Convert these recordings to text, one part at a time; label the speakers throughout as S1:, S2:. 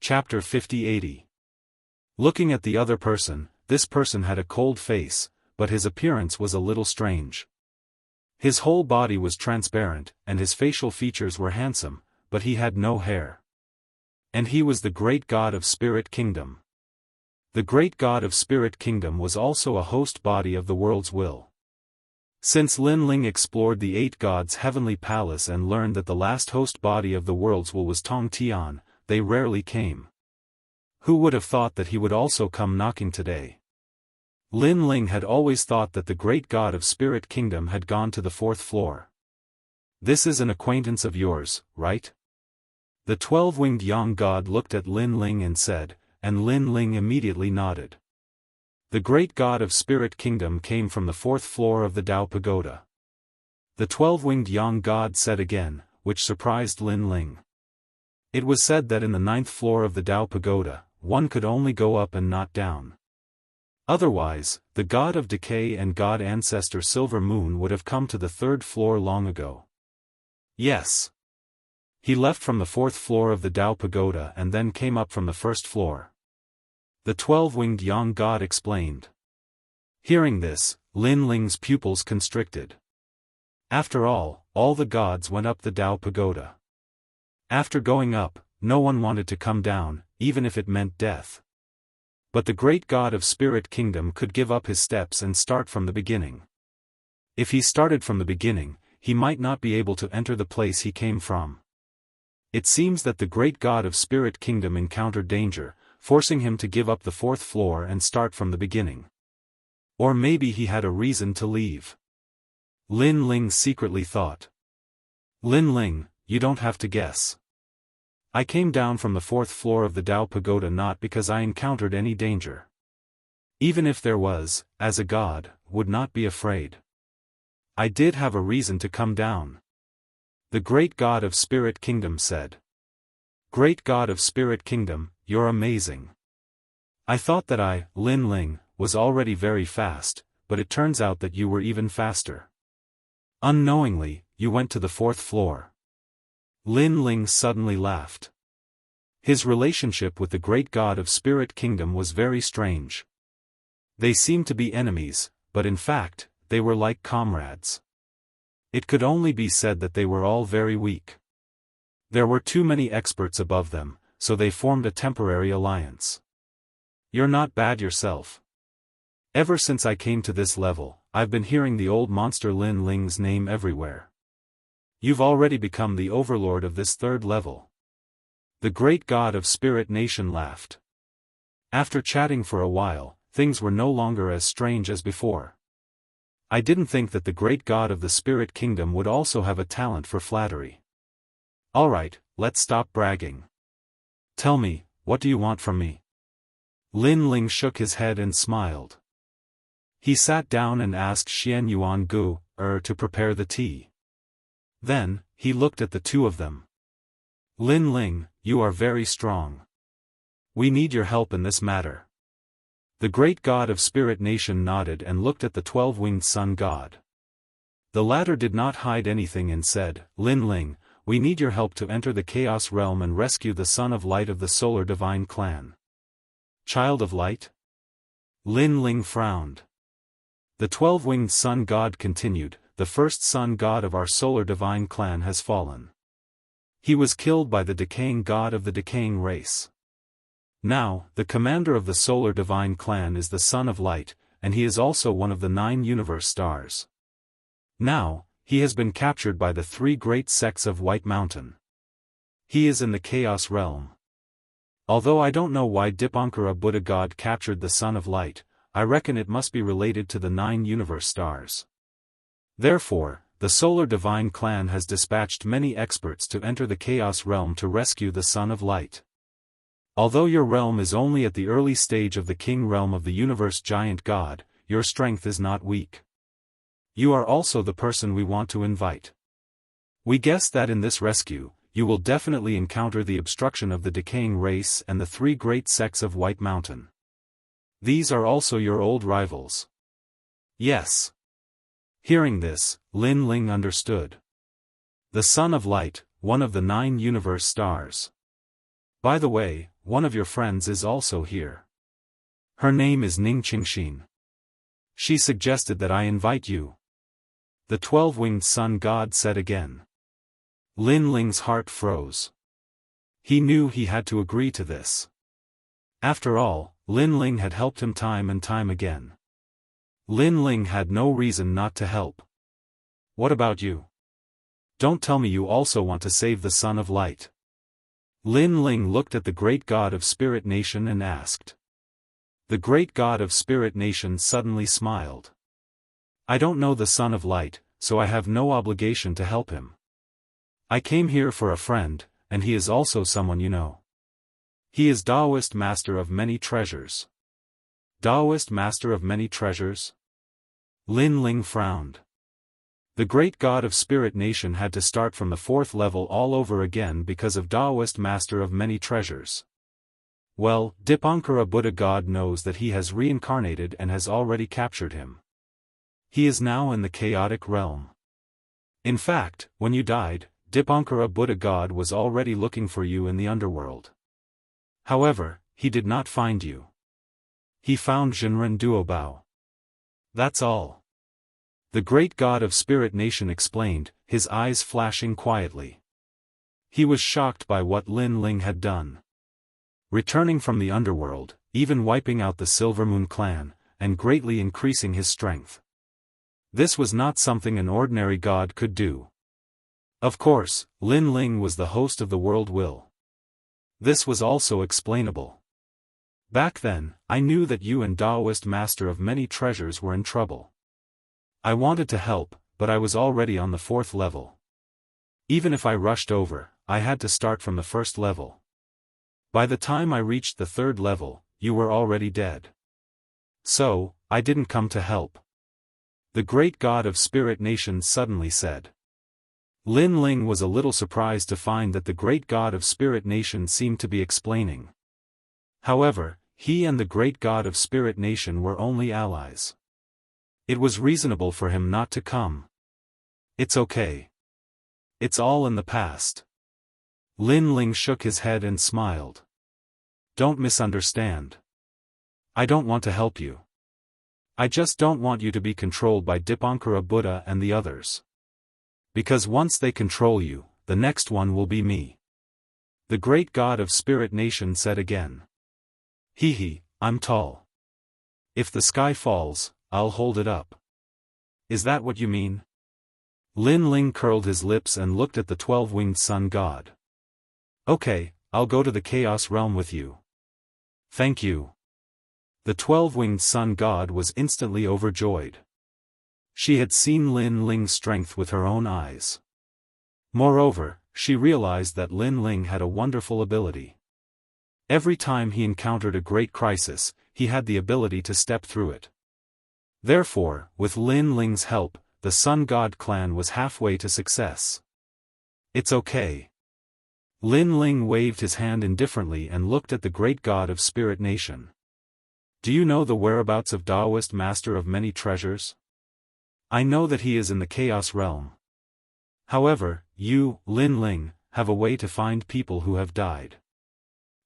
S1: Chapter 50-80. Looking at the other person, this person had a cold face, but his appearance was a little strange. His whole body was transparent, and his facial features were handsome, but he had no hair. And he was the great god of Spirit Kingdom. The great god of Spirit Kingdom was also a host body of the world's will. Since Lin Ling explored the 8 gods' heavenly palace and learned that the last host body of the world's will was Tong Tian, they rarely came. Who would have thought that he would also come knocking today? Lin Ling had always thought that the great god of Spirit Kingdom had gone to the 4th floor. This is an acquaintance of yours, right? The 12-winged Yang god looked at Lin Ling and said, and Lin Ling immediately nodded. The great god of Spirit Kingdom came from the 4th floor of the Dao Pagoda. The 12-winged Yang god said again, which surprised Lin Ling. It was said that in the 9th floor of the Dao Pagoda, one could only go up and not down. Otherwise, the god of decay and god ancestor Silver Moon would have come to the 3rd floor long ago. Yes. He left from the 4th floor of the Dao Pagoda and then came up from the 1st floor. The 12-winged Yang god explained. Hearing this, Lin Ling's pupils constricted. After all the gods went up the Dao Pagoda. After going up, no one wanted to come down, even if it meant death. But the great god of Spirit Kingdom could give up his steps and start from the beginning. If he started from the beginning, he might not be able to enter the place he came from. It seems that the great god of Spirit Kingdom encountered danger, forcing him to give up the 4th floor and start from the beginning. Or maybe he had a reason to leave. Lin Ling secretly thought. Lin Ling, you don't have to guess. I came down from the 4th floor of the Dao Pagoda not because I encountered any danger. Even if there was, as a god, would not be afraid. I did have a reason to come down. The great god of Spirit Kingdom said. Great god of Spirit Kingdom, you're amazing. I thought that I, Lin Ling, was already very fast, but it turns out that you were even faster. Unknowingly, you went to the 4th floor. Lin Ling suddenly laughed. His relationship with the great god of Spirit Kingdom was very strange. They seemed to be enemies, but in fact, they were like comrades. It could only be said that they were all very weak. There were too many experts above them, so they formed a temporary alliance. You're not bad yourself. Ever since I came to this level, I've been hearing the old monster Lin Ling's name everywhere. You've already become the overlord of this 3rd level. The great god of Spirit Nation laughed. After chatting for a while, things were no longer as strange as before. I didn't think that the great god of the Spirit Kingdom would also have a talent for flattery. Alright, let's stop bragging. Tell me, what do you want from me? Lin Ling shook his head and smiled. He sat down and asked Xian Yuan Gu, to prepare the tea. Then, he looked at the two of them. Lin Ling, you are very strong. We need your help in this matter. The great god of Spirit Nation nodded and looked at the 12-winged sun god. The latter did not hide anything and said, Lin Ling, we need your help to enter the Chaos Realm and rescue the Son of Light of the Solar Divine Clan. Child of Light? Lin Ling frowned. The 12-winged sun god continued, the first sun god of our Solar Divine Clan has fallen. He was killed by the decaying god of the decaying race. Now, the commander of the Solar Divine Clan is the Son of Light, and he is also one of the 9 universe stars. Now, he has been captured by the 3 great sects of White Mountain. He is in the Chaos Realm. Although I don't know why Dipankara Buddha God captured the Son of Light, I reckon it must be related to the 9 universe stars. Therefore, the Solar Divine Clan has dispatched many experts to enter the Chaos Realm to rescue the Son of Light. Although your realm is only at the early stage of the King Realm of the Universe Giant God, your strength is not weak. You are also the person we want to invite. We guess that in this rescue, you will definitely encounter the obstruction of the decaying race and the 3 great sects of White Mountain. These are also your old rivals. Yes. Hearing this, Lin Ling understood. The Son of Light, one of the 9 universe stars. By the way, one of your friends is also here. Her name is Ning Qingxin. She suggested that I invite you. The 12-winged sun god said again. Lin Ling's heart froze. He knew he had to agree to this. After all, Lin Ling had helped him time and time again. Lin Ling had no reason not to help. What about you? Don't tell me you also want to save the Son of Light. Lin Ling looked at the great god of Spirit Nation and asked. The great god of Spirit Nation suddenly smiled. I don't know the Son of Light, so I have no obligation to help him. I came here for a friend, and he is also someone you know. He is Daoist Master of Many Treasures. Daoist Master of Many Treasures? Lin Ling frowned. The great god of Spirit Nation had to start from the 4th level all over again because of Daoist Master of Many Treasures. Well, Dipankara Buddha God knows that he has reincarnated and has already captured him. He is now in the chaotic realm. In fact, when you died, Dipankara Buddha God was already looking for you in the underworld. However, he did not find you. He found Zhenren Duobao. That's all. The great god of Spirit Nation explained, his eyes flashing quietly. He was shocked by what Lin Ling had done. Returning from the underworld, even wiping out the Silver Moon clan, and greatly increasing his strength. This was not something an ordinary god could do. Of course, Lin Ling was the host of the world will. This was also explainable. Back then, I knew that you and Daoist Master of Many Treasures were in trouble. I wanted to help, but I was already on the 4th level. Even if I rushed over, I had to start from the 1st level. By the time I reached the 3rd level, you were already dead. So, I didn't come to help. The great god of Spirit Nation suddenly said. Lin Ling was a little surprised to find that the great god of Spirit Nation seemed to be explaining. However, he and the great god of Spirit Nation were only allies. It was reasonable for him not to come. It's okay. It's all in the past. Lin Ling shook his head and smiled. Don't misunderstand. I don't want to help you. I just don't want you to be controlled by Dipankara Buddha and the others. Because once they control you, the next one will be me. The great god of Spirit Nation said again. I'm tall. If the sky falls, I'll hold it up. Is that what you mean? Lin Ling curled his lips and looked at the 12-winged sun god. Okay, I'll go to the chaos realm with you. Thank you. The 12-winged sun god was instantly overjoyed. She had seen Lin Ling's strength with her own eyes. Moreover, she realized that Lin Ling had a wonderful ability. Every time he encountered a great crisis, he had the ability to step through it. Therefore, with Lin Ling's help, the Sun God clan was halfway to success. It's okay. Lin Ling waved his hand indifferently and looked at the great god of Spirit Nation. Do you know the whereabouts of Daoist Master of Many Treasures? I know that he is in the Chaos Realm. However, you, Lin Ling, have a way to find people who have died.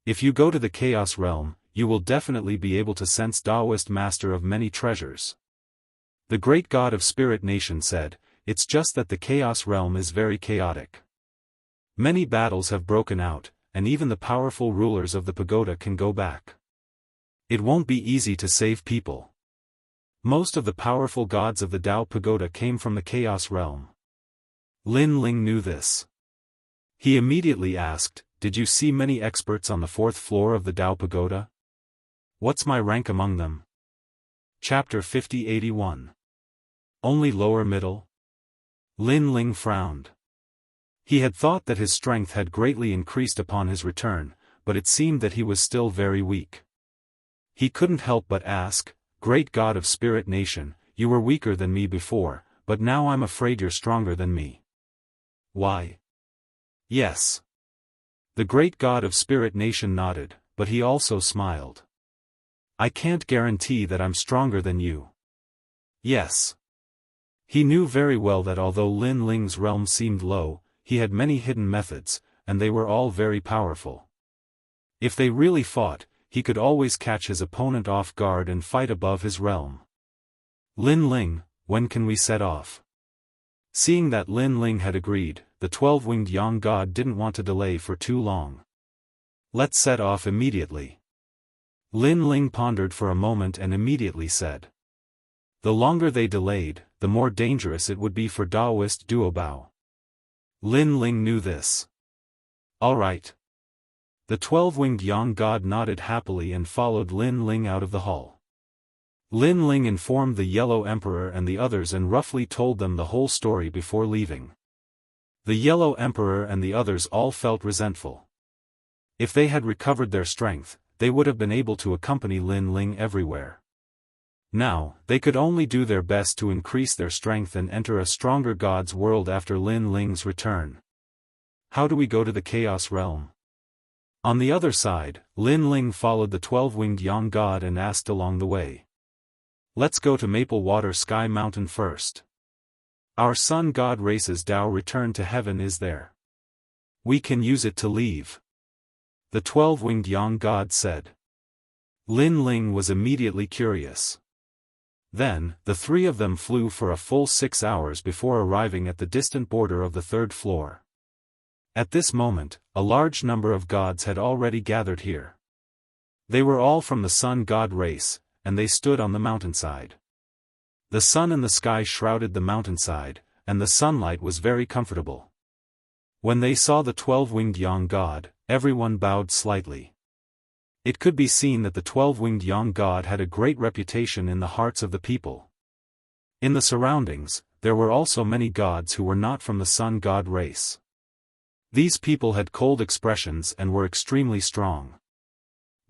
S1: If you go to the Chaos Realm, you will definitely be able to sense Daoist Master of Many Treasures. The great god of Spirit Nation said, it's just that the Chaos Realm is very chaotic. Many battles have broken out, and even the powerful rulers of the pagoda can go back. It won't be easy to save people. Most of the powerful gods of the Dao Pagoda came from the Chaos Realm. Lin Ling knew this. He immediately asked, did you see many experts on the 4th floor of the Dao Pagoda? What's my rank among them? Chapter 50-81. Only lower middle? Lin Ling frowned. He had thought that his strength had greatly increased upon his return, but it seemed that he was still very weak. He couldn't help but ask, Great God of Spirit Nation, you were weaker than me before, but now I'm afraid you're stronger than me. Why? Yes. The great God of Spirit Nation nodded, but he also smiled. I can't guarantee that I'm stronger than you. Yes. He knew very well that although Lin Ling's realm seemed low, he had many hidden methods, and they were all very powerful. If they really fought, he could always catch his opponent off guard and fight above his realm. Lin Ling, when can we set off? Seeing that Lin Ling had agreed, the 12-winged Yang God didn't want to delay for too long. Let's set off immediately. Lin Ling pondered for a moment and immediately said. The longer they delayed, the more dangerous it would be for Daoist Duobao. Lin Ling knew this. All right. The 12-winged Yang God nodded happily and followed Lin Ling out of the hall. Lin Ling informed the Yellow Emperor and the others and roughly told them the whole story before leaving. The Yellow Emperor and the others all felt resentful. If they had recovered their strength, they would have been able to accompany Lin Ling everywhere. Now, they could only do their best to increase their strength and enter a stronger God's world after Lin Ling's return. How do we go to the Chaos Realm? On the other side, Lin Ling followed the 12-winged Yang God and asked along the way. Let's go to Maple Water Sky Mountain first. Our sun god race's Dao return to heaven is there. We can use it to leave. The 12-winged Yang God said. Lin Ling was immediately curious. Then, the three of them flew for a full 6 hours before arriving at the distant border of the 3rd floor. At this moment, a large number of gods had already gathered here. They were all from the sun god race, and they stood on the mountainside. The sun and the sky shrouded the mountainside, and the sunlight was very comfortable. When they saw the 12-winged Yang God, everyone bowed slightly. It could be seen that the 12-winged Yang God had a great reputation in the hearts of the people. In the surroundings, there were also many gods who were not from the sun god race. These people had cold expressions and were extremely strong.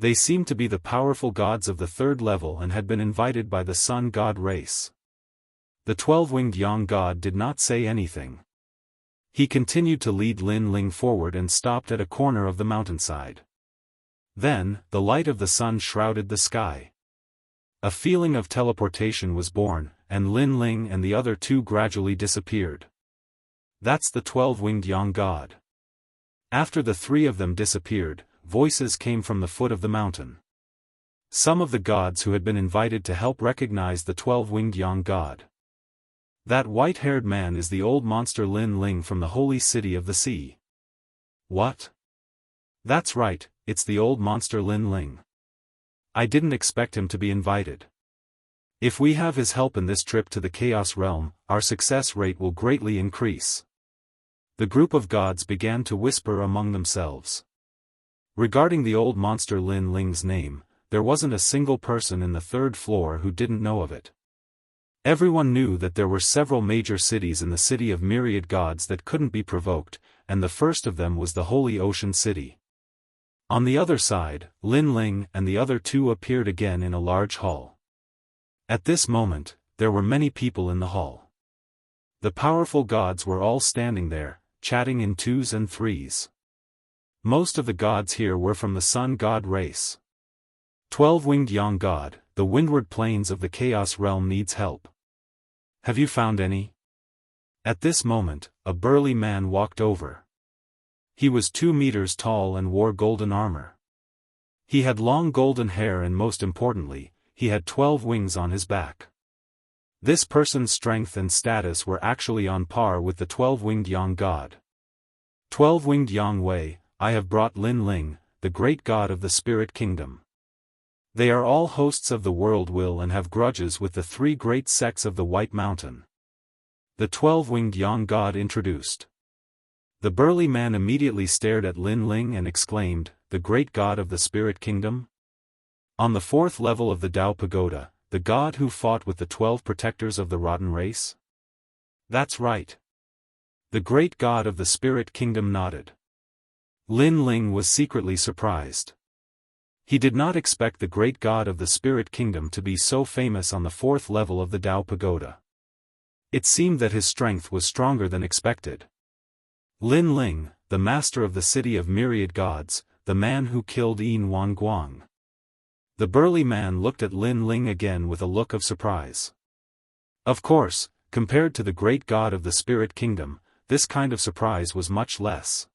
S1: They seemed to be the powerful gods of the 3rd level and had been invited by the sun god race. The 12-winged Yang God did not say anything. He continued to lead Lin Ling forward and stopped at a corner of the mountainside. Then, the light of the sun shrouded the sky. A feeling of teleportation was born, and Lin Ling and the other two gradually disappeared. That's the 12-winged Yang God. After the three of them disappeared, voices came from the foot of the mountain. Some of the gods who had been invited to help recognized the 12-winged Yang God. That white-haired man is the old monster Lin Ling from the holy city of the sea. What? That's right, it's the old monster Lin Ling. I didn't expect him to be invited. If we have his help in this trip to the Chaos Realm, our success rate will greatly increase. The group of gods began to whisper among themselves. Regarding the old monster Lin Ling's name, there wasn't a single person in the 3rd floor who didn't know of it. Everyone knew that there were several major cities in the city of myriad gods that couldn't be provoked, and the first of them was the Holy Ocean City. On the other side, Lin Ling and the other two appeared again in a large hall. At this moment, there were many people in the hall. The powerful gods were all standing there, chatting in 2s and 3s. Most of the gods here were from the sun god race. 12-winged Yang God, the windward plains of the Chaos Realm needs help. Have you found any? At this moment, a burly man walked over. He was 2 meters tall and wore golden armor. He had long golden hair and most importantly, he had 12 wings on his back. This person's strength and status were actually on par with the 12-winged Yang God. 12-winged Yang Wei, I have brought Lin Ling, the great god of the spirit kingdom. They are all hosts of the world will and have grudges with the 3 great sects of the White Mountain. The 12-winged Yang God introduced. The burly man immediately stared at Lin Ling and exclaimed, the great god of the spirit kingdom? On the 4th level of the Dao Pagoda, the god who fought with the 12 protectors of the rotten race? That's right. The great god of the spirit kingdom nodded. Lin Ling was secretly surprised. He did not expect the great god of the spirit kingdom to be so famous on the 4th level of the Dao Pagoda. It seemed that his strength was stronger than expected. Lin Ling, the master of the city of myriad gods, the man who killed Yin Wan Guang. The burly man looked at Lin Ling again with a look of surprise. Of course, compared to the great god of the spirit kingdom, this kind of surprise was much less.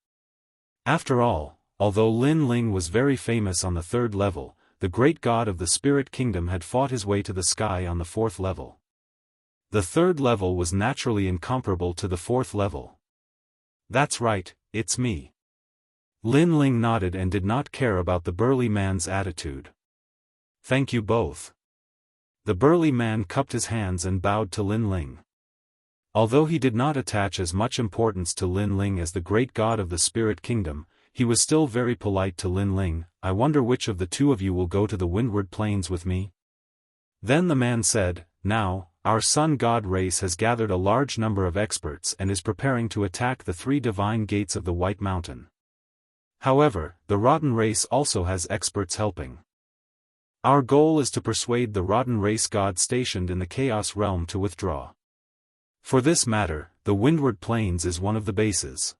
S1: After all Although Lin Ling was very famous on the 3rd level, the great god of the spirit kingdom had fought his way to the sky on the 4th level. The 3rd level was naturally incomparable to the 4th level. "That's right, it's me." Lin Ling nodded and did not care about the burly man's attitude. "Thank you both." The burly man cupped his hands and bowed to Lin Ling. Although he did not attach as much importance to Lin Ling as the great god of the spirit kingdom, he was still very polite to Lin Ling. "I wonder which of the two of you will go to the windward plains with me?" Then the man said, "Now, our sun god race has gathered a large number of experts and is preparing to attack the 3 divine gates of the White Mountain. However, the Rotten race also has experts helping. Our goal is to persuade the Rotten race god stationed in the Chaos realm to withdraw. For this matter, the Windward Plains is one of the bases.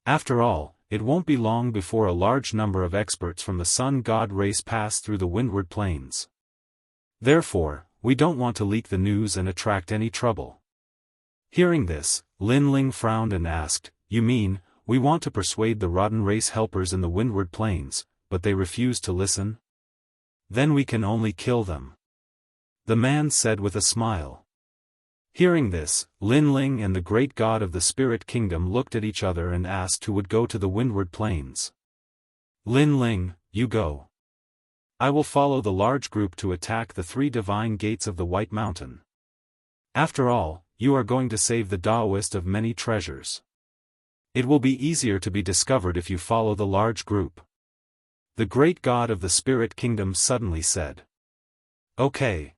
S1: After all, it won't be long before a large number of experts from the Sun God race pass through the Windward Plains. Therefore, we don't want to leak the news and attract any trouble." Hearing this, Lin Ling frowned and asked, "You mean, we want to persuade the Rotten race helpers in the Windward Plains, but they refuse to listen? Then we can only kill them," the man said with a smile. Hearing this, Lin Ling and the great god of the spirit kingdom looked at each other and asked who would go to the Windward Plains. "Lin Ling, you go. I will follow the large group to attack the 3 divine gates of the White Mountain. After all, you are going to save the Daoist of many treasures. It will be easier to be discovered if you follow the large group," the great god of the spirit kingdom suddenly said. "Okay."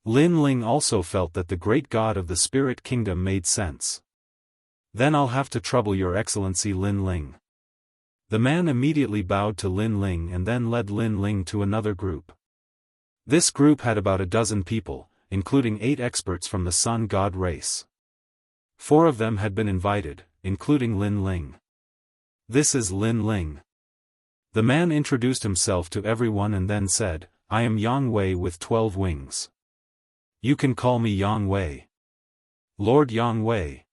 S1: Lin Ling also felt that the great god of the spirit kingdom made sense. "Then I'll have to trouble your excellency Lin Ling." The man immediately bowed to Lin Ling and then led Lin Ling to another group. This group had about a dozen people, including 8 experts from the Sun God race. 4 of them had been invited, including Lin Ling. "This is Lin Ling." The man introduced himself to everyone and then said, "I am Yang Wei with 12 wings. You can call me Yang Wei. Lord Yang Wei."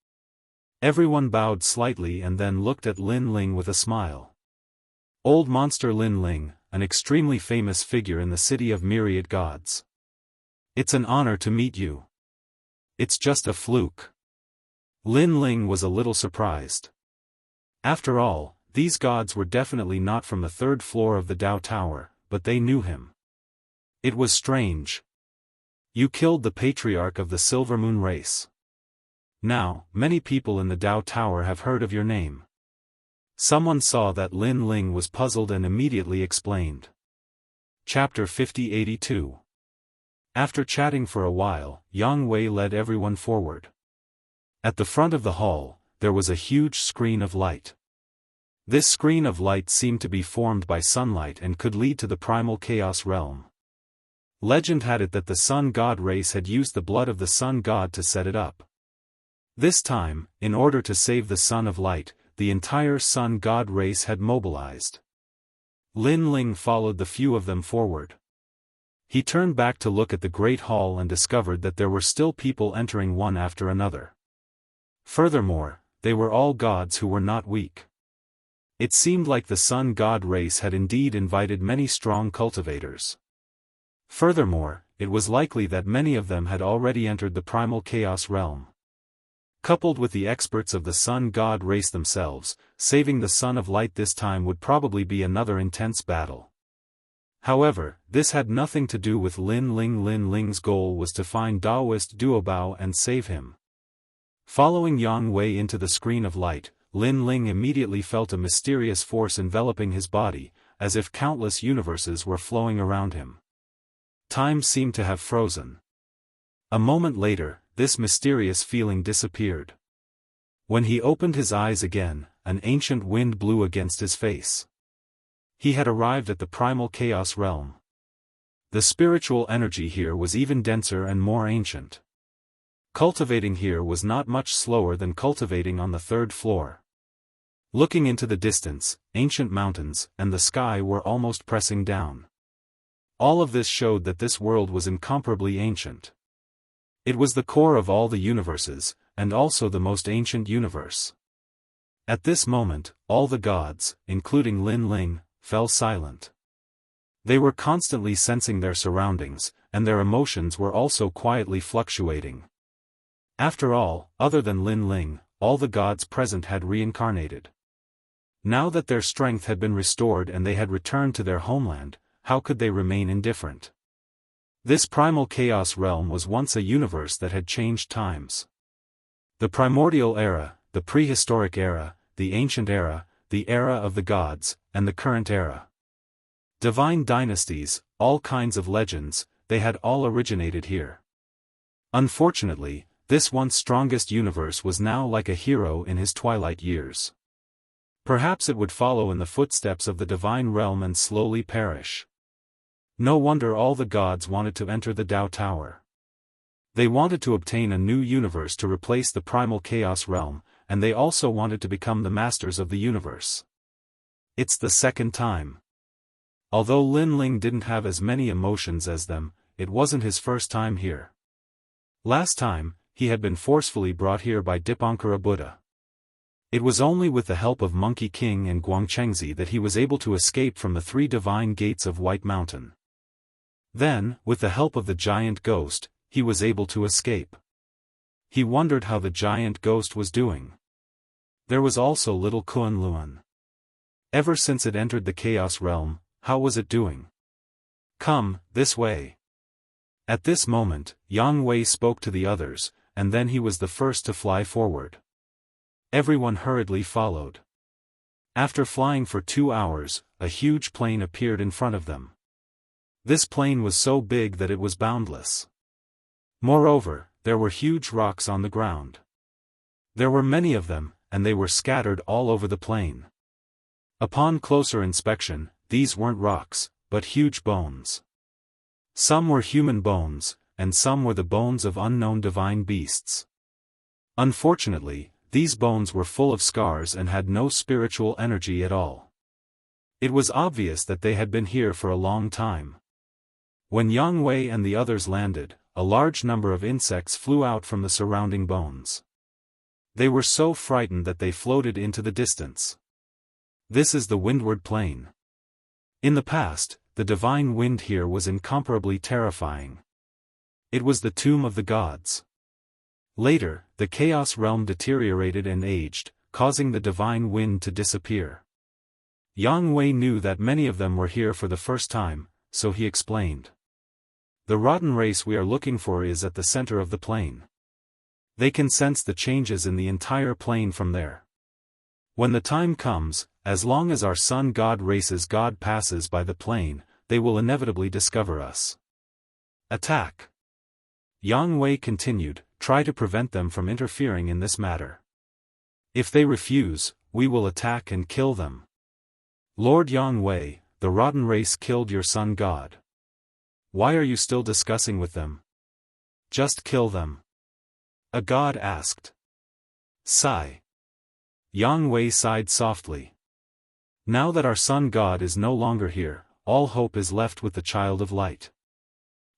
S1: Everyone bowed slightly and then looked at Lin Ling with a smile. Old monster Lin Ling, an extremely famous figure in the city of myriad gods. "It's an honor to meet you." "It's just a fluke." Lin Ling was a little surprised. After all, these gods were definitely not from the 3rd floor of the Dao Tower, but they knew him. It was strange. "You killed the patriarch of the Silver Moon race. Now, many people in the Dao Tower have heard of your name." Someone saw that Lin Ling was puzzled and immediately explained. Chapter 5082. After chatting for a while, Yang Wei led everyone forward. At the front of the hall, there was a huge screen of light. This screen of light seemed to be formed by sunlight and could lead to the primal chaos realm. Legend had it that the Sun God race had used the blood of the Sun God to set it up. This time, in order to save the Sun of Light, the entire Sun God race had mobilized. Lin Ling followed the few of them forward. He turned back to look at the Great Hall and discovered that there were still people entering one after another. Furthermore, they were all gods who were not weak. It seemed like the Sun God race had indeed invited many strong cultivators. Furthermore, it was likely that many of them had already entered the primal chaos realm. Coupled with the experts of the Sun God race themselves, saving the Sun of Light this time would probably be another intense battle. However, this had nothing to do with Lin Ling. Lin Ling's goal was to find Daoist Duobao and save him. Following Yang Wei into the screen of light, Lin Ling immediately felt a mysterious force enveloping his body, as if countless universes were flowing around him. Time seemed to have frozen. A moment later, this mysterious feeling disappeared. When he opened his eyes again, an ancient wind blew against his face. He had arrived at the primal chaos realm. The spiritual energy here was even denser and more ancient. Cultivating here was not much slower than cultivating on the 3rd floor. Looking into the distance, ancient mountains and the sky were almost pressing down. All of this showed that this world was incomparably ancient. It was the core of all the universes, and also the most ancient universe. At this moment, all the gods, including Lin Ling, fell silent. They were constantly sensing their surroundings, and their emotions were also quietly fluctuating. After all, other than Lin Ling, all the gods present had reincarnated. Now that their strength had been restored and they had returned to their homeland, how could they remain indifferent? This primal chaos realm was once a universe that had changed times. The primordial era, the prehistoric era, the ancient era, the era of the gods, and the current era. Divine dynasties, all kinds of legends, they had all originated here. Unfortunately, this once strongest universe was now like a hero in his twilight years. Perhaps it would follow in the footsteps of the divine realm and slowly perish. No wonder all the gods wanted to enter the Tao Tower. They wanted to obtain a new universe to replace the primal chaos realm, and they also wanted to become the masters of the universe. It's the second time. Although Lin Ling didn't have as many emotions as them, it wasn't his first time here. Last time, he had been forcefully brought here by Dipankara Buddha. It was only with the help of Monkey King and Guangchengzi that he was able to escape from the 3 divine gates of White Mountain. Then, with the help of the giant ghost, he was able to escape. He wondered how the giant ghost was doing. There was also little Kun Luan. Ever since it entered the chaos realm, how was it doing? Come, this way. At this moment, Yang Wei spoke to the others, and then he was the first to fly forward. Everyone hurriedly followed. After flying for 2 hours, a huge plane appeared in front of them. This plane was so big that it was boundless. Moreover, there were huge rocks on the ground. There were many of them, and they were scattered all over the plain. Upon closer inspection, these weren't rocks, but huge bones. Some were human bones, and some were the bones of unknown divine beasts. Unfortunately, these bones were full of scars and had no spiritual energy at all. It was obvious that they had been here for a long time. When Yang Wei and the others landed, a large number of insects flew out from the surrounding bones. They were so frightened that they floated into the distance. This is the Windward Plain. In the past, the divine wind here was incomparably terrifying. It was the tomb of the gods. Later, the chaos realm deteriorated and aged, causing the divine wind to disappear. Yang Wei knew that many of them were here for the first time, so he explained. The rotten race we are looking for is at the center of the plain. They can sense the changes in the entire plain from there. When the time comes, as long as our sun god race's god passes by the plain, they will inevitably discover us. Attack. Yang Wei continued, try to prevent them from interfering in this matter. If they refuse, we will attack and kill them. Lord Yang Wei, the rotten race killed your sun god. Why are you still discussing with them? Just kill them. A god asked. Sigh. Yang Wei sighed softly. Now that our sun god is no longer here, all hope is left with the child of light.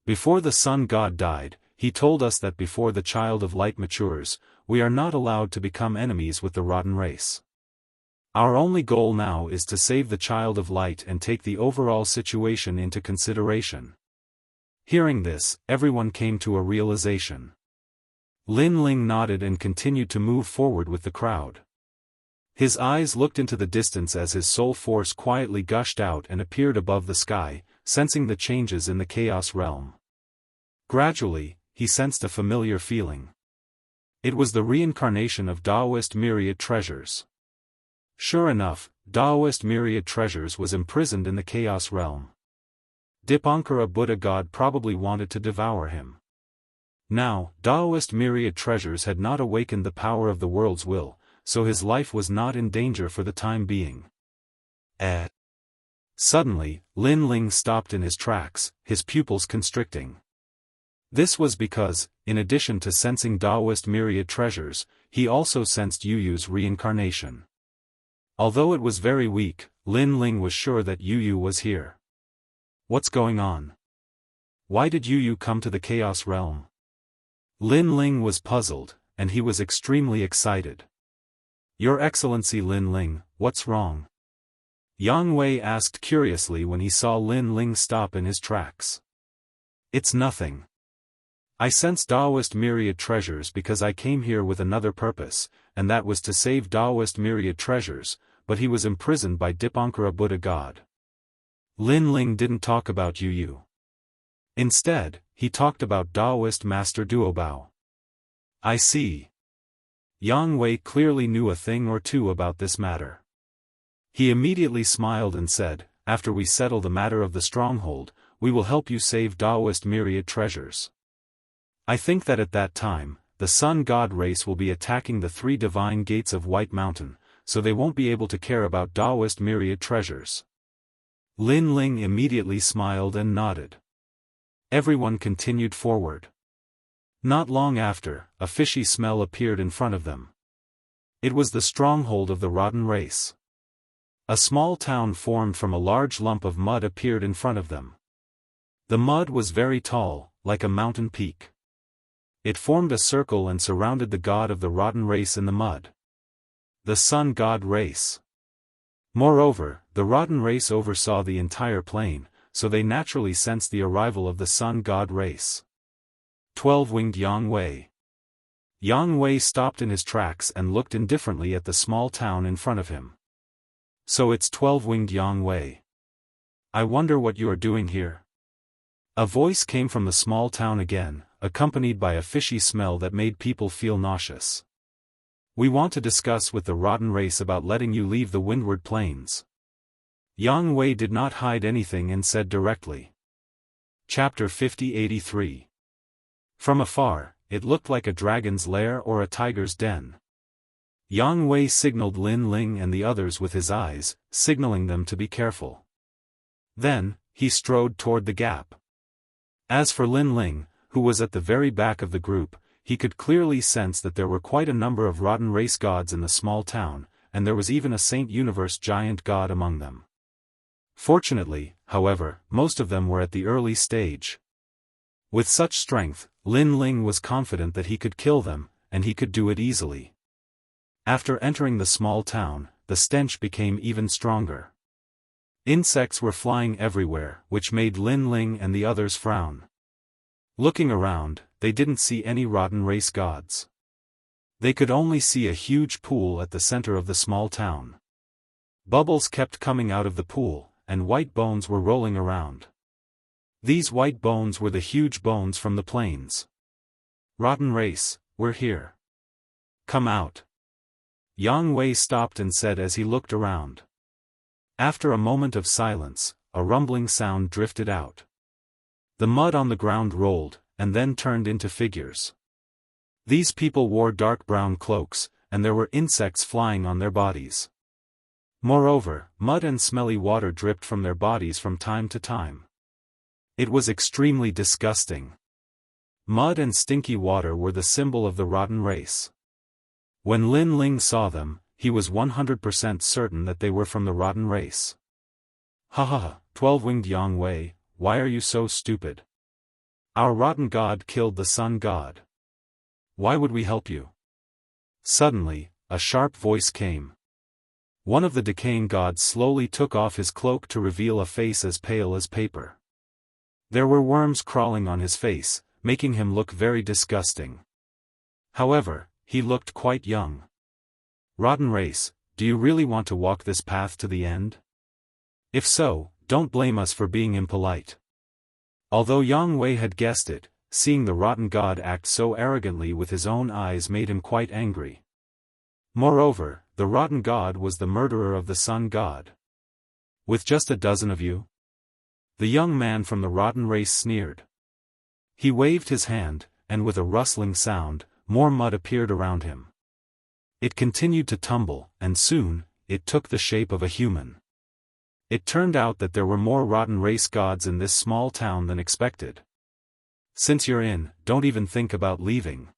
S1: Before the sun god died, he told us that before the child of light matures, we are not allowed to become enemies with the rotten race. Our only goal now is to save the child of light and take the overall situation into consideration. Hearing this, everyone came to a realization. Lin Ling nodded and continued to move forward with the crowd. His eyes looked into the distance as his soul force quietly gushed out and appeared above the sky, sensing the changes in the chaos realm. Gradually, he sensed a familiar feeling. It was the reincarnation of Daoist myriad treasures. Sure enough, Daoist myriad treasures was imprisoned in the chaos realm. Dipankara Buddha God probably wanted to devour him. Now, Daoist myriad treasures had not awakened the power of the world's will, so his life was not in danger for the time being. Suddenly, Lin Ling stopped in his tracks, his pupils constricting. This was because, in addition to sensing Daoist myriad treasures, he also sensed Yu Yu's reincarnation. Although it was very weak, Lin Ling was sure that Yu Yu was here. What's going on? Why did Yu Yu come to the chaos realm? Lin Ling was puzzled, and he was extremely excited. Your Excellency Lin Ling, what's wrong? Yang Wei asked curiously when he saw Lin Ling stop in his tracks. It's nothing. I sense Daoist myriad treasures because I came here with another purpose, and that was to save Daoist myriad treasures, but he was imprisoned by Dipankara Buddha God. Lin Ling didn't talk about Yu. Instead, he talked about Daoist Master Duobao. I see. Yang Wei clearly knew a thing or two about this matter. He immediately smiled and said, after we settle the matter of the stronghold, we will help you save Daoist myriad treasures. I think that at that time, the Sun God race will be attacking the 3 divine gates of White Mountain, so they won't be able to care about Daoist myriad treasures. Lin Ling immediately smiled and nodded. Everyone continued forward. Not long after, a fishy smell appeared in front of them. It was the stronghold of the rotten race. A small town formed from a large lump of mud appeared in front of them. The mud was very tall, like a mountain peak. It formed a circle and surrounded the god of the rotten race in the mud. The Sun God race. Moreover, the rotten race oversaw the entire plain, so they naturally sensed the arrival of the Sun God race. 12-winged Yang Wei. Yang Wei stopped in his tracks and looked indifferently at the small town in front of him. So it's 12-winged Yang Wei. I wonder what you are doing here. A voice came from the small town again, accompanied by a fishy smell that made people feel nauseous. We want to discuss with the rotten race about letting you leave the windward plains. Yang Wei did not hide anything and said directly. Chapter 5083. From afar, it looked like a dragon's lair or a tiger's den. Yang Wei signaled Lin Ling and the others with his eyes, signaling them to be careful. Then, he strode toward the gap. As for Lin Ling, who was at the very back of the group, he could clearly sense that there were quite a number of rotten race gods in the small town, and there was even a Saint Universe giant god among them. Fortunately, however, most of them were at the early stage. With such strength, Lin Ling was confident that he could kill them, and he could do it easily. After entering the small town, the stench became even stronger. Insects were flying everywhere, which made Lin Ling and the others frown. Looking around, they didn't see any rotten race gods. They could only see a huge pool at the center of the small town. Bubbles kept coming out of the pool, and white bones were rolling around. These white bones were the huge bones from the plains. Rotten race, we're here. Come out. Yang Wei stopped and said as he looked around. After a moment of silence, a rumbling sound drifted out. The mud on the ground rolled, and then turned into figures. These people wore dark brown cloaks, and there were insects flying on their bodies. Moreover, mud and smelly water dripped from their bodies from time to time. It was extremely disgusting. Mud and stinky water were the symbol of the rotten race. When Lin Ling saw them, he was 100% certain that they were from the rotten race. Ha ha ha, 12-winged Yang Wei, why are you so stupid? Our rotten god killed the sun god. Why would we help you? Suddenly, a sharp voice came. One of the decaying gods slowly took off his cloak to reveal a face as pale as paper. There were worms crawling on his face, making him look very disgusting. However, he looked quite young. Rotten race, do you really want to walk this path to the end? If so, don't blame us for being impolite. Although Yang Wei had guessed it, seeing the rotten god act so arrogantly with his own eyes made him quite angry. Moreover, the rotten god was the murderer of the sun god. With just a dozen of you? The young man from the rotten race sneered. He waved his hand, and with a rustling sound, more mud appeared around him. It continued to tumble, and soon, it took the shape of a human. It turned out that there were more rotten race gods in this small town than expected. Since you're in, don't even think about leaving.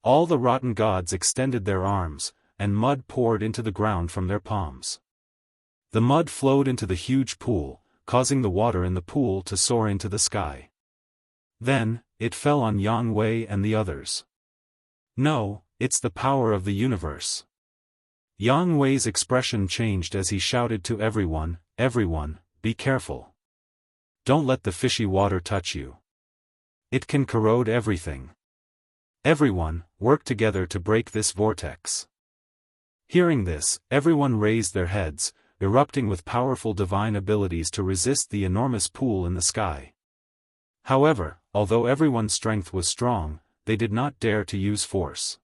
S1: All the rotten gods extended their arms, and mud poured into the ground from their palms. The mud flowed into the huge pool, causing the water in the pool to soar into the sky. Then, it fell on Yang Wei and the others. No, it's the power of the universe. Yang Wei's expression changed as he shouted to everyone, "Everyone, be careful. Don't let the fishy water touch you. It can corrode everything. Everyone, work together to break this vortex." Hearing this, everyone raised their heads, erupting with powerful divine abilities to resist the enormous pool in the sky. However, although everyone's strength was strong, they did not dare to use force.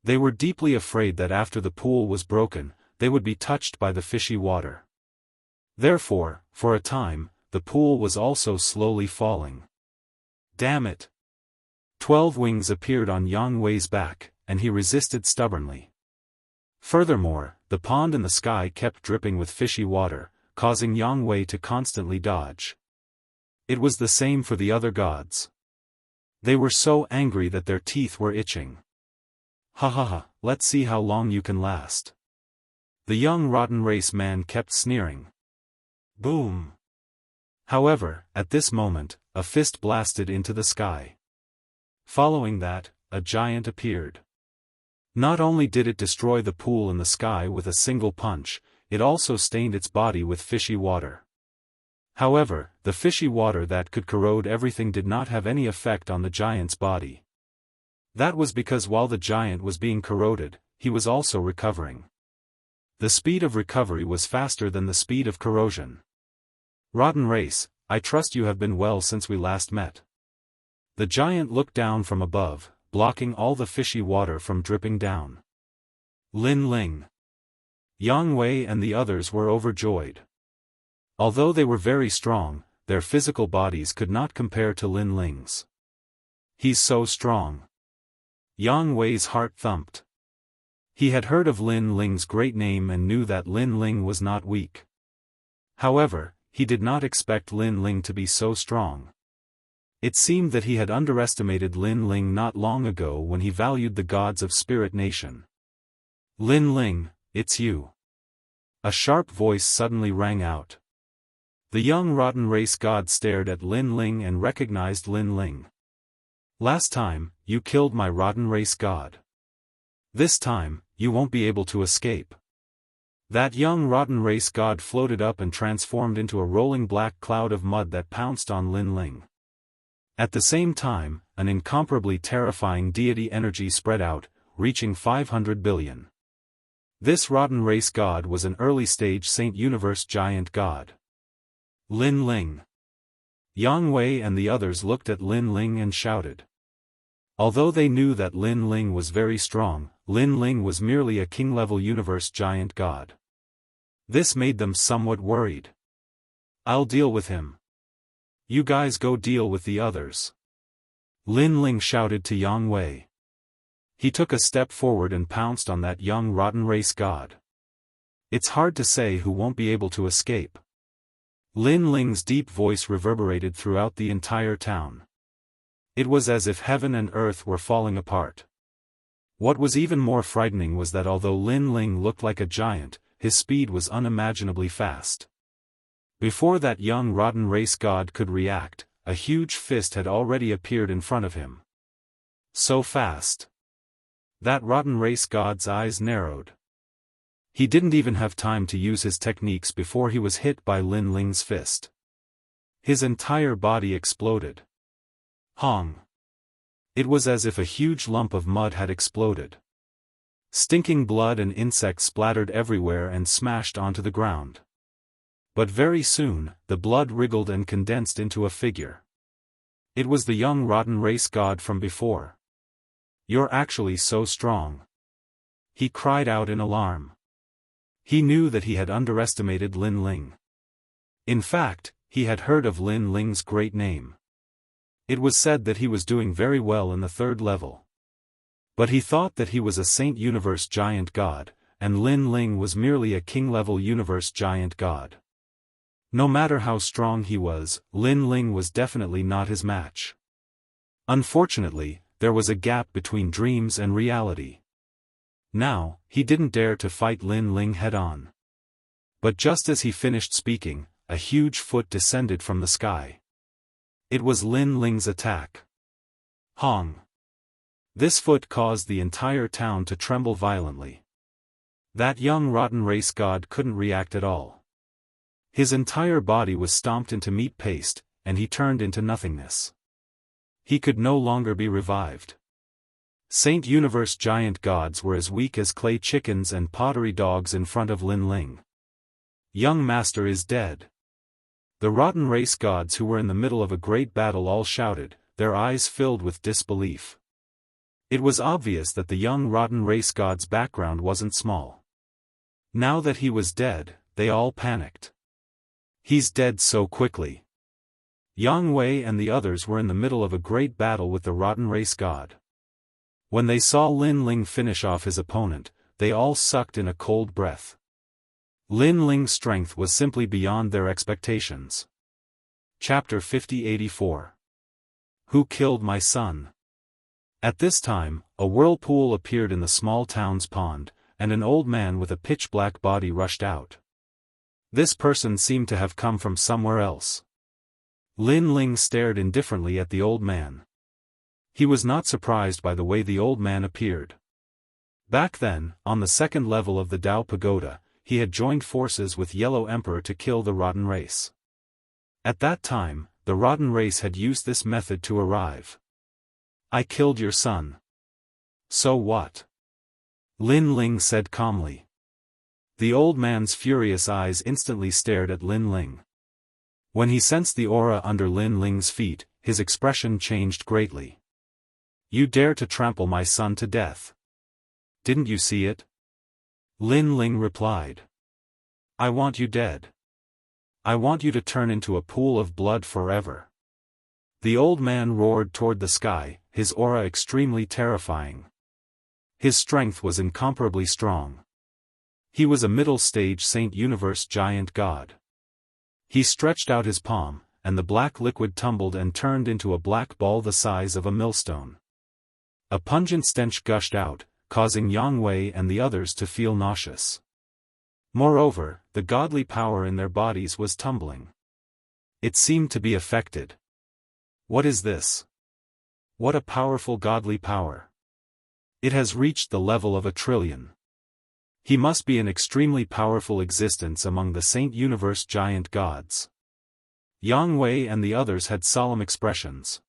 S1: They were deeply afraid that after the pool was broken, they would be touched by the fishy water. Therefore, for a time, the pool was also slowly falling. Damn it! 12 wings appeared on Yang Wei's back, and he resisted stubbornly. Furthermore, the pond in the sky kept dripping with fishy water, causing Yang Wei to constantly dodge. It was the same for the other gods. They were so angry that their teeth were itching. "Ha ha ha, let's see how long you can last." The young rotten race man kept sneering. Boom! However, at this moment, a fist blasted into the sky. Following that, a giant appeared. Not only did it destroy the pool in the sky with a single punch, it also stained its body with fishy water. However, the fishy water that could corrode everything did not have any effect on the giant's body. That was because while the giant was being corroded, he was also recovering. The speed of recovery was faster than the speed of corrosion. "Rotten race, I trust you have been well since we last met." The giant looked down from above, blocking all the fishy water from dripping down. Lin Ling, Yang Wei and the others were overjoyed. Although they were very strong, their physical bodies could not compare to Lin Ling's. "He's so strong." Yang Wei's heart thumped. He had heard of Lin Ling's great name and knew that Lin Ling was not weak. However, he did not expect Lin Ling to be so strong. It seemed that he had underestimated Lin Ling not long ago when he valued the gods of Spirit Nation. "Lin Ling, it's you." A sharp voice suddenly rang out. The young rotten race god stared at Lin Ling and recognized Lin Ling. "Last time, you killed my rotten race god. This time, you won't be able to escape." That young rotten race god floated up and transformed into a rolling black cloud of mud that pounced on Lin Ling. At the same time, an incomparably terrifying deity energy spread out, reaching 500 billion. This rotten race god was an early-stage Saint Universe giant god. Lin Ling. Yang Wei and the others looked at Lin Ling and shouted. Although they knew that Lin Ling was very strong, Lin Ling was merely a king-level universe giant god. This made them somewhat worried. "I'll deal with him. You guys go deal with the others." Lin Ling shouted to Yang Wei. He took a step forward and pounced on that young rotten race god. It's hard to say who won't be able to escape. Lin Ling's deep voice reverberated throughout the entire town. It was as if heaven and earth were falling apart. What was even more frightening was that although Lin Ling looked like a giant, his speed was unimaginably fast. Before that young rotten race god could react, a huge fist had already appeared in front of him. So fast. That rotten race god's eyes narrowed. He didn't even have time to use his techniques before he was hit by Lin Ling's fist. His entire body exploded. Hong. It was as if a huge lump of mud had exploded. Stinking blood and insects splattered everywhere and smashed onto the ground. But very soon, the blood wriggled and condensed into a figure. It was the young rotten race god from before. "You're actually so strong," he cried out in alarm. He knew that he had underestimated Lin Ling. In fact, he had heard of Lin Ling's great name. It was said that he was doing very well in the 3rd level. But he thought that he was a Saint Universe giant god, and Lin Ling was merely a king-level universe giant god. No matter how strong he was, Lin Ling was definitely not his match. Unfortunately, there was a gap between dreams and reality. Now, he didn't dare to fight Lin Ling head-on. But just as he finished speaking, a huge foot descended from the sky. It was Lin Ling's attack. Hong. This foot caused the entire town to tremble violently. That young rotten race god couldn't react at all. His entire body was stomped into meat paste, and he turned into nothingness. He could no longer be revived. Saint Universe giant gods were as weak as clay chickens and pottery dogs in front of Lin Ling. Young master is dead. The rotten race gods who were in the middle of a great battle all shouted, their eyes filled with disbelief. It was obvious that the young rotten race god's background wasn't small. Now that he was dead, they all panicked. He's dead so quickly. Yang Wei and the others were in the middle of a great battle with the rotten race god. When they saw Lin Ling finish off his opponent, they all sucked in a cold breath. Lin Ling's strength was simply beyond their expectations. Chapter 50-84. Who killed my son? At this time, a whirlpool appeared in the small town's pond, and an old man with a pitch-black body rushed out. This person seemed to have come from somewhere else. Lin Ling stared indifferently at the old man. He was not surprised by the way the old man appeared. Back then, on the second level of the Dao Pagoda, he had joined forces with Yellow Emperor to kill the rotten race. At that time, the rotten race had used this method to arrive. I killed your son. So what? Lin Ling said calmly. The old man's furious eyes instantly stared at Lin Ling. When he sensed the aura under Lin Ling's feet, his expression changed greatly. You dare to trample my son to death. Didn't you see it? Lin Ling replied. I want you dead. I want you to turn into a pool of blood forever. The old man roared toward the sky, his aura extremely terrifying. His strength was incomparably strong. He was a middle-stage Saint Universe giant god. He stretched out his palm, and the black liquid tumbled and turned into a black ball the size of a millstone. A pungent stench gushed out, causing Yang Wei and the others to feel nauseous. Moreover, the godly power in their bodies was tumbling. It seemed to be affected. What is this? What a powerful godly power. It has reached the level of 1 trillion. He must be an extremely powerful existence among the Saint Universe giant gods. Yang Wei and the others had solemn expressions.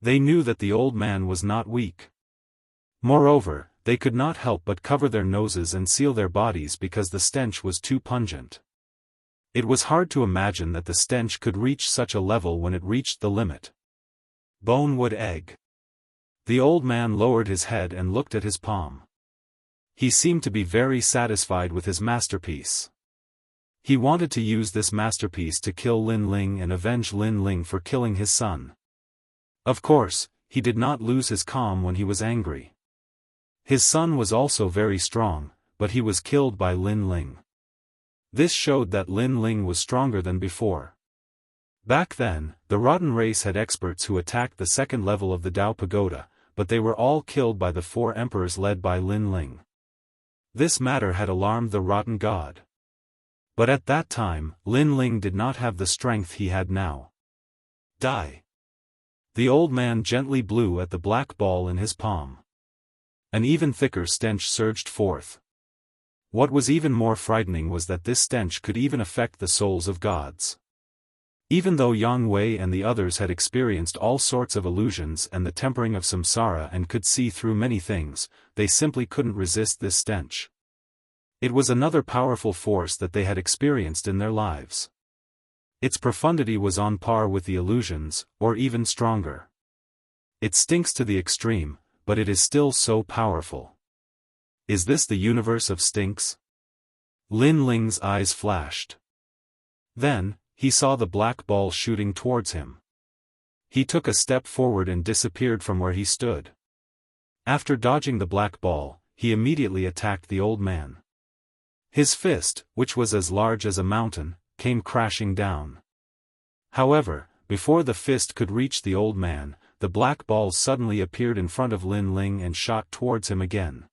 S1: They knew that the old man was not weak. Moreover, they could not help but cover their noses and seal their bodies because the stench was too pungent. It was hard to imagine that the stench could reach such a level when it reached the limit. Bonewood egg. The old man lowered his head and looked at his palm. He seemed to be very satisfied with his masterpiece. He wanted to use this masterpiece to kill Lin Ling and avenge Lin Ling for killing his son. Of course, he did not lose his calm when he was angry. His son was also very strong, but he was killed by Lin Ling. This showed that Lin Ling was stronger than before. Back then, the rotten race had experts who attacked the second level of the Dao Pagoda, but they were all killed by the 4 emperors led by Lin Ling. This matter had alarmed the rotten god. But at that time, Lin Ling did not have the strength he had now. Die. The old man gently blew at the black ball in his palm. An even thicker stench surged forth. What was even more frightening was that this stench could even affect the souls of gods. Even though Yang Wei and the others had experienced all sorts of illusions and the tempering of samsara and could see through many things, they simply couldn't resist this stench. It was another powerful force that they had experienced in their lives. Its profundity was on par with the illusions, or even stronger. It stinks to the extreme, but it is still so powerful. Is this the universe of stinks? Lin Ling's eyes flashed. Then, he saw the black ball shooting towards him. He took a step forward and disappeared from where he stood. After dodging the black ball, he immediately attacked the old man. His fist, which was as large as a mountain, came crashing down. However, before the fist could reach the old man, the black ball suddenly appeared in front of Lin Ling and shot towards him again.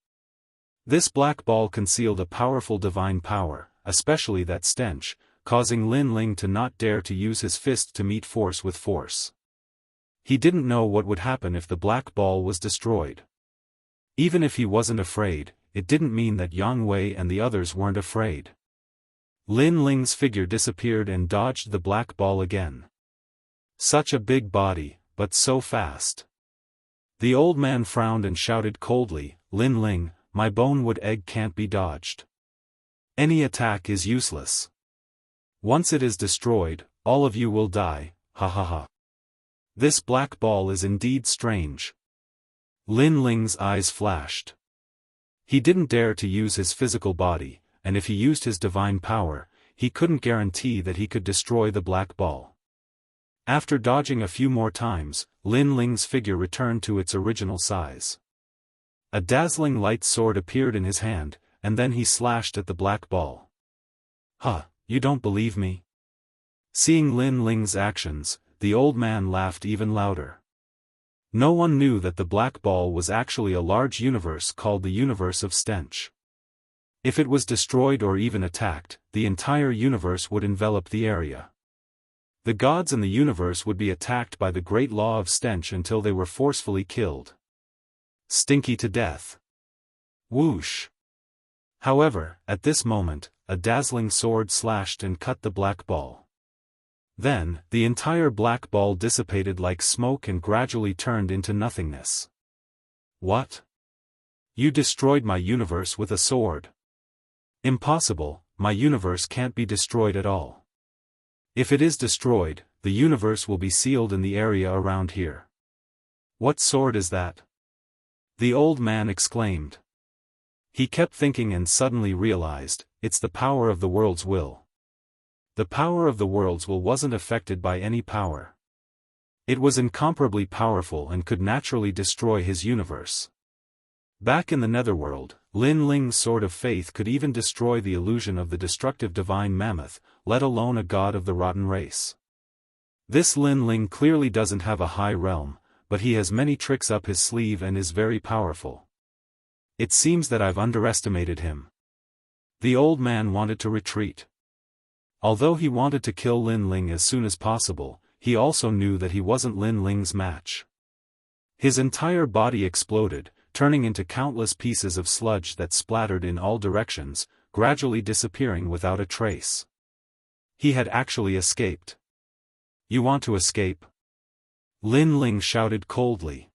S1: This black ball concealed a powerful divine power, especially that stench, causing Lin Ling to not dare to use his fist to meet force with force. He didn't know what would happen if the black ball was destroyed. Even if he wasn't afraid, it didn't mean that Yang Wei and the others weren't afraid. Lin Ling's figure disappeared and dodged the black ball again. Such a big body, but so fast. The old man frowned and shouted coldly, "Lin Ling, my bonewood egg can't be dodged. Any attack is useless. Once it is destroyed, all of you will die, ha ha ha. This black ball is indeed strange." Lin Ling's eyes flashed. He didn't dare to use his physical body, and if he used his divine power, he couldn't guarantee that he could destroy the black ball. After dodging a few more times, Lin Ling's figure returned to its original size. A dazzling light sword appeared in his hand, and then he slashed at the black ball. "Huh, you don't believe me?" Seeing Lin Ling's actions, the old man laughed even louder. No one knew that the black ball was actually a large universe called the Universe of Stench. If it was destroyed or even attacked, the entire universe would envelop the area. The gods in the universe would be attacked by the great law of stench until they were forcefully killed. Stinky to death. Whoosh! However, at this moment, a dazzling sword slashed and cut the black ball. Then, the entire black ball dissipated like smoke and gradually turned into nothingness. "What? You destroyed my universe with a sword." "Impossible, my universe can't be destroyed at all. If it is destroyed, the universe will be sealed in the area around here." "What sword is that?" the old man exclaimed. He kept thinking and suddenly realized, it's the power of the world's will. The power of the world's will wasn't affected by any power. It was incomparably powerful and could naturally destroy his universe. Back in the netherworld, Lin Ling's sword of faith could even destroy the illusion of the destructive divine mammoth, let alone a god of the rotten race. This Lin Ling clearly doesn't have a high realm, but he has many tricks up his sleeve and is very powerful. It seems that I've underestimated him. The old man wanted to retreat. Although he wanted to kill Lin Ling as soon as possible, he also knew that he wasn't Lin Ling's match. His entire body exploded, turning into countless pieces of sludge that splattered in all directions, gradually disappearing without a trace. He had actually escaped. "You want to escape?" Lin Ling shouted coldly.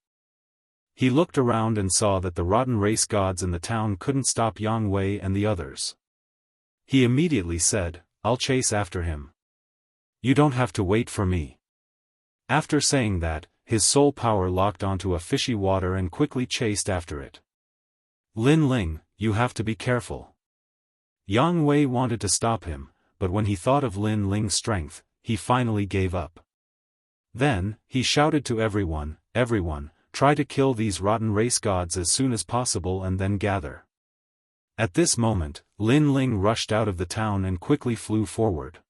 S1: He looked around and saw that the rotten race gods in the town couldn't stop Yang Wei and the others. He immediately said, "I'll chase after him. You don't have to wait for me." After saying that, his soul power locked onto a fishy water and quickly chased after it. "Lin Ling, you have to be careful." Yang Wei wanted to stop him, but when he thought of Lin Ling's strength, he finally gave up. Then, he shouted to everyone, "Everyone, try to kill these rotten race gods as soon as possible and then gather." At this moment, Lin Ling rushed out of the town and quickly flew forward.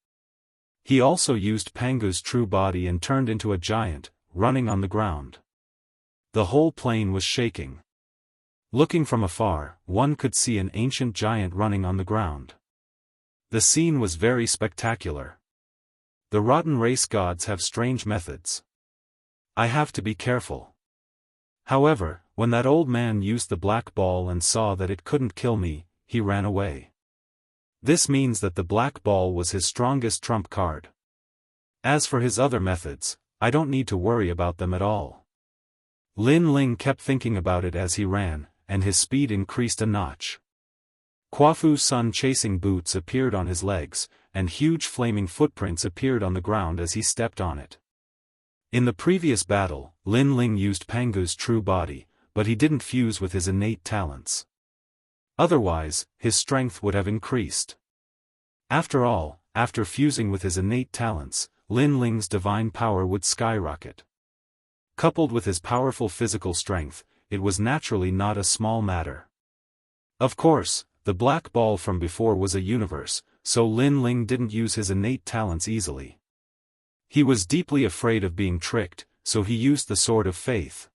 S1: He also used Pangu's true body and turned into a giant, running on the ground. The whole plain was shaking. Looking from afar, one could see an ancient giant running on the ground. The scene was very spectacular. The rotten race gods have strange methods. I have to be careful. However, when that old man used the black ball and saw that it couldn't kill me, he ran away. This means that the black ball was his strongest trump card. As for his other methods, I don't need to worry about them at all. Lin Ling kept thinking about it as he ran, and his speed increased a notch. Quafu's sun-chasing boots appeared on his legs, and huge flaming footprints appeared on the ground as he stepped on it. In the previous battle, Lin Ling used Pangu's true body, but he didn't fuse with his innate talents. Otherwise, his strength would have increased. After all, after fusing with his innate talents, Lin Ling's divine power would skyrocket. Coupled with his powerful physical strength, it was naturally not a small matter. Of course, the black ball from before was a universe, so Lin Ling didn't use his innate talents easily. He was deeply afraid of being tricked, so he used the sword of faith.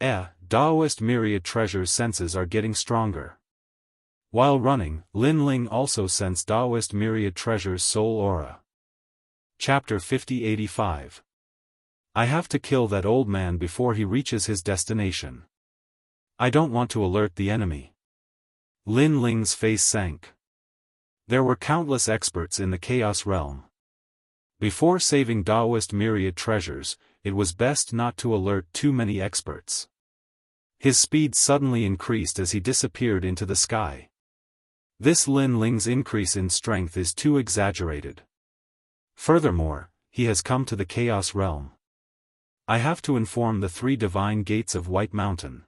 S1: Daoist myriad treasures senses are getting stronger. While running, Lin Ling also sensed Daoist myriad treasures soul aura. Chapter 5085. I have to kill that old man before he reaches his destination. I don't want to alert the enemy. Lin Ling's face sank. There were countless experts in the Chaos Realm. Before saving Daoist myriad treasures, it was best not to alert too many experts. His speed suddenly increased as he disappeared into the sky. This Lin Ling's increase in strength is too exaggerated. Furthermore, he has come to the Chaos Realm. I have to inform the 3 divine gates of White Mountain.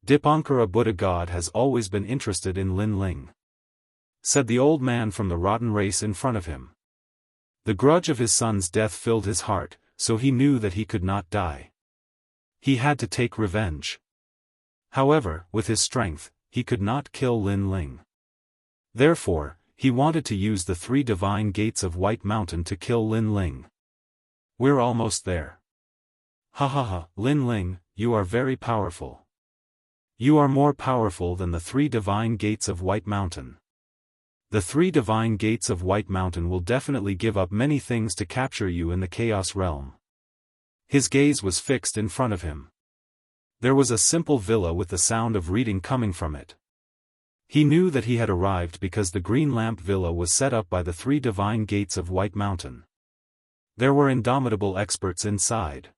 S1: Dipankara Buddha God has always been interested in Lin Ling, said the old man from the rotten race in front of him. The grudge of his son's death filled his heart, so he knew that he could not die. He had to take revenge. However, with his strength, he could not kill Lin Ling. Therefore, he wanted to use the 3 divine gates of White Mountain to kill Lin Ling. We're almost there. Ha ha ha, Lin Ling, you are very powerful. You are more powerful than the 3 divine gates of White Mountain. The 3 divine gates of White Mountain will definitely give up many things to capture you in the Chaos Realm. His gaze was fixed in front of him. There was a simple villa with the sound of reading coming from it. He knew that he had arrived because the Green Lamp Villa was set up by the 3 divine gates of White Mountain. There were indomitable experts inside.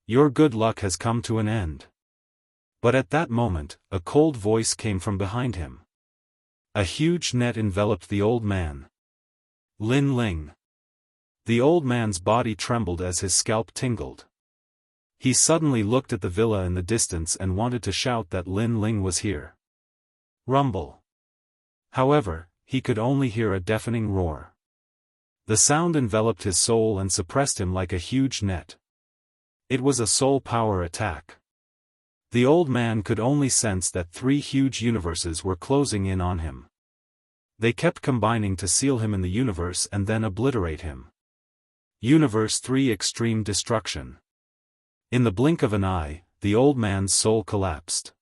S1: Your good luck has come to an end. But at that moment, a cold voice came from behind him. A huge net enveloped the old man. Lin Ling. The old man's body trembled as his scalp tingled. He suddenly looked at the villa in the distance and wanted to shout that Lin Ling was here. Rumble. However, he could only hear a deafening roar. The sound enveloped his soul and suppressed him like a huge net. It was a soul power attack. The old man could only sense that 3 huge universes were closing in on him. They kept combining to seal him in the universe and then obliterate him. Universe 3 Extreme Destruction. In the blink of an eye, the old man's soul collapsed.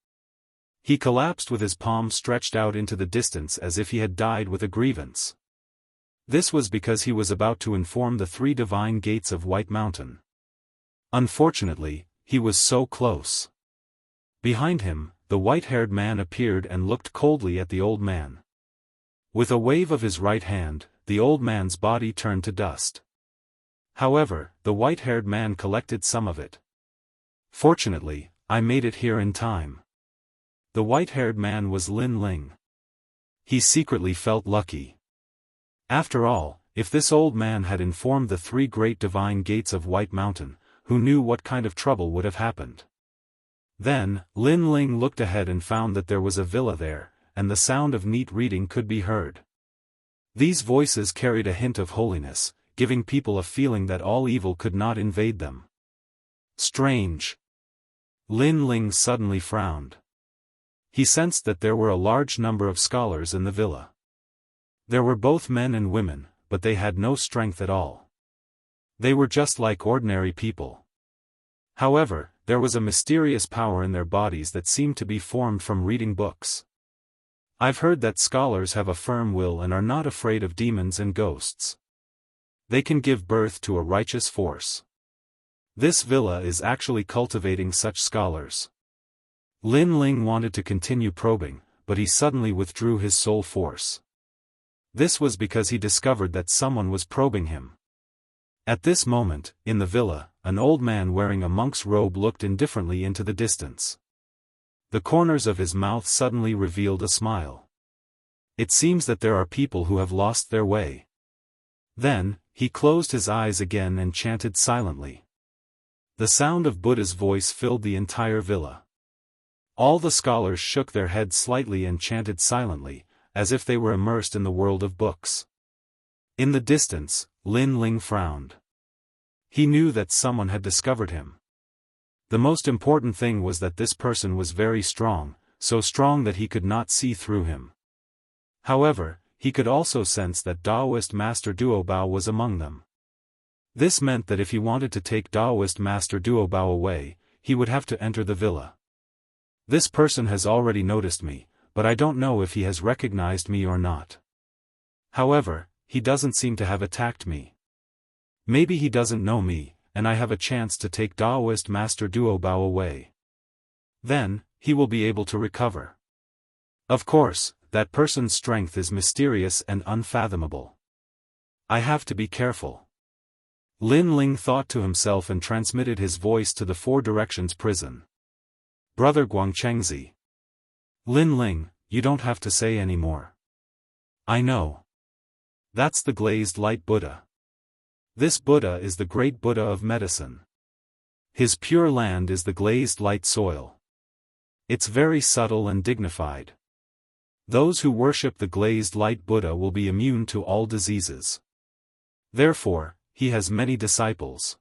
S1: He collapsed with his palm stretched out into the distance as if he had died with a grievance. This was because he was about to inform the 3 divine gates of White Mountain. Unfortunately, he was so close. Behind him, the white-haired man appeared and looked coldly at the old man. With a wave of his right hand, the old man's body turned to dust. However, the white-haired man collected some of it. Fortunately, I made it here in time. The white-haired man was Lin Ling. He secretly felt lucky. After all, if this old man had informed the 3 great divine gates of White Mountain, who knew what kind of trouble would have happened? Then, Lin Ling looked ahead and found that there was a villa there, and the sound of neat reading could be heard. These voices carried a hint of holiness, giving people a feeling that all evil could not invade them. Strange. Lin Ling suddenly frowned. He sensed that there were a large number of scholars in the villa. There were both men and women, but they had no strength at all. They were just like ordinary people. However, there was a mysterious power in their bodies that seemed to be formed from reading books. I've heard that scholars have a firm will and are not afraid of demons and ghosts. They can give birth to a righteous force. This villa is actually cultivating such scholars. Lin Ling wanted to continue probing, but he suddenly withdrew his soul force. This was because he discovered that someone was probing him. At this moment, in the villa, an old man wearing a monk's robe looked indifferently into the distance. The corners of his mouth suddenly revealed a smile. It seems that there are people who have lost their way. Then, he closed his eyes again and chanted silently. The sound of Buddha's voice filled the entire villa. All the scholars shook their heads slightly and chanted silently, as if they were immersed in the world of books. In the distance, Lin Ling frowned. He knew that someone had discovered him. The most important thing was that this person was very strong, so strong that he could not see through him. However, he could also sense that Daoist Master Duobao was among them. This meant that if he wanted to take Daoist Master Duobao away, he would have to enter the villa. This person has already noticed me, but I don't know if he has recognized me or not. However, he doesn't seem to have attacked me. Maybe he doesn't know me, and I have a chance to take Daoist Master Duobao away. Then, he will be able to recover. Of course, that person's strength is mysterious and unfathomable. I have to be careful. Lin Ling thought to himself and transmitted his voice to the Four Directions prison. Brother Guangchengzi. Lin Ling, you don't have to say any more. I know. That's the glazed light Buddha. This Buddha is the great Buddha of medicine. His pure land is the glazed light soil. It's very subtle and dignified. Those who worship the glazed light Buddha will be immune to all diseases. Therefore, he has many disciples.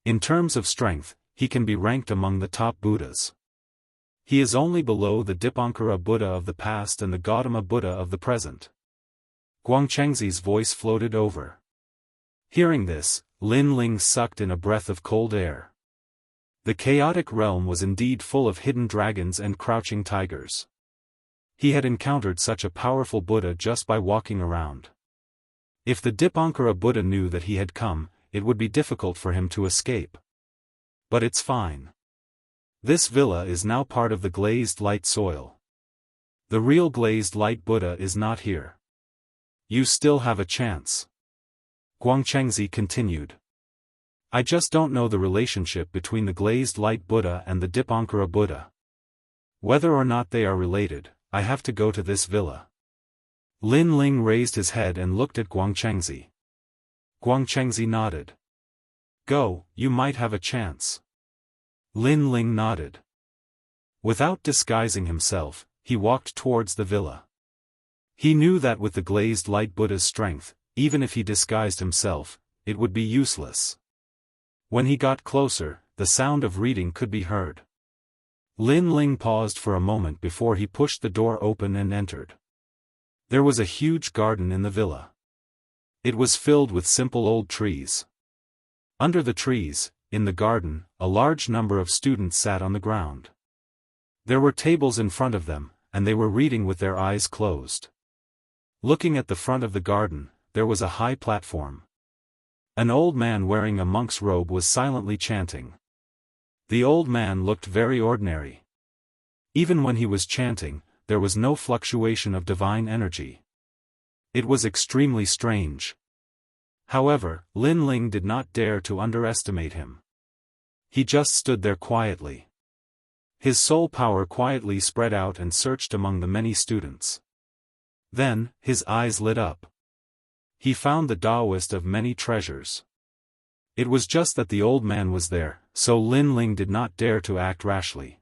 S1: In terms of strength, he can be ranked among the top Buddhas. He is only below the Dipankara Buddha of the past and the Gautama Buddha of the present. Guangchengzi's voice floated over. Hearing this, Lin Ling sucked in a breath of cold air. The chaotic realm was indeed full of hidden dragons and crouching tigers. He had encountered such a powerful Buddha just by walking around. If the Dipankara Buddha knew that he had come, it would be difficult for him to escape. But it's fine. This villa is now part of the glazed light soil. The real glazed light Buddha is not here. You still have a chance. Guangchengzi continued. I just don't know the relationship between the glazed light Buddha and the Dipankara Buddha. Whether or not they are related, I have to go to this villa. Lin Ling raised his head and looked at Guangchengzi. Guangchengzi nodded. Go, you might have a chance. Lin Ling nodded. Without disguising himself, he walked towards the villa. He knew that with the glazed light Buddha's strength, even if he disguised himself, it would be useless. When he got closer, the sound of reading could be heard. Lin Ling paused for a moment before he pushed the door open and entered. There was a huge garden in the villa. It was filled with simple old trees. Under the trees, in the garden, a large number of students sat on the ground. There were tables in front of them, and they were reading with their eyes closed. Looking at the front of the garden, there was a high platform. An old man wearing a monk's robe was silently chanting. The old man looked very ordinary. Even when he was chanting, there was no fluctuation of divine energy. It was extremely strange. However, Lin Ling did not dare to underestimate him. He just stood there quietly. His soul power quietly spread out and searched among the many students. Then, his eyes lit up. He found the Daoist of many treasures. It was just that the old man was there, so Lin Ling did not dare to act rashly.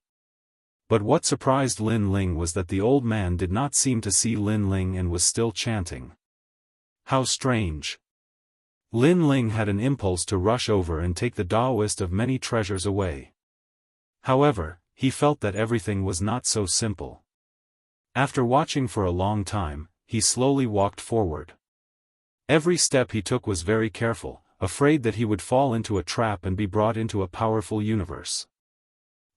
S1: But what surprised Lin Ling was that the old man did not seem to see Lin Ling and was still chanting. How strange. Lin Ling had an impulse to rush over and take the Daoist of many treasures away. However, he felt that everything was not so simple. After watching for a long time, he slowly walked forward. Every step he took was very careful, afraid that he would fall into a trap and be brought into a powerful universe.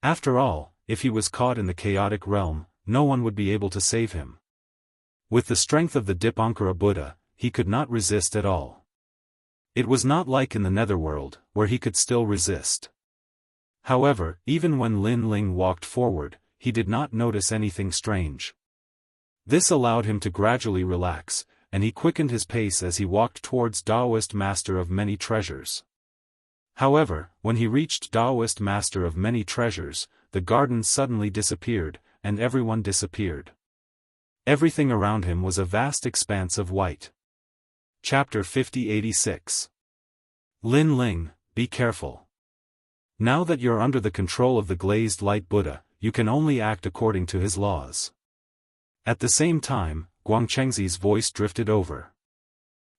S1: After all, if he was caught in the chaotic realm, no one would be able to save him. With the strength of the Dipankara Buddha, he could not resist at all. It was not like in the netherworld, where he could still resist. However, even when Lin Ling walked forward, he did not notice anything strange. This allowed him to gradually relax, and he quickened his pace as he walked towards Daoist Master of Many Treasures. However, when he reached Daoist Master of Many Treasures, the garden suddenly disappeared, and everyone disappeared. Everything around him was a vast expanse of white. Chapter 5086. Lin Ling, be careful. Now that you're under the control of the glazed light Buddha, you can only act according to his laws. At the same time, Guangchengzi's voice drifted over.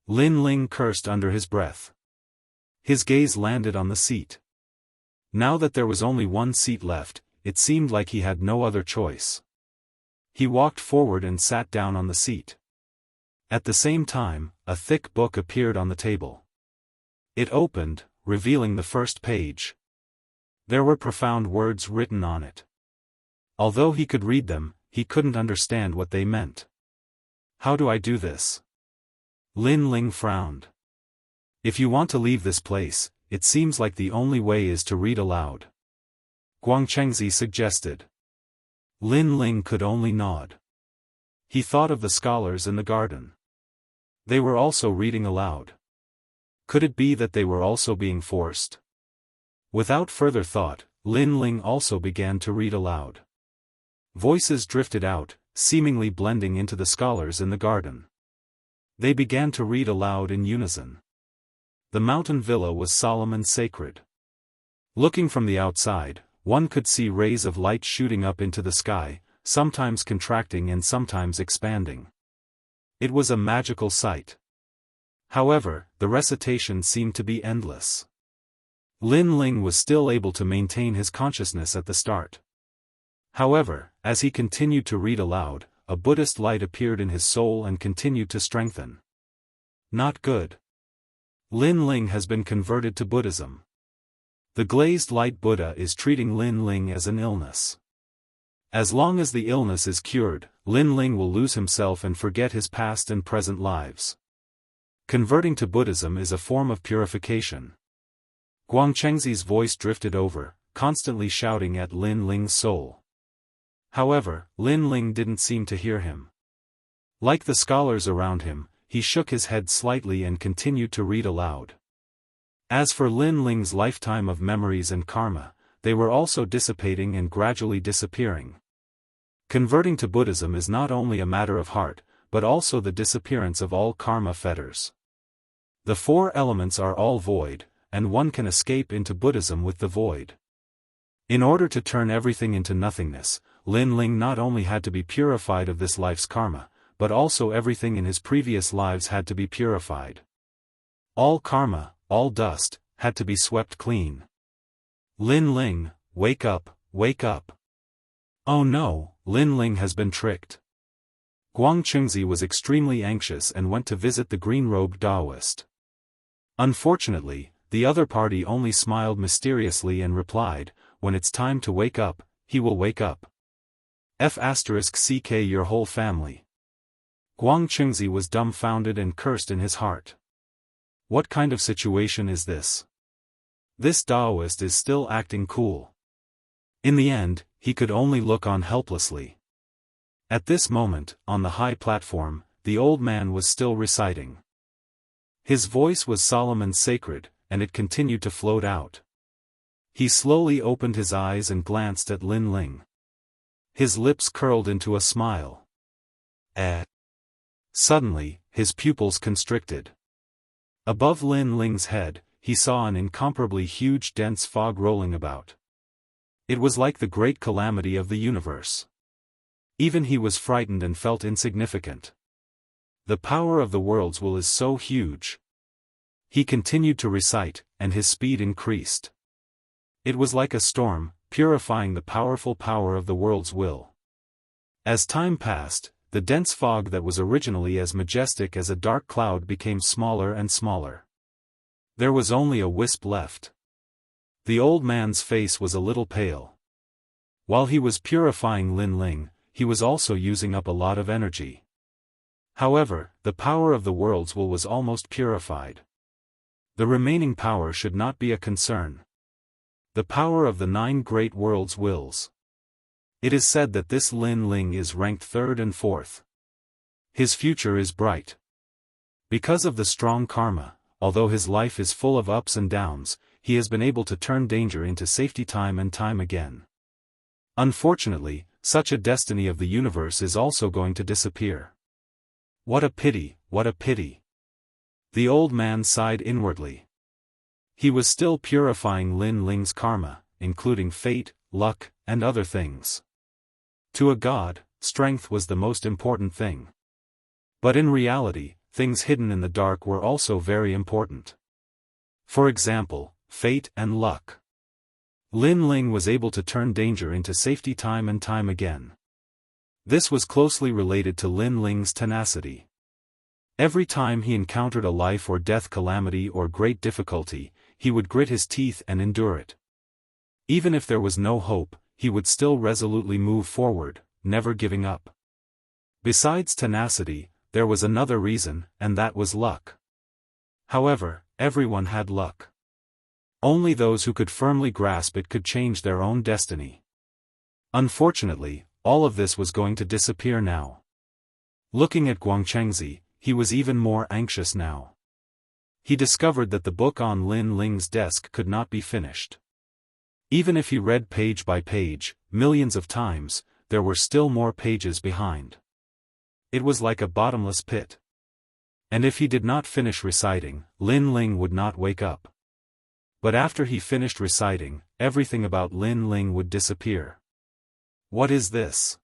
S1: Lin Ling cursed under his breath. His gaze landed on the seat. Now that there was only one seat left, it seemed like he had no other choice. He walked forward and sat down on the seat. At the same time, a thick book appeared on the table. It opened, revealing the first page. There were profound words written on it. Although he could read them, he couldn't understand what they meant. How do I do this? Lin Ling frowned. If you want to leave this place, it seems like the only way is to read aloud. Guangchengzi suggested. Lin Ling could only nod. He thought of the scholars in the garden. They were also reading aloud. Could it be that they were also being forced? Without further thought, Lin Ling also began to read aloud. Voices drifted out, seemingly blending into the scholars in the garden. They began to read aloud in unison. The mountain villa was solemn and sacred. Looking from the outside, one could see rays of light shooting up into the sky, sometimes contracting and sometimes expanding. It was a magical sight. However, the recitation seemed to be endless. Lin Ling was still able to maintain his consciousness at the start. However, as he continued to read aloud, a Buddhist light appeared in his soul and continued to strengthen. Not good. Lin Ling has been converted to Buddhism. The glazed light Buddha is treating Lin Ling as an illness. As long as the illness is cured, Lin Ling will lose himself and forget his past and present lives. Converting to Buddhism is a form of purification. Guangchengzi's voice drifted over, constantly shouting at Lin Ling's soul. However, Lin Ling didn't seem to hear him. Like the scholars around him, he shook his head slightly and continued to read aloud. As for Lin Ling's lifetime of memories and karma, they were also dissipating and gradually disappearing. Converting to Buddhism is not only a matter of heart, but also the disappearance of all karma fetters. The four elements are all void, and one can escape into Buddhism with the void. In order to turn everything into nothingness, Lin Ling not only had to be purified of this life's karma, but also everything in his previous lives had to be purified. All karma, all dust, had to be swept clean. Lin Ling, wake up, wake up. Oh no, Lin Ling has been tricked. Guangchengzi was extremely anxious and went to visit the green-robed Daoist. Unfortunately, the other party only smiled mysteriously and replied, when it's time to wake up, he will wake up. *CK your whole family. Guangchengzi was dumbfounded and cursed in his heart. What kind of situation is this? This Daoist is still acting cool. In the end, he could only look on helplessly. At this moment, on the high platform, the old man was still reciting. His voice was solemn and sacred, and it continued to float out. He slowly opened his eyes and glanced at Lin Ling. His lips curled into a smile. Suddenly, his pupils constricted. Above Lin Ling's head, he saw an incomparably huge dense fog rolling about. It was like the great calamity of the universe. Even he was frightened and felt insignificant. The power of the world's will is so huge. He continued to recite, and his speed increased. It was like a storm, purifying the powerful power of the world's will. As time passed, the dense fog that was originally as majestic as a dark cloud became smaller and smaller. There was only a wisp left. The old man's face was a little pale. While he was purifying Lin Ling, he was also using up a lot of energy. However, the power of the world's will was almost purified. The remaining power should not be a concern. The power of the 9 great world's wills. It is said that this Lin Ling is ranked 3rd and 4th. His future is bright. Because of the strong karma, although his life is full of ups and downs, he has been able to turn danger into safety time and time again. Unfortunately, such a destiny of the universe is also going to disappear. What a pity, what a pity. The old man sighed inwardly. He was still purifying Lin Ling's karma, including fate, luck, and other things. To a god, strength was the most important thing. But in reality, things hidden in the dark were also very important. For example, fate and luck. Lin Ling was able to turn danger into safety time and time again. This was closely related to Lin Ling's tenacity. Every time he encountered a life or death calamity or great difficulty, he would grit his teeth and endure it. Even if there was no hope, he would still resolutely move forward, never giving up. Besides tenacity, there was another reason, and that was luck. However, everyone had luck. Only those who could firmly grasp it could change their own destiny. Unfortunately, all of this was going to disappear now. Looking at Guangchengzi, he was even more anxious now. He discovered that the book on Lin Ling's desk could not be finished. Even if he read page by page, millions of times, there were still more pages behind. It was like a bottomless pit. And if he did not finish reciting, Lin Ling would not wake up. But after he finished reciting, everything about Lin Ling would disappear. What is this?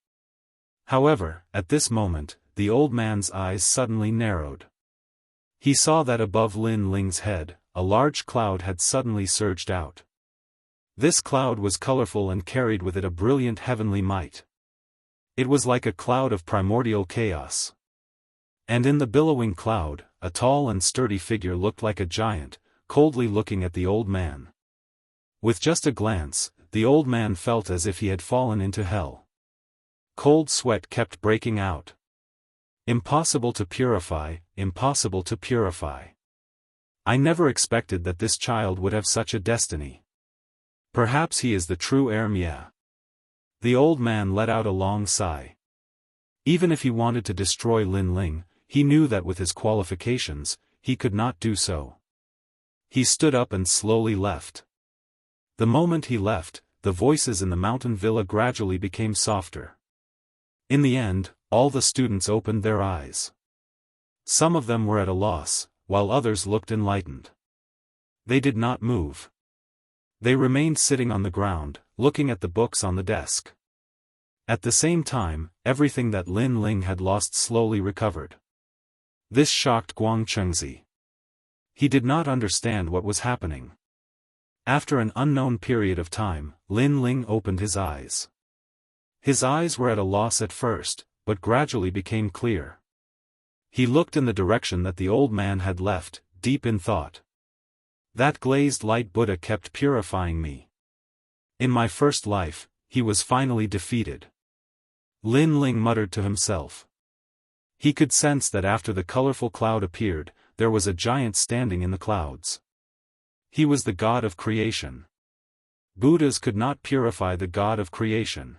S1: However, at this moment, the old man's eyes suddenly narrowed. He saw that above Lin Ling's head, a large cloud had suddenly surged out. This cloud was colorful and carried with it a brilliant heavenly might. It was like a cloud of primordial chaos. And in the billowing cloud, a tall and sturdy figure looked like a giant, coldly looking at the old man. With just a glance, the old man felt as if he had fallen into hell. Cold sweat kept breaking out. Impossible to purify, impossible to purify. I never expected that this child would have such a destiny. Perhaps he is the true heir Mia. The old man let out a long sigh. Even if he wanted to destroy Lin Ling, he knew that with his qualifications, he could not do so. He stood up and slowly left. The moment he left, the voices in the mountain villa gradually became softer. In the end, all the students opened their eyes. Some of them were at a loss, while others looked enlightened. They did not move. They remained sitting on the ground, looking at the books on the desk. At the same time, everything that Lin Ling had lost slowly recovered. This shocked Guangchengzi. He did not understand what was happening. After an unknown period of time, Lin Ling opened his eyes. His eyes were at a loss at first, but gradually became clear. He looked in the direction that the old man had left, deep in thought. That glazed light Buddha kept purifying me. In my first life, he was finally defeated. Lin Ling muttered to himself. He could sense that after the colorful cloud appeared, there was a giant standing in the clouds. He was the god of creation. Buddhas could not purify the god of creation.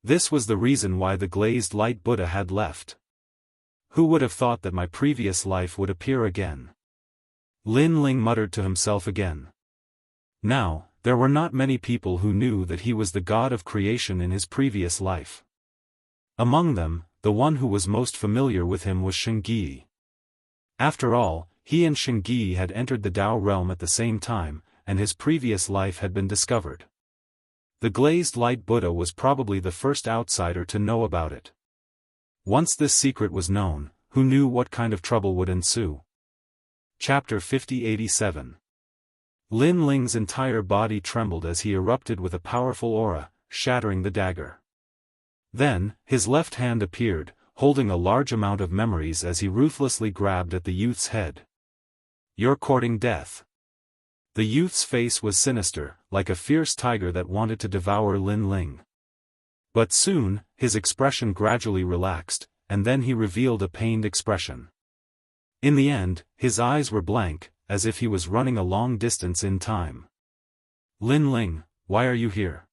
S1: This was the reason why the glazed light Buddha had left. Who would have thought that my previous life would appear again? Lin Ling muttered to himself again. Now, there were not many people who knew that he was the god of creation in his previous life. Among them, the one who was most familiar with him was Shengyi. After all, he and Shengyi had entered the Tao realm at the same time, and his previous life had been discovered. The glazed light Buddha was probably the first outsider to know about it. Once this secret was known, who knew what kind of trouble would ensue? Chapter 5087. Lin Ling's entire body trembled as he erupted with a powerful aura, shattering the dagger. Then, his left hand appeared, holding a large amount of memories as he ruthlessly grabbed at the youth's head. You're courting death. The youth's face was sinister, like a fierce tiger that wanted to devour Lin Ling. But soon, his expression gradually relaxed, and then he revealed a pained expression. In the end, his eyes were blank, as if he was running a long distance in time. Lin Ling, why are you here?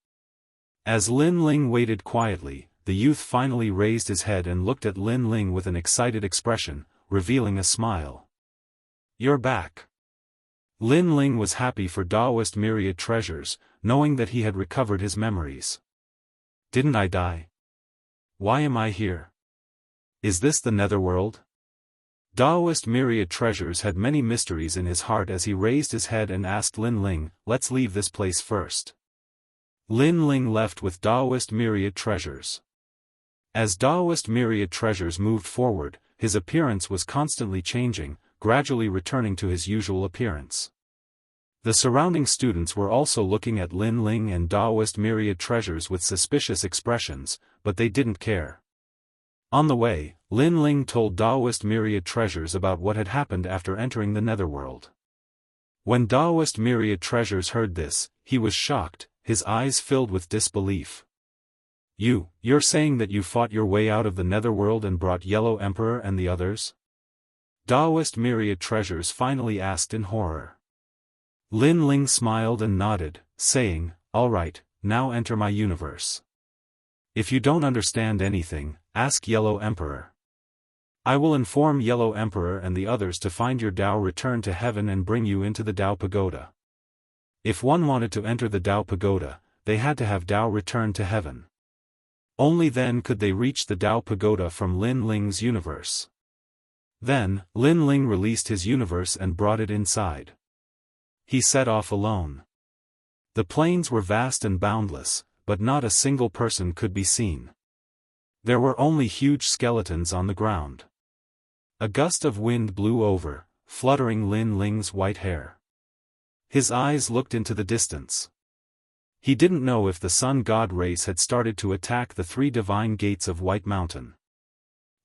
S1: As Lin Ling waited quietly, the youth finally raised his head and looked at Lin Ling with an excited expression, revealing a smile. You're back. Lin Ling was happy for Daoist myriad treasures, knowing that he had recovered his memories. Didn't I die? Why am I here? Is this the netherworld? Daoist myriad treasures had many mysteries in his heart as he raised his head and asked Lin Ling, let's leave this place first. Lin Ling left with Daoist myriad treasures. As Daoist myriad treasures moved forward, his appearance was constantly changing, gradually returning to his usual appearance. The surrounding students were also looking at Lin Ling and Daoist myriad treasures with suspicious expressions, but they didn't care. On the way, Lin Ling told Daoist myriad treasures about what had happened after entering the netherworld. When Daoist myriad treasures heard this, he was shocked, his eyes filled with disbelief. You're saying that you fought your way out of the netherworld and brought Yellow Emperor and the others? Daoist myriad treasures finally asked in horror. Lin Ling smiled and nodded, saying, all right, now enter my universe. If you don't understand anything, ask Yellow Emperor. I will inform Yellow Emperor and the others to find your Tao return to heaven and bring you into the Tao Pagoda. If one wanted to enter the Tao Pagoda, they had to have Tao return to heaven. Only then could they reach the Tao Pagoda from Lin Ling's universe. Then, Lin Ling released his universe and brought it inside. He set off alone. The plains were vast and boundless, but not a single person could be seen. There were only huge skeletons on the ground. A gust of wind blew over, fluttering Lin Ling's white hair. His eyes looked into the distance. He didn't know if the sun god race had started to attack the 3 divine gates of White Mountain.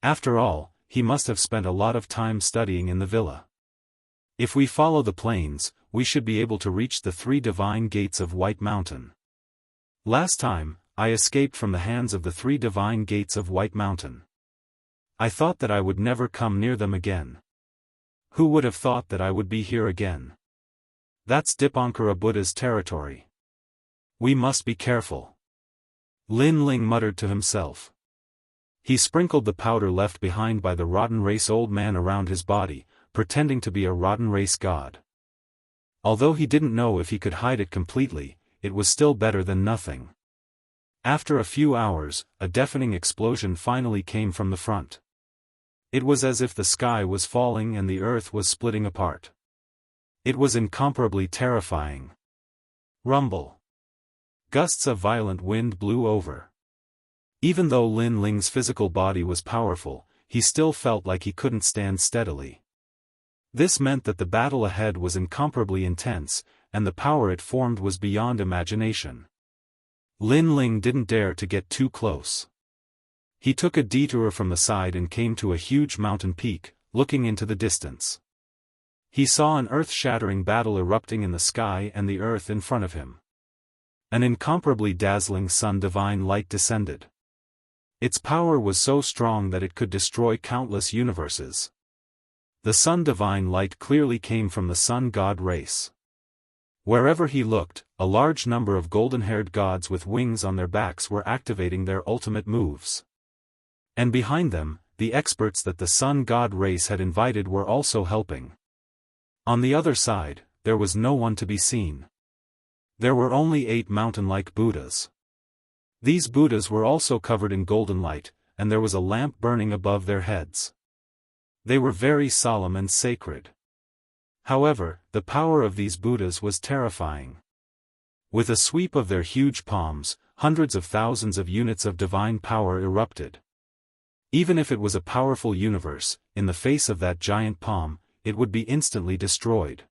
S1: After all, he must have spent a lot of time studying in the villa. If we follow the plains, we should be able to reach the 3 divine gates of White Mountain. Last time, I escaped from the hands of the 3 divine gates of White Mountain. I thought that I would never come near them again. Who would have thought that I would be here again? That's Dipankara Buddha's territory. We must be careful. Lin Ling muttered to himself. He sprinkled the powder left behind by the rotten race old man around his body, pretending to be a rotten race god. Although he didn't know if he could hide it completely, it was still better than nothing. After a few hours, a deafening explosion finally came from the front. It was as if the sky was falling and the earth was splitting apart. It was incomparably terrifying. Rumble. Gusts of violent wind blew over. Even though Lin Ling's physical body was powerful, he still felt like he couldn't stand steadily. This meant that the battle ahead was incomparably intense, and the power it formed was beyond imagination. Lin Ling didn't dare to get too close. He took a detour from the side and came to a huge mountain peak, looking into the distance. He saw an earth-shattering battle erupting in the sky and the earth in front of him. An incomparably dazzling sun divine light descended. Its power was so strong that it could destroy countless universes. The sun divine light clearly came from the sun god race. Wherever he looked, a large number of golden-haired gods with wings on their backs were activating their ultimate moves. And behind them, the experts that the sun god race had invited were also helping. On the other side, there was no one to be seen. There were only 8 mountain-like Buddhas. These Buddhas were also covered in golden light, and there was a lamp burning above their heads. They were very solemn and sacred. However, the power of these Buddhas was terrifying. With a sweep of their huge palms, hundreds of thousands of units of divine power erupted. Even if it was a powerful universe, in the face of that giant palm, it would be instantly destroyed.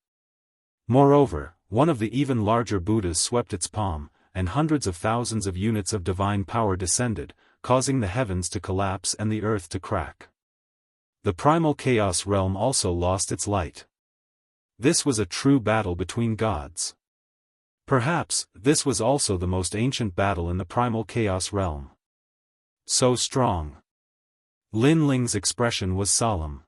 S1: Moreover, one of the even larger Buddhas swept its palm, and hundreds of thousands of units of divine power descended, causing the heavens to collapse and the earth to crack. The primal chaos realm also lost its light. This was a true battle between gods. Perhaps, this was also the most ancient battle in the primal chaos realm. So strong. Lin Ling's expression was solemn.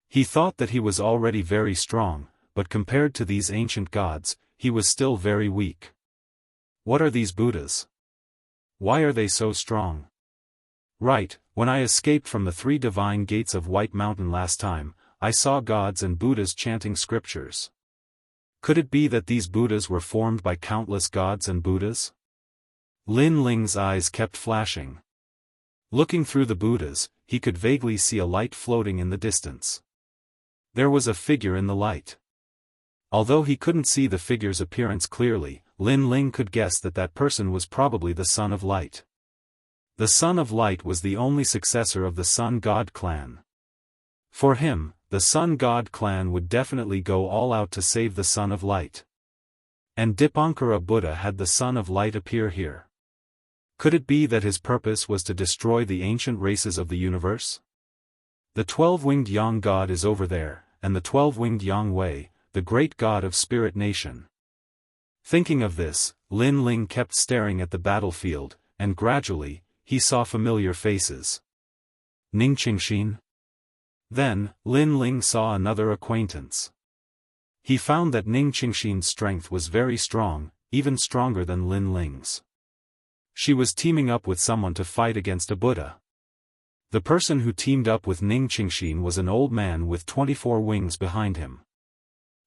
S1: He thought that he was already very strong, but compared to these ancient gods, he was still very weak. What are these Buddhas? Why are they so strong? Right, when I escaped from the 3 divine gates of White Mountain last time, I saw gods and Buddhas chanting scriptures. Could it be that these Buddhas were formed by countless gods and Buddhas? Lin Ling's eyes kept flashing. Looking through the Buddhas, he could vaguely see a light floating in the distance. There was a figure in the light. Although he couldn't see the figure's appearance clearly, Lin Ling could guess that that person was probably the Son of Light. The Son of Light was the only successor of the Sun God clan. For him, the Sun God clan would definitely go all out to save the Son of Light. And Dipankara Buddha had the Son of Light appear here. Could it be that his purpose was to destroy the ancient races of the universe? The 12-winged Yang God is over there, and the 12-winged Yang Wei, the great god of Spirit Nation. Thinking of this, Lin Ling kept staring at the battlefield, and gradually, he saw familiar faces. Ning Qingxin. Then, Lin Ling saw another acquaintance. He found that Ning Qingxin's strength was very strong, even stronger than Lin Ling's. She was teaming up with someone to fight against a Buddha. The person who teamed up with Ning Qingxin was an old man with 24 wings behind him.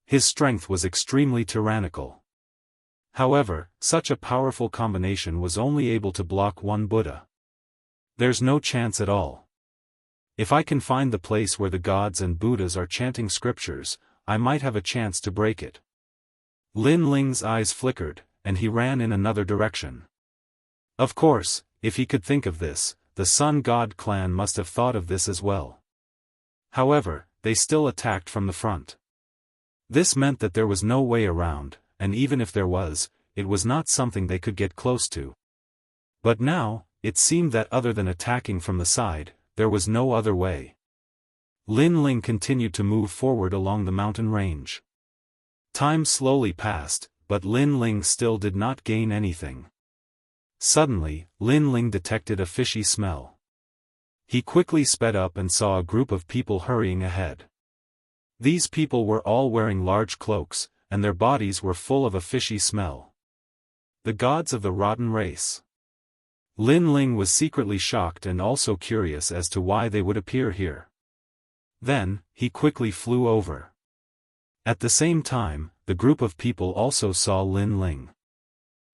S1: His strength was extremely tyrannical. However, such a powerful combination was only able to block one Buddha. There's no chance at all. If I can find the place where the gods and Buddhas are chanting scriptures, I might have a chance to break it. Lin Ling's eyes flickered, and he ran in another direction. Of course, if he could think of this, the Sun God clan must have thought of this as well. However, they still attacked from the front. This meant that there was no way around, and even if there was, it was not something they could get close to. But now, it seemed that other than attacking from the side, there was no other way. Lin Ling continued to move forward along the mountain range. Time slowly passed, but Lin Ling still did not gain anything. Suddenly, Lin Ling detected a fishy smell. He quickly sped up and saw a group of people hurrying ahead. These people were all wearing large cloaks, and their bodies were full of a fishy smell. The gods of the rotten race. Lin Ling was secretly shocked and also curious as to why they would appear here. Then, he quickly flew over. At the same time, the group of people also saw Lin Ling.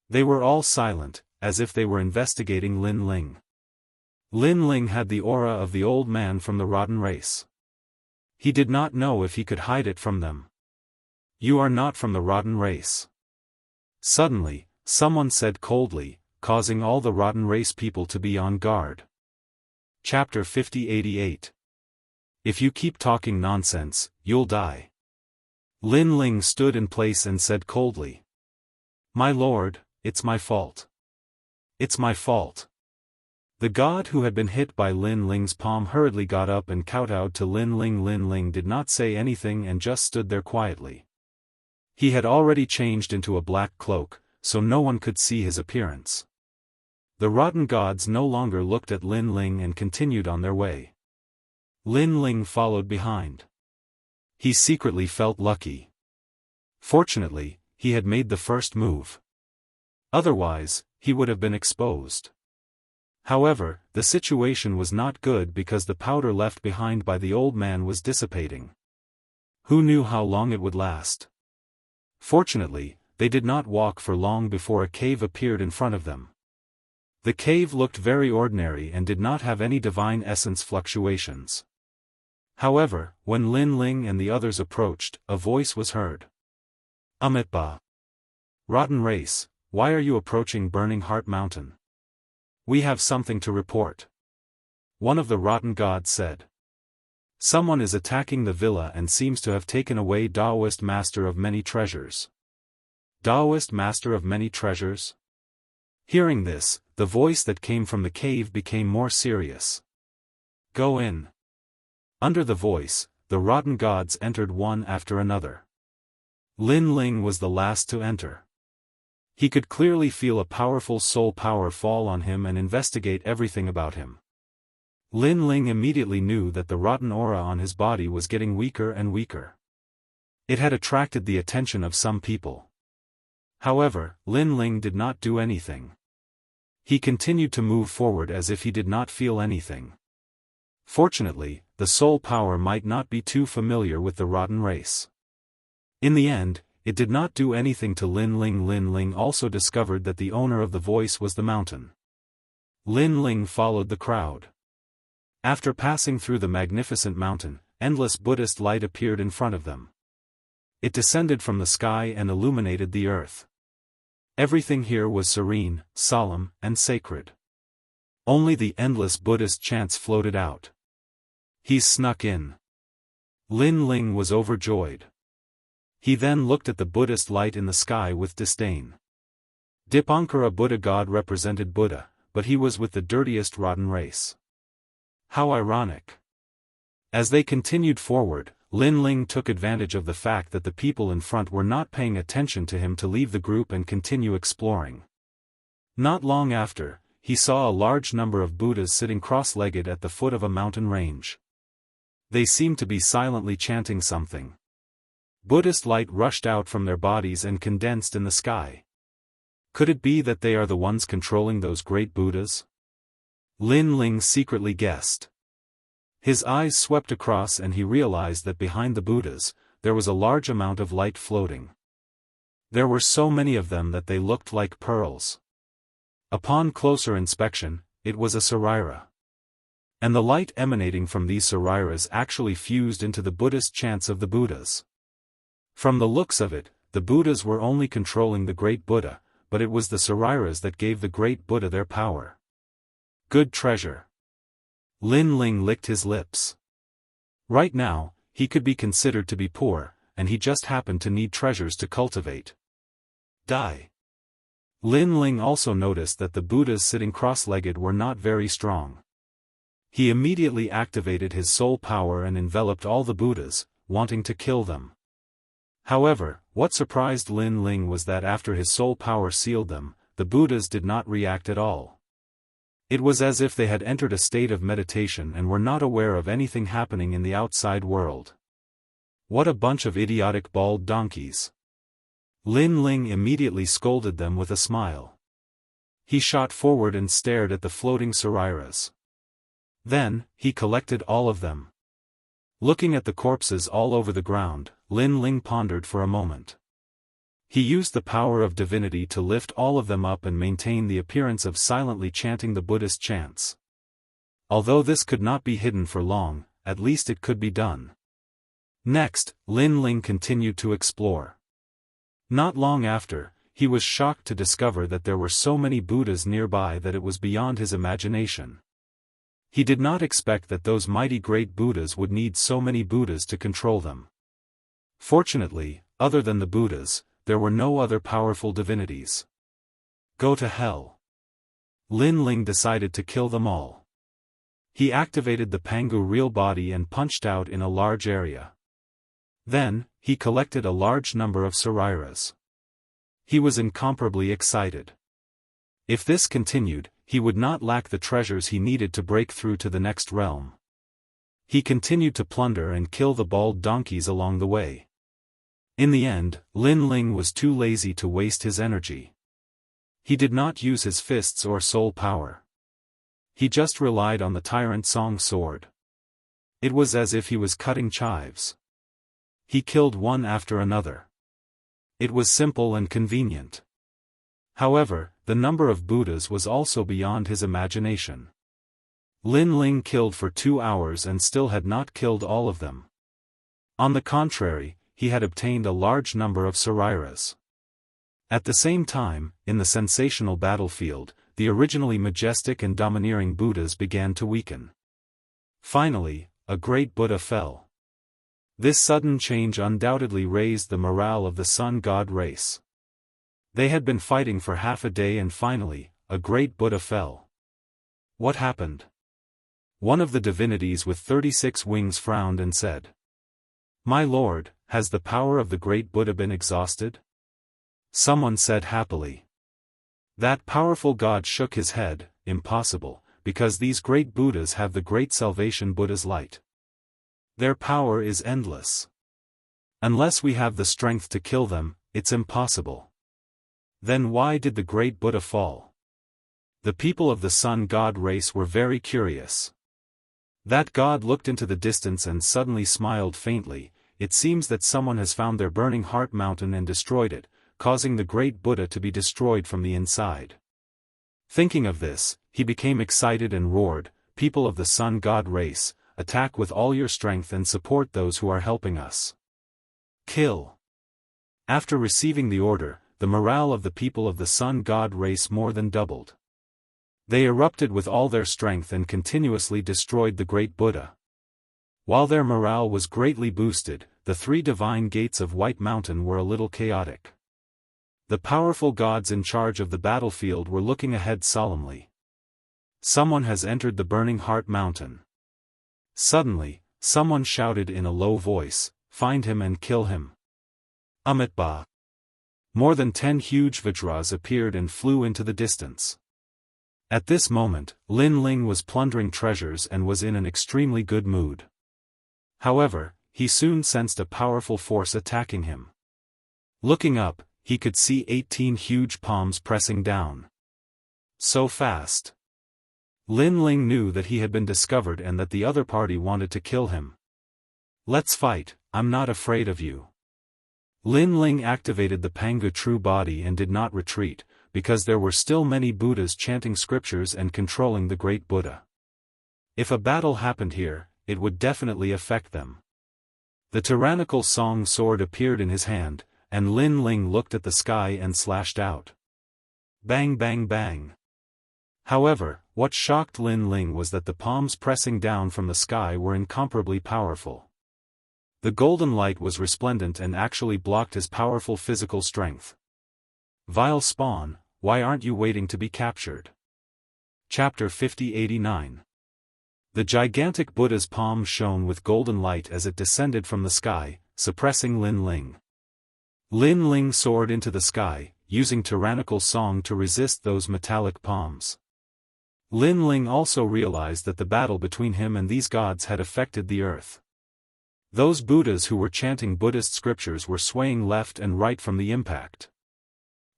S1: They were all silent, as if they were investigating Lin Ling. Lin Ling had the aura of the old man from the rotten race. He did not know if he could hide it from them. You are not from the rotten race. Suddenly, someone said coldly, causing all the rotten race people to be on guard. Chapter 5088. If you keep talking nonsense, you'll die. Lin Ling stood in place and said coldly. My lord, it's my fault. It's my fault. The god who had been hit by Lin Ling's palm hurriedly got up and kowtowed to Lin Ling. Lin Ling did not say anything and just stood there quietly. He had already changed into a black cloak, so no one could see his appearance. The rotten gods no longer looked at Lin Ling and continued on their way. Lin Ling followed behind. He secretly felt lucky. Fortunately, he had made the first move. Otherwise, he would have been exposed. However, the situation was not good because the powder left behind by the old man was dissipating. Who knew how long it would last? Fortunately, they did not walk for long before a cave appeared in front of them. The cave looked very ordinary and did not have any divine essence fluctuations. However, when Lin Ling and the others approached, a voice was heard. Amitba. Rotten race, why are you approaching Burning Heart Mountain? We have something to report. One of the rotten gods said. Someone is attacking the villa and seems to have taken away Daoist Master of Many Treasures. Daoist Master of Many Treasures? Hearing this, the voice that came from the cave became more serious. Go in. Under the voice, the rotten gods entered one after another. Lin Ling was the last to enter. He could clearly feel a powerful soul power fall on him and investigate everything about him. Lin Ling immediately knew that the rotten aura on his body was getting weaker and weaker. It had attracted the attention of some people. However, Lin Ling did not do anything. He continued to move forward as if he did not feel anything. Fortunately, the soul power might not be too familiar with the rotten race. In the end, it did not do anything to Lin Ling. Lin Ling also discovered that the owner of the voice was the mountain. Lin Ling followed the crowd. After passing through the magnificent mountain, endless Buddhist light appeared in front of them. It descended from the sky and illuminated the earth. Everything here was serene, solemn, and sacred. Only the endless Buddhist chants floated out. He's snuck in. Lin Ling was overjoyed. He then looked at the Buddhist light in the sky with disdain. Dipankara Buddha god represented Buddha, but he was with the dirtiest rotten race. How ironic. As they continued forward, Lin Ling took advantage of the fact that the people in front were not paying attention to him to leave the group and continue exploring. Not long after, he saw a large number of Buddhas sitting cross-legged at the foot of a mountain range. They seemed to be silently chanting something. Buddhist light rushed out from their bodies and condensed in the sky. Could it be that they are the ones controlling those great Buddhas? Lin Ling secretly guessed. His eyes swept across and he realized that behind the Buddhas, there was a large amount of light floating. There were so many of them that they looked like pearls. Upon closer inspection, it was a sarira. And the light emanating from these sariras actually fused into the Buddhist chants of the Buddhas. From the looks of it, the Buddhas were only controlling the great Buddha, but it was the sariras that gave the great Buddha their power. Good treasure. Lin Ling licked his lips. Right now, he could be considered to be poor, and he just happened to need treasures to cultivate. Die. Lin Ling also noticed that the Buddhas sitting cross-legged were not very strong. He immediately activated his soul power and enveloped all the Buddhas, wanting to kill them. However, what surprised Lin Ling was that after his soul power sealed them, the Buddhas did not react at all. It was as if they had entered a state of meditation and were not aware of anything happening in the outside world. What a bunch of idiotic bald donkeys. Lin Ling immediately scolded them with a smile. He shot forward and stared at the floating sariras. Then, he collected all of them. Looking at the corpses all over the ground, Lin Ling pondered for a moment. He used the power of divinity to lift all of them up and maintain the appearance of silently chanting the Buddhist chants. Although this could not be hidden for long, at least it could be done. Next, Lin Ling continued to explore. Not long after, he was shocked to discover that there were so many Buddhas nearby that it was beyond his imagination. He did not expect that those mighty great Buddhas would need so many Buddhas to control them. Fortunately, other than the Buddhas, there were no other powerful divinities. Go to hell. Lin Ling decided to kill them all. He activated the Pangu real body and punched out in a large area. Then, he collected a large number of sariras. He was incomparably excited. If this continued, he would not lack the treasures he needed to break through to the next realm. He continued to plunder and kill the bald donkeys along the way. In the end, Lin Ling was too lazy to waste his energy. He did not use his fists or soul power. He just relied on the Tyrant Song sword. It was as if he was cutting chives. He killed one after another. It was simple and convenient. However, the number of Buddhas was also beyond his imagination. Lin Ling killed for 2 hours and still had not killed all of them. On the contrary, he had obtained a large number of sariras. At the same time, in the sensational battlefield, the originally majestic and domineering Buddhas began to weaken. Finally, a great Buddha fell. This sudden change undoubtedly raised the morale of the sun god race. They had been fighting for half a day and finally, a great Buddha fell. What happened? One of the divinities with 36 wings frowned and said, "My lord, has the power of the great Buddha been exhausted?" Someone said happily. That powerful god shook his head, "Impossible, because these great Buddhas have the great salvation Buddha's light. Their power is endless. Unless we have the strength to kill them, it's impossible." Then why did the great Buddha fall? The people of the sun god race were very curious. That god looked into the distance and suddenly smiled faintly. It seems that someone has found their burning heart mountain and destroyed it, causing the great Buddha to be destroyed from the inside. Thinking of this, he became excited and roared, "People of the sun god race, attack with all your strength and support those who are helping us. Kill." After receiving the order, the morale of the people of the sun god race more than doubled. They erupted with all their strength and continuously destroyed the great Buddha. While their morale was greatly boosted, the 3 divine gates of White Mountain were a little chaotic. The powerful gods in charge of the battlefield were looking ahead solemnly. Someone has entered the burning heart mountain. Suddenly, someone shouted in a low voice, "Find him and kill him." Amitba. More than 10 huge Vajras appeared and flew into the distance. At this moment, Lin Ling was plundering treasures and was in an extremely good mood. However, he soon sensed a powerful force attacking him. Looking up, he could see 18 huge palms pressing down. So fast. Lin Ling knew that he had been discovered and that the other party wanted to kill him. "Let's fight, I'm not afraid of you." Lin Ling activated the Pangu true body and did not retreat, because there were still many Buddhas chanting scriptures and controlling the great Buddha. If a battle happened here, it would definitely affect them. The tyrannical Song sword appeared in his hand, and Lin Ling looked at the sky and slashed out. Bang bang bang. However, what shocked Lin Ling was that the palms pressing down from the sky were incomparably powerful. The golden light was resplendent and actually blocked his powerful physical strength. Vile spawn, why aren't you waiting to be captured? Chapter 5089. The gigantic Buddha's palm shone with golden light as it descended from the sky, suppressing Lin Ling. Lin Ling soared into the sky, using tyrannical song to resist those metallic palms. Lin Ling also realized that the battle between him and these gods had affected the earth. Those Buddhas who were chanting Buddhist scriptures were swaying left and right from the impact.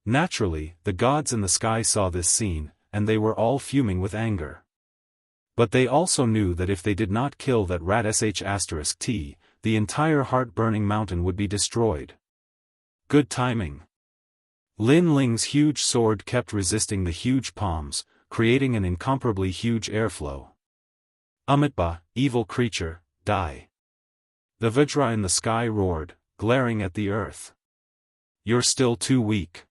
S1: Naturally, the gods in the sky saw this scene, and they were all fuming with anger. But they also knew that if they did not kill that rat **T, the entire heart-burning mountain would be destroyed. Good timing. Lin Ling's huge sword kept resisting the huge palms, creating an incomparably huge airflow. Amitba, evil creature, die. The Vajra in the sky roared, glaring at the earth. You're still too weak.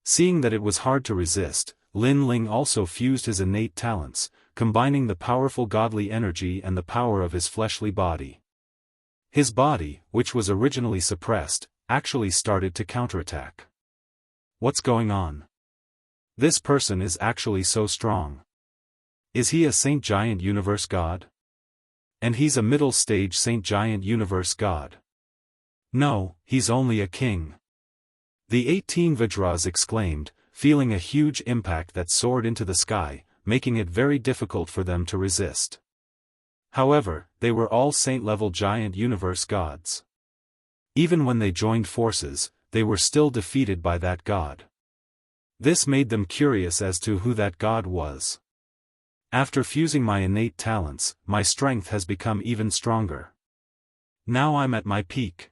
S1: Seeing that it was hard to resist, Lin Ling also fused his innate talents, combining the powerful godly energy and the power of his fleshly body. His body, which was originally suppressed, actually started to counterattack. What's going on? This person is actually so strong. Is he a Saint Giant Universe God? And he's a middle stage Saint Giant Universe God. No, he's only a king. The 18 Vajras exclaimed, feeling a huge impact that soared into the sky, making it very difficult for them to resist. However, they were all saint-level giant universe gods. Even when they joined forces, they were still defeated by that god. This made them curious as to who that god was. After fusing my innate talents, my strength has become even stronger. Now I'm at my peak.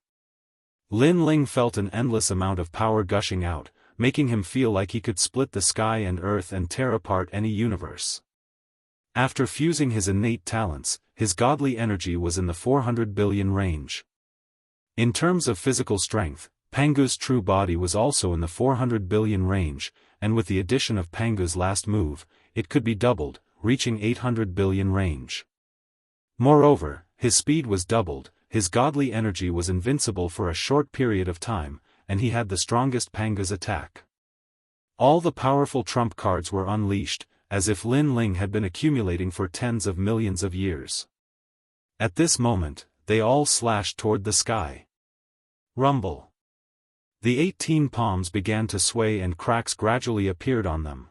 S1: Lin Ling felt an endless amount of power gushing out, making him feel like he could split the sky and earth and tear apart any universe. After fusing his innate talents, his godly energy was in the 400 billion range. In terms of physical strength, Pangu's true body was also in the 400 billion range, and with the addition of Pangu's last move, it could be doubled, reaching 800 billion range. Moreover, his speed was doubled, his godly energy was invincible for a short period of time, and he had the strongest Panga's attack. All the powerful trump cards were unleashed, as if Lin Ling had been accumulating for tens of millions of years. At this moment, they all slashed toward the sky. Rumble. The 18 palms began to sway and cracks gradually appeared on them.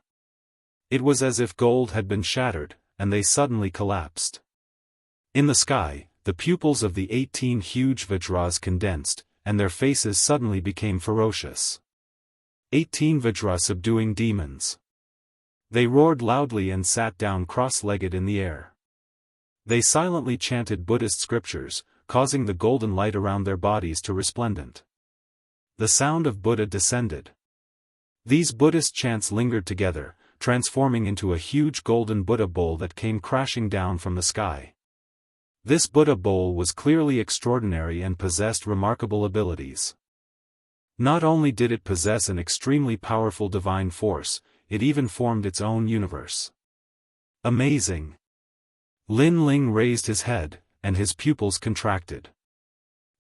S1: It was as if gold had been shattered, and they suddenly collapsed. In the sky, the pupils of the 18 huge Vajras condensed, and their faces suddenly became ferocious. 18 Vajra subduing demons. They roared loudly and sat down cross-legged in the air. They silently chanted Buddhist scriptures, causing the golden light around their bodies to resplendent. The sound of Buddha descended. These Buddhist chants lingered together, transforming into a huge golden Buddha bowl that came crashing down from the sky. This Buddha bowl was clearly extraordinary and possessed remarkable abilities. Not only did it possess an extremely powerful divine force, it even formed its own universe. Amazing! Lin Ling raised his head, and his pupils contracted.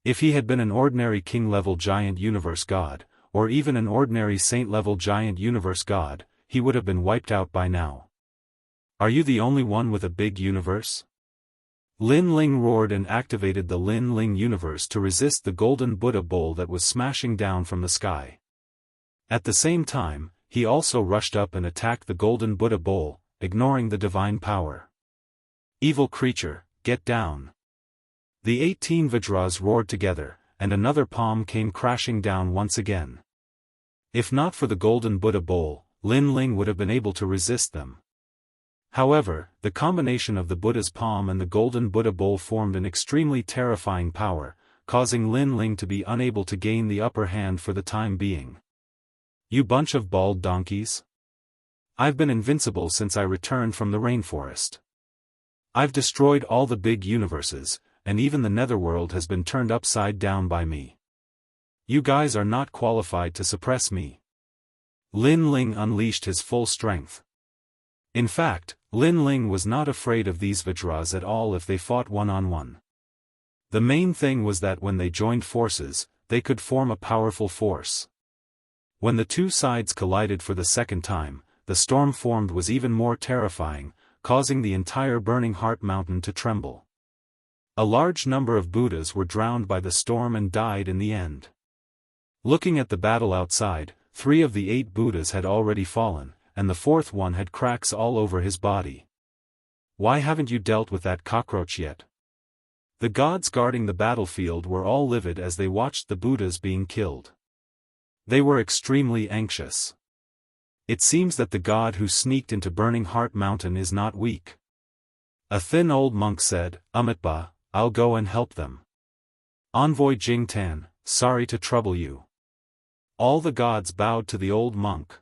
S1: If he had been an ordinary king-level giant universe god, or even an ordinary saint-level giant universe god, he would have been wiped out by now. Are you the only one with a big universe? Lin Ling roared and activated the Lin Ling universe to resist the golden Buddha bowl that was smashing down from the sky. At the same time, he also rushed up and attacked the golden Buddha bowl, ignoring the divine power. Evil creature, get down. The 18 Vajras roared together, and another palm came crashing down once again. If not for the golden Buddha bowl, Lin Ling would have been able to resist them. However, the combination of the Buddha's palm and the golden Buddha bowl formed an extremely terrifying power, causing Lin Ling to be unable to gain the upper hand for the time being. You bunch of bald donkeys? I've been invincible since I returned from the rainforest. I've destroyed all the big universes, and even the netherworld has been turned upside down by me. You guys are not qualified to suppress me. Lin Ling unleashed his full strength. In fact, Lin Ling was not afraid of these Vajras at all if they fought one-on-one. The main thing was that when they joined forces, they could form a powerful force. When the two sides collided for the second time, the storm formed was even more terrifying, causing the entire Burning Heart Mountain to tremble. A large number of Buddhas were drowned by the storm and died in the end. Looking at the battle outside, 3 of the 8 Buddhas had already fallen, and the 4th one had cracks all over his body. Why haven't you dealt with that cockroach yet? The gods guarding the battlefield were all livid as they watched the Buddhas being killed. They were extremely anxious. It seems that the god who sneaked into Burning Heart Mountain is not weak. A thin old monk said, Amitabha, I'll go and help them. Envoy Jingtan, sorry to trouble you. All the gods bowed to the old monk.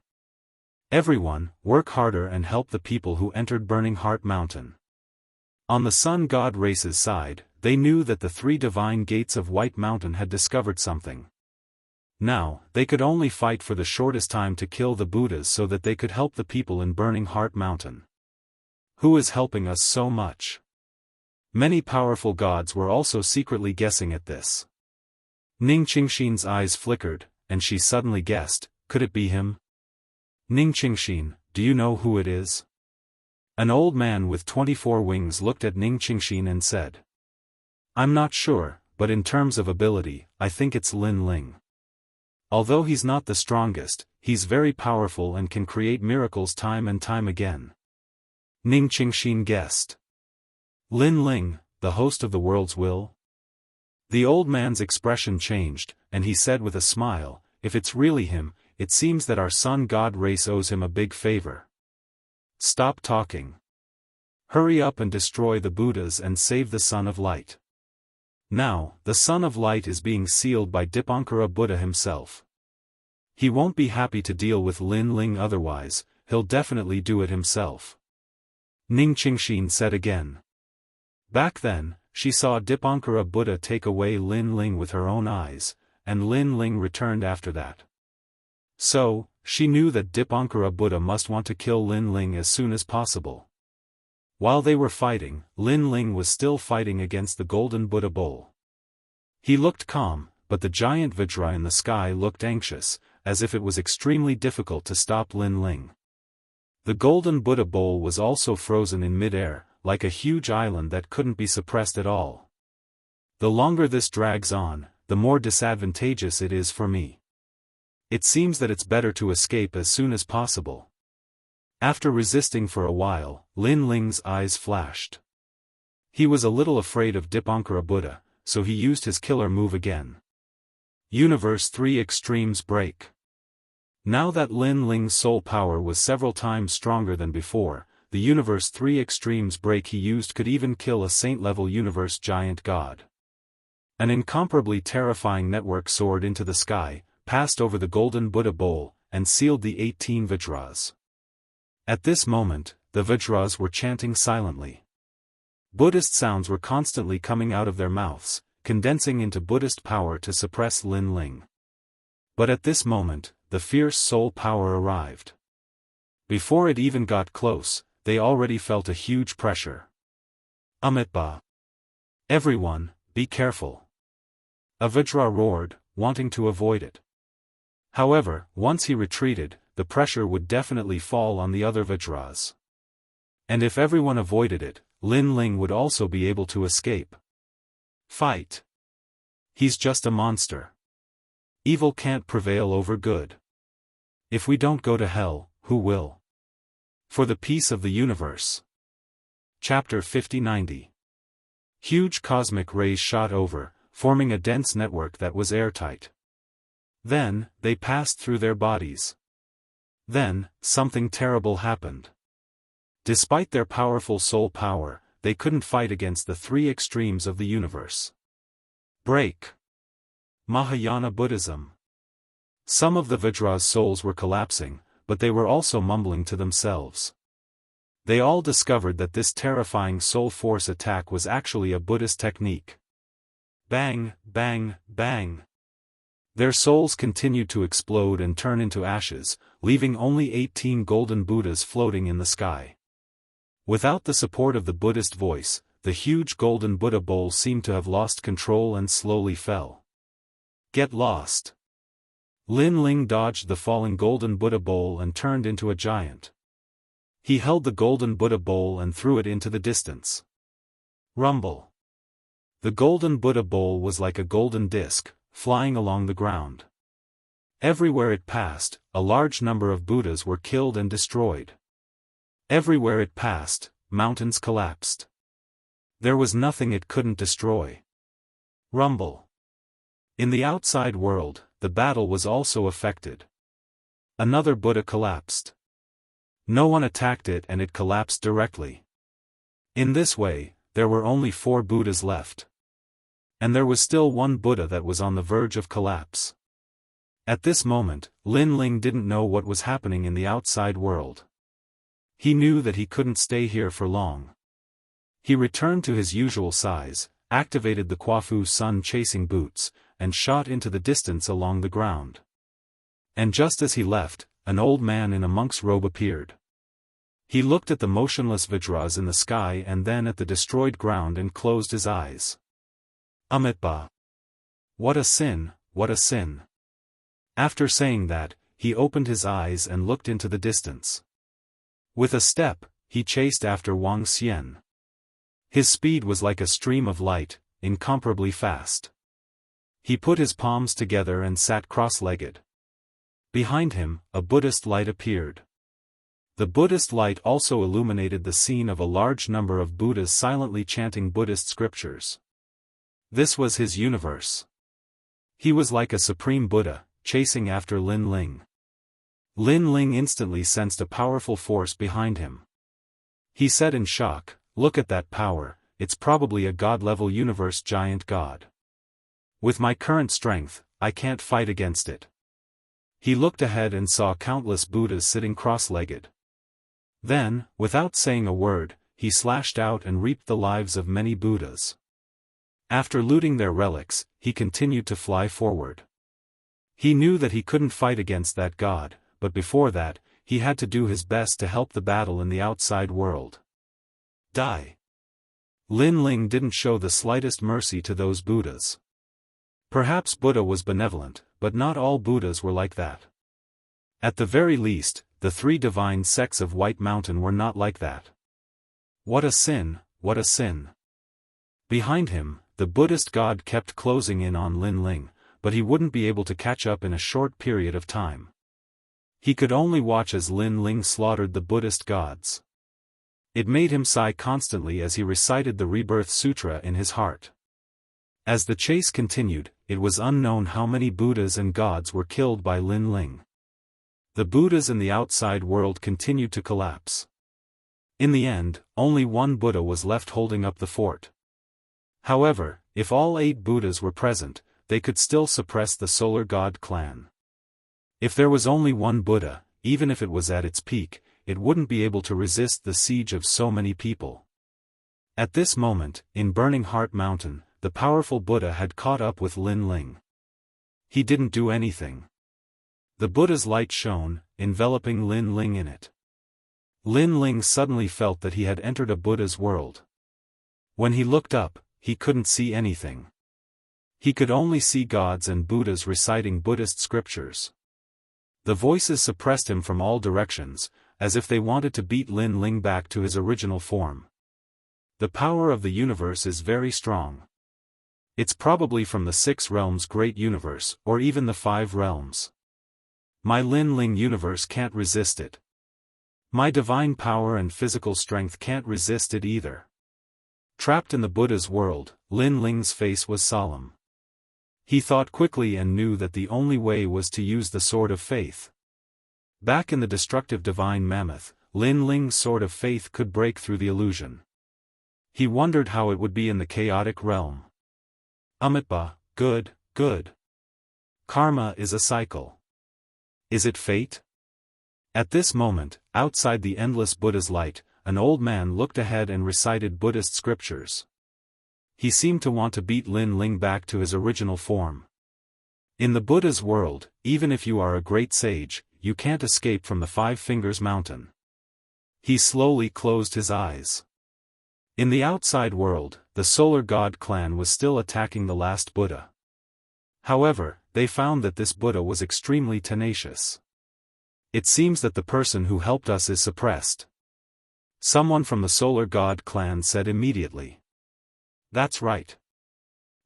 S1: Everyone, work harder and help the people who entered Burning Heart Mountain. On the sun god race's side, they knew that the 3 divine gates of White Mountain had discovered something. Now, they could only fight for the shortest time to kill the Buddhas so that they could help the people in Burning Heart Mountain. Who is helping us so much? Many powerful gods were also secretly guessing at this. Ning Qingxin's eyes flickered, and she suddenly guessed, could it be him? Ning Qingxin, do you know who it is? An old man with 24 wings looked at Ning Qingxin and said. I'm not sure, but in terms of ability, I think it's Lin Ling. Although he's not the strongest, he's very powerful and can create miracles time and time again. Ning Qingxin guessed. Lin Ling, the host of the world's will? The old man's expression changed, and he said with a smile, if it's really him, it seems that our sun god race owes him a big favor. Stop talking. Hurry up and destroy the Buddhas and save the Son of Light. Now, the Son of Light is being sealed by Dipankara Buddha himself. He won't be happy to deal with Lin Ling otherwise, he'll definitely do it himself. Ning Qingxin said again. Back then, she saw Dipankara Buddha take away Lin Ling with her own eyes, and Lin Ling returned after that. So, she knew that Dipankara Buddha must want to kill Lin Ling as soon as possible. While they were fighting, Lin Ling was still fighting against the golden Buddha bowl. He looked calm, but the giant Vajra in the sky looked anxious, as if it was extremely difficult to stop Lin Ling. The golden Buddha bowl was also frozen in mid-air, like a huge island that couldn't be suppressed at all. The longer this drags on, the more disadvantageous it is for me. It seems that it's better to escape as soon as possible. After resisting for a while, Lin Ling's eyes flashed. He was a little afraid of Dipankara Buddha, so he used his killer move again. Universe 3 Extremes Break. Now that Lin Ling's soul power was several times stronger than before, the Universe 3 Extremes Break he used could even kill a saint-level universe giant god. An incomparably terrifying network soared into the sky, passed over the golden Buddha bowl, and sealed the 18 Vajras. At this moment, the Vajras were chanting silently. Buddhist sounds were constantly coming out of their mouths, condensing into Buddhist power to suppress Lin Ling. But at this moment, the fierce soul power arrived. Before it even got close, they already felt a huge pressure. Amitabha. Everyone, be careful. A Vajra roared, wanting to avoid it. However, once he retreated, the pressure would definitely fall on the other Vajras. And if everyone avoided it, Lin Ling would also be able to escape. Fight. He's just a monster. Evil can't prevail over good. If we don't go to hell, who will? For the peace of the universe. Chapter 50-90. Huge cosmic rays shot over, forming a dense network that was airtight. Then, they passed through their bodies. Then, something terrible happened. Despite their powerful soul power, they couldn't fight against the three extremes of the universe. Break. Mahayana Buddhism. Some of the Vajra's souls were collapsing, but they were also mumbling to themselves. They all discovered that this terrifying soul force attack was actually a Buddhist technique. Bang, bang, bang. Their souls continued to explode and turn into ashes, leaving only 18 golden Buddhas floating in the sky. Without the support of the Buddhist voice, the huge golden Buddha bowl seemed to have lost control and slowly fell. Get lost. Lin Ling dodged the falling golden Buddha bowl and turned into a giant. He held the golden Buddha bowl and threw it into the distance. Rumble. The golden Buddha bowl was like a golden disc, flying along the ground. Everywhere it passed, a large number of Buddhas were killed and destroyed. Everywhere it passed, mountains collapsed. There was nothing it couldn't destroy. Rumble. In the outside world, the battle was also affected. Another Buddha collapsed. No one attacked it and it collapsed directly. In this way, there were only 4 Buddhas left. And there was still one Buddha that was on the verge of collapse. At this moment, Lin Ling didn't know what was happening in the outside world. He knew that he couldn't stay here for long. He returned to his usual size, activated the Quafu sun chasing boots, and shot into the distance along the ground. And just as he left, an old man in a monk's robe appeared. He looked at the motionless Vajras in the sky and then at the destroyed ground and closed his eyes. Amitabha. What a sin, what a sin. After saying that, he opened his eyes and looked into the distance. With a step, he chased after Wang Xian. His speed was like a stream of light, incomparably fast. He put his palms together and sat cross-legged. Behind him, a Buddhist light appeared. The Buddhist light also illuminated the scene of a large number of Buddhas silently chanting Buddhist scriptures. This was his universe. He was like a supreme Buddha, chasing after Lin Ling. Lin Ling instantly sensed a powerful force behind him. He said in shock, "Look at that power, it's probably a god-level universe giant god. With my current strength, I can't fight against it." He looked ahead and saw countless Buddhas sitting cross-legged. Then, without saying a word, he slashed out and reaped the lives of many Buddhas. After looting their relics, he continued to fly forward. He knew that he couldn't fight against that god, but before that, he had to do his best to help the battle in the outside world. Die. Lin Ling didn't show the slightest mercy to those Buddhas. Perhaps Buddha was benevolent, but not all Buddhas were like that. At the very least, the 3 divine sects of White Mountain were not like that. What a sin, what a sin. Behind him, the Buddhist god kept closing in on Lin Ling, but he wouldn't be able to catch up in a short period of time. He could only watch as Lin Ling slaughtered the Buddhist gods. It made him sigh constantly as he recited the Rebirth Sutra in his heart. As the chase continued, it was unknown how many Buddhas and gods were killed by Lin Ling. The Buddhas in the outside world continued to collapse. In the end, only one Buddha was left holding up the fort. However, if all 8 Buddhas were present, they could still suppress the Solar God clan. If there was only one Buddha, even if it was at its peak, it wouldn't be able to resist the siege of so many people. At this moment, in Burning Heart Mountain, the powerful Buddha had caught up with Lin Ling. He didn't do anything. The Buddha's light shone, enveloping Lin Ling in it. Lin Ling suddenly felt that he had entered a Buddha's world. When he looked up, he couldn't see anything. He could only see gods and Buddhas reciting Buddhist scriptures. The voices suppressed him from all directions, as if they wanted to beat Lin Ling back to his original form. The power of the universe is very strong. It's probably from the 6 realms great universe, or even the 5 realms. My Lin Ling universe can't resist it. My divine power and physical strength can't resist it either. Trapped in the Buddha's world, Lin Ling's face was solemn. He thought quickly and knew that the only way was to use the sword of faith. Back in the destructive divine mammoth, Lin Ling's sword of faith could break through the illusion. He wondered how it would be in the chaotic realm. Amitabha, good, good. Karma is a cycle. Is it fate? At this moment, outside the endless Buddha's light, an old man looked ahead and recited Buddhist scriptures. He seemed to want to beat Lin Ling back to his original form. In the Buddha's world, even if you are a great sage, you can't escape from the Five Fingers Mountain. He slowly closed his eyes. In the outside world, the Solar God clan was still attacking the last Buddha. However, they found that this Buddha was extremely tenacious. It seems that the person who helped us is suppressed. Someone from the Solar God clan said immediately. That's right.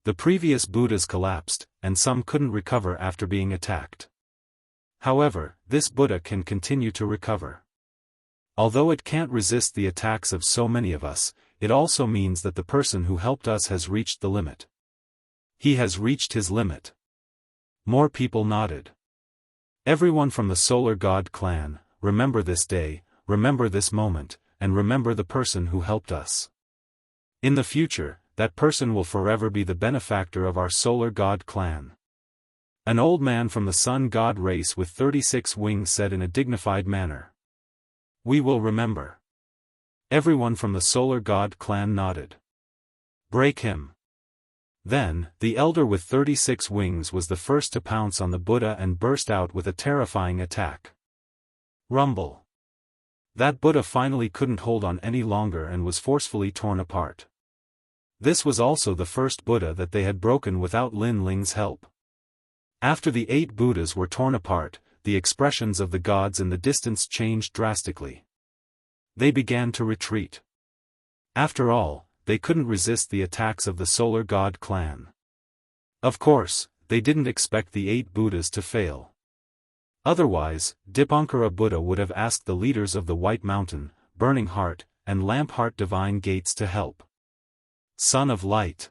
S1: The previous Buddhas collapsed, and some couldn't recover after being attacked. However, this Buddha can continue to recover. Although it can't resist the attacks of so many of us, it also means that the person who helped us has reached the limit. He has reached his limit. More people nodded. Everyone from the Solar God clan, remember this day, remember this moment, and remember the person who helped us. In the future, that person will forever be the benefactor of our Solar God clan. An old man from the Sun God race with 36 wings said in a dignified manner. We will remember. Everyone from the Solar God clan nodded. Break him. Then, the elder with 36 wings was the first to pounce on the Buddha and burst out with a terrifying attack. Rumble. That Buddha finally couldn't hold on any longer and was forcefully torn apart. This was also the first Buddha that they had broken without Lin Ling's help. After the 8 Buddhas were torn apart, the expressions of the gods in the distance changed drastically. They began to retreat. After all, they couldn't resist the attacks of the Solar God clan. Of course, they didn't expect the 8 Buddhas to fail. Otherwise, Dipankara Buddha would have asked the leaders of the White Mountain, Burning Heart, and Lamp Heart Divine Gates to help. Son of Light.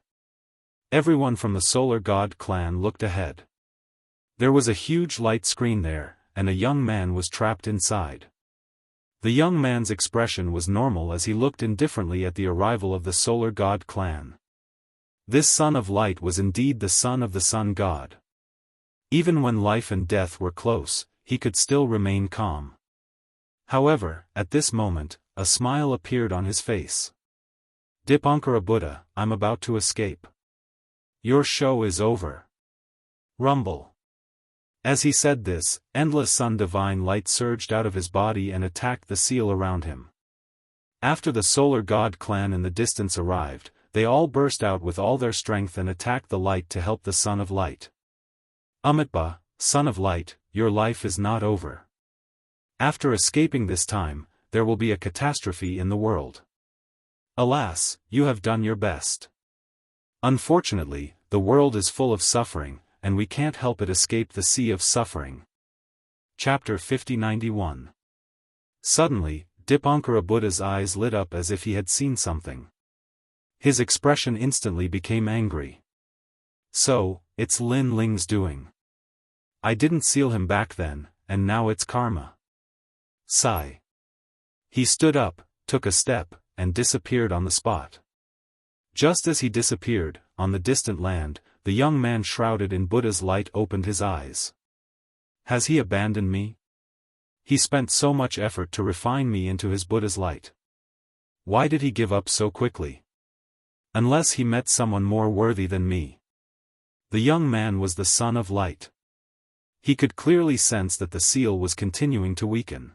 S1: Everyone from the Solar God clan looked ahead. There was a huge light screen there, and a young man was trapped inside. The young man's expression was normal as he looked indifferently at the arrival of the Solar God clan. This Son of Light was indeed the son of the Sun God. Even when life and death were close, he could still remain calm. However, at this moment, a smile appeared on his face. Dipankara Buddha, I'm about to escape. Your show is over. Rumble. As he said this, endless sun divine light surged out of his body and attacked the seal around him. After the Solar God clan in the distance arrived, they all burst out with all their strength and attacked the light to help the Son of Light. Amitabha, Son of Light, your life is not over. After escaping this time, there will be a catastrophe in the world. Alas, you have done your best. Unfortunately, the world is full of suffering, and we can't help but escape the sea of suffering. Chapter 5091. Suddenly, Dipankara Buddha's eyes lit up as if he had seen something. His expression instantly became angry. So, it's Lin Ling's doing. I didn't seal him back then, and now it's karma. Sigh. He stood up, took a step, and disappeared on the spot. Just as he disappeared, on the distant land, the young man shrouded in Buddha's light opened his eyes. Has he abandoned me? He spent so much effort to refine me into his Buddha's light. Why did he give up so quickly? Unless he met someone more worthy than me. The young man was the Son of Light. He could clearly sense that the seal was continuing to weaken.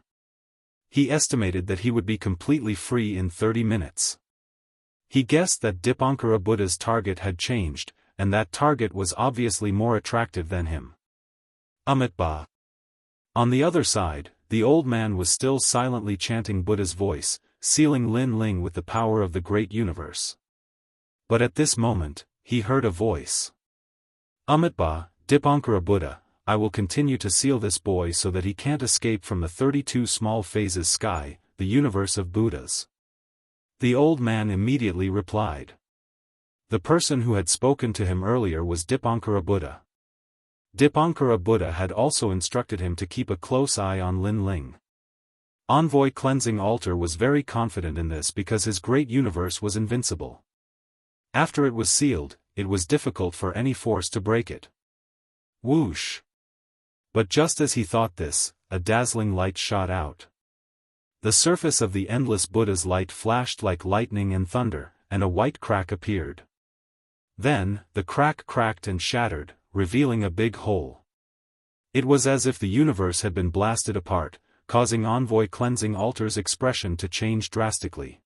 S1: He estimated that he would be completely free in 30 minutes. He guessed that Dipankara Buddha's target had changed, and that target was obviously more attractive than him. Amitabha. On the other side, the old man was still silently chanting Buddha's voice, sealing Lin Ling with the power of the great universe. But at this moment, he heard a voice. Amitabha, Dipankara Buddha, I will continue to seal this boy so that he can't escape from the 32 small phases sky, the universe of Buddhas. The old man immediately replied. The person who had spoken to him earlier was Dipankara Buddha. Dipankara Buddha had also instructed him to keep a close eye on Lin Ling. Envoy Cleansing Altar was very confident in this because his great universe was invincible. After it was sealed, it was difficult for any force to break it. Whoosh! But just as he thought this, a dazzling light shot out. The surface of the endless Buddha's light flashed like lightning and thunder, and a white crack appeared. Then, the crack cracked and shattered, revealing a big hole. It was as if the universe had been blasted apart, causing Envoy Cleansing Altar's expression to change drastically.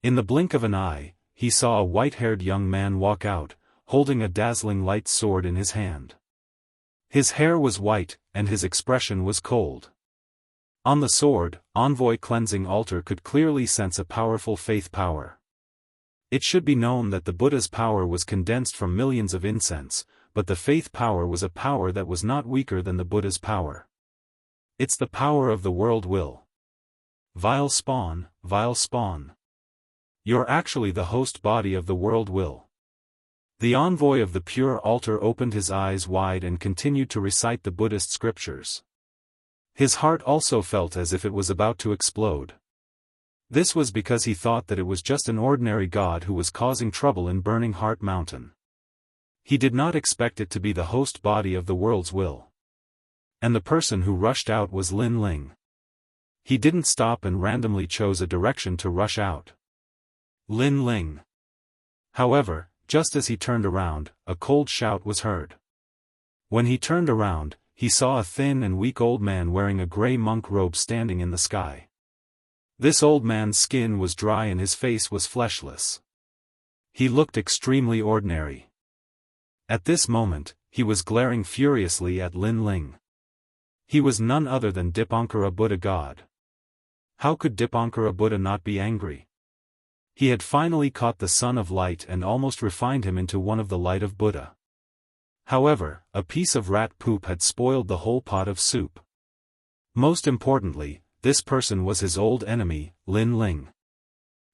S1: In the blink of an eye, he saw a white-haired young man walk out, holding a dazzling light sword in his hand. His hair was white, and his expression was cold. On the sword, Envoy Cleansing Altar could clearly sense a powerful faith power. It should be known that the Buddha's power was condensed from millions of incense, but the faith power was a power that was not weaker than the Buddha's power. It's the power of the world will. Vile spawn, vile spawn. You're actually the host body of the world will. The envoy of the pure altar opened his eyes wide and continued to recite the Buddhist scriptures. His heart also felt as if it was about to explode. This was because he thought that it was just an ordinary god who was causing trouble in Burning Heart Mountain. He did not expect it to be the host body of the world's will. And the person who rushed out was Lin Ling. He didn't stop and randomly chose a direction to rush out. Lin Ling. However, just as he turned around, a cold shout was heard. When he turned around, he saw a thin and weak old man wearing a gray monk robe standing in the sky. This old man's skin was dry and his face was fleshless. He looked extremely ordinary. At this moment, he was glaring furiously at Lin Ling. He was none other than Dipankara Buddha God. How could Dipankara Buddha not be angry? He had finally caught the Son of Light and almost refined him into one of the light of Buddha. However, a piece of rat poop had spoiled the whole pot of soup. Most importantly, this person was his old enemy, Lin Ling.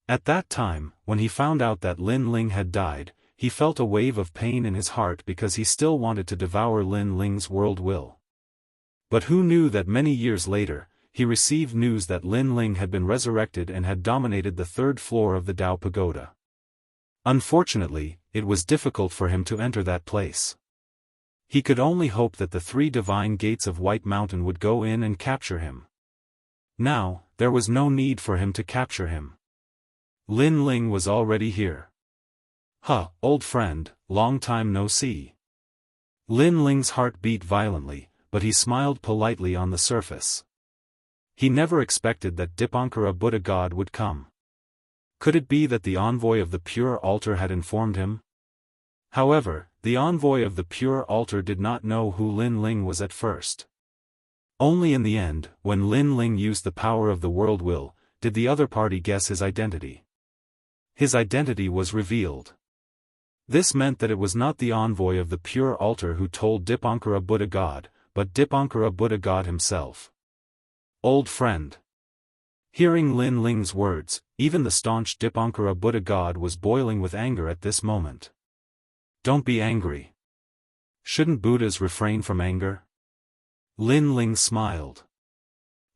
S1: At that time, when he found out that Lin Ling had died, he felt a wave of pain in his heart because he still wanted to devour Lin Ling's world will. But who knew that many years later, he received news that Lin Ling had been resurrected and had dominated the third floor of the Tao Pagoda. Unfortunately, it was difficult for him to enter that place. He could only hope that the 3 divine gates of White Mountain would go in and capture him. Now, there was no need for him to capture him. Lin Ling was already here. Huh, old friend, long time no see. Lin Ling's heart beat violently, but he smiled politely on the surface. He never expected that Dipankara Buddha God would come. Could it be that the envoy of the pure altar had informed him? However, the envoy of the pure altar did not know who Lin Ling was at first. Only in the end, when Lin Ling used the power of the world will, did the other party guess his identity. His identity was revealed. This meant that it was not the envoy of the pure altar who told Dipankara Buddha God, but Dipankara Buddha God himself. Old friend. Hearing Lin Ling's words, even the staunch Dipankara Buddha God was boiling with anger at this moment. Don't be angry. Shouldn't Buddhas refrain from anger? Lin Ling smiled.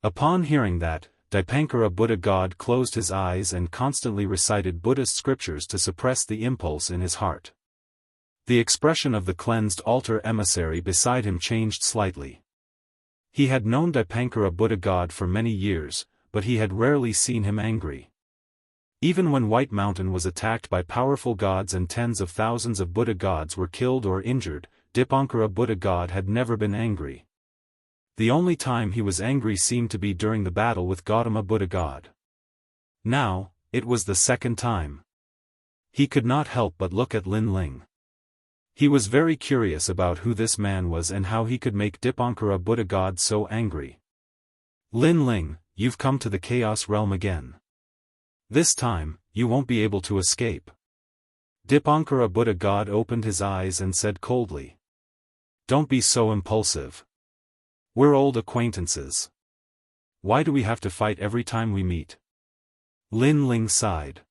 S1: Upon hearing that, Dipankara Buddha God closed his eyes and constantly recited Buddhist scriptures to suppress the impulse in his heart. The expression of the cleansed altar emissary beside him changed slightly. He had known Dipankara Buddha God for many years, but he had rarely seen him angry. Even when White Mountain was attacked by powerful gods and tens of thousands of Buddha gods were killed or injured, Dipankara Buddha God had never been angry. The only time he was angry seemed to be during the battle with Gautama Buddha God. Now, it was the second time. He could not help but look at Lin Ling. He was very curious about who this man was and how he could make Dipankara Buddha God so angry. Lin Ling, you've come to the Chaos Realm again. This time, you won't be able to escape. Dipankara Buddha God opened his eyes and said coldly. Don't be so impulsive. We're old acquaintances. Why do we have to fight every time we meet? Lin Ling sighed.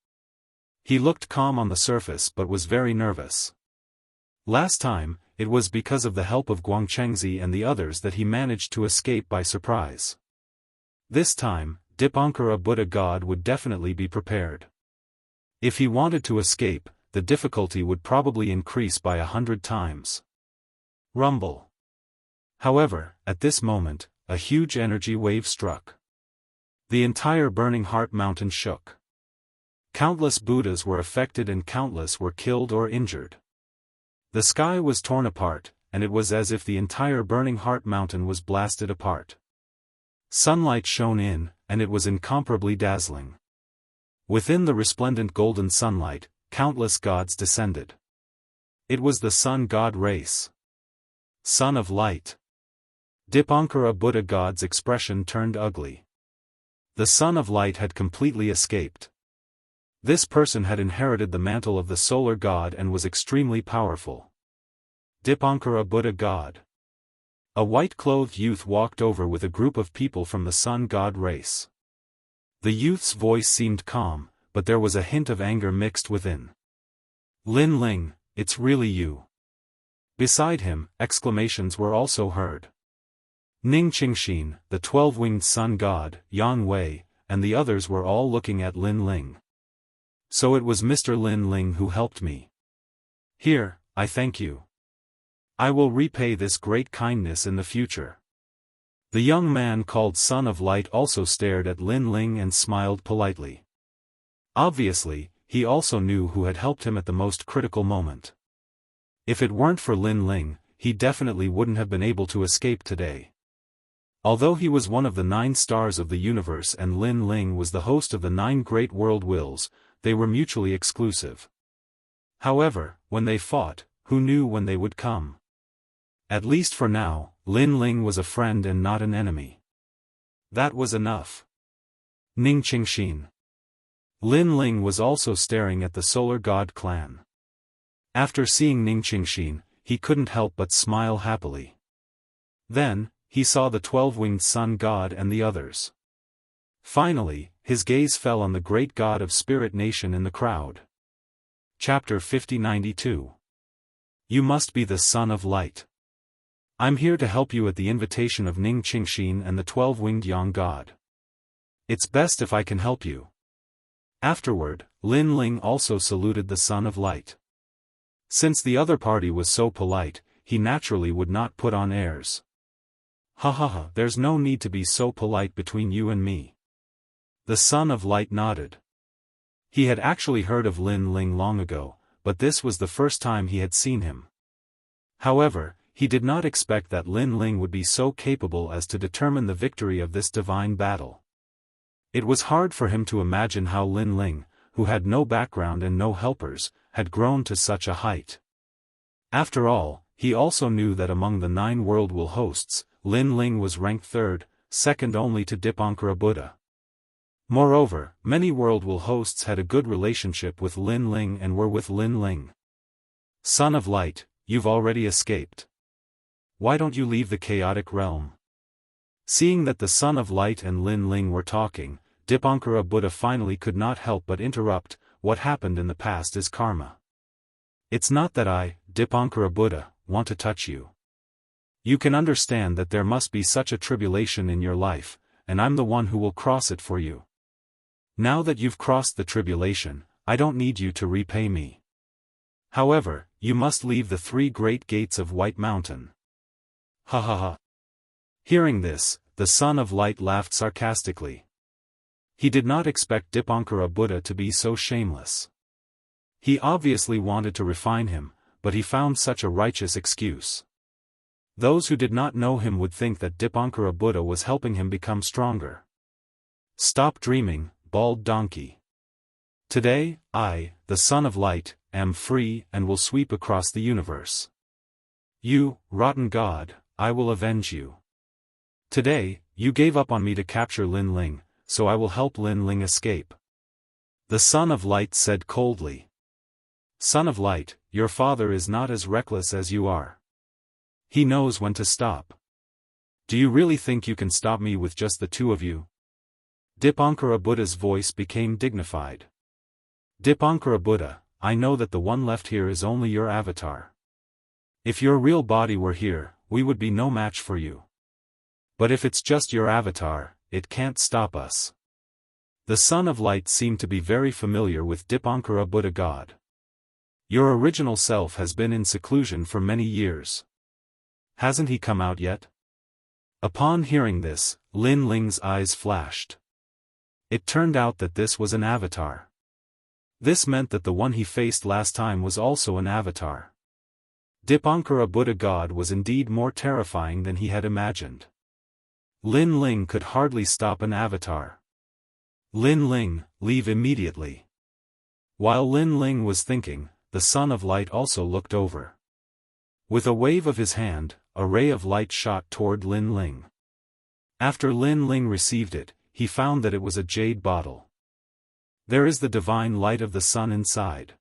S1: He looked calm on the surface but was very nervous. Last time, it was because of the help of Guangchengzi and the others that he managed to escape by surprise. This time, Dipankara Buddha God would definitely be prepared. If he wanted to escape, the difficulty would probably increase by 100 times. Rumble. However, at this moment, a huge energy wave struck. The entire Burning Heart Mountain shook. Countless Buddhas were affected and countless were killed or injured. The sky was torn apart, and it was as if the entire Burning Heart Mountain was blasted apart. Sunlight shone in, and it was incomparably dazzling. Within the resplendent golden sunlight, countless gods descended. It was the Sun God race. Son of Light. Dipankara Buddha God's expression turned ugly. The Son of Light had completely escaped. This person had inherited the mantle of the solar god and was extremely powerful. Dipankara Buddha God. A white-clothed youth walked over with a group of people from the Sun God race. The youth's voice seemed calm, but there was a hint of anger mixed within. Lin Ling, it's really you. Beside him, exclamations were also heard. Ning Qingxin, the 12-winged sun god, Yang Wei, and the others were all looking at Lin Ling. So it was Mr. Lin Ling who helped me. Here, I thank you. I will repay this great kindness in the future. The young man called Son of Light also stared at Lin Ling and smiled politely. Obviously, he also knew who had helped him at the most critical moment. If it weren't for Lin Ling, he definitely wouldn't have been able to escape today. Although he was one of the 9 stars of the universe and Lin Ling was the host of the 9 great world wills, they were mutually exclusive. However, when they fought, who knew when they would come? At least for now, Lin Ling was a friend and not an enemy. That was enough. Ning Qingxin. Lin Ling was also staring at the Solar God clan. After seeing Ning Qingxin, he couldn't help but smile happily. Then, he saw the 12-winged sun god and the others. Finally, his gaze fell on the great god of Spirit Nation in the crowd. Chapter 5092. You must be the Son of Light. I'm here to help you at the invitation of Ning Qingxin and the 12-winged Yang God. It's best if I can help you. Afterward, Lin Ling also saluted the Son of Light. Since the other party was so polite, he naturally would not put on airs. Ha ha ha, there's no need to be so polite between you and me. The Son of Light nodded. He had actually heard of Lin Ling long ago, but this was the first time he had seen him. However, he did not expect that Lin Ling would be so capable as to determine the victory of this divine battle. It was hard for him to imagine how Lin Ling, who had no background and no helpers, had grown to such a height. After all, he also knew that among the 9 world will hosts, Lin Ling was ranked 3rd, second only to Dipankara Buddha. Moreover, many world will hosts had a good relationship with Lin Ling and were with Lin Ling. Son of Light, you've already escaped. Why don't you leave the chaotic realm? Seeing that the Son of Light and Lin Ling were talking, Dipankara Buddha finally could not help but interrupt. What happened in the past is karma. It's not that I, Dipankara Buddha, want to touch you. You can understand that there must be such a tribulation in your life, and I'm the one who will cross it for you. Now that you've crossed the tribulation, I don't need you to repay me. However, you must leave the 3 great gates of White Mountain. Ha ha ha. Hearing this, the Son of Light laughed sarcastically. He did not expect Dipankara Buddha to be so shameless. He obviously wanted to refine him, but he found such a righteous excuse. Those who did not know him would think that Dipankara Buddha was helping him become stronger. Stop dreaming, bald donkey. Today, I, the Son of Light, am free and will sweep across the universe. You, rotten god, I will avenge you. Today, you gave up on me to capture Lin Ling, so I will help Lin Ling escape. The Son of Light said coldly. Son of Light, your father is not as reckless as you are. He knows when to stop. Do you really think you can stop me with just the 2 of you? Dipankara Buddha's voice became dignified. Dipankara Buddha, I know that the one left here is only your avatar. If your real body were here, we would be no match for you. But if it's just your avatar, it can't stop us. The Son of Light seemed to be very familiar with Dipankara Buddha God. Your original self has been in seclusion for many years. Hasn't he come out yet? Upon hearing this, Lin Ling's eyes flashed. It turned out that this was an avatar. This meant that the one he faced last time was also an avatar. Dipankara Buddha God was indeed more terrifying than he had imagined. Lin Ling could hardly stop an avatar. Lin Ling, leave immediately. While Lin Ling was thinking, the Son of Light also looked over. With a wave of his hand, a ray of light shot toward Lin Ling. After Lin Ling received it, he found that it was a jade bottle. There is the divine light of the sun inside.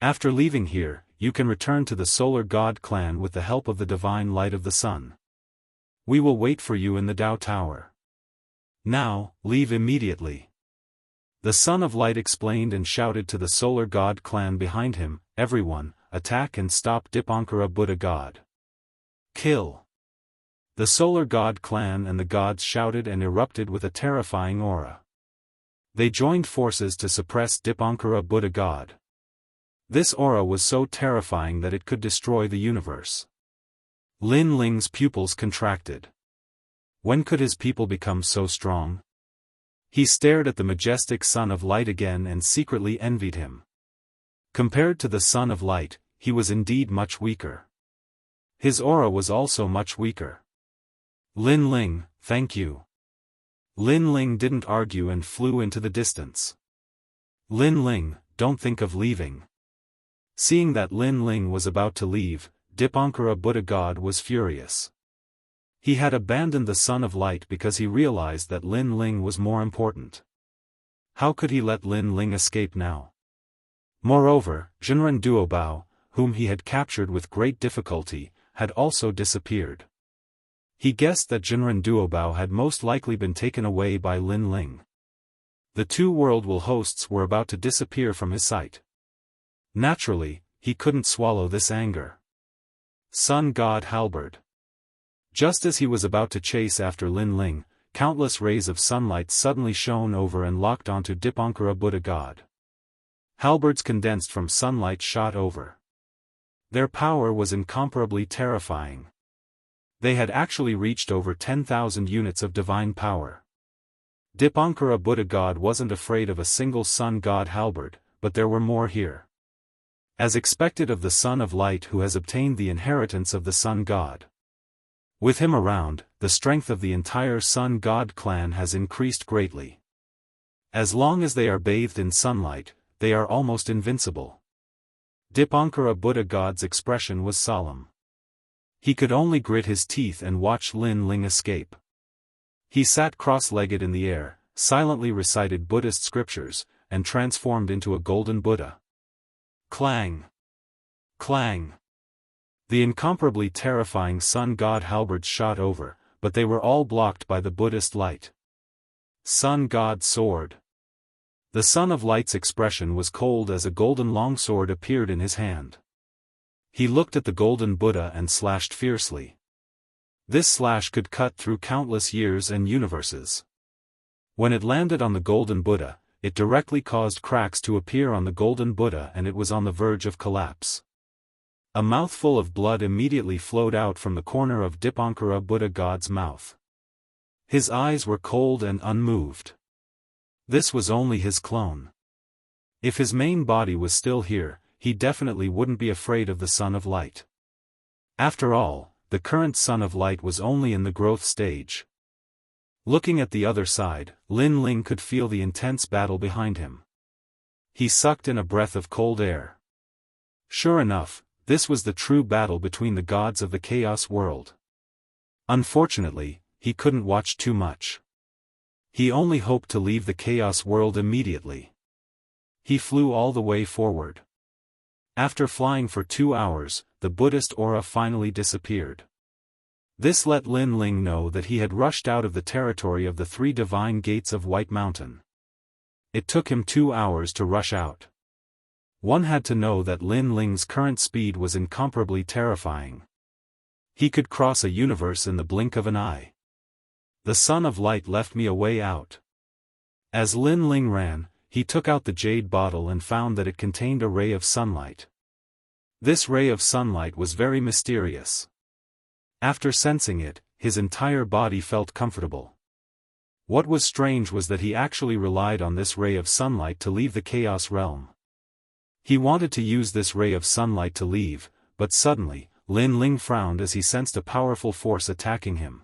S1: After leaving here, you can return to the Solar God clan with the help of the divine light of the sun. We will wait for you in the Dao Tower. Now, leave immediately. The Son of Light explained and shouted to the Solar God clan behind him, everyone, attack and stop Dipankara Buddha God. Kill. The Solar God clan and the gods shouted and erupted with a terrifying aura. They joined forces to suppress Dipankara Buddha God. This aura was so terrifying that it could destroy the universe. Lin Ling's pupils contracted. When could his people become so strong? He stared at the majestic Son of Light again and secretly envied him. Compared to the Son of Light, he was indeed much weaker. His aura was also much weaker. Lin Ling, thank you. Lin Ling didn't argue and flew into the distance. Lin Ling, don't think of leaving. Seeing that Lin Ling was about to leave, Dipankara Buddha God was furious. He had abandoned the Son of Light because he realized that Lin Ling was more important. How could he let Lin Ling escape now? Moreover, Jinren Duobao, whom he had captured with great difficulty, had also disappeared. He guessed that Jinren Duobao had most likely been taken away by Lin Ling. The two world-will hosts were about to disappear from his sight. Naturally, he couldn't swallow this anger. Sun God Halberd. Just as he was about to chase after Lin Ling, countless rays of sunlight suddenly shone over and locked onto Dipankara Buddha God. Halberds condensed from sunlight shot over. Their power was incomparably terrifying. They had actually reached over 10,000 units of divine power. Dipankara Buddha God wasn't afraid of a single sun god halberd, but there were more here. As expected of the Son of Light who has obtained the inheritance of the Sun God. With him around, the strength of the entire Sun God clan has increased greatly. As long as they are bathed in sunlight, they are almost invincible. Dipankara Buddha God's expression was solemn. He could only grit his teeth and watch Lin Ling escape. He sat cross-legged in the air, silently recited Buddhist scriptures, and transformed into a golden Buddha. Clang! Clang! The incomparably terrifying sun god halberds shot over, but they were all blocked by the Buddhist light. Sun God Sword. The Son of Light's expression was cold as a golden longsword appeared in his hand. He looked at the golden Buddha and slashed fiercely. This slash could cut through countless years and universes. When it landed on the golden Buddha, it directly caused cracks to appear on the golden Buddha and it was on the verge of collapse. A mouthful of blood immediately flowed out from the corner of Dipankara Buddha God's mouth. His eyes were cold and unmoved. This was only his clone. If his main body was still here, he definitely wouldn't be afraid of the Son of Light. After all, the current Son of Light was only in the growth stage. Looking at the other side, Lin Ling could feel the intense battle behind him. He sucked in a breath of cold air. Sure enough, this was the true battle between the gods of the chaos world. Unfortunately, he couldn't watch too much. He only hoped to leave the chaos world immediately. He flew all the way forward. After flying for 2 hours, the Buddhist aura finally disappeared. This let Lin Ling know that he had rushed out of the territory of the 3 divine gates of White Mountain. It took him 2 hours to rush out. One had to know that Lin Ling's current speed was incomparably terrifying. He could cross a universe in the blink of an eye. The Son of Light left me a way out. As Lin Ling ran, he took out the jade bottle and found that it contained a ray of sunlight. This ray of sunlight was very mysterious. After sensing it, his entire body felt comfortable. What was strange was that he actually relied on this ray of sunlight to leave the Chaos Realm. He wanted to use this ray of sunlight to leave, but suddenly, Lin Ling frowned as he sensed a powerful force attacking him.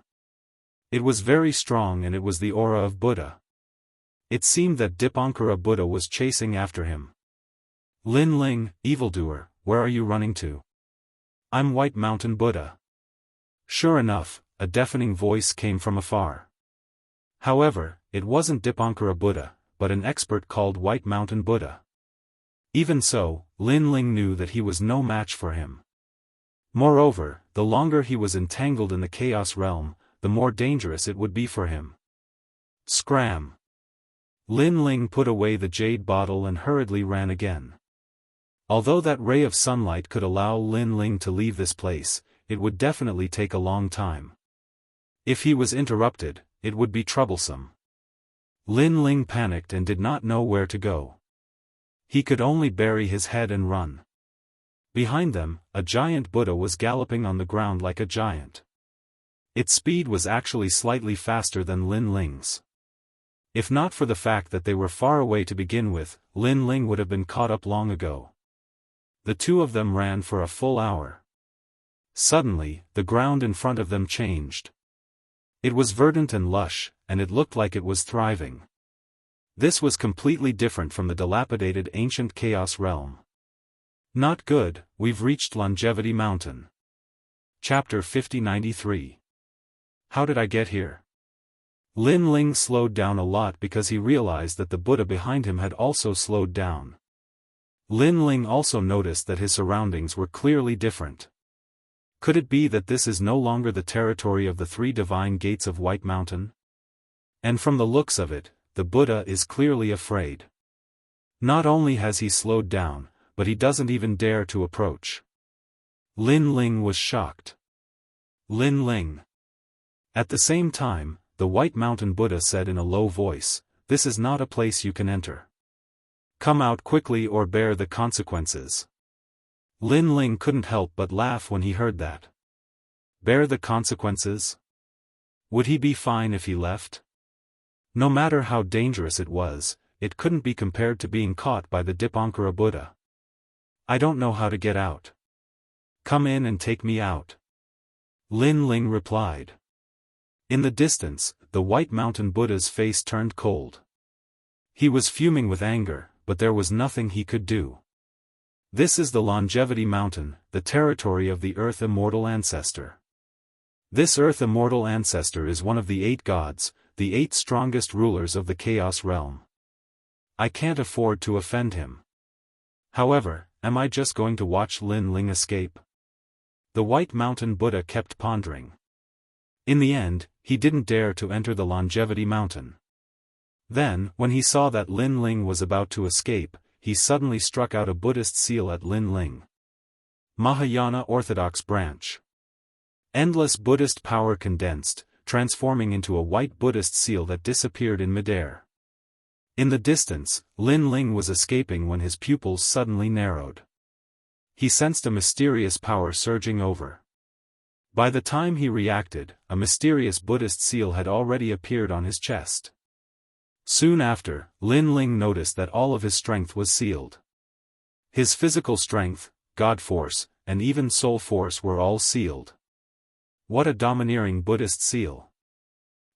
S1: It was very strong and it was the aura of Buddha. It seemed that Dipankara Buddha was chasing after him. Lin Ling, evildoer, where are you running to? I'm White Mountain Buddha. Sure enough, a deafening voice came from afar. However, it wasn't Dipankara Buddha, but an expert called White Mountain Buddha. Even so, Lin Ling knew that he was no match for him. Moreover, the longer he was entangled in the Chaos Realm, the more dangerous it would be for him. Scram! Lin Ling put away the jade bottle and hurriedly ran again. Although that ray of sunlight could allow Lin Ling to leave this place, it would definitely take a long time. If he was interrupted, it would be troublesome. Lin Ling panicked and did not know where to go. He could only bury his head and run. Behind them, a giant Buddha was galloping on the ground like a giant. Its speed was actually slightly faster than Lin Ling's. If not for the fact that they were far away to begin with, Lin Ling would have been caught up long ago. The two of them ran for a full hour. Suddenly, the ground in front of them changed. It was verdant and lush, and it looked like it was thriving. This was completely different from the dilapidated ancient Chaos Realm. Not good, we've reached Longevity Mountain. Chapter 5093. How did I get here? Lin Ling slowed down a lot because he realized that the Buddha behind him had also slowed down. Lin Ling also noticed that his surroundings were clearly different. Could it be that this is no longer the territory of the three divine gates of White Mountain? And from the looks of it, the Buddha is clearly afraid. Not only has he slowed down, but he doesn't even dare to approach. Lin Ling was shocked. Lin Ling. At the same time, the White Mountain Buddha said in a low voice, "This is not a place you can enter. Come out quickly or bear the consequences." Lin Ling couldn't help but laugh when he heard that. Bear the consequences? Would he be fine if he left? No matter how dangerous it was, it couldn't be compared to being caught by the Dipankara Buddha. I don't know how to get out. Come in and take me out. Lin Ling replied. In the distance, the White Mountain Buddha's face turned cold. He was fuming with anger, but there was nothing he could do. This is the Longevity Mountain, the territory of the Earth Immortal Ancestor. This Earth Immortal Ancestor is one of the 8 gods, the 8 strongest rulers of the Chaos Realm. I can't afford to offend him. However, am I just going to watch Lin Ling escape? The White Mountain Buddha kept pondering. In the end, he didn't dare to enter the Longevity Mountain. Then, when he saw that Lin Ling was about to escape, he suddenly struck out a Buddhist seal at Lin Ling. Mahayana Orthodox Branch. Endless Buddhist power condensed, transforming into a white Buddhist seal that disappeared in midair. In the distance, Lin Ling was escaping when his pupils suddenly narrowed. He sensed a mysterious power surging over. By the time he reacted, a mysterious Buddhist seal had already appeared on his chest. Soon after, Lin Ling noticed that all of his strength was sealed. His physical strength, God force, and even soul force were all sealed. What a domineering Buddhist seal.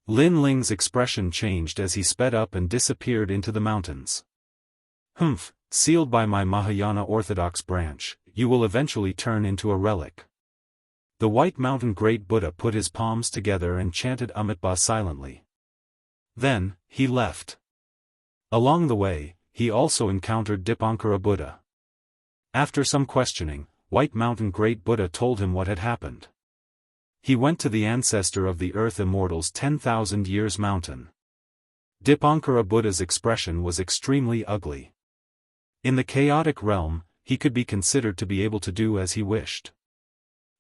S1: Lin Ling's expression changed as he sped up and disappeared into the mountains. Humph, sealed by my Mahayana Orthodox branch, you will eventually turn into a relic. The White Mountain Great Buddha put his palms together and chanted Amitabha silently. Then, he left. Along the way, he also encountered Dipankara Buddha. After some questioning, White Mountain Great Buddha told him what had happened. He went to the ancestor of the Earth Immortal's 10,000 years mountain. Dipankara Buddha's expression was extremely ugly. In the chaotic realm, he could be considered to be able to do as he wished.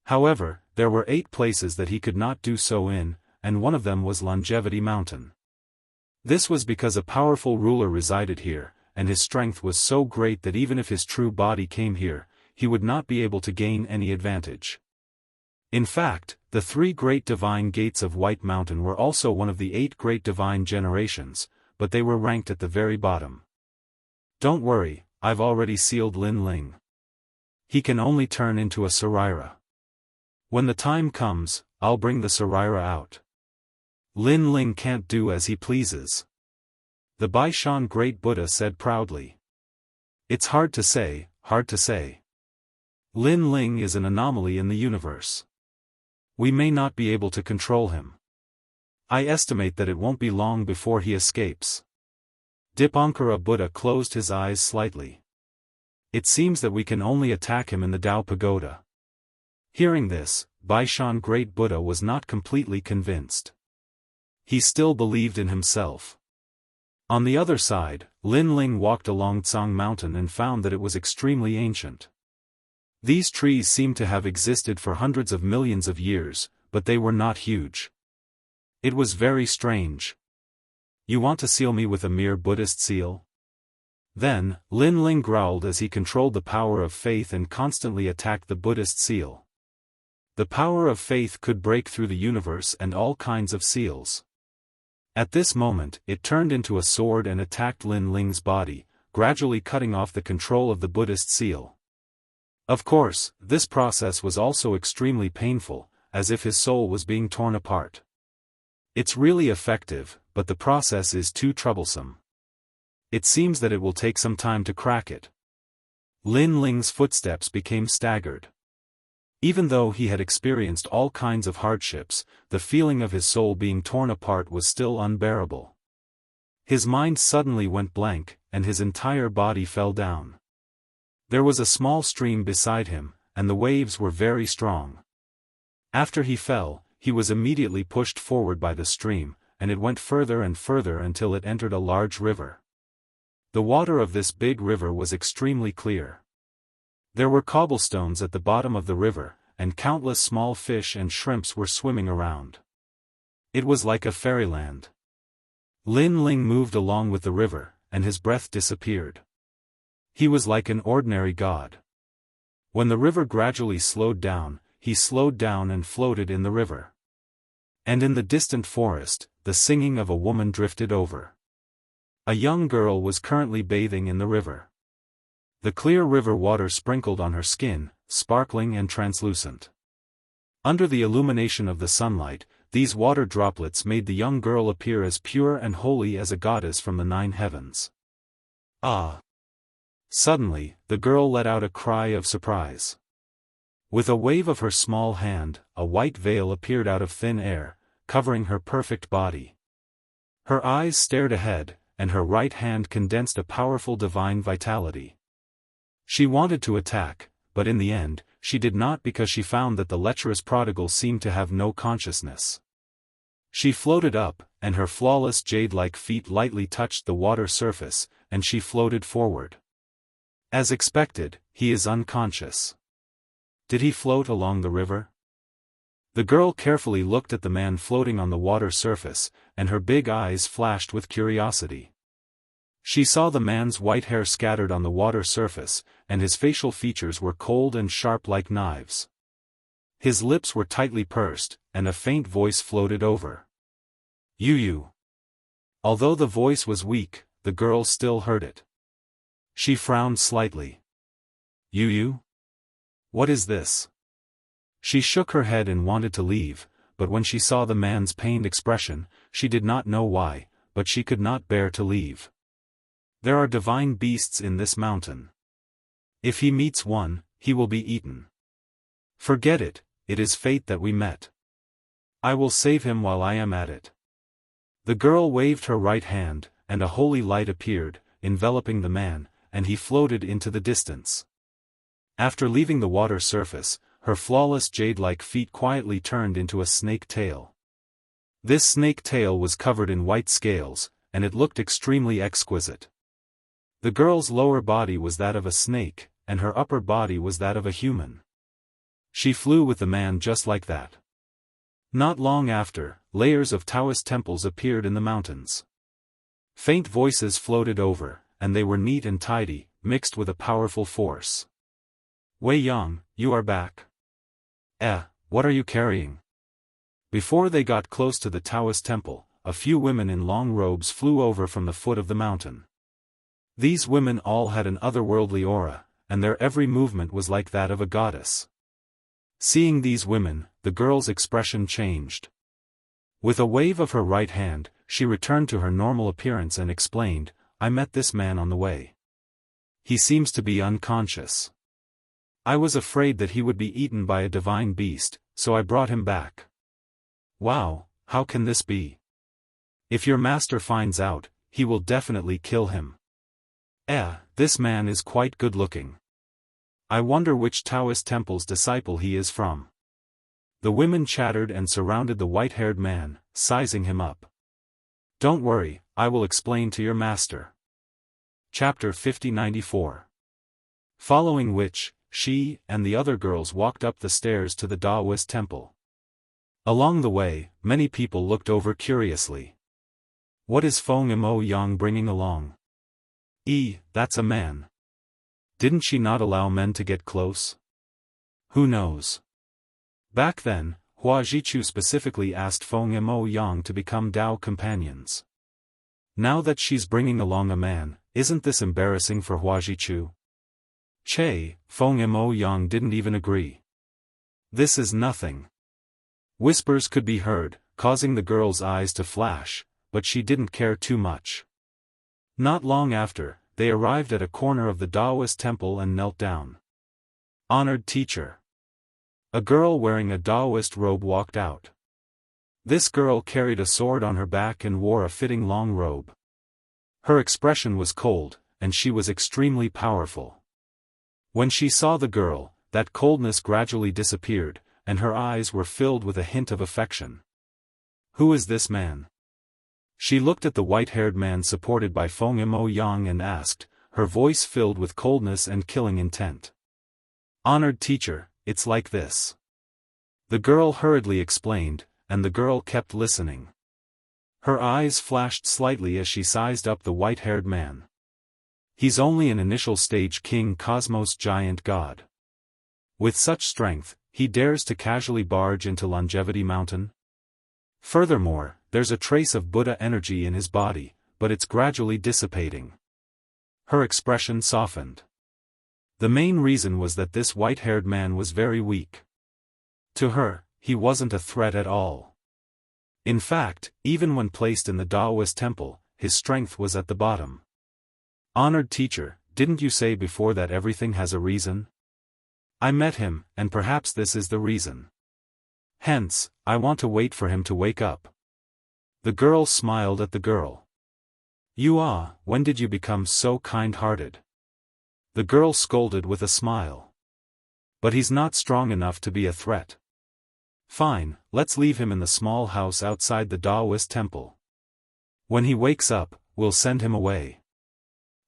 S1: However, there were 8 places that he could not do so in, and one of them was Longevity Mountain. This was because a powerful ruler resided here, and his strength was so great that even if his true body came here, he would not be able to gain any advantage. In fact, the 3 great divine gates of White Mountain were also one of the 8 great divine generations, but they were ranked at the very bottom. Don't worry, I've already sealed Lin Ling. He can only turn into a Saraira. When the time comes, I'll bring the Saraira out. Lin Ling can't do as he pleases. The Baishan Great Buddha said proudly. It's hard to say, hard to say. Lin Ling is an anomaly in the universe. We may not be able to control him. I estimate that it won't be long before he escapes. Dipankara Buddha closed his eyes slightly. It seems that we can only attack him in the Tao Pagoda. Hearing this, Baishan Great Buddha was not completely convinced. He still believed in himself. On the other side, Lin Ling walked along Tsang Mountain and found that it was extremely ancient. These trees seemed to have existed for hundreds of millions of years, but they were not huge. It was very strange. You want to seal me with a mere Buddhist seal? Then, Lin Ling growled as he controlled the power of faith and constantly attacked the Buddhist seal. The power of faith could break through the universe and all kinds of seals. At this moment, it turned into a sword and attacked Lin Ling's body, gradually cutting off the control of the Buddhist seal. Of course, this process was also extremely painful, as if his soul was being torn apart. It's really effective, but the process is too troublesome. It seems that it will take some time to crack it. Lin Ling's footsteps became staggered. Even though he had experienced all kinds of hardships, the feeling of his soul being torn apart was still unbearable. His mind suddenly went blank, and his entire body fell down. There was a small stream beside him, and the waves were very strong. After he fell, he was immediately pushed forward by the stream, and it went further and further until it entered a large river. The water of this big river was extremely clear. There were cobblestones at the bottom of the river, and countless small fish and shrimps were swimming around. It was like a fairyland. Lin Ling moved along with the river, and his breath disappeared. He was like an ordinary god. When the river gradually slowed down, he slowed down and floated in the river. And in the distant forest, the singing of a woman drifted over. A young girl was currently bathing in the river. The clear river water sprinkled on her skin, sparkling and translucent. Under the illumination of the sunlight, these water droplets made the young girl appear as pure and holy as a goddess from the 9 heavens. Ah! Suddenly, the girl let out a cry of surprise. With a wave of her small hand, a white veil appeared out of thin air, covering her perfect body. Her eyes stared ahead, and her right hand condensed a powerful divine vitality. She wanted to attack, but in the end, she did not because she found that the lecherous prodigal seemed to have no consciousness. She floated up, and her flawless jade-like feet lightly touched the water surface, and she floated forward. As expected, he is unconscious. Did he float along the river? The girl carefully looked at the man floating on the water surface, and her big eyes flashed with curiosity. She saw the man's white hair scattered on the water surface, and his facial features were cold and sharp like knives. His lips were tightly pursed, and a faint voice floated over. "You." Although the voice was weak, the girl still heard it. She frowned slightly. "You? What is this?" She shook her head and wanted to leave, but when she saw the man's pained expression, she did not know why, but she could not bear to leave. There are divine beasts in this mountain. If he meets one, he will be eaten. Forget it, it is fate that we met. I will save him while I am at it. The girl waved her right hand, and a holy light appeared, enveloping the man, and he floated into the distance. After leaving the water surface, her flawless jade-like feet quietly turned into a snake tail. This snake tail was covered in white scales, and it looked extremely exquisite. The girl's lower body was that of a snake, and her upper body was that of a human. She flew with the man just like that. Not long after, layers of Taoist temples appeared in the mountains. Faint voices floated over, and they were neat and tidy, mixed with a powerful force. Wei Yang, you are back. What are you carrying? Before they got close to the Taoist temple, a few women in long robes flew over from the foot of the mountain. These women all had an otherworldly aura, and their every movement was like that of a goddess. Seeing these women, the girl's expression changed. With a wave of her right hand, she returned to her normal appearance and explained, I met this man on the way. He seems to be unconscious. I was afraid that he would be eaten by a divine beast, so I brought him back. Wow, how can this be? If your master finds out, he will definitely kill him. This man is quite good-looking. I wonder which Taoist temple's disciple he is from. The women chattered and surrounded the white-haired man, sizing him up. Don't worry, I will explain to your master. Chapter 5094. Following which, she and the other girls walked up the stairs to the Daoist temple. Along the way, many people looked over curiously. What is Feng Imo Yang bringing along? That's a man. Didn't she not allow men to get close? Who knows? Back then, Hua Jichu specifically asked Feng Imo Yang to become Dao companions. Now that she's bringing along a man, isn't this embarrassing for Hua Jichu? Feng Imo Yang didn't even agree. This is nothing. Whispers could be heard, causing the girl's eyes to flash, but she didn't care too much. Not long after, they arrived at a corner of the Daoist temple and knelt down. Honored teacher. A girl wearing a Daoist robe walked out. This girl carried a sword on her back and wore a fitting long robe. Her expression was cold, and she was extremely powerful. When she saw the girl, that coldness gradually disappeared, and her eyes were filled with a hint of affection. Who is this man? She looked at the white-haired man supported by Feng Imo Yang and asked, her voice filled with coldness and killing intent. Honored teacher, it's like this. The girl hurriedly explained, and the girl kept listening. Her eyes flashed slightly as she sized up the white-haired man. He's only an initial stage king cosmos giant god. With such strength, he dares to casually barge into Longevity Mountain? Furthermore, there's a trace of Buddha energy in his body, but it's gradually dissipating. Her expression softened. The main reason was that this white-haired man was very weak. To her, he wasn't a threat at all. In fact, even when placed in the Daoist temple, his strength was at the bottom. Honored teacher, didn't you say before that everything has a reason? I met him, and perhaps this is the reason. Hence, I want to wait for him to wake up. The girl smiled at the girl. When did you become so kind-hearted? The girl scolded with a smile. But he's not strong enough to be a threat. Fine, let's leave him in the small house outside the Daoist temple. When he wakes up, we'll send him away.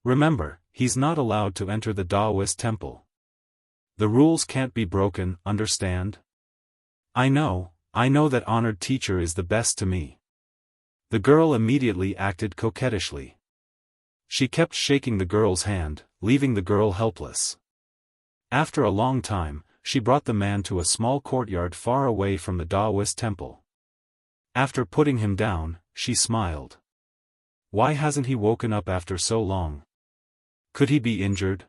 S1: Remember, he's not allowed to enter the Daoist temple. The rules can't be broken, understand? I know that honored teacher is the best to me. The girl immediately acted coquettishly. She kept shaking the girl's hand, leaving the girl helpless. After a long time, she brought the man to a small courtyard far away from the Daoist temple. After putting him down, she smiled. Why hasn't he woken up after so long? Could he be injured?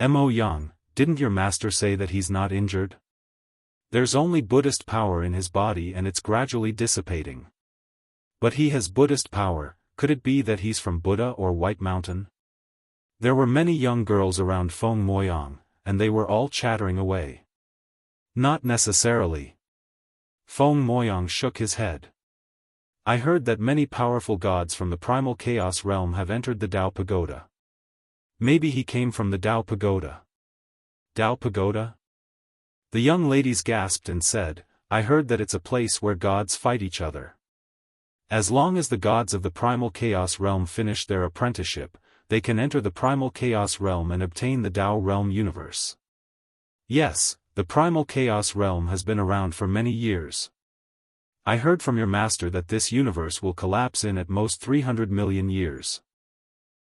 S1: Mo Yang, didn't your master say that he's not injured? There's only Buddhist power in his body and it's gradually dissipating. But he has Buddhist power, could it be that he's from Buddha or White Mountain? There were many young girls around Feng Moyang, and they were all chattering away. Not necessarily. Feng Moyang shook his head. I heard that many powerful gods from the primal chaos realm have entered the Dao Pagoda. Maybe he came from the Dao Pagoda. Dao Pagoda? The young ladies gasped and said, I heard that it's a place where gods fight each other. As long as the gods of the primal chaos realm finish their apprenticeship, they can enter the primal chaos realm and obtain the Dao realm universe. Yes, the primal chaos realm has been around for many years. I heard from your master that this universe will collapse in at most 300 million years.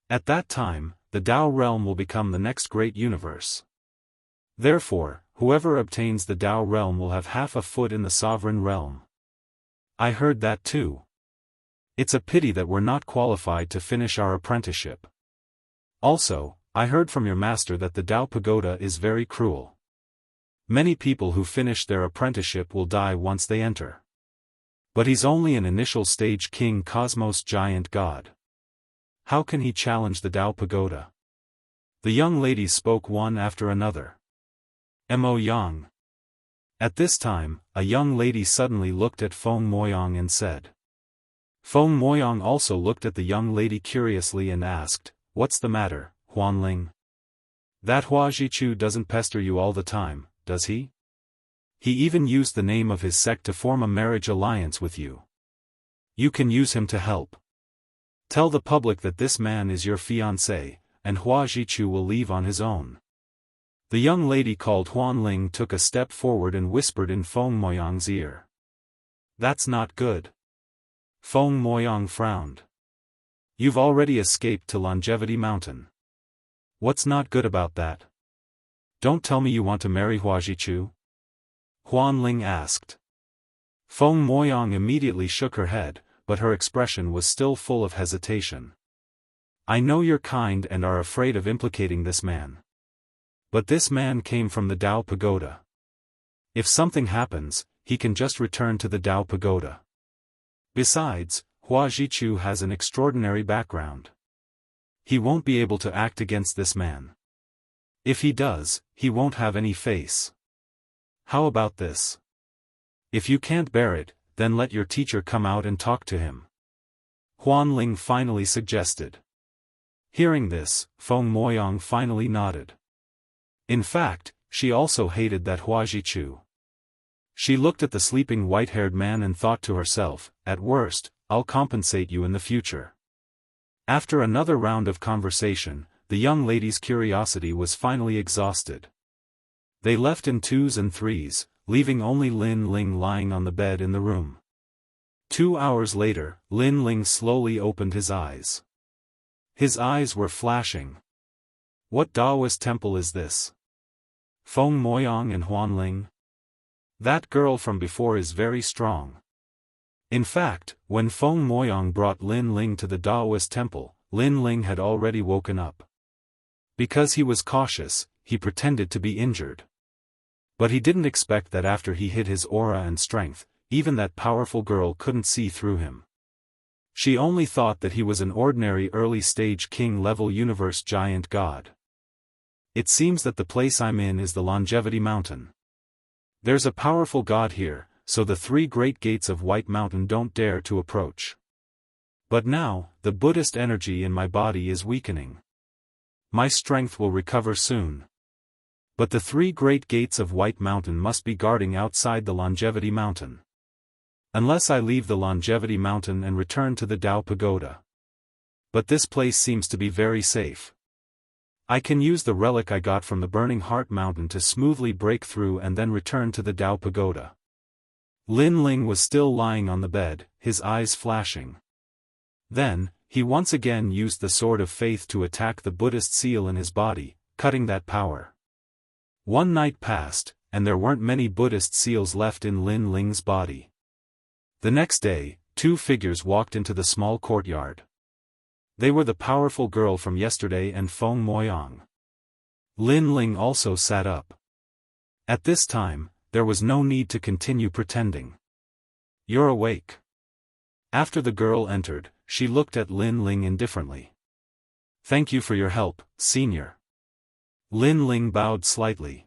S1: At that time, the Dao realm will become the next great universe. Therefore, whoever obtains the Dao realm will have half a foot in the sovereign realm. I heard that too. It's a pity that we're not qualified to finish our apprenticeship. Also, I heard from your master that the Dao Pagoda is very cruel. Many people who finish their apprenticeship will die once they enter. But he's only an initial stage king cosmos giant god. How can he challenge the Dao Pagoda? The young ladies spoke one after another. Mo Yang. At this time, a young lady suddenly looked at Feng Moyang and said. Feng Moyang also looked at the young lady curiously and asked, "What's the matter, Huanling? That Hua Zhichu doesn't pester you all the time, does he? He even used the name of his sect to form a marriage alliance with you. You can use him to help. Tell the public that this man is your fiancé, and Hua Zhichu will leave on his own." The young lady called Huanling took a step forward and whispered in Feng Moyang's ear. "That's not good." Feng Moyang frowned. "You've already escaped to Longevity Mountain. What's not good about that? Don't tell me you want to marry Hua Zhichu?" Huanling asked. Feng Moyang immediately shook her head, but her expression was still full of hesitation. "I know you're kind and are afraid of implicating this man. But this man came from the Dao Pagoda. If something happens, he can just return to the Dao Pagoda. Besides, Hua Zhichu has an extraordinary background. He won't be able to act against this man. If he does, he won't have any face. How about this? If you can't bear it, then let your teacher come out and talk to him," Huanling finally suggested. Hearing this, Feng Moyang finally nodded. In fact, she also hated that Hua Zhichu. She looked at the sleeping white-haired man and thought to herself, "At worst, I'll compensate you in the future." After another round of conversation, the young lady's curiosity was finally exhausted. They left in twos and threes, leaving only Lin Ling lying on the bed in the room. 2 hours later, Lin Ling slowly opened his eyes. His eyes were flashing. "What Daoist temple is this? Feng Moyang and Huanling? That girl from before is very strong." In fact, when Feng Moyang brought Lin Ling to the Daoist temple, Lin Ling had already woken up. Because he was cautious, he pretended to be injured. But he didn't expect that after he hid his aura and strength, even that powerful girl couldn't see through him. She only thought that he was an ordinary early-stage king-level universe giant god. "It seems that the place I'm in is the Longevity Mountain. There's a powerful god here, so the 3 great gates of White Mountain don't dare to approach. But now, the Buddhist energy in my body is weakening. My strength will recover soon. But the 3 great gates of White Mountain must be guarding outside the Longevity Mountain. Unless I leave the Longevity Mountain and return to the Dao Pagoda. But this place seems to be very safe. I can use the relic I got from the Burning Heart Mountain to smoothly break through and then return to the Dao Pagoda." Lin Ling was still lying on the bed, his eyes flashing. Then, he once again used the Sword of Faith to attack the Buddhist seal in his body, cutting that power. 1 night passed, and there weren't many Buddhist seals left in Lin Ling's body. The next day, 2 figures walked into the small courtyard. They were the powerful girl from yesterday and Feng Moyang. Lin Ling also sat up. At this time, there was no need to continue pretending. "You're awake." After the girl entered, she looked at Lin Ling indifferently. "Thank you for your help, senior." Lin Ling bowed slightly.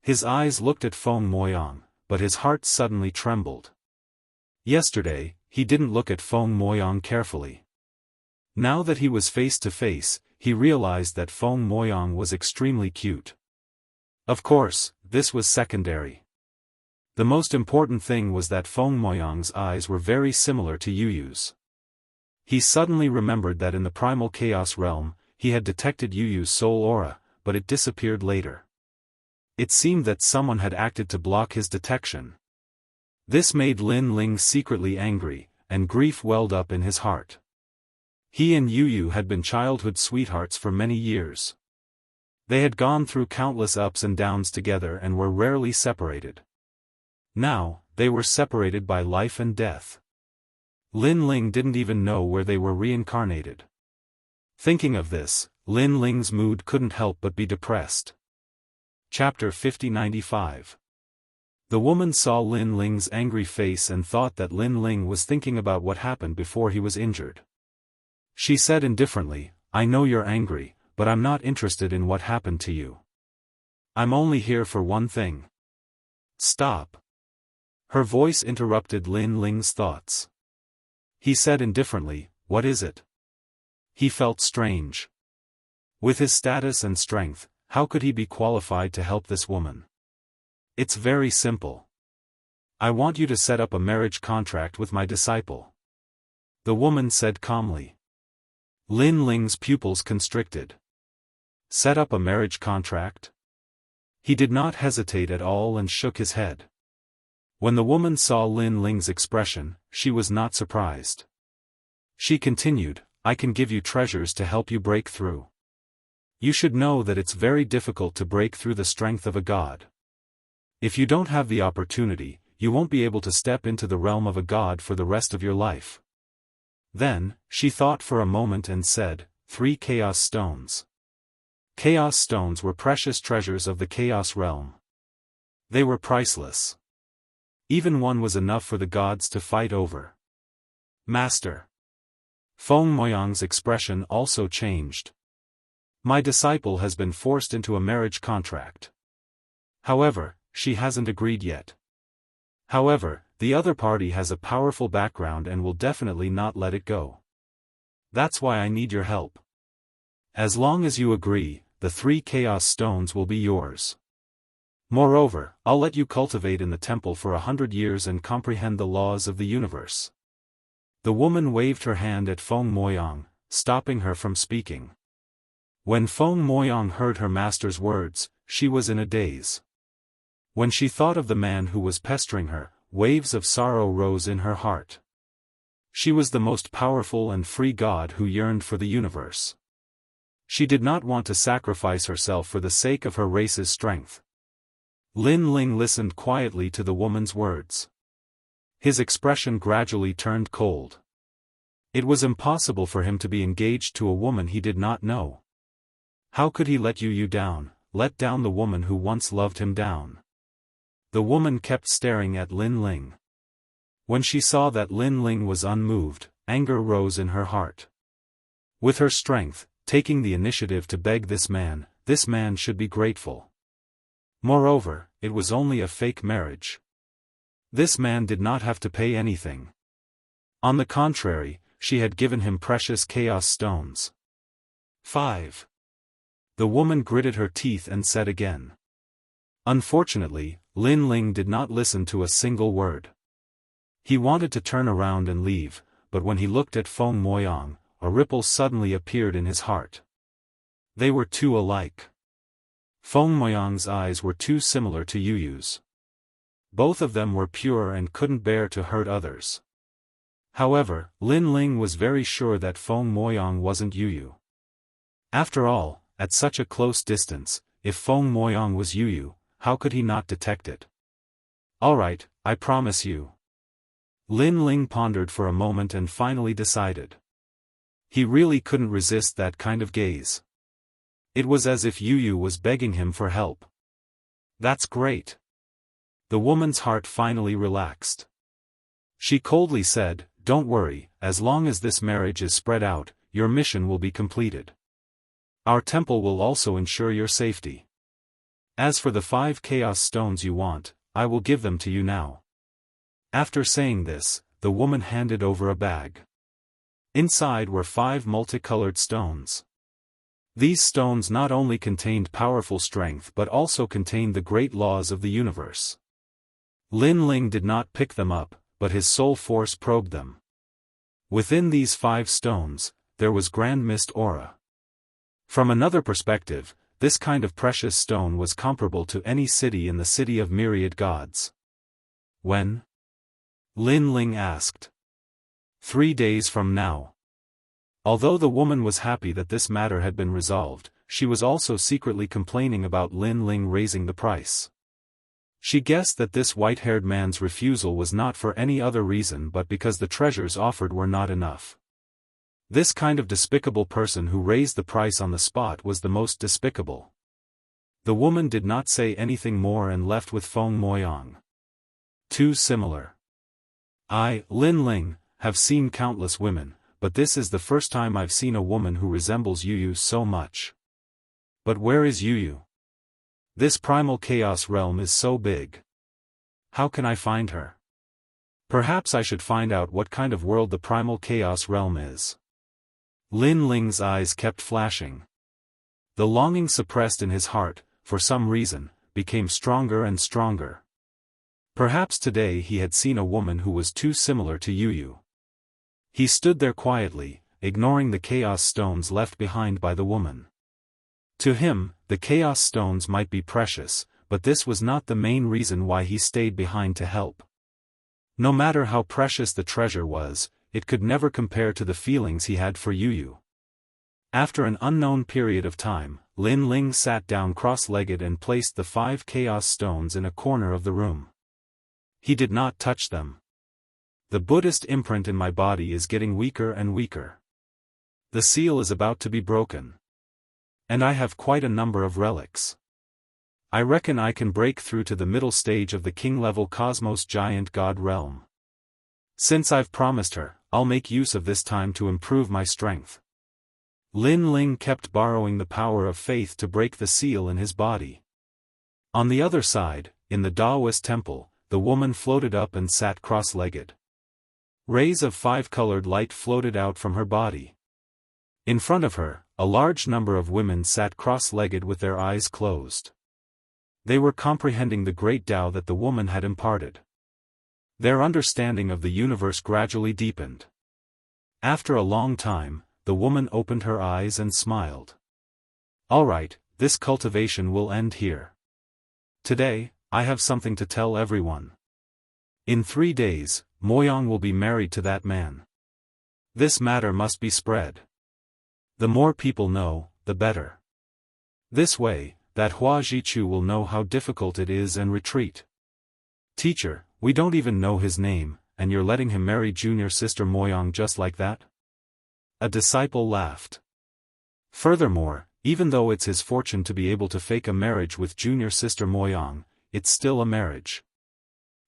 S1: His eyes looked at Feng Moyang, but his heart suddenly trembled. Yesterday, he didn't look at Feng Moyang carefully. Now that he was face to face, he realized that Feng Moyang was extremely cute. Of course, this was secondary. The most important thing was that Feng Moyang's eyes were very similar to Yu Yu's. He suddenly remembered that in the primal chaos realm, he had detected Yu Yu's soul aura, but it disappeared later. It seemed that someone had acted to block his detection. This made Lin Ling secretly angry, and grief welled up in his heart. He and Yu had been childhood sweethearts for many years. They had gone through countless ups and downs together and were rarely separated. Now, they were separated by life and death. Lin Ling didn't even know where they were reincarnated. Thinking of this, Lin Ling's mood couldn't help but be depressed. Chapter 5095. The woman saw Lin Ling's angry face and thought that Lin Ling was thinking about what happened before he was injured. She said indifferently, "I know you're angry, but I'm not interested in what happened to you. I'm only here for one thing." "Stop." Her voice interrupted Lin Ling's thoughts. He said indifferently, "What is it?" He felt strange. With his status and strength, how could he be qualified to help this woman? "It's very simple. I want you to set up a marriage contract with my disciple," the woman said calmly. Lin Ling's pupils constricted. Set up a marriage contract? He did not hesitate at all and shook his head. When the woman saw Lin Ling's expression, she was not surprised. She continued, "I can give you treasures to help you break through. You should know that it's very difficult to break through the strength of a god. If you don't have the opportunity, you won't be able to step into the realm of a god for the rest of your life." Then, she thought for a moment and said, 3 chaos stones. Chaos stones were precious treasures of the chaos realm. They were priceless. Even one was enough for the gods to fight over. "Master." Feng Moyang's expression also changed. "My disciple has been forced into a marriage contract. However, she hasn't agreed yet. However, the other party has a powerful background and will definitely not let it go. That's why I need your help. As long as you agree, the 3 chaos stones will be yours. Moreover, I'll let you cultivate in the temple for 100 years and comprehend the laws of the universe." The woman waved her hand at Feng Moyang, stopping her from speaking. When Feng Moyang heard her master's words, she was in a daze. When she thought of the man who was pestering her, waves of sorrow rose in her heart. She was the most powerful and free god who yearned for the universe. She did not want to sacrifice herself for the sake of her race's strength. Lin Ling listened quietly to the woman's words. His expression gradually turned cold. It was impossible for him to be engaged to a woman he did not know. How could he let you down, let down the woman who once loved him down? The woman kept staring at Lin Ling. When she saw that Lin Ling was unmoved, anger rose in her heart. With her strength, taking the initiative to beg this man should be grateful. Moreover, it was only a fake marriage. This man did not have to pay anything. On the contrary, she had given him precious chaos stones. 5. The woman gritted her teeth and said again. Unfortunately, Lin Ling did not listen to a single word. He wanted to turn around and leave, but when he looked at Feng Moyang, a ripple suddenly appeared in his heart. They were too alike. Feng Moyang's eyes were too similar to Yu's. Both of them were pure and couldn't bear to hurt others. However, Lin Ling was very sure that Feng Moyang wasn't Yu. After all, at such a close distance, if Feng Moyang was Yu, how could he not detect it? "Alright, I promise you." Lin Ling pondered for a moment and finally decided. He really couldn't resist that kind of gaze. It was as if Yu was begging him for help. "That's great." The woman's heart finally relaxed. She coldly said, "Don't worry, as long as this marriage is spread out, your mission will be completed. Our temple will also ensure your safety. As for the 5 chaos stones you want, I will give them to you now." After saying this, the woman handed over a bag. Inside were 5 multicolored stones. These stones not only contained powerful strength but also contained the great laws of the universe. Lin Ling did not pick them up, but his soul force probed them. Within these 5 stones, there was grand mist aura. From another perspective, this kind of precious stone was comparable to any city in the city of myriad gods. When Lin Ling asked. 3 days from now. Although the woman was happy that this matter had been resolved, she was also secretly complaining about Lin Ling raising the price. She guessed that this white-haired man's refusal was not for any other reason but because the treasures offered were not enough. This kind of despicable person who raised the price on the spot was the most despicable. The woman did not say anything more and left with Feng Moyang. Too similar. I, Lin Ling, have seen countless women, but this is the first time I've seen a woman who resembles Yu so much. But where is Yu? This primal chaos realm is so big. How can I find her? Perhaps I should find out what kind of world the primal chaos realm is. Lin Ling's eyes kept flashing. The longing suppressed in his heart, for some reason, became stronger and stronger. Perhaps today he had seen a woman who was too similar to Yu. He stood there quietly, ignoring the chaos stones left behind by the woman. To him, the chaos stones might be precious, but this was not the main reason why he stayed behind to help. No matter how precious the treasure was, it could never compare to the feelings he had for Yu. After an unknown period of time, Lin Ling sat down cross-legged and placed the 5 chaos stones in a corner of the room. He did not touch them. The Buddhist imprint in my body is getting weaker and weaker. The seal is about to be broken. And I have quite a number of relics. I reckon I can break through to the middle stage of the king-level cosmos giant god realm. Since I've promised her, I'll make use of this time to improve my strength. Lin Ling kept borrowing the power of faith to break the seal in his body. On the other side, in the Daoist temple, the woman floated up and sat cross-legged. Rays of 5-colored light floated out from her body. In front of her, a large number of women sat cross-legged with their eyes closed. They were comprehending the great Tao that the woman had imparted. Their understanding of the universe gradually deepened. After a long time, the woman opened her eyes and smiled. All right, this cultivation will end here. Today, I have something to tell everyone. In 3 days, Moyang will be married to that man. This matter must be spread. The more people know, the better. This way, that Hua Zhichu will know how difficult it is and retreat. Teacher, we don't even know his name, and you're letting him marry junior sister Moyang just like that? A disciple laughed. Furthermore, even though it's his fortune to be able to fake a marriage with junior sister Moyang, it's still a marriage.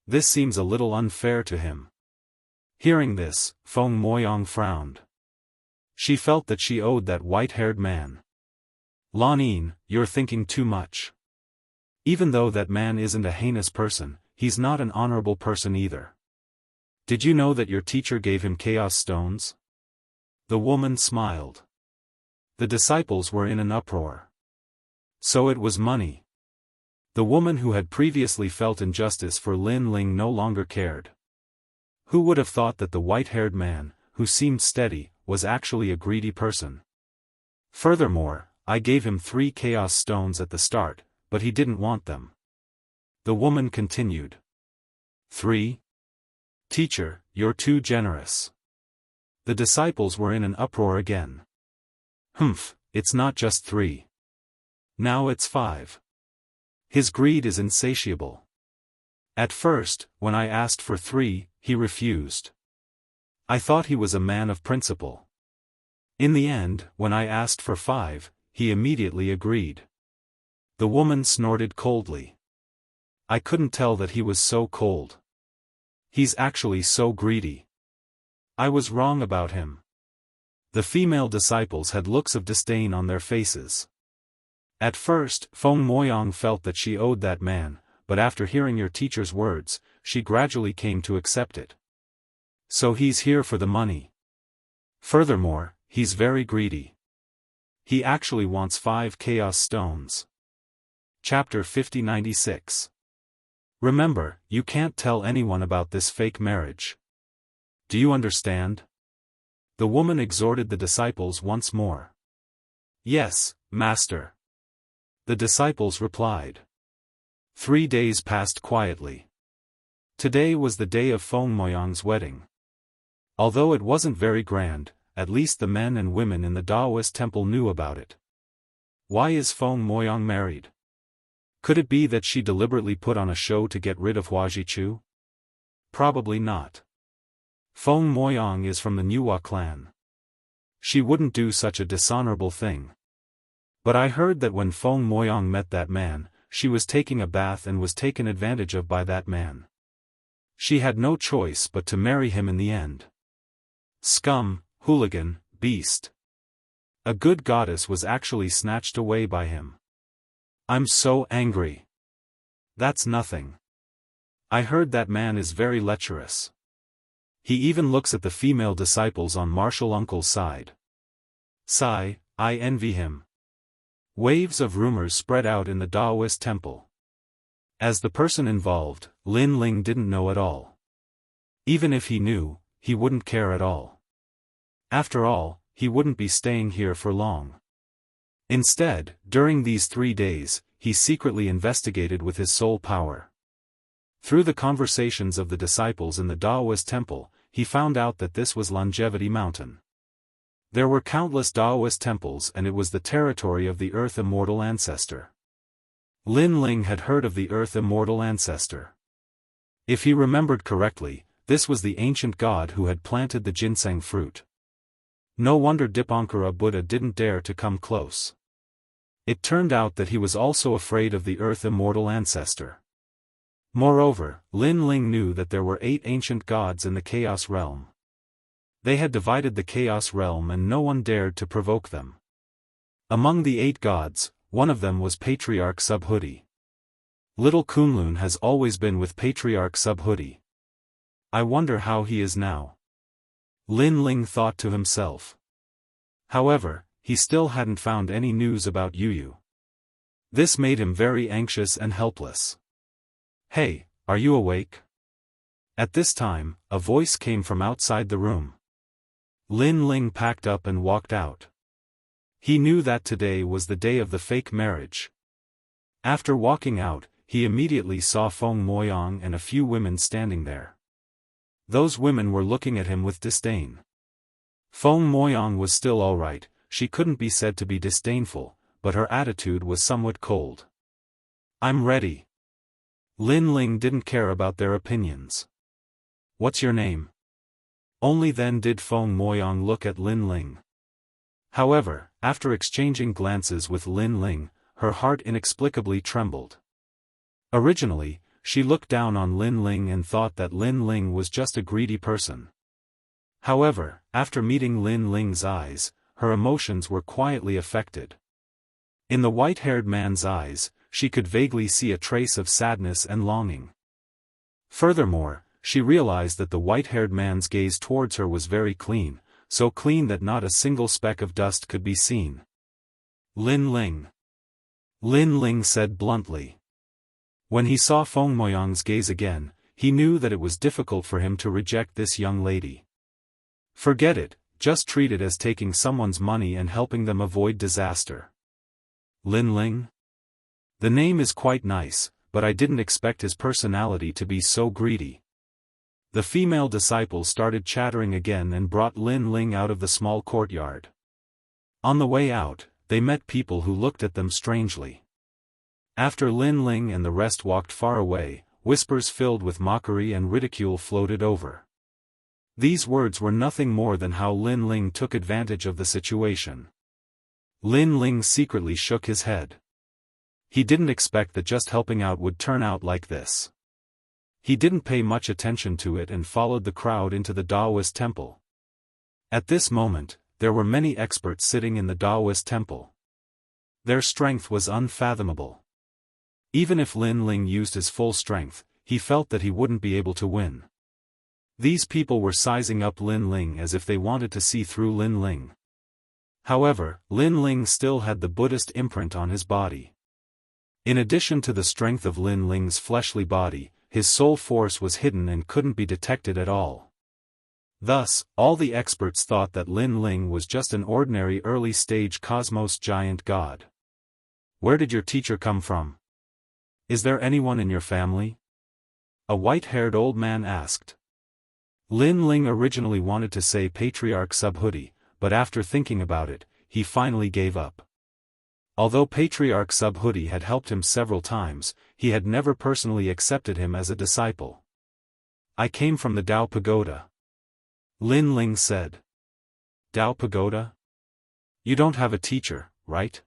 S1: This seems a little unfair to him. Hearing this, Feng Moyang frowned. She felt that she owed that white-haired man. Lanin, you're thinking too much. Even though that man isn't a heinous person, he's not an honorable person either. Did you know that your teacher gave him chaos stones? The woman smiled. The disciples were in an uproar. So it was money. The woman who had previously felt injustice for Lin Ling no longer cared. Who would have thought that the white-haired man, who seemed steady, was actually a greedy person? Furthermore, I gave him 3 chaos stones at the start, but he didn't want them. The woman continued. 3? Teacher, you're too generous. The disciples were in an uproar again. Humph, it's not just 3. Now it's 5. His greed is insatiable. At first, when I asked for 3, he refused. I thought he was a man of principle. In the end, when I asked for 5, he immediately agreed. The woman snorted coldly. I couldn't tell that he was so cold. He's actually so greedy. I was wrong about him. The female disciples had looks of disdain on their faces. At first, Feng Moyang felt that she owed that man, but after hearing your teacher's words, she gradually came to accept it. So he's here for the money. Furthermore, he's very greedy. He actually wants 5 chaos stones. Chapter 5096. Remember, you can't tell anyone about this fake marriage. Do you understand? The woman exhorted the disciples once more. Yes, Master. The disciples replied. 3 days passed quietly. Today was the day of Feng Moyang's wedding. Although it wasn't very grand, at least the men and women in the Daoist temple knew about it. Why is Feng Moyang married? Could it be that she deliberately put on a show to get rid of Hua Zhichu? Probably not. Feng Moyang is from the Nuwa clan. She wouldn't do such a dishonorable thing. But I heard that when Feng Moyang met that man, she was taking a bath and was taken advantage of by that man. She had no choice but to marry him in the end. Scum, hooligan, beast. A good goddess was actually snatched away by him. I'm so angry. That's nothing. I heard that man is very lecherous. He even looks at the female disciples on martial uncle's side. Sigh, I envy him. Waves of rumors spread out in the Daoist temple. As the person involved, Lin Ling didn't know at all. Even if he knew, he wouldn't care at all. After all, he wouldn't be staying here for long. Instead, during these 3 days, he secretly investigated with his soul power. Through the conversations of the disciples in the Daoist temple, he found out that this was Longevity Mountain. There were countless Daoist temples and it was the territory of the Earth Immortal Ancestor. Lin Ling had heard of the Earth Immortal Ancestor. If he remembered correctly, this was the ancient god who had planted the ginseng fruit. No wonder Dipankara Buddha didn't dare to come close. It turned out that he was also afraid of the Earth Immortal Ancestor. Moreover, Lin Ling knew that there were 8 ancient gods in the Chaos Realm. They had divided the Chaos Realm and no one dared to provoke them. Among the 8 gods, one of them was Patriarch Subhuti. Little Kunlun has always been with Patriarch Subhuti. I wonder how he is now. Lin Ling thought to himself. However, he still hadn't found any news about Yuyu. This made him very anxious and helpless. Hey, are you awake? At this time, a voice came from outside the room. Lin Ling packed up and walked out. He knew that today was the day of the fake marriage. After walking out, he immediately saw Feng Moyang and a few women standing there. Those women were looking at him with disdain. Feng Moyang was still alright, she couldn't be said to be disdainful, but her attitude was somewhat cold. I'm ready. Lin Ling didn't care about their opinions. What's your name? Only then did Feng Moyang look at Lin Ling. However, after exchanging glances with Lin Ling, her heart inexplicably trembled. Originally, she looked down on Lin Ling and thought that Lin Ling was just a greedy person. However, after meeting Lin Ling's eyes, her emotions were quietly affected. In the white-haired man's eyes, she could vaguely see a trace of sadness and longing. Furthermore, she realized that the white-haired man's gaze towards her was very clean, so clean that not a single speck of dust could be seen. Lin Ling. Lin Ling said bluntly. When he saw Feng Moyang's gaze again, he knew that it was difficult for him to reject this young lady. Forget it, just treat it as taking someone's money and helping them avoid disaster. Lin Ling? The name is quite nice, but I didn't expect his personality to be so greedy. The female disciples started chattering again and brought Lin Ling out of the small courtyard. On the way out, they met people who looked at them strangely. After Lin Ling and the rest walked far away, whispers filled with mockery and ridicule floated over. These words were nothing more than how Lin Ling took advantage of the situation. Lin Ling secretly shook his head. He didn't expect that just helping out would turn out like this. He didn't pay much attention to it and followed the crowd into the Daoist temple. At this moment, there were many experts sitting in the Daoist temple. Their strength was unfathomable. Even if Lin Ling used his full strength, he felt that he wouldn't be able to win. These people were sizing up Lin Ling as if they wanted to see through Lin Ling. However, Lin Ling still had the Buddhist imprint on his body. In addition to the strength of Lin Ling's fleshly body, his soul force was hidden and couldn't be detected at all. Thus, all the experts thought that Lin Ling was just an ordinary early-stage cosmos giant god. Where did your teacher come from? Is there anyone in your family? a white-haired old man asked. Lin Ling originally wanted to say Patriarch Subhuti, but after thinking about it, he finally gave up. Although Patriarch Subhuti had helped him several times, he had never personally accepted him as a disciple. I came from the Dao Pagoda. Lin Ling said. Dao Pagoda? You don't have a teacher, right?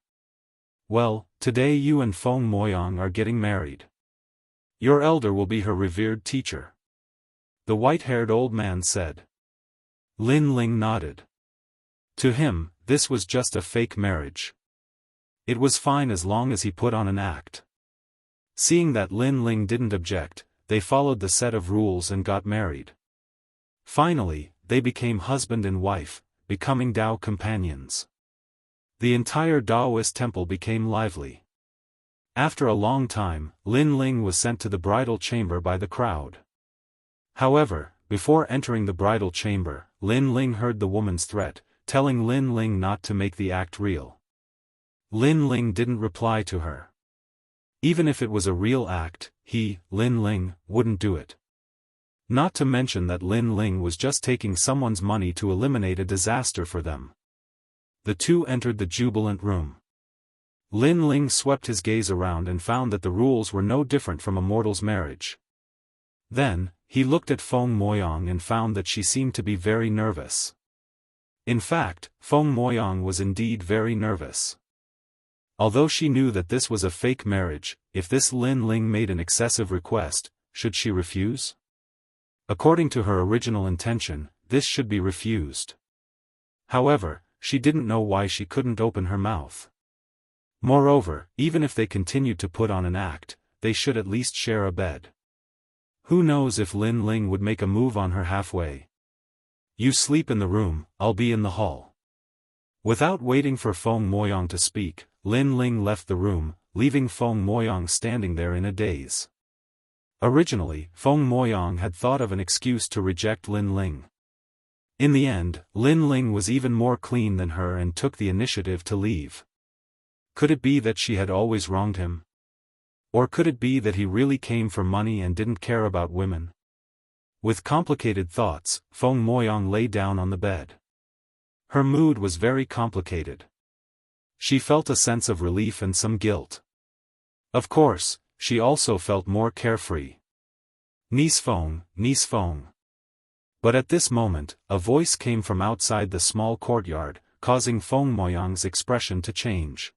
S1: Well, today you and Feng Moyang are getting married. Your elder will be her revered teacher. The white-haired old man said. Lin Ling nodded. To him, this was just a fake marriage. It was fine as long as he put on an act. Seeing that Lin Ling didn't object, they followed the set of rules and got married. Finally, they became husband and wife, becoming Dao companions. The entire Daoist temple became lively. After a long time, Lin Ling was sent to the bridal chamber by the crowd. However, before entering the bridal chamber, Lin Ling heard the woman's threat, telling Lin Ling not to make the act real. Lin Ling didn't reply to her. Even if it was a real act, he, Lin Ling, wouldn't do it. Not to mention that Lin Ling was just taking someone's money to eliminate a disaster for them. The two entered the jubilant room. Lin Ling swept his gaze around and found that the rules were no different from a mortal's marriage. Then, he looked at Feng Moyang and found that she seemed to be very nervous. In fact, Feng Moyang was indeed very nervous. Although she knew that this was a fake marriage, if this Lin Ling made an excessive request, should she refuse? According to her original intention, this should be refused. However, she didn't know why she couldn't open her mouth. Moreover, even if they continued to put on an act, they should at least share a bed. Who knows if Lin Ling would make a move on her halfway. You sleep in the room, I'll be in the hall. Without waiting for Feng Moyang to speak, Lin Ling left the room, leaving Feng Moyang standing there in a daze. Originally, Feng Moyang had thought of an excuse to reject Lin Ling. In the end, Lin Ling was even more clean than her and took the initiative to leave. Could it be that she had always wronged him? Or could it be that he really came for money and didn't care about women? With complicated thoughts, Feng Moyang lay down on the bed. Her mood was very complicated. She felt a sense of relief and some guilt. Of course, she also felt more carefree. Niece Feng, Niece Feng. But at this moment, a voice came from outside the small courtyard, causing Feng Moyang's expression to change.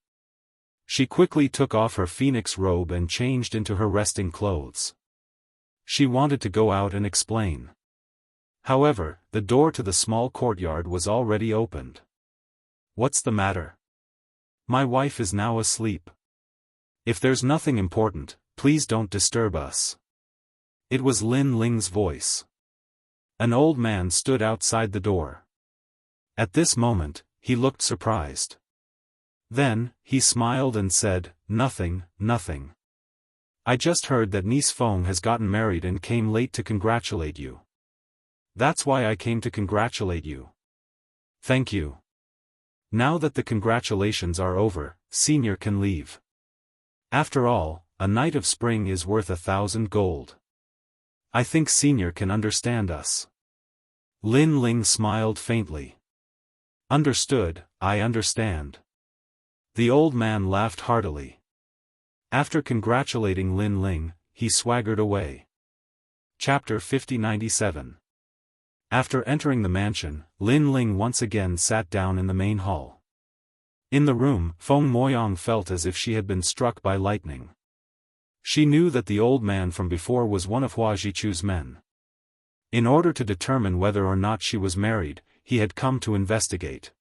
S1: She quickly took off her phoenix robe and changed into her resting clothes. She wanted to go out and explain. However, the door to the small courtyard was already opened. What's the matter? My wife is now asleep. If there's nothing important, please don't disturb us. It was Lin Ling's voice. An old man stood outside the door. At this moment, he looked surprised. Then, he smiled and said, "Nothing, nothing. I just heard that Niece Feng has gotten married and came late to congratulate you. That's why I came to congratulate you. Thank you. Now that the congratulations are over, Senior can leave. After all, a night of spring is worth 1,000 gold. I think Senior can understand us." Lin Ling smiled faintly. "Understood, I understand." The old man laughed heartily. After congratulating Lin Ling, he swaggered away. Chapter 5097. After entering the mansion, Lin Ling once again sat down in the main hall. In the room, Feng Moyang felt as if she had been struck by lightning. She knew that the old man from before was one of Hua Zhichu's men. In order to determine whether or not she was married, he had come to investigate.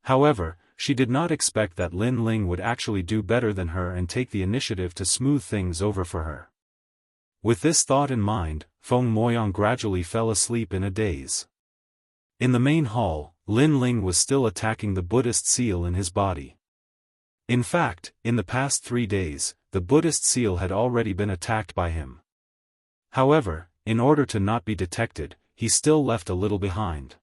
S1: However, she did not expect that Lin Ling would actually do better than her and take the initiative to smooth things over for her. With this thought in mind, Feng Moyang gradually fell asleep in a daze. In the main hall, Lin Ling was still attacking the Buddhist seal in his body. In fact, in the past 3 days, the Buddhist seal had already been attacked by him. However, in order to not be detected, he still left a little behind.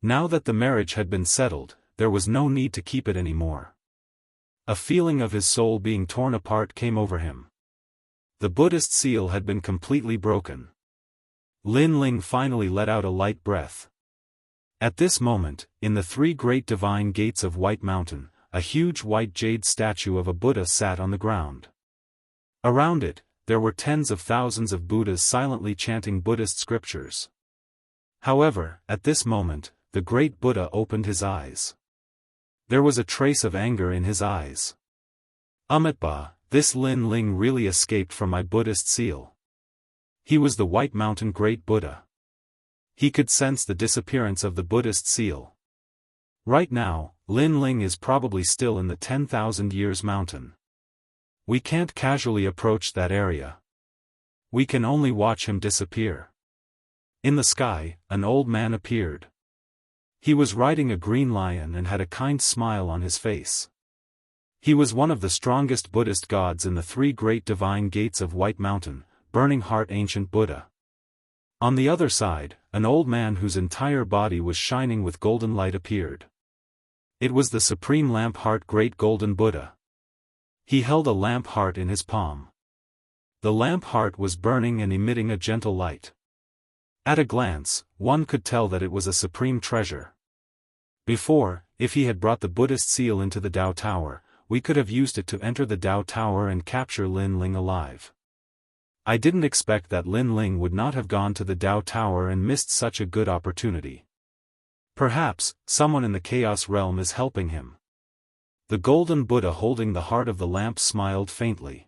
S1: Now that the marriage had been settled, there was no need to keep it anymore. A feeling of his soul being torn apart came over him. The Buddhist seal had been completely broken. Lin Ling finally let out a light breath. At this moment, in the three great divine gates of White Mountain, a huge white jade statue of a Buddha sat on the ground. Around it, there were tens of thousands of Buddhas silently chanting Buddhist scriptures. However, at this moment, the great Buddha opened his eyes. There was a trace of anger in his eyes. Umitba, this Lin Ling really escaped from my Buddhist seal. He was the White Mountain Great Buddha. He could sense the disappearance of the Buddhist seal. Right now, Lin Ling is probably still in the 10,000 years mountain. We can't casually approach that area. We can only watch him disappear. In the sky, an old man appeared. He was riding a green lion and had a kind smile on his face. He was one of the strongest Buddhist gods in the three great divine gates of White Mountain, Burning Heart Ancient Buddha. On the other side, an old man whose entire body was shining with golden light appeared. It was the Supreme Lamp Heart Great Golden Buddha. He held a lamp heart in his palm. The lamp heart was burning and emitting a gentle light. At a glance, one could tell that it was a supreme treasure. Before, if he had brought the Buddhist seal into the Dao Tower, we could have used it to enter the Dao Tower and capture Lin Ling alive. I didn't expect that Lin Ling would not have gone to the Dao Tower and missed such a good opportunity. Perhaps, someone in the Chaos Realm is helping him. The Golden Buddha holding the heart of the lamp smiled faintly.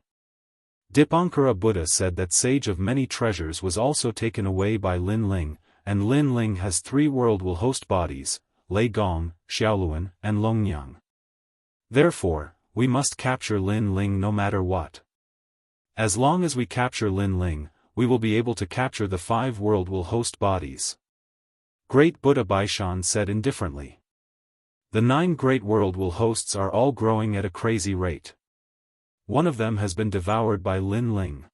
S1: Dipankara Buddha said that Sage of Many Treasures was also taken away by Lin Ling, and Lin Ling has three world will host bodies, Lei Gong, Xiaoluan, and Longnyang. Therefore, we must capture Lin Ling no matter what. As long as we capture Lin Ling, we will be able to capture the 5 world will host bodies. Great Buddha Baishan said indifferently. The 9 great world will hosts are all growing at a crazy rate. One of them has been devoured by Lin Ling.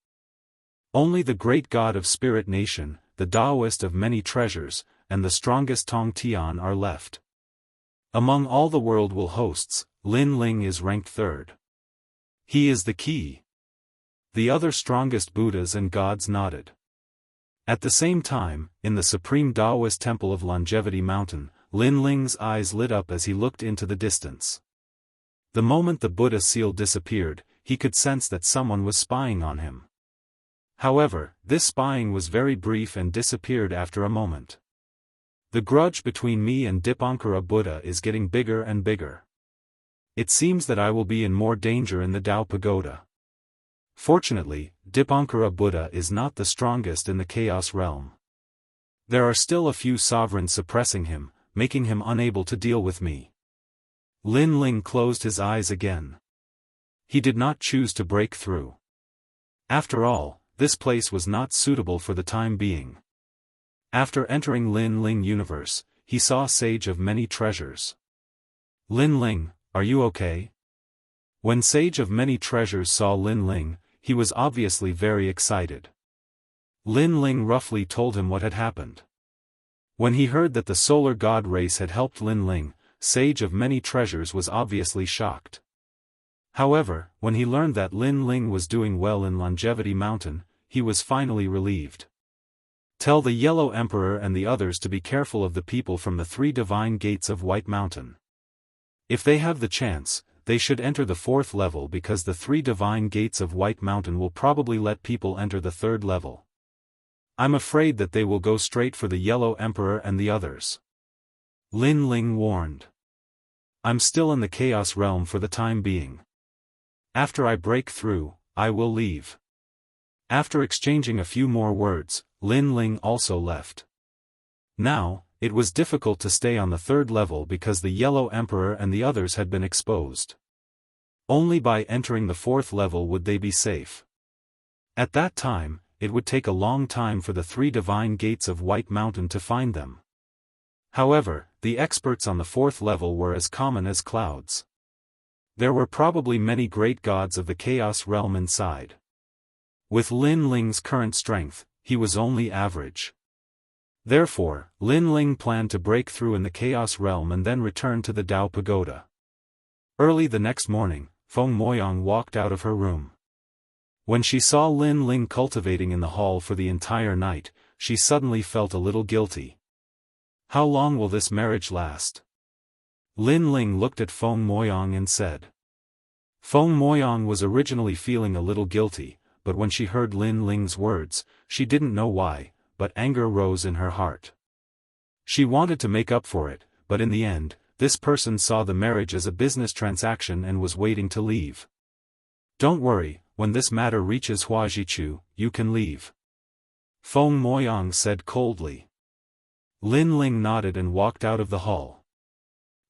S1: Only the great god of Spirit Nation, the Daoist of Many Treasures, and the strongest Tong Tian are left. Among all the world will hosts, Lin Ling is ranked 3rd. He is the key. The other strongest Buddhas and gods nodded. At the same time, in the Supreme Daoist Temple of Longevity Mountain, Lin Ling's eyes lit up as he looked into the distance. The moment the Buddha seal disappeared, he could sense that someone was spying on him. However, this spying was very brief and disappeared after a moment. The grudge between me and Dipankara Buddha is getting bigger and bigger. It seems that I will be in more danger in the Dao Pagoda. Fortunately, Dipankara Buddha is not the strongest in the Chaos Realm. There are still a few sovereigns suppressing him, making him unable to deal with me. Lin Ling closed his eyes again. He did not choose to break through. After all, this place was not suitable for the time being. After entering Lin Ling universe, he saw Sage of Many Treasures. Lin Ling, are you okay? When Sage of Many Treasures saw Lin Ling, he was obviously very excited. Lin Ling roughly told him what had happened. When he heard that the Solar God race had helped Lin Ling, Sage of Many Treasures was obviously shocked. However, when he learned that Lin Ling was doing well in Longevity Mountain, he was finally relieved. Tell the Yellow Emperor and the others to be careful of the people from the 3 divine gates of White Mountain. If they have the chance, they should enter the 4th level because the 3 divine gates of White Mountain will probably let people enter the 3rd level. I'm afraid that they will go straight for the Yellow Emperor and the others. Lin Ling warned. I'm still in the Chaos Realm for the time being. After I break through, I will leave. After exchanging a few more words, Lin Ling also left. Now, it was difficult to stay on the 3rd level because the Yellow Emperor and the others had been exposed. Only by entering the 4th level would they be safe. At that time, it would take a long time for the 3 divine gates of White Mountain to find them. However, the experts on the 4th level were as common as clouds. There were probably many great gods of the Chaos Realm inside. With Lin Ling's current strength, he was only average. Therefore, Lin Ling planned to break through in the Chaos Realm and then return to the Dao Pagoda. Early the next morning, Feng Moyang walked out of her room. When she saw Lin Ling cultivating in the hall for the entire night, she suddenly felt a little guilty. How long will this marriage last? Lin Ling looked at Feng Moyang and said. Feng Moyang was originally feeling a little guilty, but when she heard Lin Ling's words, she didn't know why, but anger rose in her heart. She wanted to make up for it, but in the end, this person saw the marriage as a business transaction and was waiting to leave. Don't worry, when this matter reaches Huajichu, you can leave. Feng Moyang said coldly. Lin Ling nodded and walked out of the hall.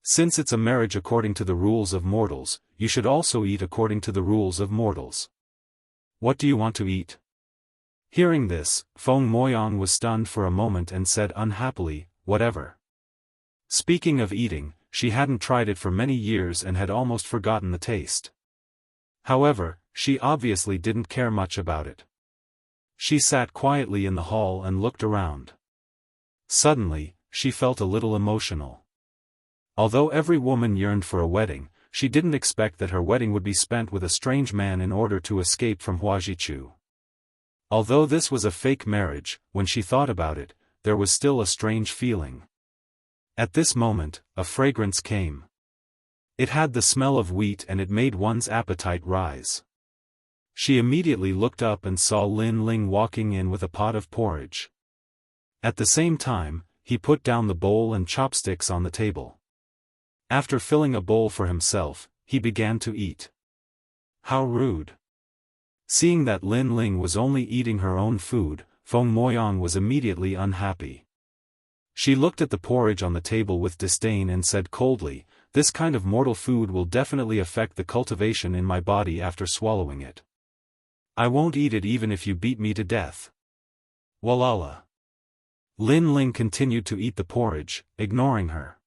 S1: Since it's a marriage according to the rules of mortals, you should also eat according to the rules of mortals. What do you want to eat? Hearing this, Feng Moyang was stunned for a moment and said unhappily, whatever. Speaking of eating, she hadn't tried it for many years and had almost forgotten the taste. However, she obviously didn't care much about it. She sat quietly in the hall and looked around. Suddenly, she felt a little emotional. Although every woman yearned for a wedding, she didn't expect that her wedding would be spent with a strange man in order to escape from Huajichu. Although this was a fake marriage, when she thought about it, there was still a strange feeling. At this moment, a fragrance came. It had the smell of wheat and it made one's appetite rise. She immediately looked up and saw Lin Ling walking in with a pot of porridge. At the same time, he put down the bowl and chopsticks on the table. After filling a bowl for himself, he began to eat. How rude. Seeing that Lin Ling was only eating her own food, Feng Moyang was immediately unhappy. She looked at the porridge on the table with disdain and said coldly, this kind of mortal food will definitely affect the cultivation in my body after swallowing it. I won't eat it even if you beat me to death. Walala. Lin Ling continued to eat the porridge, ignoring her.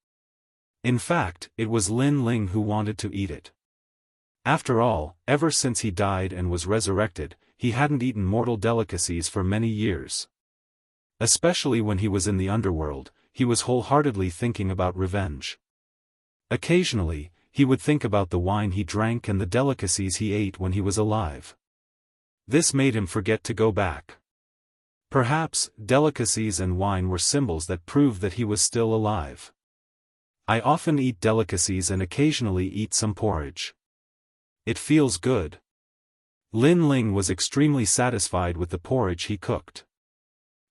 S1: In fact, it was Lin Ling who wanted to eat it. After all, ever since he died and was resurrected, he hadn't eaten mortal delicacies for many years. Especially when he was in the underworld, he was wholeheartedly thinking about revenge. Occasionally, he would think about the wine he drank and the delicacies he ate when he was alive. This made him forget to go back. Perhaps, delicacies and wine were symbols that proved that he was still alive. I often eat delicacies and occasionally eat some porridge. It feels good. Lin Ling was extremely satisfied with the porridge he cooked.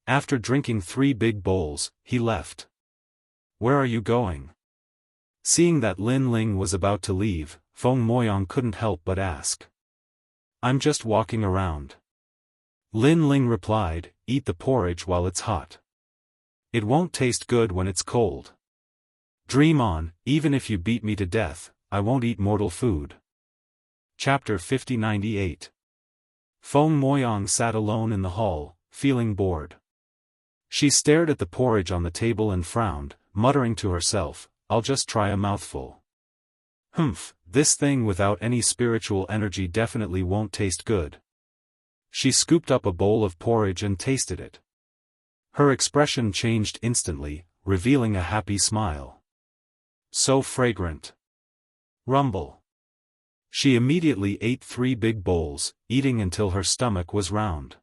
S1: After drinking 3 big bowls, he left. Where are you going? Seeing that Lin Ling was about to leave, Feng Moyang couldn't help but ask. I'm just walking around. Lin Ling replied, eat the porridge while it's hot. It won't taste good when it's cold. Dream on, even if you beat me to death, I won't eat mortal food. Chapter 5098. Feng Moyang sat alone in the hall, feeling bored. She stared at the porridge on the table and frowned, muttering to herself, I'll just try a mouthful. This thing without any spiritual energy definitely won't taste good. She scooped up a bowl of porridge and tasted it. Her expression changed instantly, revealing a happy smile. So fragrant. Rumble. She immediately ate 3 big bowls, eating until her stomach was round.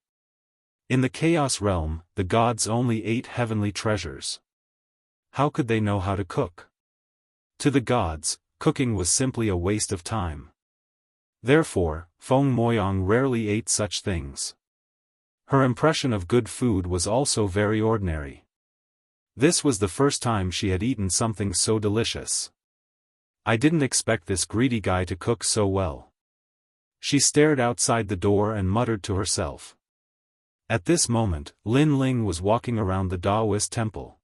S1: In the Chaos realm, the gods only ate heavenly treasures. How could they know how to cook? To the gods, cooking was simply a waste of time. Therefore, Feng Moyang rarely ate such things. Her impression of good food was also very ordinary. This was the first time she had eaten something so delicious. I didn't expect this greedy guy to cook so well. She stared outside the door and muttered to herself. At this moment, Lin Ling was walking around the Daoist temple.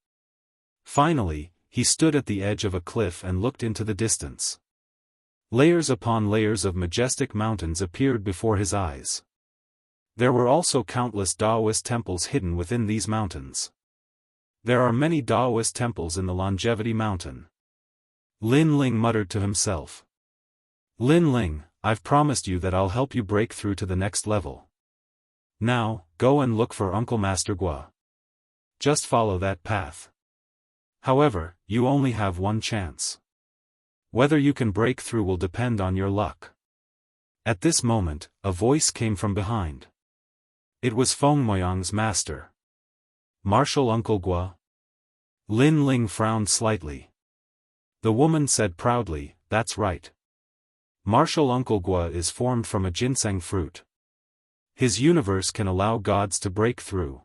S1: Finally, he stood at the edge of a cliff and looked into the distance. Layers upon layers of majestic mountains appeared before his eyes. There were also countless Daoist temples hidden within these mountains. There are many Daoist temples in the Longevity Mountain. Lin Ling muttered to himself. Lin Ling, I've promised you that I'll help you break through to the next level. Now, go and look for Uncle Master Gua. Just follow that path. However, you only have one chance. Whether you can break through will depend on your luck. At this moment, a voice came from behind. It was Feng Moyang's master. Martial Uncle Gua? Lin Ling frowned slightly. The woman said proudly, "That's right. Martial Uncle Gua is formed from a ginseng fruit. His universe can allow gods to break through.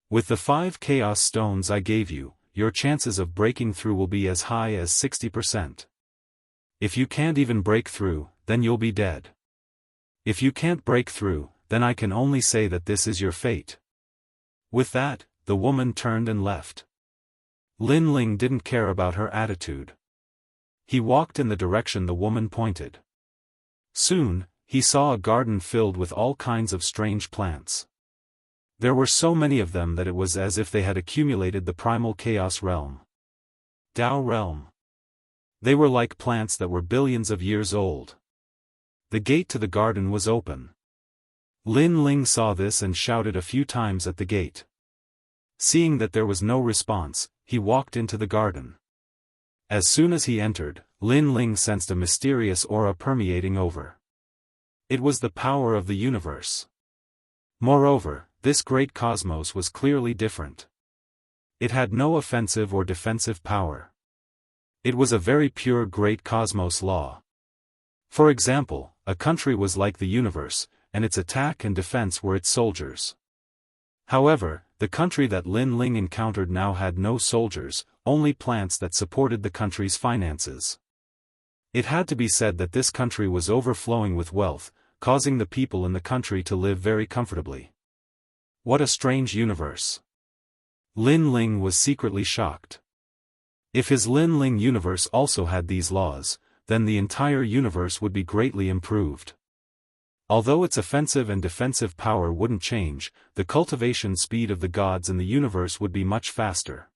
S1: With the 5 chaos stones I gave you, your chances of breaking through will be as high as 60%. If you can't even break through, then you'll be dead. If you can't break through, then I can only say that this is your fate." With that, the woman turned and left. Lin Ling didn't care about her attitude. He walked in the direction the woman pointed. Soon, he saw a garden filled with all kinds of strange plants. There were so many of them that it was as if they had accumulated the primal chaos realm. Dao realm. They were like plants that were billions of years old. The gate to the garden was open. Lin Ling saw this and shouted a few times at the gate. Seeing that there was no response, he walked into the garden. As soon as he entered, Lin Ling sensed a mysterious aura permeating over. It was the power of the universe. Moreover, this great cosmos was clearly different. It had no offensive or defensive power. It was a very pure great cosmos law. For example, a country was like the universe, and its attack and defense were its soldiers. However, the country that Lin Ling encountered now had no soldiers, only plants that supported the country's finances. It had to be said that this country was overflowing with wealth, causing the people in the country to live very comfortably. What a strange universe. Lin Ling was secretly shocked. If his Lin Ling universe also had these laws, then the entire universe would be greatly improved. Although its offensive and defensive power wouldn't change, the cultivation speed of the gods in the universe would be much faster.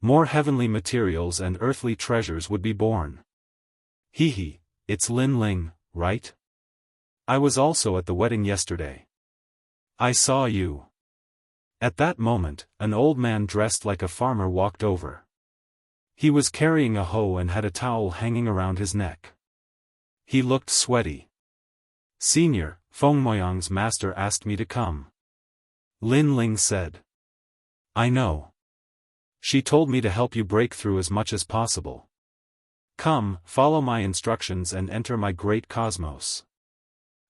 S1: More heavenly materials and earthly treasures would be born. Hee, it's Lin Ling, right? I was also at the wedding yesterday. I saw you. At that moment, an old man dressed like a farmer walked over. He was carrying a hoe and had a towel hanging around his neck. He looked sweaty. "Senior, Feng Moyang's master asked me to come." Lin Ling said. "I know. She told me to help you break through as much as possible. Come, follow my instructions and enter my great cosmos."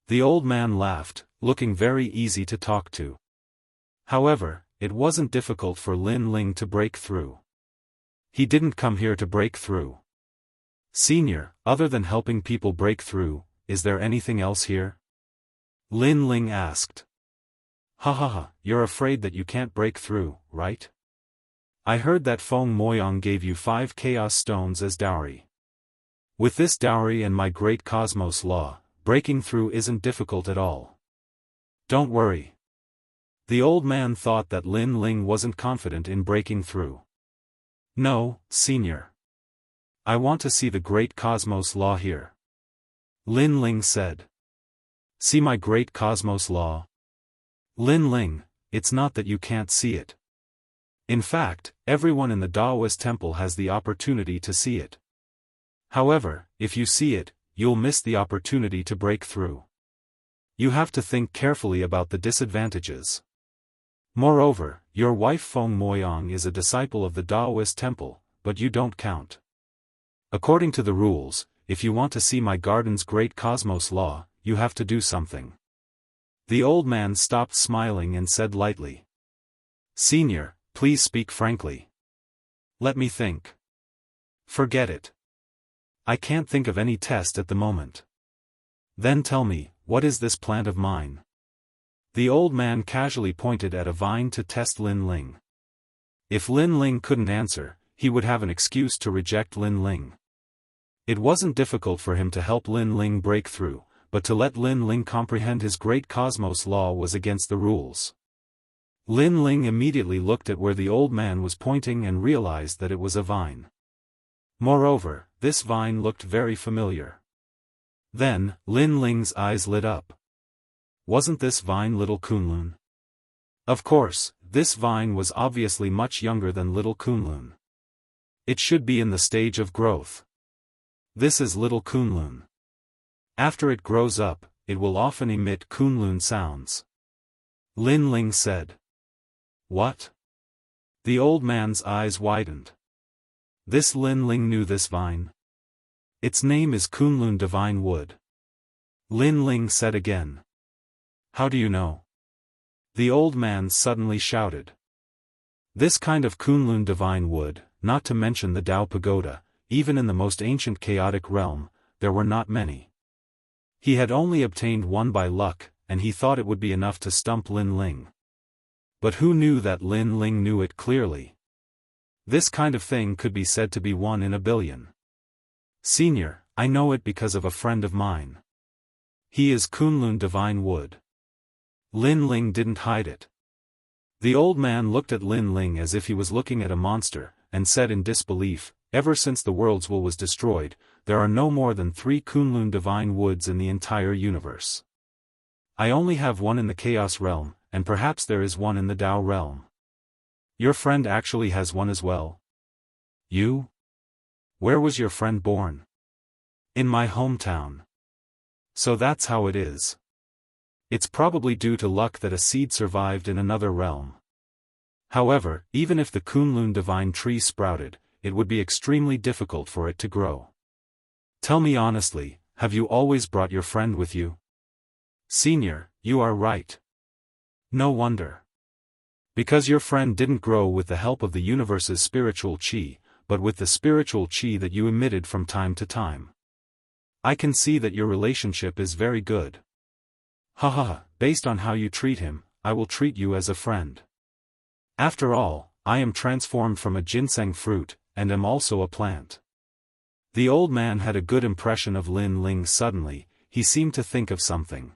S1: The old man laughed, looking very easy to talk to. However, it wasn't difficult for Lin Ling to break through. He didn't come here to break through. "Senior, other than helping people break through, is there anything else here?" Lin Ling asked. Ha, you're afraid that you can't break through, right? I heard that Feng Moyang gave you 5 chaos stones as dowry. With this dowry and my great cosmos law, breaking through isn't difficult at all. Don't worry. The old man thought that Lin Ling wasn't confident in breaking through. "No, senior. I want to see the great cosmos law here." Lin Ling said. "See my great cosmos law?" Lin Ling, it's not that you can't see it. In fact, everyone in the Daoist temple has the opportunity to see it. However, if you see it, you'll miss the opportunity to break through. You have to think carefully about the disadvantages. Moreover, your wife Feng Moyang is a disciple of the Daoist temple, but you don't count. According to the rules, if you want to see my garden's great cosmos law, you have to do something. The old man stopped smiling and said lightly. "Senior, please speak frankly. Let me think." "Forget it. I can't think of any test at the moment." "Then tell me, what is this plant of mine?" The old man casually pointed at a vine to test Lin Ling. If Lin Ling couldn't answer, he would have an excuse to reject Lin Ling. It wasn't difficult for him to help Lin Ling break through, but to let Lin Ling comprehend his great cosmos law was against the rules. Lin Ling immediately looked at where the old man was pointing and realized that it was a vine. Moreover, this vine looked very familiar. Then, Lin Ling's eyes lit up. Wasn't this vine Little Kunlun? Of course, this vine was obviously much younger than Little Kunlun. It should be in the stage of growth. This is Little Kunlun. After it grows up, it will often emit Kunlun sounds. Lin Ling said. What? The old man's eyes widened. This Lin Ling knew this vine. Its name is Kunlun Divine Wood. Lin Ling said again. How do you know? The old man suddenly shouted. This kind of Kunlun Divine Wood, not to mention the Dao Pagoda, even in the most ancient chaotic realm, there were not many. He had only obtained one by luck, and he thought it would be enough to stump Lin Ling. But who knew that Lin Ling knew it clearly? This kind of thing could be said to be 1 in a billion. Senior, I know it because of a friend of mine. He is Kunlun Divine Wood. Lin Ling didn't hide it. The old man looked at Lin Ling as if he was looking at a monster, and said in disbelief, ever since the world's will was destroyed, there are no more than 3 Kunlun Divine Woods in the entire universe. I only have one in the Chaos realm, and perhaps there is one in the Dao realm. Your friend actually has one as well. You? Where was your friend born? In my hometown. So that's how it is. It's probably due to luck that a seed survived in another realm. However, even if the Kunlun Divine Tree sprouted, it would be extremely difficult for it to grow. Tell me honestly, have you always brought your friend with you? Senior, you are right. No wonder. Because your friend didn't grow with the help of the universe's spiritual chi, but with the spiritual chi that you emitted from time to time. I can see that your relationship is very good. Haha, based on how you treat him, I will treat you as a friend. After all, I am transformed from a ginseng fruit, and am also a plant. The old man had a good impression of Lin Ling suddenly, he seemed to think of something.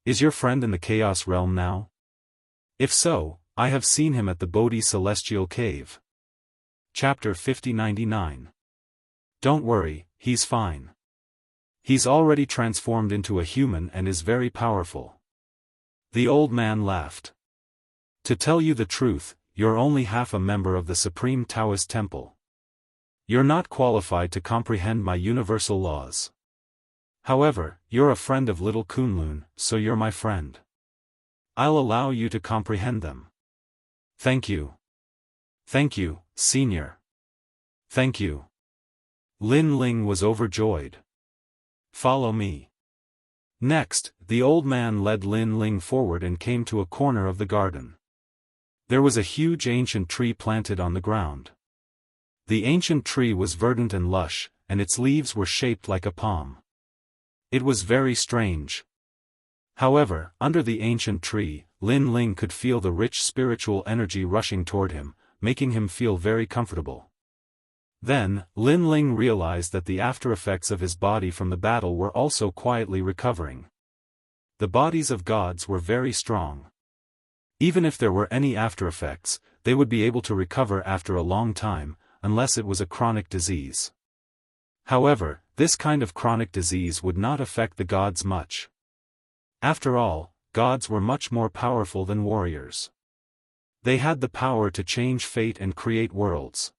S1: Is your friend in the Chaos realm now? If so, I have seen him at the Bodhi Celestial Cave. Chapter 5099. Don't worry, he's fine. He's already transformed into a human and is very powerful. The old man laughed. To tell you the truth, you're only half a member of the Supreme Taoist Temple. You're not qualified to comprehend my universal laws. However, you're a friend of little Kunlun, so you're my friend. I'll allow you to comprehend them. Thank you. Thank you, Senior. Thank you. Lin Ling was overjoyed. Follow me. Next, the old man led Lin Ling forward and came to a corner of the garden. There was a huge ancient tree planted on the ground. The ancient tree was verdant and lush, and its leaves were shaped like a palm. It was very strange. However, under the ancient tree, Lin Ling could feel the rich spiritual energy rushing toward him, making him feel very comfortable. Then, Lin Ling realized that the aftereffects of his body from the battle were also quietly recovering. The bodies of gods were very strong. Even if there were any aftereffects, they would be able to recover after a long time, unless it was a chronic disease. However, this kind of chronic disease would not affect the gods much. After all, gods were much more powerful than warriors. They had the power to change fate and create worlds.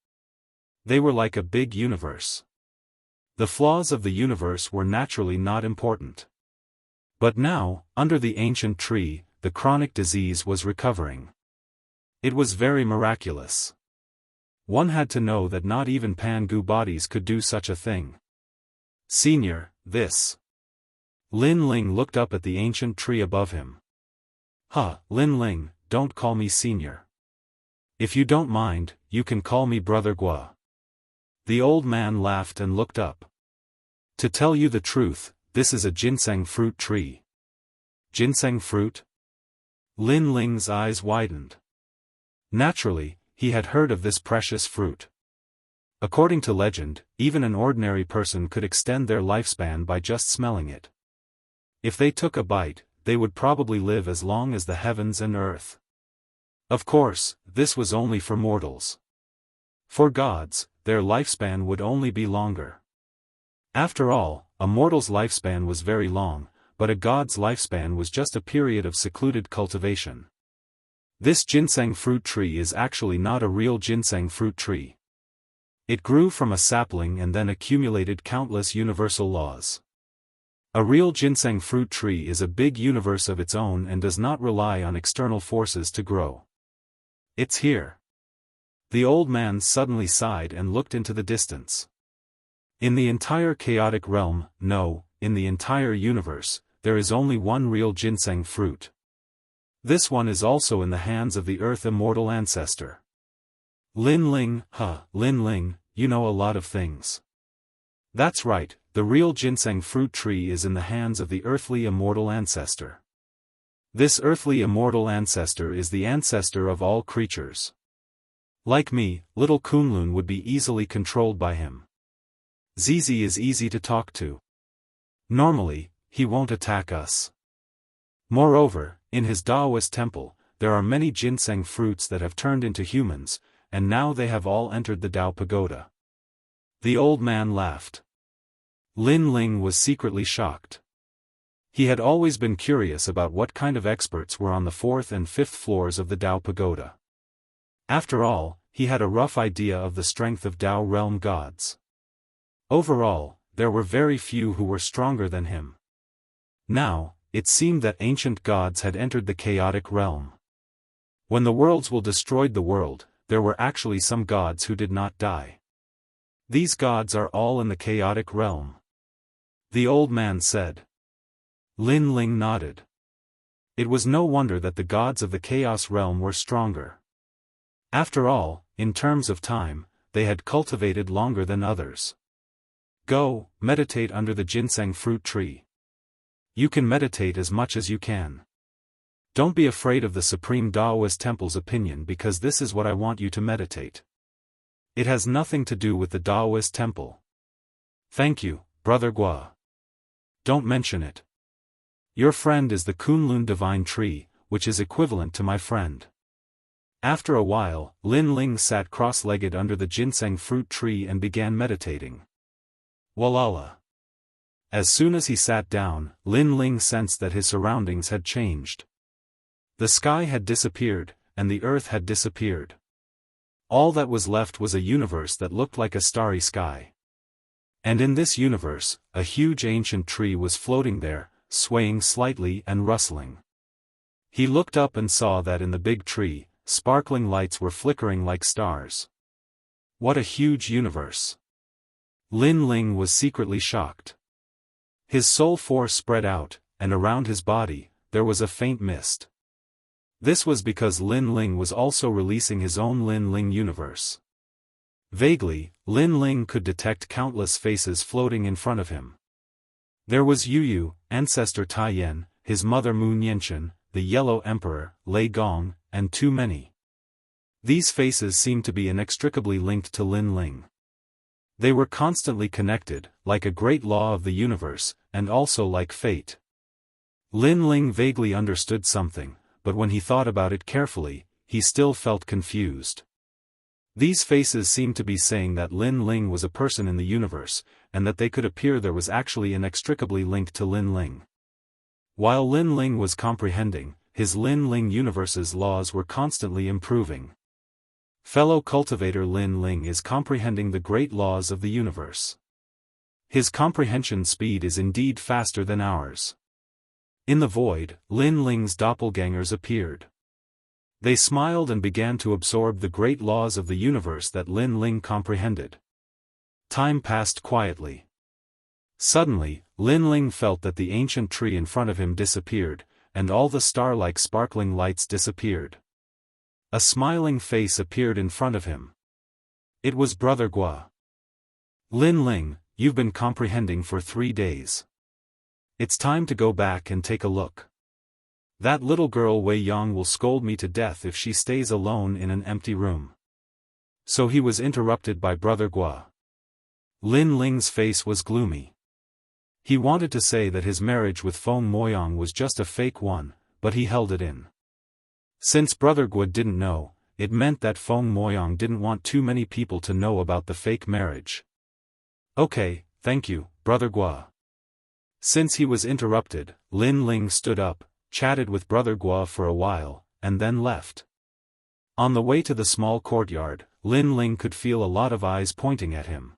S1: They were like a big universe. The flaws of the universe were naturally not important. But now, under the ancient tree, the chronic disease was recovering. It was very miraculous. One had to know that not even Pangu bodies could do such a thing. Senior, this. Lin Ling looked up at the ancient tree above him. Lin Ling, don't call me Senior. If you don't mind, you can call me Brother Gua. The old man laughed and looked up. To tell you the truth, this is a ginseng fruit tree. Ginseng fruit? Lin Ling's eyes widened. Naturally, he had heard of this precious fruit. According to legend, even an ordinary person could extend their lifespan by just smelling it. If they took a bite, they would probably live as long as the heavens and earth. Of course, this was only for mortals. For gods, their lifespan would only be longer. After all, a mortal's lifespan was very long, but a god's lifespan was just a period of secluded cultivation. This ginseng fruit tree is actually not a real ginseng fruit tree. It grew from a sapling and then accumulated countless universal laws. A real ginseng fruit tree is a big universe of its own and does not rely on external forces to grow. It's here. The old man suddenly sighed and looked into the distance. In the entire chaotic realm, no, in the entire universe, there is only one real ginseng fruit. This one is also in the hands of the Earth Immortal Ancestor. Lin Ling, Lin Ling, you know a lot of things. That's right, the real ginseng fruit tree is in the hands of the Earthly Immortal Ancestor. This Earthly Immortal Ancestor is the ancestor of all creatures. Like me, little Kunlun would be easily controlled by him. Zizi is easy to talk to. Normally, he won't attack us. Moreover, in his Daoist temple, there are many ginseng fruits that have turned into humans, and now they have all entered the Dao Pagoda. The old man laughed. Lin Ling was secretly shocked. He had always been curious about what kind of experts were on the 4th and 5th floors of the Dao Pagoda. After all, he had a rough idea of the strength of Dao realm gods. Overall, there were very few who were stronger than him. Now, it seemed that ancient gods had entered the chaotic realm. When the worlds will destroyed the world, there were actually some gods who did not die. These gods are all in the chaotic realm. The old man said. Lin Ling nodded. It was no wonder that the gods of the chaos realm were stronger. After all, in terms of time, they had cultivated longer than others. Go, meditate under the ginseng fruit tree. You can meditate as much as you can. Don't be afraid of the Supreme Daoist Temple's opinion because this is what I want you to meditate. It has nothing to do with the Daoist Temple. Thank you, Brother Gua. Don't mention it. Your friend is the Kunlun Divine Tree, which is equivalent to my friend. After a while, Lin Ling sat cross-legged under the ginseng fruit tree and began meditating. Walala. As soon as he sat down, Lin Ling sensed that his surroundings had changed. The sky had disappeared, and the earth had disappeared. All that was left was a universe that looked like a starry sky. And in this universe, a huge ancient tree was floating there, swaying slightly and rustling. He looked up and saw that in the big tree, sparkling lights were flickering like stars. What a huge universe! Lin Ling was secretly shocked. His soul force spread out, and around his body, there was a faint mist. This was because Lin Ling was also releasing his own Lin Ling universe. Vaguely, Lin Ling could detect countless faces floating in front of him. There was Yu, ancestor Tai Yan, his mother Mu Nianchen, the Yellow Emperor, Lei Gong, and too many. These faces seemed to be inextricably linked to Lin Ling. They were constantly connected, like a great law of the universe, and also like fate. Lin Ling vaguely understood something, but when he thought about it carefully, he still felt confused. These faces seemed to be saying that Lin Ling was a person in the universe, and that they could appear there was actually inextricably linked to Lin Ling. While Lin Ling was comprehending, his Lin Ling universe's laws were constantly improving. Fellow cultivator Lin Ling is comprehending the great laws of the universe. His comprehension speed is indeed faster than ours. In the void, Lin Ling's doppelgangers appeared. They smiled and began to absorb the great laws of the universe that Lin Ling comprehended. Time passed quietly. Suddenly, Lin Ling felt that the ancient tree in front of him disappeared, and all the star-like sparkling lights disappeared. A smiling face appeared in front of him. It was Brother Gua. Lin Ling, you've been comprehending for 3 days. It's time to go back and take a look. That little girl Wei Yang will scold me to death if she stays alone in an empty room. So he was interrupted by Brother Gua. Lin Ling's face was gloomy. He wanted to say that his marriage with Feng Moyang was just a fake one, but he held it in. Since Brother Gua didn't know, it meant that Feng Moyang didn't want too many people to know about the fake marriage. Okay, thank you, Brother Gua. Since he was interrupted, Lin Ling stood up, chatted with Brother Gua for a while, and then left. On the way to the small courtyard, Lin Ling could feel a lot of eyes pointing at him.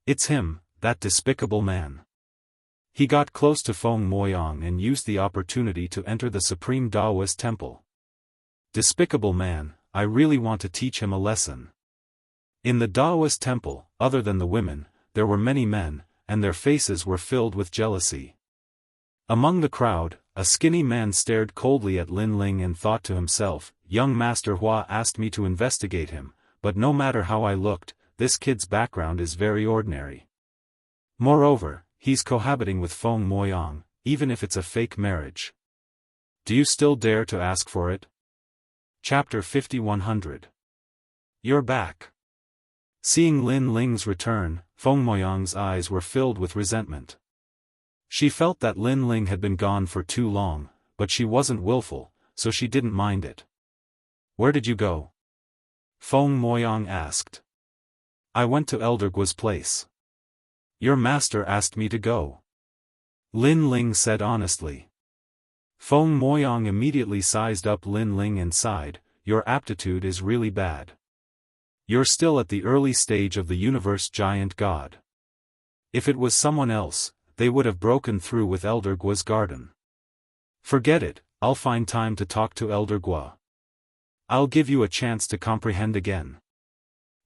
S1: It's him, that despicable man. He got close to Feng Moyang and used the opportunity to enter the supreme Daoist temple. Despicable man, I really want to teach him a lesson. In the Daoist temple, other than the women, there were many men, and their faces were filled with jealousy. Among the crowd, a skinny man stared coldly at Lin Ling and thought to himself, young Master Hua asked me to investigate him, but no matter how I looked, this kid's background is very ordinary. Moreover, he's cohabiting with Feng Moyang, even if it's a fake marriage. Do you still dare to ask for it? Chapter 5100. You're back. Seeing Lin Ling's return, Feng Moyang's eyes were filled with resentment. She felt that Lin Ling had been gone for too long, but she wasn't willful, so she didn't mind it. Where did you go? Feng Moyang asked. I went to Elder Guo's place. Your master asked me to go. Lin Ling said honestly. Feng Moyang immediately sized up Lin Ling and sighed, your aptitude is really bad. You're still at the early stage of the universe giant god. If it was someone else, they would have broken through with Elder Guo's garden. Forget it, I'll find time to talk to Elder Guo. I'll give you a chance to comprehend again.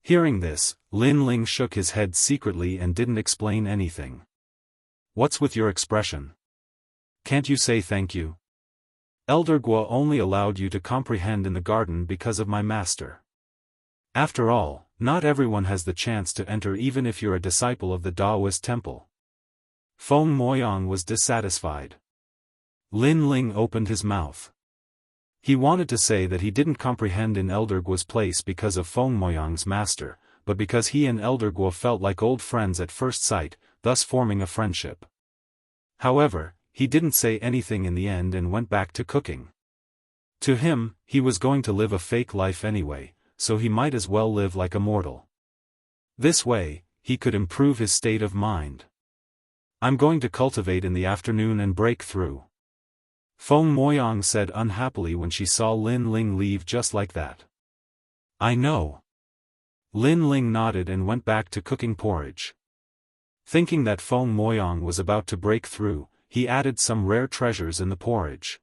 S1: Hearing this, Lin Ling shook his head secretly and didn't explain anything. What's with your expression? Can't you say thank you? Elder Guo only allowed you to comprehend in the garden because of my master. After all, not everyone has the chance to enter even if you're a disciple of the Daoist temple. Feng Moyang was dissatisfied. Lin Ling opened his mouth. He wanted to say that he didn't comprehend in Elder Guo's place because of Feng Moyang's master, but because he and Elder Guo felt like old friends at first sight, thus forming a friendship. However, he didn't say anything in the end and went back to cooking. To him, he was going to live a fake life anyway, so he might as well live like a mortal. This way, he could improve his state of mind. I'm going to cultivate in the afternoon and break through. Feng Moyang said unhappily when she saw Lin Ling leave just like that. I know. Lin Ling nodded and went back to cooking porridge. Thinking that Feng Moyang was about to break through, he added some rare treasures in the porridge.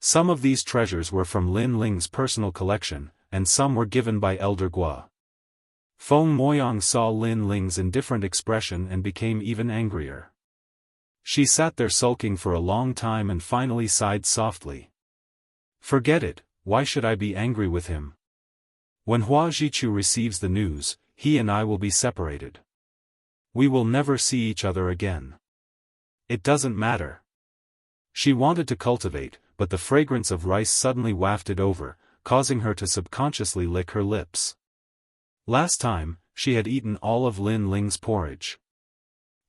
S1: Some of these treasures were from Lin Ling's personal collection, and some were given by Elder Guo. Feng Moyang saw Lin Ling's indifferent expression and became even angrier. She sat there sulking for a long time and finally sighed softly. Forget it, why should I be angry with him? When Hua Zhichu receives the news, he and I will be separated. We will never see each other again. It doesn't matter. She wanted to cultivate, but the fragrance of rice suddenly wafted over, causing her to subconsciously lick her lips. Last time, she had eaten all of Lin Ling's porridge.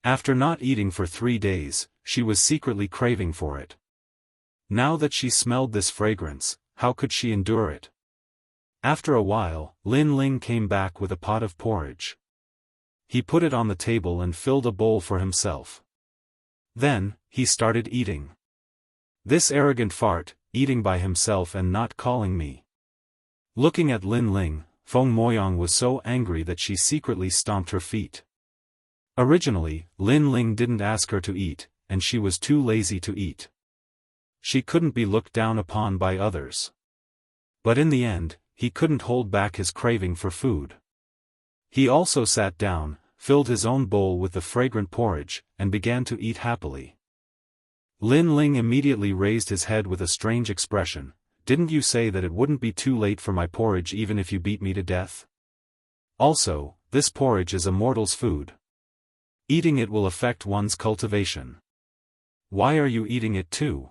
S1: After not eating for 3 days, she was secretly craving for it. Now that she smelled this fragrance, how could she endure it? After a while, Lin Ling came back with a pot of porridge. He put it on the table and filled a bowl for himself. Then, he started eating. This arrogant fart, eating by himself and not calling me. Looking at Lin Ling, Feng Moyang was so angry that she secretly stomped her feet. Originally, Lin Ling didn't ask her to eat, and she was too lazy to eat. She couldn't be looked down upon by others. But in the end, he couldn't hold back his craving for food. He also sat down, filled his own bowl with the fragrant porridge, and began to eat happily. Lin Ling immediately raised his head with a strange expression. Didn't you say that it wouldn't be too late for my porridge even if you beat me to death? Also, this porridge is a mortal's food. Eating it will affect one's cultivation. Why are you eating it too?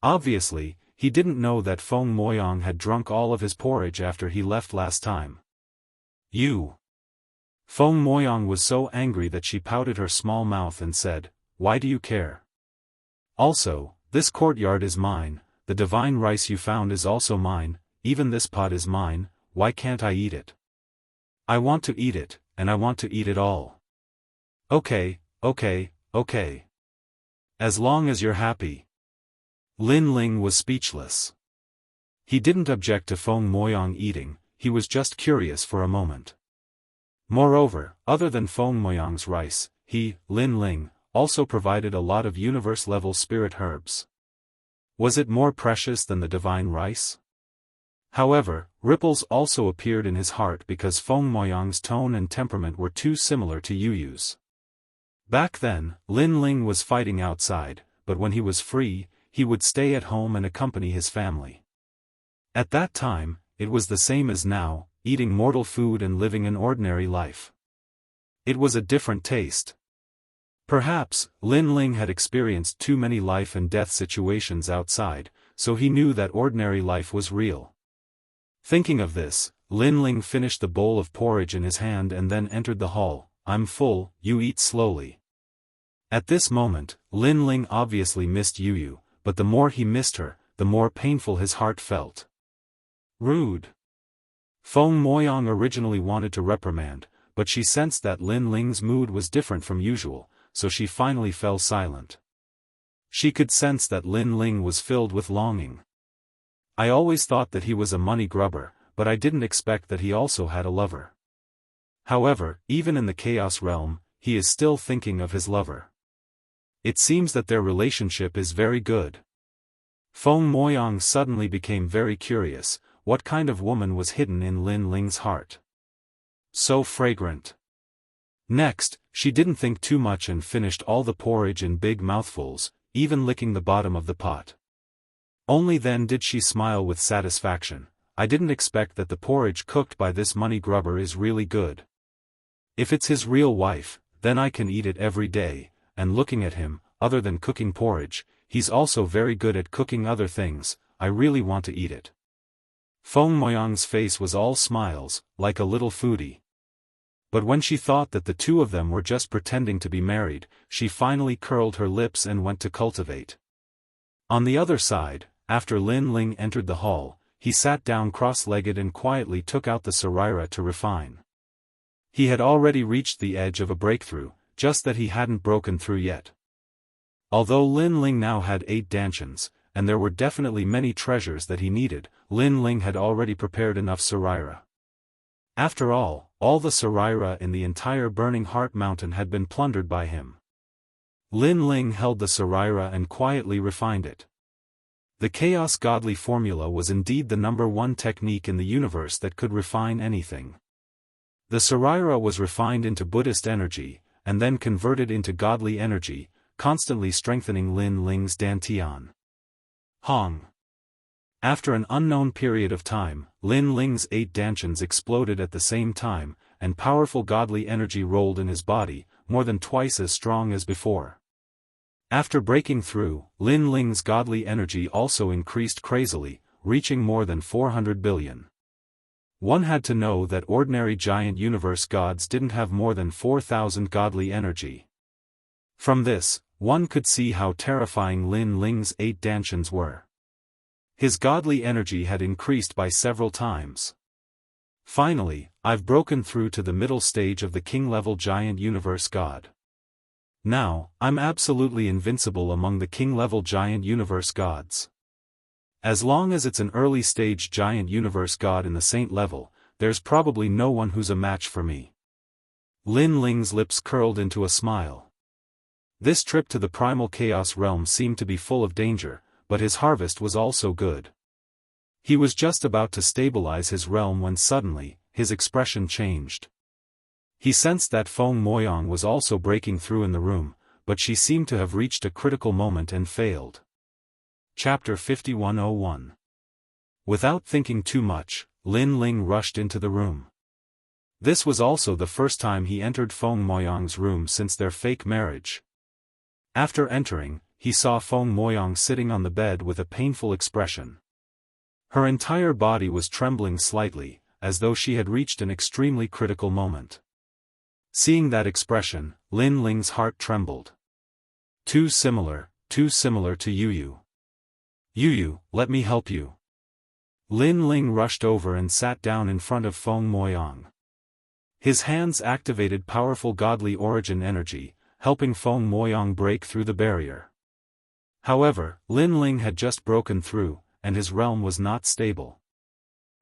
S1: Obviously, he didn't know that Feng Moyang had drunk all of his porridge after he left last time. You. Feng Moyang was so angry that she pouted her small mouth and said, why do you care? Also, this courtyard is mine, the divine rice you found is also mine, even this pot is mine, why can't I eat it? I want to eat it, and I want to eat it all. Okay. As long as you're happy. Lin Ling was speechless. He didn't object to Feng Moyang eating, he was just curious for a moment. Moreover, other than Feng Moyang's rice, he, Lin Ling, also provided a lot of universe-level spirit herbs. Was it more precious than the divine rice? However, ripples also appeared in his heart because Feng Moyang's tone and temperament were too similar to Yuyu's. Back then, Lin Ling was fighting outside, but when he was free, he would stay at home and accompany his family. At that time, it was the same as now, eating mortal food and living an ordinary life. It was a different taste. Perhaps, Lin Ling had experienced too many life and death situations outside, so he knew that ordinary life was real. Thinking of this, Lin Ling finished the bowl of porridge in his hand and then entered the hall. "I'm full, you eat slowly." At this moment, Lin Ling obviously missed Yuyu, but the more he missed her, the more painful his heart felt. Rude. Feng Moyang originally wanted to reprimand, but she sensed that Lin Ling's mood was different from usual, so she finally fell silent. She could sense that Lin Ling was filled with longing. "I always thought that he was a money grubber, but I didn't expect that he also had a lover." However, even in the chaos realm, he is still thinking of his lover. It seems that their relationship is very good. Feng Moyang suddenly became very curious, what kind of woman was hidden in Lin Ling's heart? So fragrant. Next, she didn't think too much and finished all the porridge in big mouthfuls, even licking the bottom of the pot. Only then did she smile with satisfaction. "I didn't expect that the porridge cooked by this money grubber is really good. If it's his real wife, then I can eat it every day," and looking at him, other than cooking porridge, he's also very good at cooking other things. "I really want to eat it." Feng Moyang's face was all smiles, like a little foodie. But when she thought that the two of them were just pretending to be married, she finally curled her lips and went to cultivate. On the other side, after Lin Ling entered the hall, he sat down cross-legged and quietly took out the Saraira to refine. He had already reached the edge of a breakthrough, just that he hadn't broken through yet. Although Lin Ling now had 8 dantians, and there were definitely many treasures that he needed, Lin Ling had already prepared enough Saraira. After all the Saraira in the entire Burning Heart Mountain had been plundered by him. Lin Ling held the Saraira and quietly refined it. The Chaos Godly formula was indeed the #1 technique in the universe that could refine anything. The Saraira was refined into Buddhist energy, and then converted into godly energy, constantly strengthening Lin Ling's dantian. Hong. After an unknown period of time, Lin Ling's 8 dantians exploded at the same time, and powerful godly energy rolled in his body, more than twice as strong as before. After breaking through, Lin Ling's godly energy also increased crazily, reaching more than 400 billion. One had to know that ordinary giant universe gods didn't have more than 4,000 godly energy. From this, one could see how terrifying Lin Ling's 8 dantians were. His godly energy had increased by several times. "Finally, I've broken through to the middle stage of the king-level giant universe god. Now, I'm absolutely invincible among the king-level giant universe gods. As long as it's an early-stage giant universe god in the saint level, there's probably no one who's a match for me." Lin Ling's lips curled into a smile. This trip to the primal chaos realm seemed to be full of danger, but his harvest was also good. He was just about to stabilize his realm when suddenly, his expression changed. He sensed that Feng Moyang was also breaking through in the room, but she seemed to have reached a critical moment and failed. Chapter 5101. Without thinking too much, Lin Ling rushed into the room. This was also the first time he entered Feng Moyang's room since their fake marriage. After entering, he saw Feng Moyang sitting on the bed with a painful expression. Her entire body was trembling slightly, as though she had reached an extremely critical moment. Seeing that expression, Lin Ling's heart trembled. Too similar to Yuyu. "Yuyu, let me help you." Lin Ling rushed over and sat down in front of Feng Moyang. His hands activated powerful godly origin energy, helping Feng Moyang break through the barrier. However, Lin Ling had just broken through, and his realm was not stable.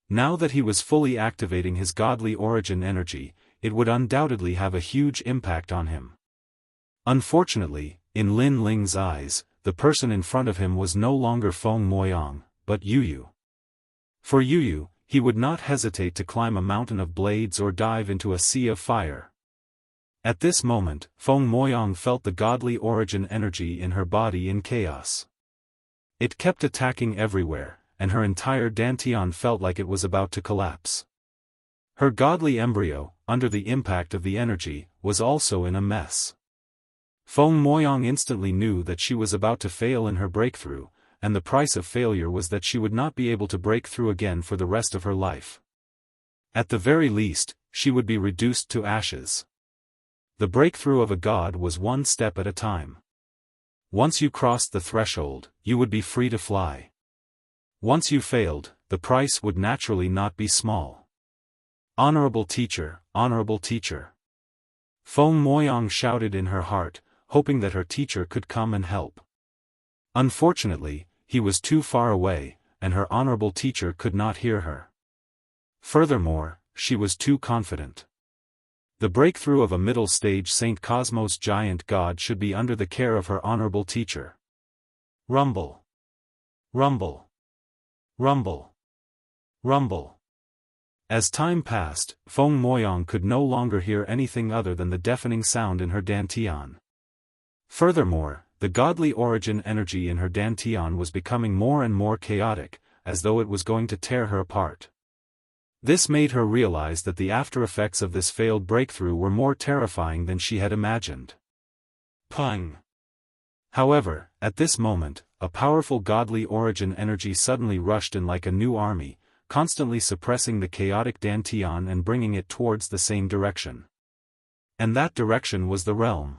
S1: Now that he was fully activating his godly origin energy, it would undoubtedly have a huge impact on him. Unfortunately, in Lin Ling's eyes, the person in front of him was no longer Feng Moyang, but Yu. For Yu, he would not hesitate to climb a mountain of blades or dive into a sea of fire. At this moment, Feng Moyang felt the godly origin energy in her body in chaos. It kept attacking everywhere, and her entire dantian felt like it was about to collapse. Her godly embryo, under the impact of the energy, was also in a mess. Feng Moyang instantly knew that she was about to fail in her breakthrough, and the price of failure was that she would not be able to break through again for the rest of her life. At the very least, she would be reduced to ashes. The breakthrough of a god was one step at a time. Once you crossed the threshold, you would be free to fly. Once you failed, the price would naturally not be small. Honorable teacher, honorable teacher. Feng Moyang shouted in her heart, hoping that her teacher could come and help. Unfortunately, he was too far away, and her honorable teacher could not hear her. Furthermore, she was too confident. The breakthrough of a middle-stage Saint Cosmos giant god should be under the care of her honorable teacher. Rumble. Rumble. Rumble. Rumble. As time passed, Feng Moyang could no longer hear anything other than the deafening sound in her dantian. Furthermore, the godly origin energy in her dantian was becoming more and more chaotic, as though it was going to tear her apart. This made her realize that the after-effects of this failed breakthrough were more terrifying than she had imagined. Pung! However, at this moment, a powerful godly origin energy suddenly rushed in like a new army, constantly suppressing the chaotic dantian and bringing it towards the same direction. And that direction was the realm.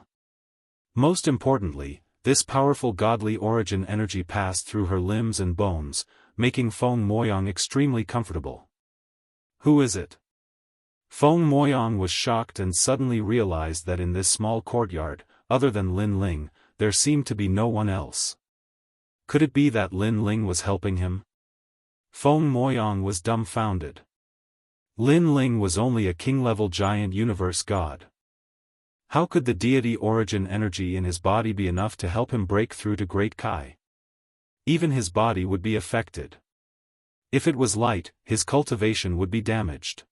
S1: Most importantly, this powerful godly origin energy passed through her limbs and bones, making Feng Moyang extremely comfortable. Who is it? Feng Moyang was shocked and suddenly realized that in this small courtyard, other than Lin Ling, there seemed to be no one else. Could it be that Lin Ling was helping him? Feng Moyang was dumbfounded. Lin Ling was only a king-level giant universe god. How could the deity origin energy in his body be enough to help him break through to Great Kai? Even his body would be affected. If it was light, his cultivation would be damaged.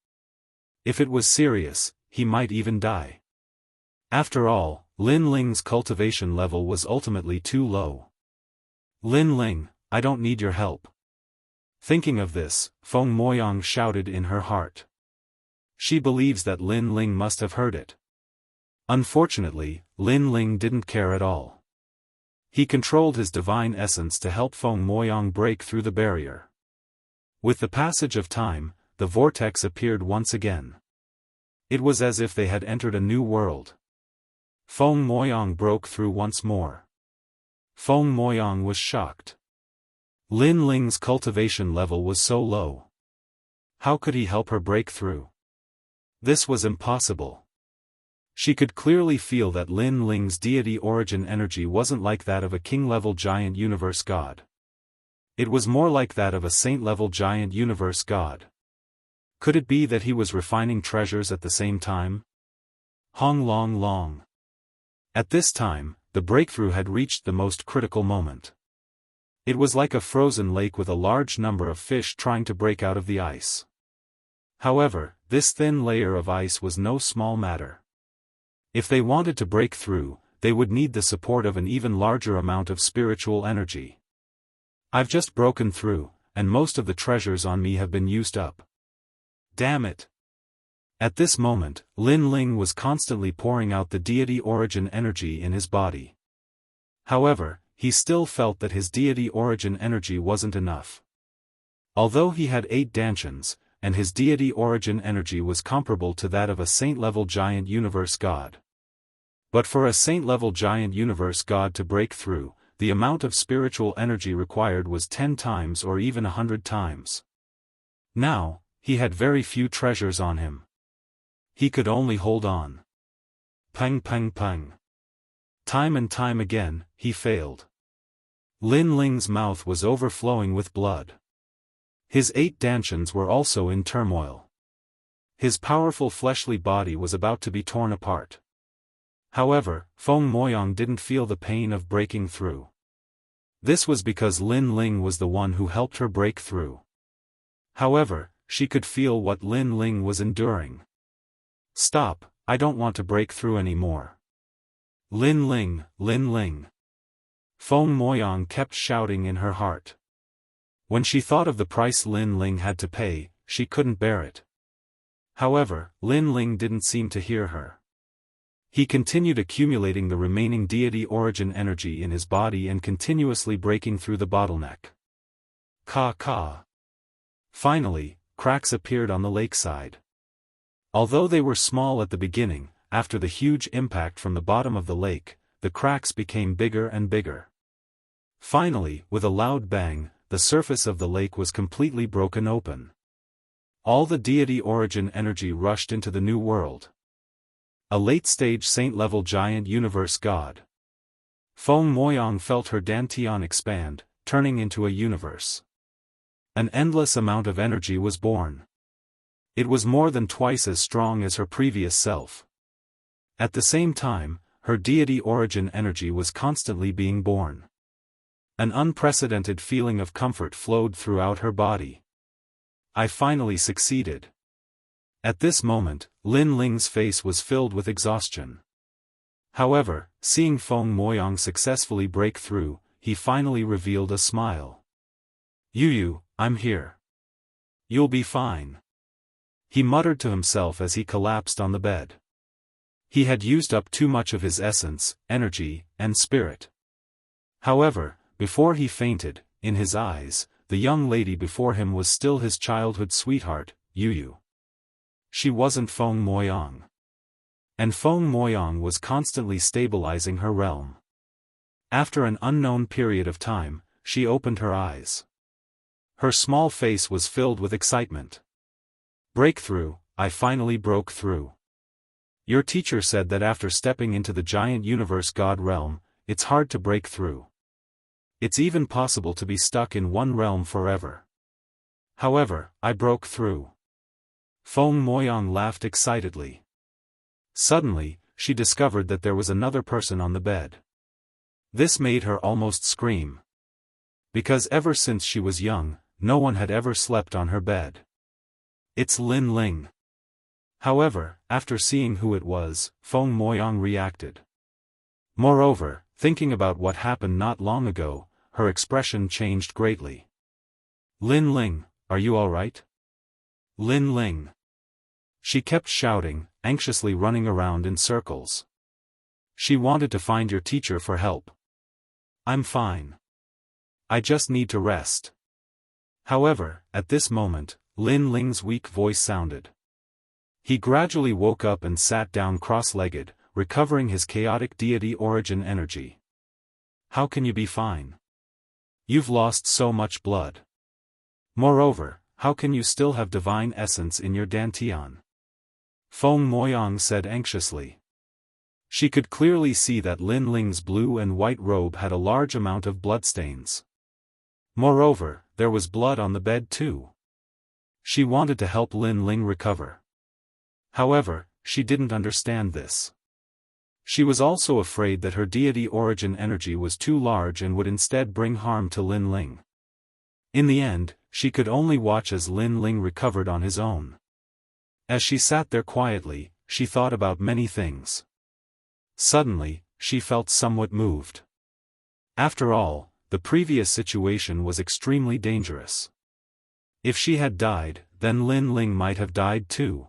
S1: If it was serious, he might even die. After all, Lin Ling's cultivation level was ultimately too low. Lin Ling, I don't need your help. Thinking of this, Feng Moyang shouted in her heart. She believes that Lin Ling must have heard it. Unfortunately, Lin Ling didn't care at all. He controlled his divine essence to help Feng Moyang break through the barrier. With the passage of time, the vortex appeared once again. It was as if they had entered a new world. Feng Moyang broke through once more. Feng Moyang was shocked. Lin Ling's cultivation level was so low. How could he help her break through? This was impossible. She could clearly feel that Lin Ling's deity origin energy wasn't like that of a king-level giant universe god. It was more like that of a saint-level giant universe god. Could it be that he was refining treasures at the same time? Hong Long Long. At this time, the breakthrough had reached the most critical moment. It was like a frozen lake with a large number of fish trying to break out of the ice. However, this thin layer of ice was no small matter. If they wanted to break through, they would need the support of an even larger amount of spiritual energy. I've just broken through, and most of the treasures on me have been used up. Damn it! At this moment, Lin Ling was constantly pouring out the deity origin energy in his body. However, he still felt that his deity origin energy wasn't enough. Although he had 8 dantians, and his deity origin energy was comparable to that of a saint-level giant universe god. But for a saint-level giant universe god to break through, the amount of spiritual energy required was 10 times or even 100 times. Now, he had very few treasures on him. He could only hold on. Pang pang pang. Time and time again, he failed. Lin Ling's mouth was overflowing with blood. His 8 dantians were also in turmoil. His powerful fleshly body was about to be torn apart. However, Feng Moyang didn't feel the pain of breaking through. This was because Lin Ling was the one who helped her break through. However, she could feel what Lin Ling was enduring. "Stop, I don't want to break through anymore. Lin Ling, Lin Ling." Feng Moyang kept shouting in her heart. When she thought of the price Lin Ling had to pay, she couldn't bear it. However, Lin Ling didn't seem to hear her. He continued accumulating the remaining deity origin energy in his body and continuously breaking through the bottleneck. Ka. Finally, cracks appeared on the lakeside. Although they were small at the beginning, after the huge impact from the bottom of the lake, the cracks became bigger and bigger. Finally, with a loud bang, the surface of the lake was completely broken open. All the deity origin energy rushed into the new world. A late-stage saint-level giant universe god. Feng Moyang felt her dantian expand, turning into a universe. An endless amount of energy was born. It was more than twice as strong as her previous self. At the same time, her deity origin energy was constantly being born. An unprecedented feeling of comfort flowed throughout her body. I finally succeeded. At this moment, Lin Ling's face was filled with exhaustion. However, seeing Feng Moyang successfully break through, he finally revealed a smile. "Yu, I'm here. You'll be fine," he muttered to himself as he collapsed on the bed. He had used up too much of his essence, energy, and spirit. However, before he fainted, in his eyes, the young lady before him was still his childhood sweetheart, Yu. She wasn't Feng Moyang. And Feng Moyang was constantly stabilizing her realm. After an unknown period of time, she opened her eyes. Her small face was filled with excitement. "Breakthrough, I finally broke through. Your teacher said that after stepping into the giant universe god realm, it's hard to break through. It's even possible to be stuck in one realm forever. However, I broke through." Feng Moyang laughed excitedly. Suddenly, she discovered that there was another person on the bed. This made her almost scream. Because ever since she was young, no one had ever slept on her bed. "It's Lin Ling." However, after seeing who it was, Feng Moyang reacted. Moreover, thinking about what happened not long ago, her expression changed greatly. "Lin Ling, are you alright? Lin Ling." She kept shouting, anxiously running around in circles. She wanted to find your teacher for help. "I'm fine. I just need to rest." However, at this moment, Lin Ling's weak voice sounded. He gradually woke up and sat down cross-legged, recovering his chaotic deity origin energy. "How can you be fine? You've lost so much blood. Moreover, how can you still have divine essence in your dantian?" Feng Moyang said anxiously. She could clearly see that Lin Ling's blue and white robe had a large amount of bloodstains. Moreover, there was blood on the bed too. She wanted to help Lin Ling recover. However, she didn't understand this. She was also afraid that her deity origin energy was too large and would instead bring harm to Lin Ling. In the end, she could only watch as Lin Ling recovered on his own. As she sat there quietly, she thought about many things. Suddenly, she felt somewhat moved. After all, the previous situation was extremely dangerous. If she had died, then Lin Ling might have died too.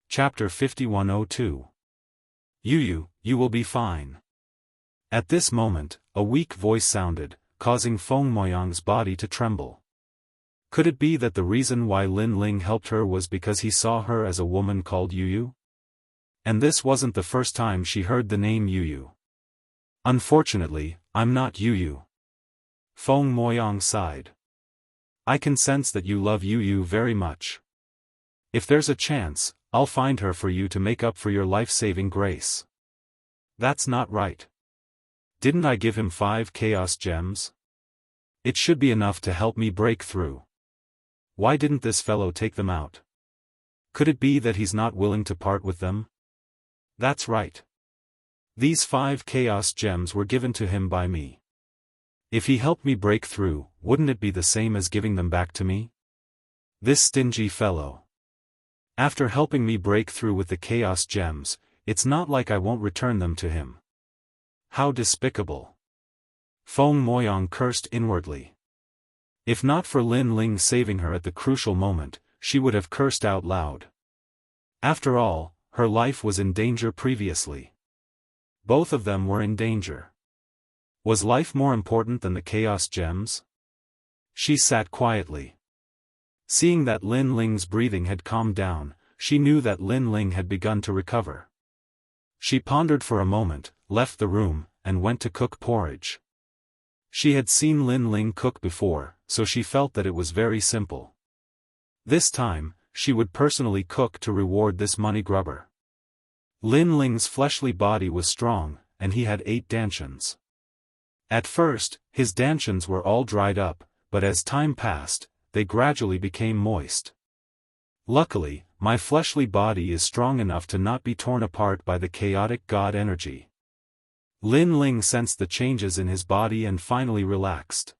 S1: Chapter 5102. You will be fine. At this moment, a weak voice sounded, causing Feng Moyang's body to tremble. Could it be that the reason why Lin Ling helped her was because he saw her as a woman called Yu? And this wasn't the first time she heard the name Yu. "Unfortunately, I'm not Yu." Feng Moyang sighed. "I can sense that you love Yu very much. If there's a chance, I'll find her for you to make up for your life-saving grace." "That's not right. Didn't I give him 5 chaos gems? It should be enough to help me break through. Why didn't this fellow take them out? Could it be that he's not willing to part with them?" "That's right. These 5 chaos gems were given to him by me. If he helped me break through, wouldn't it be the same as giving them back to me? This stingy fellow. After helping me break through with the chaos gems, it's not like I won't return them to him. How despicable. Feng Moyang cursed inwardly. If not for Lin Ling saving her at the crucial moment, she would have cursed out loud. After all, her life was in danger previously. Both of them were in danger. Was life more important than the chaos gems? She sat quietly. Seeing that Lin Ling's breathing had calmed down, she knew that Lin Ling had begun to recover. She pondered for a moment, left the room, and went to cook porridge. She had seen Lin Ling cook before, so she felt that it was very simple. This time, she would personally cook to reward this money grubber. Lin Ling's fleshly body was strong, and he had 8 dantians. At first, his dantians were all dried up, but as time passed, they gradually became moist. Luckily, my fleshly body is strong enough to not be torn apart by the chaotic god energy. Lin Ling sensed the changes in his body and finally relaxed.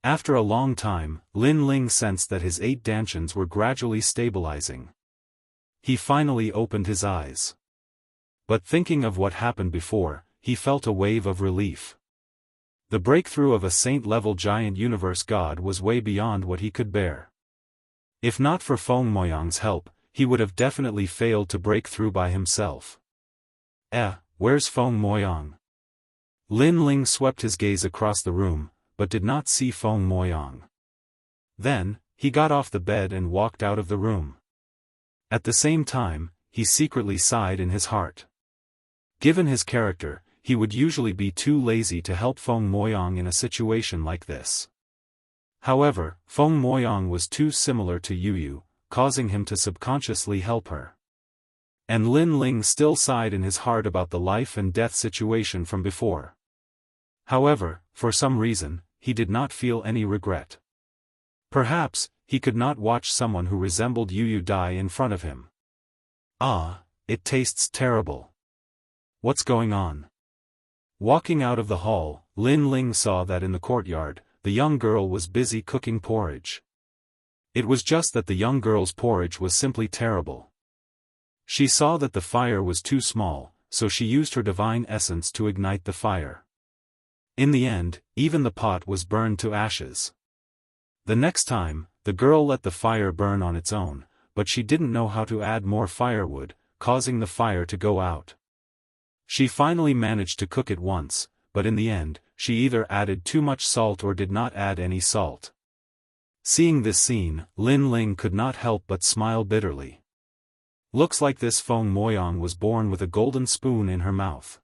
S1: After a long time, Lin Ling sensed that his 8 dantians were gradually stabilizing. He finally opened his eyes. But thinking of what happened before, he felt a wave of relief. The breakthrough of a saint-level giant universe god was way beyond what he could bear. If not for Feng Moyang's help, he would have definitely failed to break through by himself. Where's Feng Moyang? Lin Ling swept his gaze across the room, but did not see Feng Moyang. Then, he got off the bed and walked out of the room. At the same time, he secretly sighed in his heart. Given his character, he would usually be too lazy to help Feng Moyang in a situation like this. However, Feng Moyang was too similar to Yu, causing him to subconsciously help her. And Lin Ling still sighed in his heart about the life and death situation from before. However, for some reason, he did not feel any regret. Perhaps, he could not watch someone who resembled Yu die in front of him. It tastes terrible. What's going on? Walking out of the hall, Lin Ling saw that in the courtyard, the young girl was busy cooking porridge. It was just that the young girl's porridge was simply terrible. She saw that the fire was too small, so she used her divine essence to ignite the fire. In the end, even the pot was burned to ashes. The next time, the girl let the fire burn on its own, but she didn't know how to add more firewood, causing the fire to go out. She finally managed to cook it once, but in the end, she either added too much salt or did not add any salt. Seeing this scene, Lin Ling could not help but smile bitterly. Looks like this Feng Moyang was born with a golden spoon in her mouth.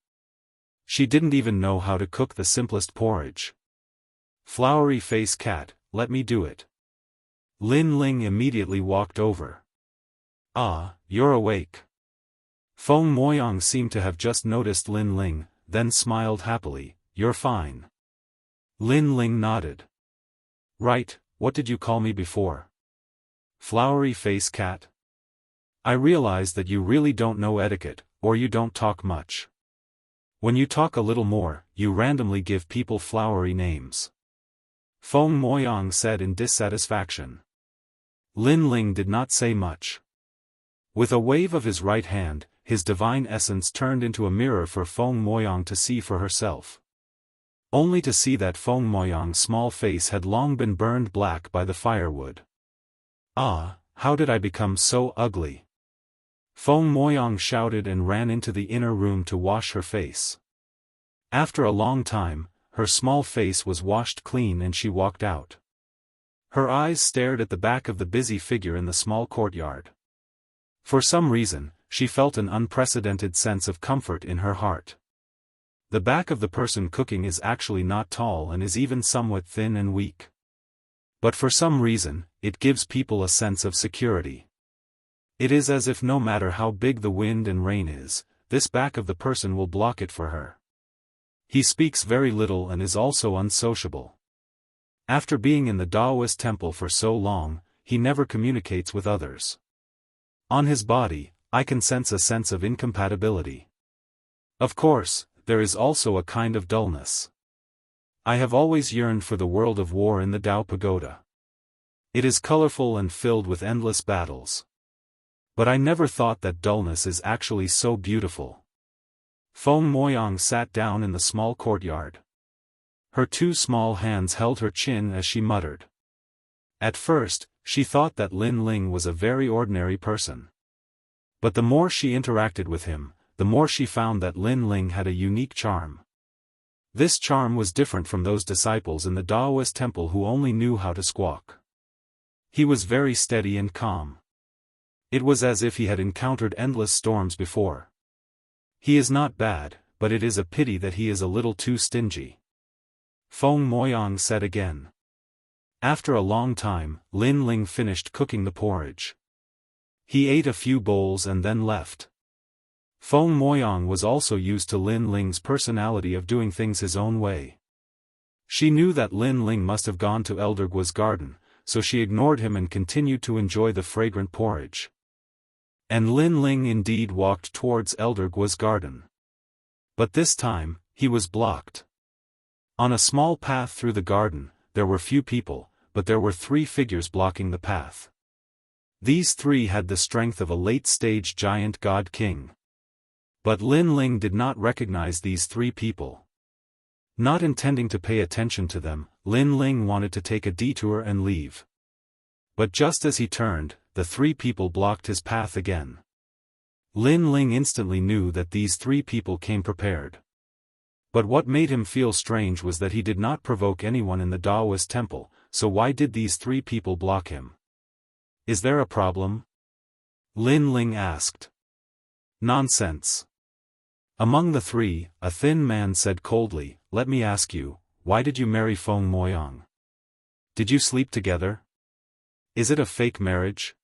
S1: She didn't even know how to cook the simplest porridge. Flowery face cat, let me do it. Lin Ling immediately walked over. You're awake. Feng Moyang seemed to have just noticed Lin Ling, then smiled happily. You're fine. Lin Ling nodded. Right, what did you call me before? Flowery face cat? I realize that you really don't know etiquette, or you don't talk much. When you talk a little more, you randomly give people flowery names. Feng Moyang said in dissatisfaction. Lin Ling did not say much. With a wave of his right hand, his divine essence turned into a mirror for Feng Moyang to see for herself. Only to see that Feng Moyang's small face had long been burned black by the firewood. How did I become so ugly? Feng Moyang shouted and ran into the inner room to wash her face. After a long time, her small face was washed clean and she walked out. Her eyes stared at the back of the busy figure in the small courtyard. For some reason, she felt an unprecedented sense of comfort in her heart. The back of the person cooking is actually not tall and is even somewhat thin and weak. But for some reason, it gives people a sense of security. It is as if no matter how big the wind and rain is, this back of the person will block it for her. He speaks very little and is also unsociable. After being in the Daoist temple for so long, he never communicates with others. On his body, I can sense a sense of incompatibility. Of course, there is also a kind of dullness. I have always yearned for the world of war in the Tao Pagoda. It is colorful and filled with endless battles. But I never thought that dullness is actually so beautiful. Feng Moyang sat down in the small courtyard. Her two small hands held her chin as she muttered. At first, she thought that Lin Ling was a very ordinary person. But the more she interacted with him, the more she found that Lin Ling had a unique charm. This charm was different from those disciples in the Daoist temple who only knew how to squawk. He was very steady and calm. It was as if he had encountered endless storms before. He is not bad, but it is a pity that he is a little too stingy. Feng Moyang said again. After a long time, Lin Ling finished cooking the porridge. He ate a few bowls and then left. Feng Moyang was also used to Lin Ling's personality of doing things his own way. She knew that Lin Ling must have gone to Elder Guo's garden, so she ignored him and continued to enjoy the fragrant porridge. And Lin Ling indeed walked towards Elder Guo's garden. But this time, he was blocked. On a small path through the garden, there were few people, but there were 3 figures blocking the path. These 3 had the strength of a late-stage giant god king. But Lin Ling did not recognize these 3 people. Not intending to pay attention to them, Lin Ling wanted to take a detour and leave. But just as he turned, the 3 people blocked his path again. Lin Ling instantly knew that these 3 people came prepared. But what made him feel strange was that he did not provoke anyone in the Daoist temple, so why did these 3 people block him? Is there a problem? Lin Ling asked. Nonsense. Among the 3, a thin man said coldly, "Let me ask you, why did you marry Feng Moyang? Did you sleep together? Is it a fake marriage?"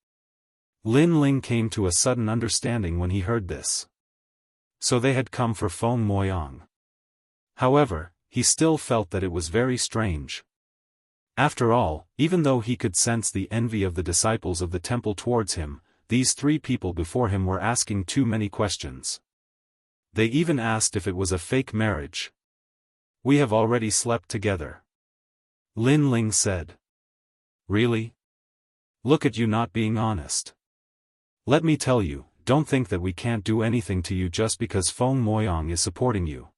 S1: Lin Ling came to a sudden understanding when he heard this. So they had come for Feng Moyang. However, he still felt that it was very strange. After all, even though he could sense the envy of the disciples of the temple towards him, these 3 people before him were asking too many questions. They even asked if it was a fake marriage. "We have already slept together," Lin Ling said. "Really? Look at you not being honest. Let me tell you, don't think that we can't do anything to you just because Feng Moyang is supporting you.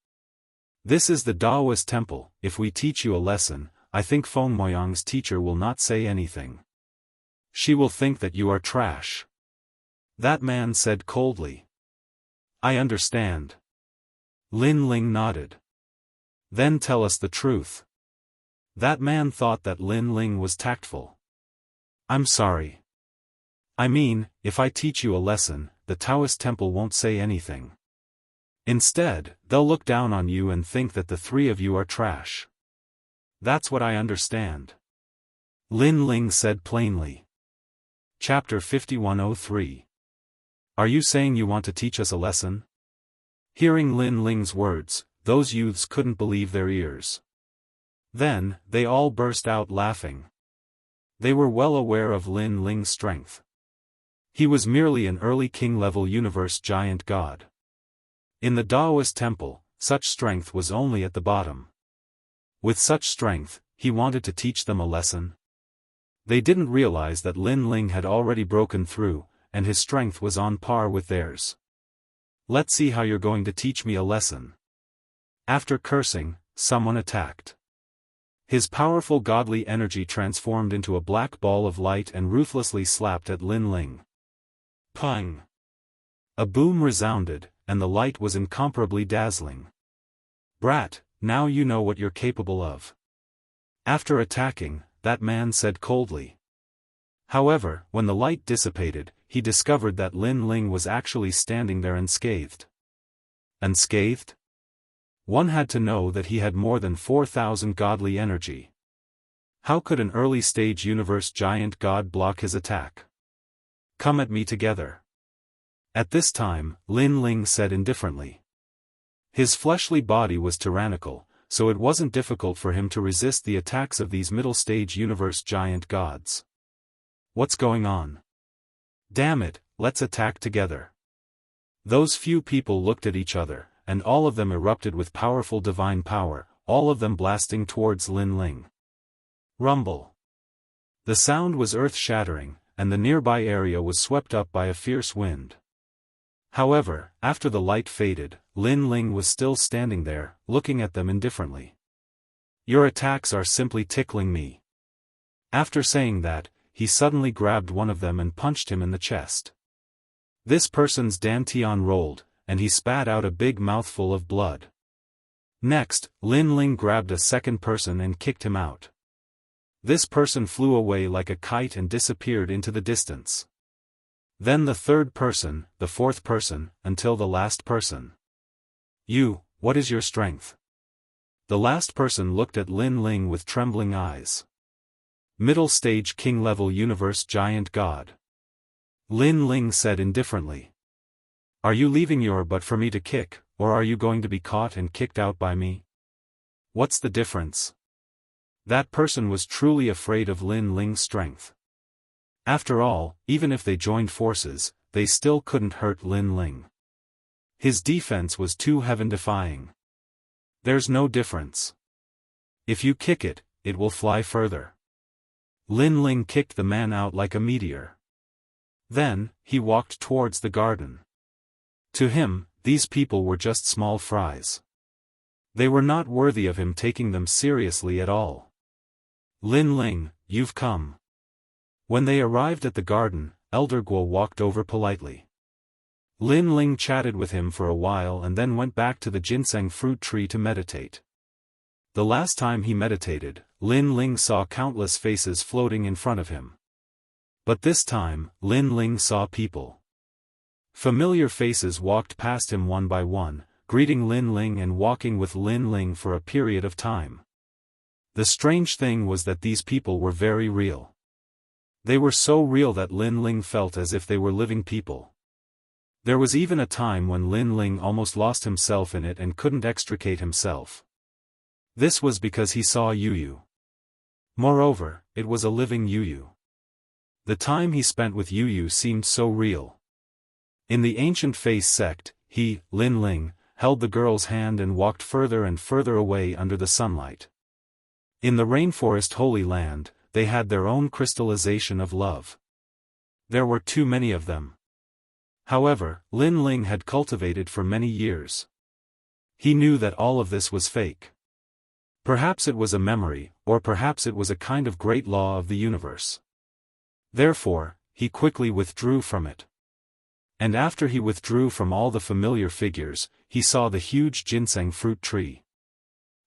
S1: This is the Daoist temple. If we teach you a lesson, I think Feng Moyang's teacher will not say anything. She will think that you are trash." That man said coldly. "I understand." Lin Ling nodded. "Then tell us the truth." That man thought that Lin Ling was tactful. "I'm sorry. I mean, if I teach you a lesson, the Taoist temple won't say anything. Instead, they'll look down on you and think that the 3 of you are trash. That's what I understand," Lin Ling said plainly. Chapter 5103. Are you saying you want to teach us a lesson? Hearing Lin Ling's words, those youths couldn't believe their ears. Then, they all burst out laughing. They were well aware of Lin Ling's strength. He was merely an early king-level universe giant god. In the Daoist temple, such strength was only at the bottom. With such strength, he wanted to teach them a lesson. They didn't realize that Lin Ling had already broken through, and his strength was on par with theirs. "Let's see how you're going to teach me a lesson." After cursing, someone attacked. His powerful godly energy transformed into a black ball of light and ruthlessly slapped at Lin Ling. Pang! A boom resounded, and the light was incomparably dazzling. "Brat, now you know what you're capable of." After attacking, that man said coldly. However, when the light dissipated, he discovered that Lin Ling was actually standing there unscathed. Unscathed? One had to know that he had more than 4,000 godly energy. How could an early-stage universe giant god block his attack? "Come at me together." At this time, Lin Ling said indifferently. His fleshly body was tyrannical, so it wasn't difficult for him to resist the attacks of these middle-stage universe giant gods. "What's going on? Damn it, let's attack together." Those few people looked at each other, and all of them erupted with powerful divine power, all of them blasting towards Lin Ling. Rumble. The sound was earth-shattering, and the nearby area was swept up by a fierce wind. However, after the light faded, Lin Ling was still standing there, looking at them indifferently. "Your attacks are simply tickling me." After saying that, he suddenly grabbed one of them and punched him in the chest. This person's dantian rolled, and he spat out a big mouthful of blood. Next, Lin Ling grabbed a second person and kicked him out. This person flew away like a kite and disappeared into the distance. Then the third person, the fourth person, until the last person. "You, what is your strength?" The last person looked at Lin Ling with trembling eyes. "Middle stage king-level universe giant god." Lin Ling said indifferently. "Are you leaving your butt for me to kick, or are you going to be caught and kicked out by me? What's the difference?" That person was truly afraid of Lin Ling's strength. After all, even if they joined forces, they still couldn't hurt Lin Ling. His defense was too heaven-defying. "There's no difference. If you kick it, it will fly further." Lin Ling kicked the man out like a meteor. Then, he walked towards the garden. To him, these people were just small fries. They were not worthy of him taking them seriously at all. "Lin Ling, you've come." When they arrived at the garden, Elder Guo walked over politely. Lin Ling chatted with him for a while and then went back to the ginseng fruit tree to meditate. The last time he meditated, Lin Ling saw countless faces floating in front of him. But this time, Lin Ling saw people. Familiar faces walked past him one by one, greeting Lin Ling and walking with Lin Ling for a period of time. The strange thing was that these people were very real. They were so real that Lin Ling felt as if they were living people. There was even a time when Lin Ling almost lost himself in it and couldn't extricate himself. This was because he saw Yu. Moreover, it was a living Yu. The time he spent with Yu seemed so real. In the ancient face sect, he, Lin Ling, held the girl's hand and walked further and further away under the sunlight. In the rainforest Holy Land, they had their own crystallization of love. There were too many of them. However, Lin Ling had cultivated for many years. He knew that all of this was fake. Perhaps it was a memory, or perhaps it was a kind of great law of the universe. Therefore, he quickly withdrew from it. And after he withdrew from all the familiar figures, he saw the huge ginseng fruit tree.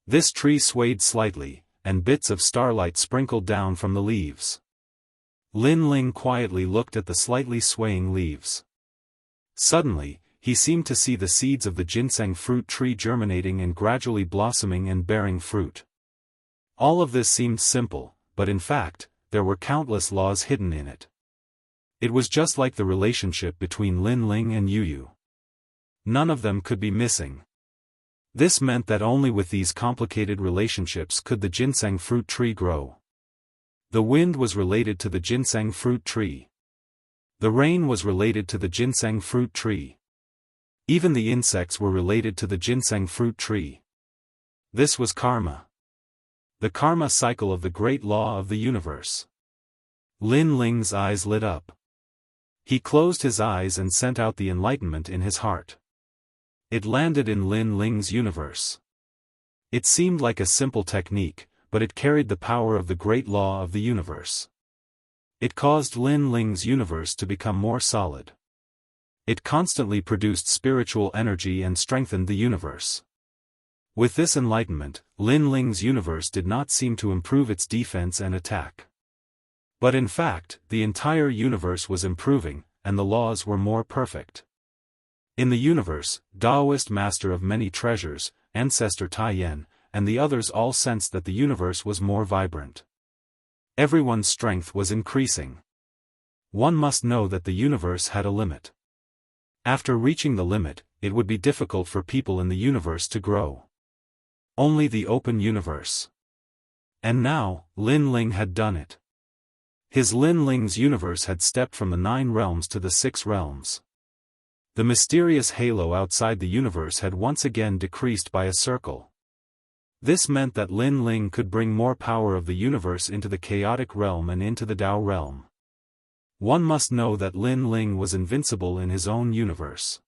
S1: This tree swayed slightly, and bits of starlight sprinkled down from the leaves. Lin Ling quietly looked at the slightly swaying leaves. Suddenly, he seemed to see the seeds of the ginseng fruit tree germinating and gradually blossoming and bearing fruit. All of this seemed simple, but in fact, there were countless laws hidden in it. It was just like the relationship between Lin Ling and Yu. None of them could be missing. This meant that only with these complicated relationships could the ginseng fruit tree grow. The wind was related to the ginseng fruit tree. The rain was related to the ginseng fruit tree. Even the insects were related to the ginseng fruit tree. This was karma. The karma cycle of the great law of the universe. Lin Ling's eyes lit up. He closed his eyes and sent out the enlightenment in his heart. It landed in Lin Ling's universe. It seemed like a simple technique, but it carried the power of the great law of the universe. It caused Lin Ling's universe to become more solid. It constantly produced spiritual energy and strengthened the universe. With this enlightenment, Lin Ling's universe did not seem to improve its defense and attack. But in fact, the entire universe was improving, and the laws were more perfect. In the universe, Daoist master of many treasures, Ancestor Taiyan, and the others all sensed that the universe was more vibrant. Everyone's strength was increasing. One must know that the universe had a limit. After reaching the limit, it would be difficult for people in the universe to grow. Only the open universe. And now, Lin Ling had done it. His Lin Ling's universe had stepped from the 9 realms to the 6 realms. The mysterious halo outside the universe had once again decreased by a circle. This meant that Lin Ling could bring more power of the universe into the chaotic realm and into the Dao realm. One must know that Lin Ling was invincible in his own universe.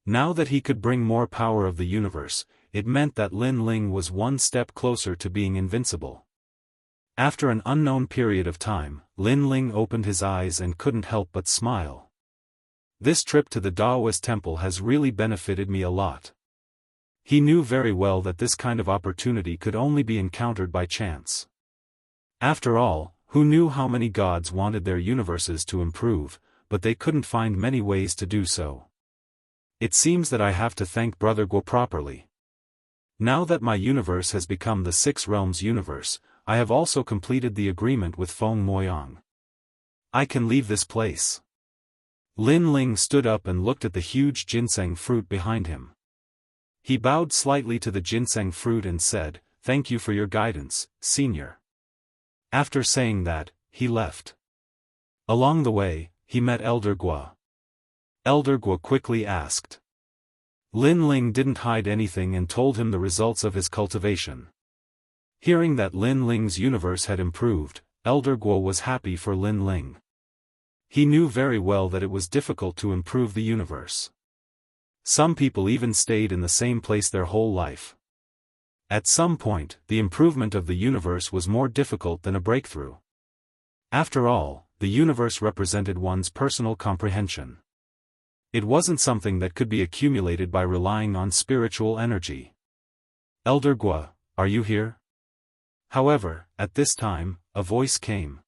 S1: Now that he could bring more power of the universe, it meant that Lin Ling was one step closer to being invincible. After an unknown period of time, Lin Ling opened his eyes and couldn't help but smile. This trip to the Daoist temple has really benefited me a lot. He knew very well that this kind of opportunity could only be encountered by chance. After all, who knew how many gods wanted their universes to improve, but they couldn't find many ways to do so. It seems that I have to thank Brother Guo properly. Now that my universe has become the Six Realms universe, I have also completed the agreement with Feng Moyang. I can leave this place. Lin Ling stood up and looked at the huge ginseng fruit behind him. He bowed slightly to the ginseng fruit and said, "Thank you for your guidance, Senior." After saying that, he left. Along the way, he met Elder Guo. Elder Guo quickly asked. Lin Ling didn't hide anything and told him the results of his cultivation. Hearing that Lin Ling's universe had improved, Elder Guo was happy for Lin Ling. He knew very well that it was difficult to improve the universe. Some people even stayed in the same place their whole life. At some point, the improvement of the universe was more difficult than a breakthrough. After all, the universe represented one's personal comprehension. It wasn't something that could be accumulated by relying on spiritual energy. Elder Guo, are you here? However, at this time, a voice came.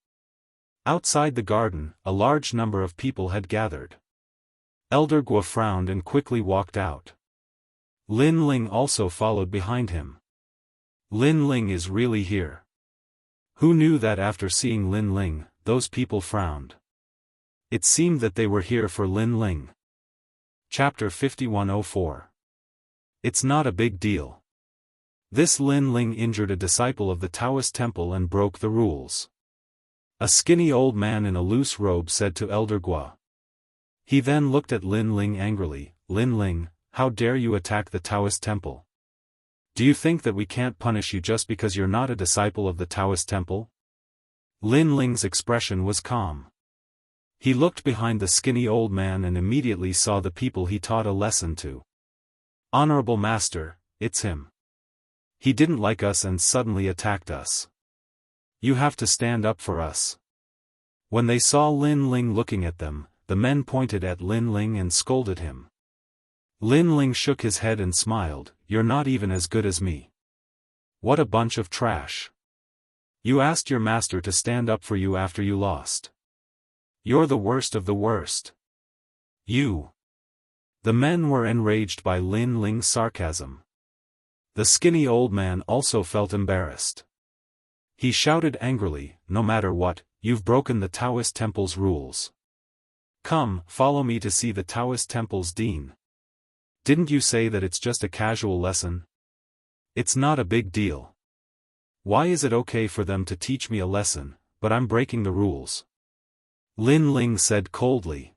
S1: Outside the garden, a large number of people had gathered. Elder Guo frowned and quickly walked out. Lin Ling also followed behind him. Lin Ling is really here. Who knew that after seeing Lin Ling, those people frowned? It seemed that they were here for Lin Ling. Chapter 5104. It's not a big deal. This Lin Ling injured a disciple of the Taoist temple and broke the rules. A skinny old man in a loose robe said to Elder Guo. He then looked at Lin Ling angrily. Lin Ling, how dare you attack the Taoist temple? Do you think that we can't punish you just because you're not a disciple of the Taoist temple? Lin Ling's expression was calm. He looked behind the skinny old man and immediately saw the people he taught a lesson to. Honorable Master, it's him. He didn't like us and suddenly attacked us. You have to stand up for us. When they saw Lin Ling looking at them, the men pointed at Lin Ling and scolded him. Lin Ling shook his head and smiled, "You're not even as good as me. What a bunch of trash. You asked your master to stand up for you after you lost. You're the worst of the worst. You." The men were enraged by Lin Ling's sarcasm. The skinny old man also felt embarrassed. He shouted angrily, "No matter what, you've broken the Taoist temple's rules. Come, follow me to see the Taoist temple's dean. Didn't you say that it's just a casual lesson? It's not a big deal. Why is it okay for them to teach me a lesson, but I'm breaking the rules?" Lin Ling said coldly.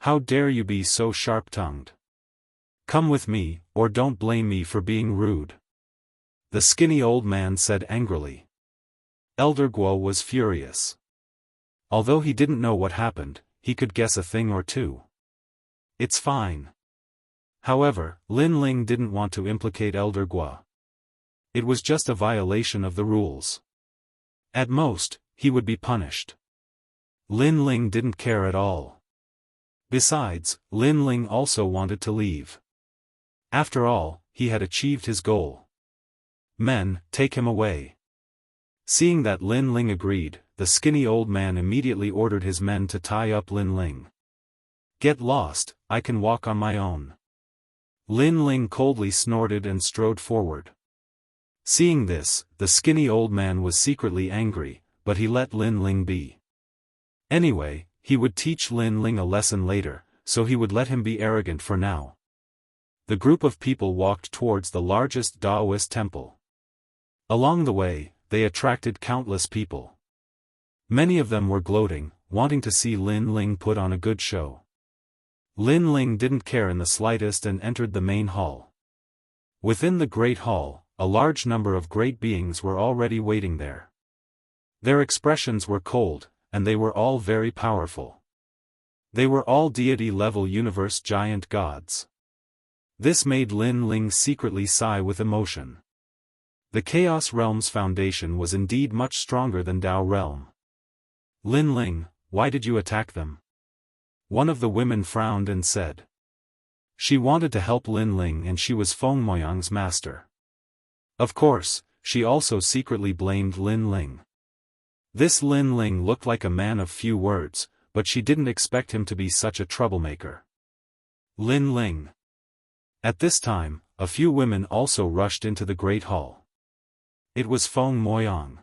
S1: "How dare you be so sharp-tongued? Come with me, or don't blame me for being rude." The skinny old man said angrily. Elder Guo was furious. Although he didn't know what happened, he could guess a thing or two. It's fine. However, Lin Ling didn't want to implicate Elder Guo. It was just a violation of the rules. At most, he would be punished. Lin Ling didn't care at all. Besides, Lin Ling also wanted to leave. After all, he had achieved his goal. Men, take him away. Seeing that Lin Ling agreed, the skinny old man immediately ordered his men to tie up Lin Ling. "Get lost, I can walk on my own." Lin Ling coldly snorted and strode forward. Seeing this, the skinny old man was secretly angry, but he let Lin Ling be. Anyway, he would teach Lin Ling a lesson later, so he would let him be arrogant for now. The group of people walked towards the largest Daoist temple. Along the way, they attracted countless people. Many of them were gloating, wanting to see Lin Ling put on a good show. Lin Ling didn't care in the slightest and entered the main hall. Within the great hall, a large number of great beings were already waiting there. Their expressions were cold, and they were all very powerful. They were all deity-level universe giant gods. This made Lin Ling secretly sigh with emotion. The Chaos Realm's foundation was indeed much stronger than Dao Realm. Lin Ling, why did you attack them? One of the women frowned and said. She wanted to help Lin Ling and she was Feng Moyang's master. Of course, she also secretly blamed Lin Ling. This Lin Ling looked like a man of few words, but she didn't expect him to be such a troublemaker. Lin Ling. At this time, a few women also rushed into the great hall. It was Feng Moyang.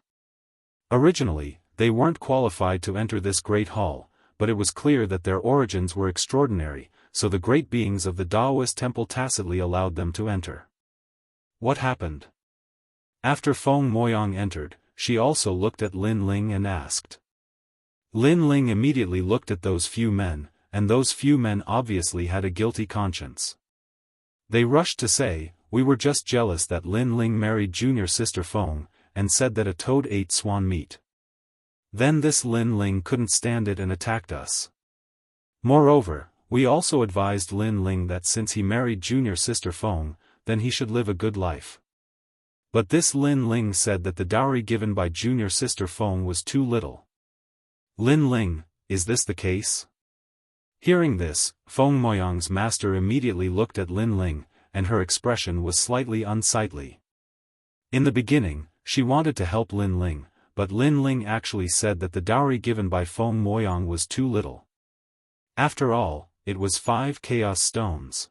S1: Originally, they weren't qualified to enter this great hall, but it was clear that their origins were extraordinary, so the great beings of the Daoist temple tacitly allowed them to enter. What happened? After Feng Moyang entered, she also looked at Lin Ling and asked. Lin Ling immediately looked at those few men, and those few men obviously had a guilty conscience. They rushed to say, we were just jealous that Lin Ling married junior sister Feng, and said that a toad ate swan meat. Then this Lin Ling couldn't stand it and attacked us. Moreover, we also advised Lin Ling that since he married junior sister Feng, then he should live a good life. But this Lin Ling said that the dowry given by junior sister Feng was too little. Lin Ling, is this the case? Hearing this, Feng Moyang's master immediately looked at Lin Ling, and her expression was slightly unsightly. In the beginning, she wanted to help Lin Ling, but Lin Ling actually said that the dowry given by Feng Moyang was too little. After all, it was 5 chaos stones.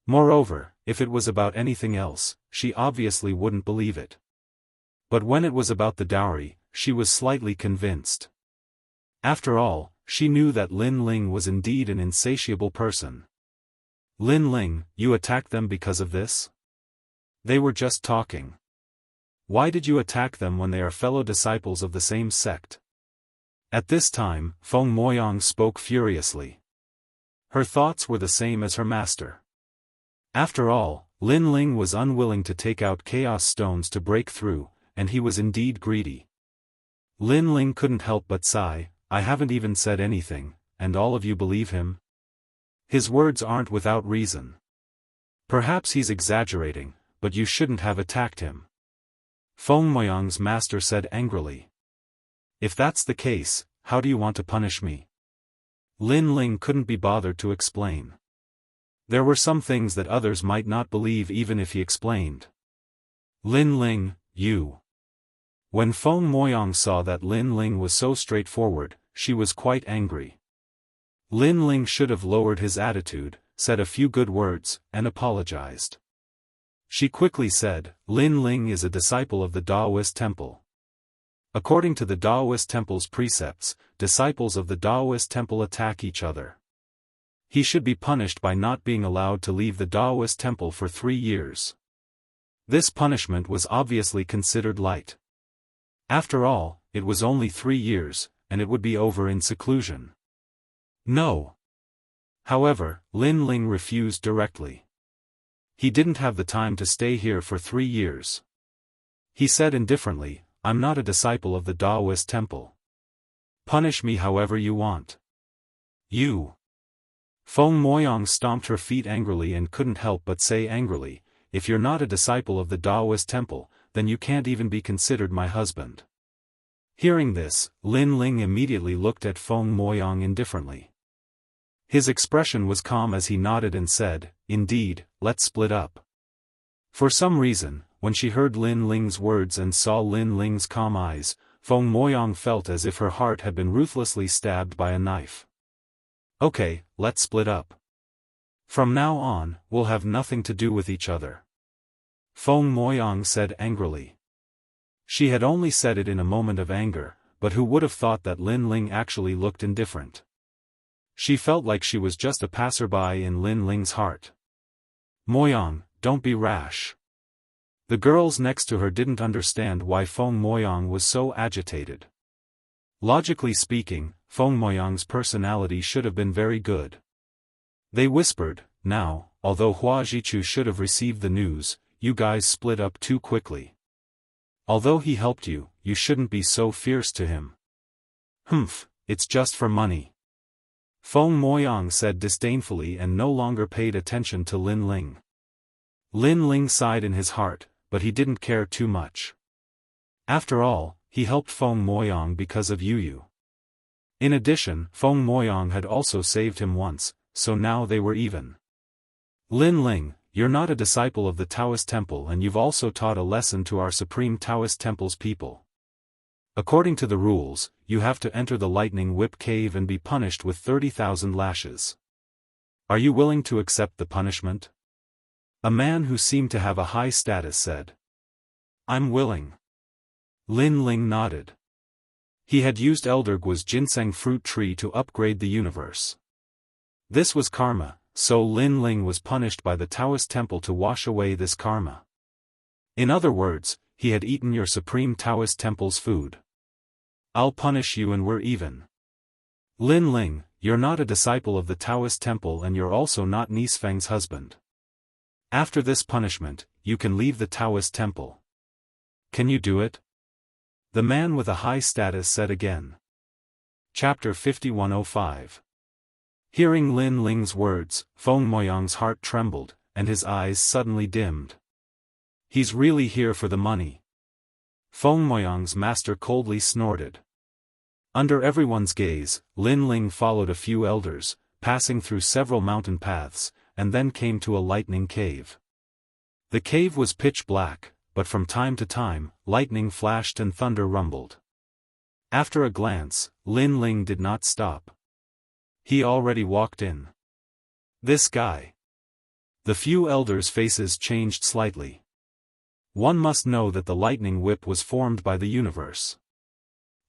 S1: Moreover, if it was about anything else, she obviously wouldn't believe it. But when it was about the dowry, she was slightly convinced. After all, she knew that Lin Ling was indeed an insatiable person. Lin Ling, you attacked them because of this? They were just talking. Why did you attack them when they are fellow disciples of the same sect? At this time, Feng Moyang spoke furiously. Her thoughts were the same as her master. After all, Lin Ling was unwilling to take out chaos stones to break through, and he was indeed greedy. Lin Ling couldn't help but sigh, I haven't even said anything, and all of you believe him? His words aren't without reason. Perhaps he's exaggerating, but you shouldn't have attacked him. Feng Moyang's master said angrily. If that's the case, how do you want to punish me? Lin Ling couldn't be bothered to explain. There were some things that others might not believe even if he explained. Lin Ling, you. When Feng Moyang saw that Lin Ling was so straightforward, she was quite angry. Lin Ling should have lowered his attitude, said a few good words, and apologized. She quickly said, Lin Ling is a disciple of the Daoist temple. According to the Daoist temple's precepts, disciples of the Daoist temple attack each other. He should be punished by not being allowed to leave the Daoist temple for 3 years. This punishment was obviously considered light. After all, it was only 3 years, and it would be over in seclusion. No. However, Lin Ling refused directly. He didn't have the time to stay here for 3 years. He said indifferently, I'm not a disciple of the Daoist temple. Punish me however you want. You. Feng Moyang stomped her feet angrily and couldn't help but say angrily, if you're not a disciple of the Daoist temple, then you can't even be considered my husband. Hearing this, Lin Ling immediately looked at Feng Moyang indifferently. His expression was calm as he nodded and said, indeed, let's split up. For some reason, when she heard Lin Ling's words and saw Lin Ling's calm eyes, Feng Moyang felt as if her heart had been ruthlessly stabbed by a knife. Okay, let's split up. From now on, we'll have nothing to do with each other. Feng Moyang said angrily. She had only said it in a moment of anger, but who would have thought that Lin Ling actually looked indifferent? She felt like she was just a passerby in Lin Ling's heart. Moyang, don't be rash. The girls next to her didn't understand why Feng Moyang was so agitated. Logically speaking, Feng Moyang's personality should have been very good. They whispered, "Now, although Hua Jichu should have received the news, you guys split up too quickly. Although he helped you, you shouldn't be so fierce to him." "Humph, it's just for money," Feng Moyang said disdainfully and no longer paid attention to Lin Ling. Lin Ling sighed in his heart, but he didn't care too much. After all, he helped Feng Moyang because of Yu. In addition, Feng Moyang had also saved him once, so now they were even. "Lin Ling, you're not a disciple of the Taoist temple and you've also taught a lesson to our supreme Taoist temple's people. According to the rules, you have to enter the lightning whip cave and be punished with 30,000 lashes. Are you willing to accept the punishment?" A man who seemed to have a high status said. "I'm willing." Lin Ling nodded. He had used Elder Guo's ginseng fruit tree to upgrade the universe. This was karma, so Lin Ling was punished by the Taoist temple to wash away this karma. In other words, he had eaten your supreme Taoist temple's food. "I'll punish you and we're even. Lin Ling, you're not a disciple of the Taoist temple and you're also not Nisfeng's husband. After this punishment, you can leave the Taoist temple. Can you do it?" The man with a high status said again. Chapter 5105. Hearing Lin Ling's words, Feng Moyang's heart trembled, and his eyes suddenly dimmed. "He's really here for the money." Feng Moyang's master coldly snorted. Under everyone's gaze, Lin Ling followed a few elders, passing through several mountain paths, and then came to a lightning cave. The cave was pitch black, but from time to time, lightning flashed and thunder rumbled. After a glance, Lin Ling did not stop. He already walked in. This guy. The few elders' faces changed slightly. One must know that the lightning whip was formed by the universe.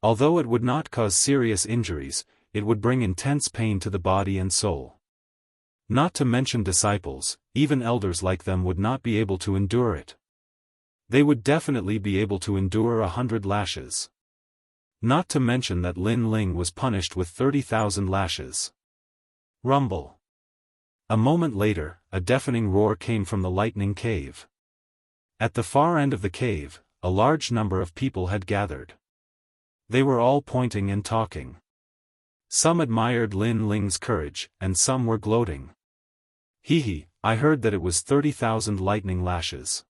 S1: Although it would not cause serious injuries, it would bring intense pain to the body and soul. Not to mention disciples, even elders like them would not be able to endure it. They would definitely be able to endure 100 lashes. Not to mention that Lin Ling was punished with 30,000 lashes. Rumble. A moment later, a deafening roar came from the lightning cave. At the far end of the cave, a large number of people had gathered. They were all pointing and talking. Some admired Lin Ling's courage, and some were gloating. "Hee, I heard that it was 30,000 lightning lashes.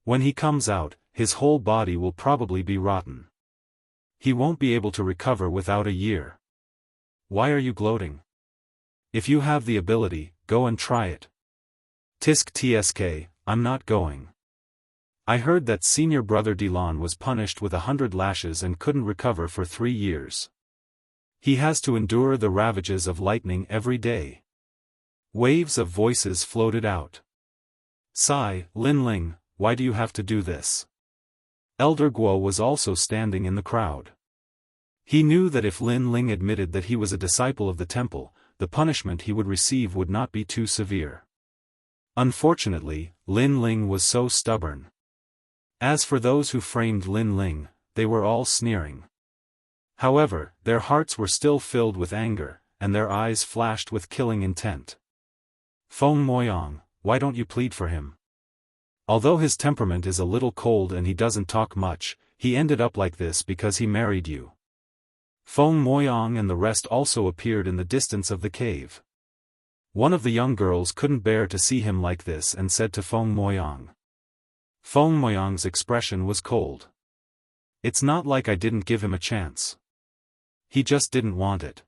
S1: When he comes out, his whole body will probably be rotten. He won't be able to recover without a year. Why are you gloating? If you have the ability, go and try it." "Tisk tsk, I'm not going. I heard that senior brother Dilan was punished with 100 lashes and couldn't recover for 3 years. He has to endure the ravages of lightning every day." Waves of voices floated out. "Sigh, Lin Ling, why do you have to do this?" Elder Guo was also standing in the crowd. He knew that if Lin Ling admitted that he was a disciple of the temple, the punishment he would receive would not be too severe. Unfortunately, Lin Ling was so stubborn. As for those who framed Lin Ling, they were all sneering. However, their hearts were still filled with anger, and their eyes flashed with killing intent. "Feng Moyang, why don't you plead for him? Although his temperament is a little cold and he doesn't talk much, he ended up like this because he married you." Feng Moyang and the rest also appeared in the distance of the cave. One of the young girls couldn't bear to see him like this and said to Feng Moyang. Feng Moyang's expression was cold. "It's not like I didn't give him a chance. He just didn't want it.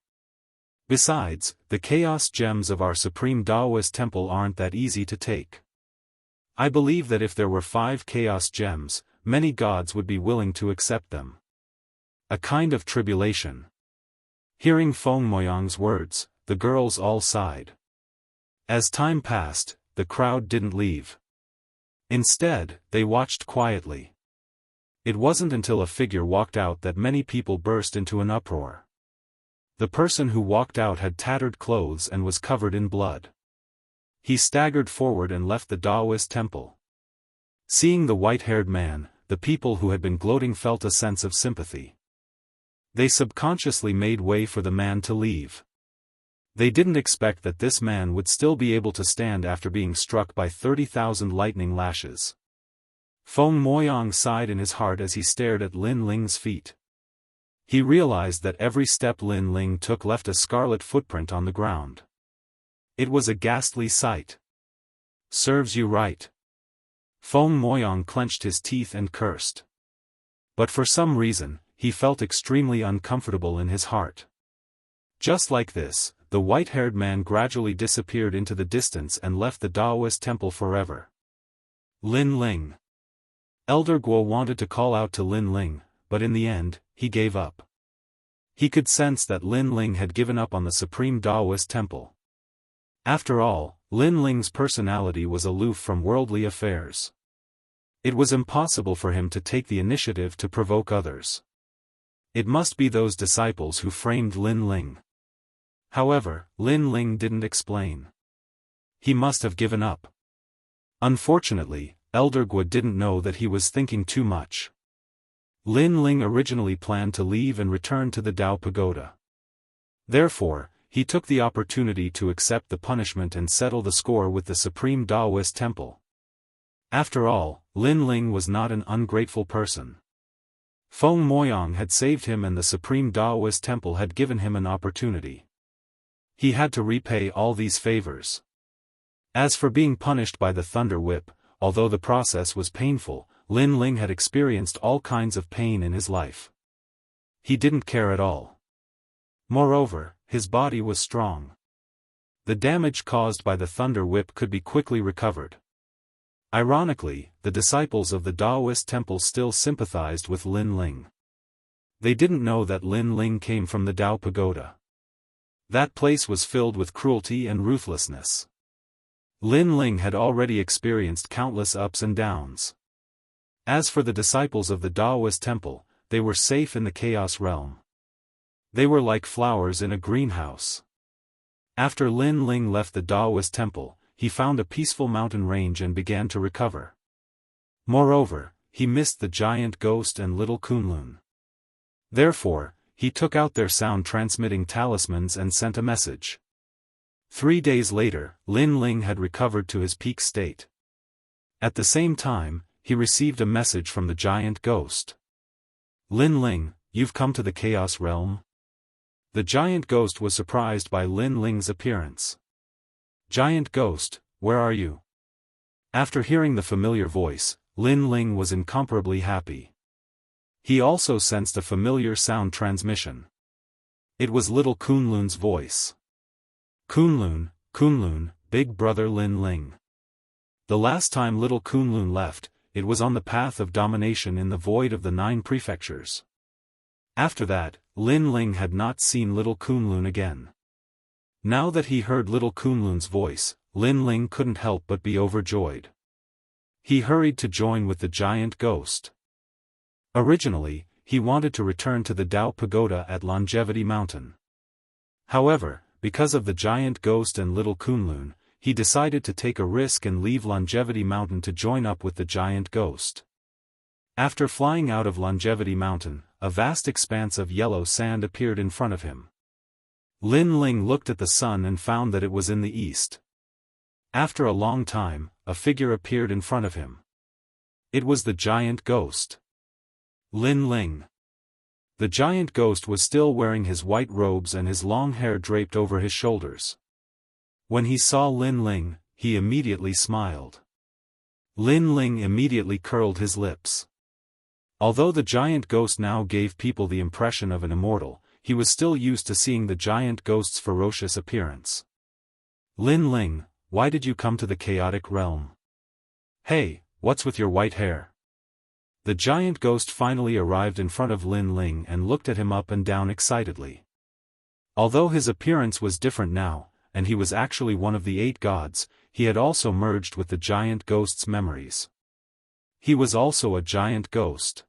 S1: Besides, the chaos gems of our supreme Daoist temple aren't that easy to take. I believe that if there were 5 chaos gems, many gods would be willing to accept them. A kind of tribulation." Hearing Feng Moyang's words, the girls all sighed. As time passed, the crowd didn't leave. Instead, they watched quietly. It wasn't until a figure walked out that many people burst into an uproar. The person who walked out had tattered clothes and was covered in blood. He staggered forward and left the Daoist temple. Seeing the white-haired man, the people who had been gloating felt a sense of sympathy. They subconsciously made way for the man to leave. They didn't expect that this man would still be able to stand after being struck by 30,000 lightning lashes. Feng Moyang sighed in his heart as he stared at Lin Ling's feet. He realized that every step Lin Ling took left a scarlet footprint on the ground. It was a ghastly sight. Serves you right. Feng Moyang clenched his teeth and cursed. But for some reason, he felt extremely uncomfortable in his heart. Just like this, the white-haired man gradually disappeared into the distance and left the Daoist temple forever. Lin Ling. Elder Guo wanted to call out to Lin Ling, but in the end, he gave up. He could sense that Lin Ling had given up on the supreme Daoist temple. After all, Lin Ling's personality was aloof from worldly affairs. It was impossible for him to take the initiative to provoke others. It must be those disciples who framed Lin Ling. However, Lin Ling didn't explain. He must have given up. Unfortunately, Elder Guo didn't know that he was thinking too much. Lin Ling originally planned to leave and return to the Dao Pagoda. Therefore, he took the opportunity to accept the punishment and settle the score with the Supreme Daoist Temple. After all, Lin Ling was not an ungrateful person. Feng Moyang had saved him and the Supreme Daoist Temple had given him an opportunity. He had to repay all these favors. As for being punished by the Thunder Whip, although the process was painful, Lin Ling had experienced all kinds of pain in his life. He didn't care at all. Moreover, his body was strong. The damage caused by the Thunder Whip could be quickly recovered. Ironically, the disciples of the Daoist temple still sympathized with Lin Ling. They didn't know that Lin Ling came from the Dao Pagoda. That place was filled with cruelty and ruthlessness. Lin Ling had already experienced countless ups and downs. As for the disciples of the Daoist temple, they were safe in the chaos realm. They were like flowers in a greenhouse. After Lin Ling left the Daoist temple, he found a peaceful mountain range and began to recover. Moreover, he missed the giant ghost and little Kunlun. Therefore, he took out their sound-transmitting talismans and sent a message. 3 days later, Lin Ling had recovered to his peak state. At the same time, he received a message from the giant ghost. Lin Ling, you've come to the chaos realm? The giant ghost was surprised by Lin Ling's appearance. Giant ghost, where are you? After hearing the familiar voice, Lin Ling was incomparably happy. He also sensed a familiar sound transmission. It was little Kunlun's voice. Kunlun, big brother Lin Ling. The last time little Kunlun left, it was on the path of domination in the void of the 9 prefectures. After that, Lin Ling had not seen little Kunlun again. Now that he heard little Kunlun's voice, Lin Ling couldn't help but be overjoyed. He hurried to join with the giant ghost. Originally, he wanted to return to the Dao Pagoda at Longevity Mountain. However, because of the giant ghost and little Kunlun, he decided to take a risk and leave Longevity Mountain to join up with the giant ghost. After flying out of Longevity Mountain, a vast expanse of yellow sand appeared in front of him. Lin Ling looked at the sun and found that it was in the east. After a long time, a figure appeared in front of him. It was the giant ghost. Lin Ling. The giant ghost was still wearing his white robes and his long hair draped over his shoulders. When he saw Lin Ling, he immediately smiled. Lin Ling immediately curled his lips. Although the giant ghost now gave people the impression of an immortal, he was still used to seeing the giant ghost's ferocious appearance. Lin Ling, why did you come to the chaotic realm? Hey, what's with your white hair? The giant ghost finally arrived in front of Lin Ling and looked at him up and down excitedly. Although his appearance was different now, and he was actually one of the 8 gods, he had also merged with the giant ghost's memories. He was also a giant ghost.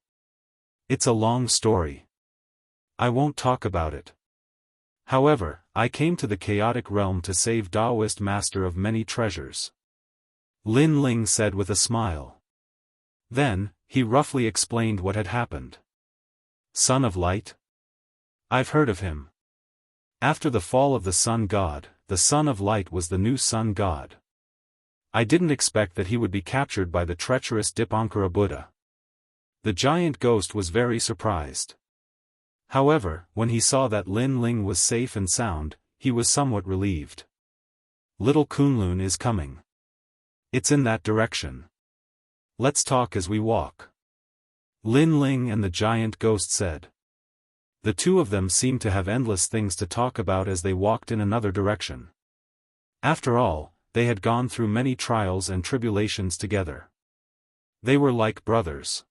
S1: It's a long story. I won't talk about it. However, I came to the chaotic realm to save Daoist master of many treasures. Lin Ling said with a smile. Then, he roughly explained what had happened. Son of Light? I've heard of him. After the fall of the sun god, the son of light was the new sun god. I didn't expect that he would be captured by the treacherous Dipankara Buddha. The giant ghost was very surprised. However, when he saw that Lin Ling was safe and sound, he was somewhat relieved. Little Kunlun is coming. It's in that direction. Let's talk as we walk. Lin Ling and the giant ghost said. The two of them seemed to have endless things to talk about as they walked in another direction. After all, they had gone through many trials and tribulations together. They were like brothers.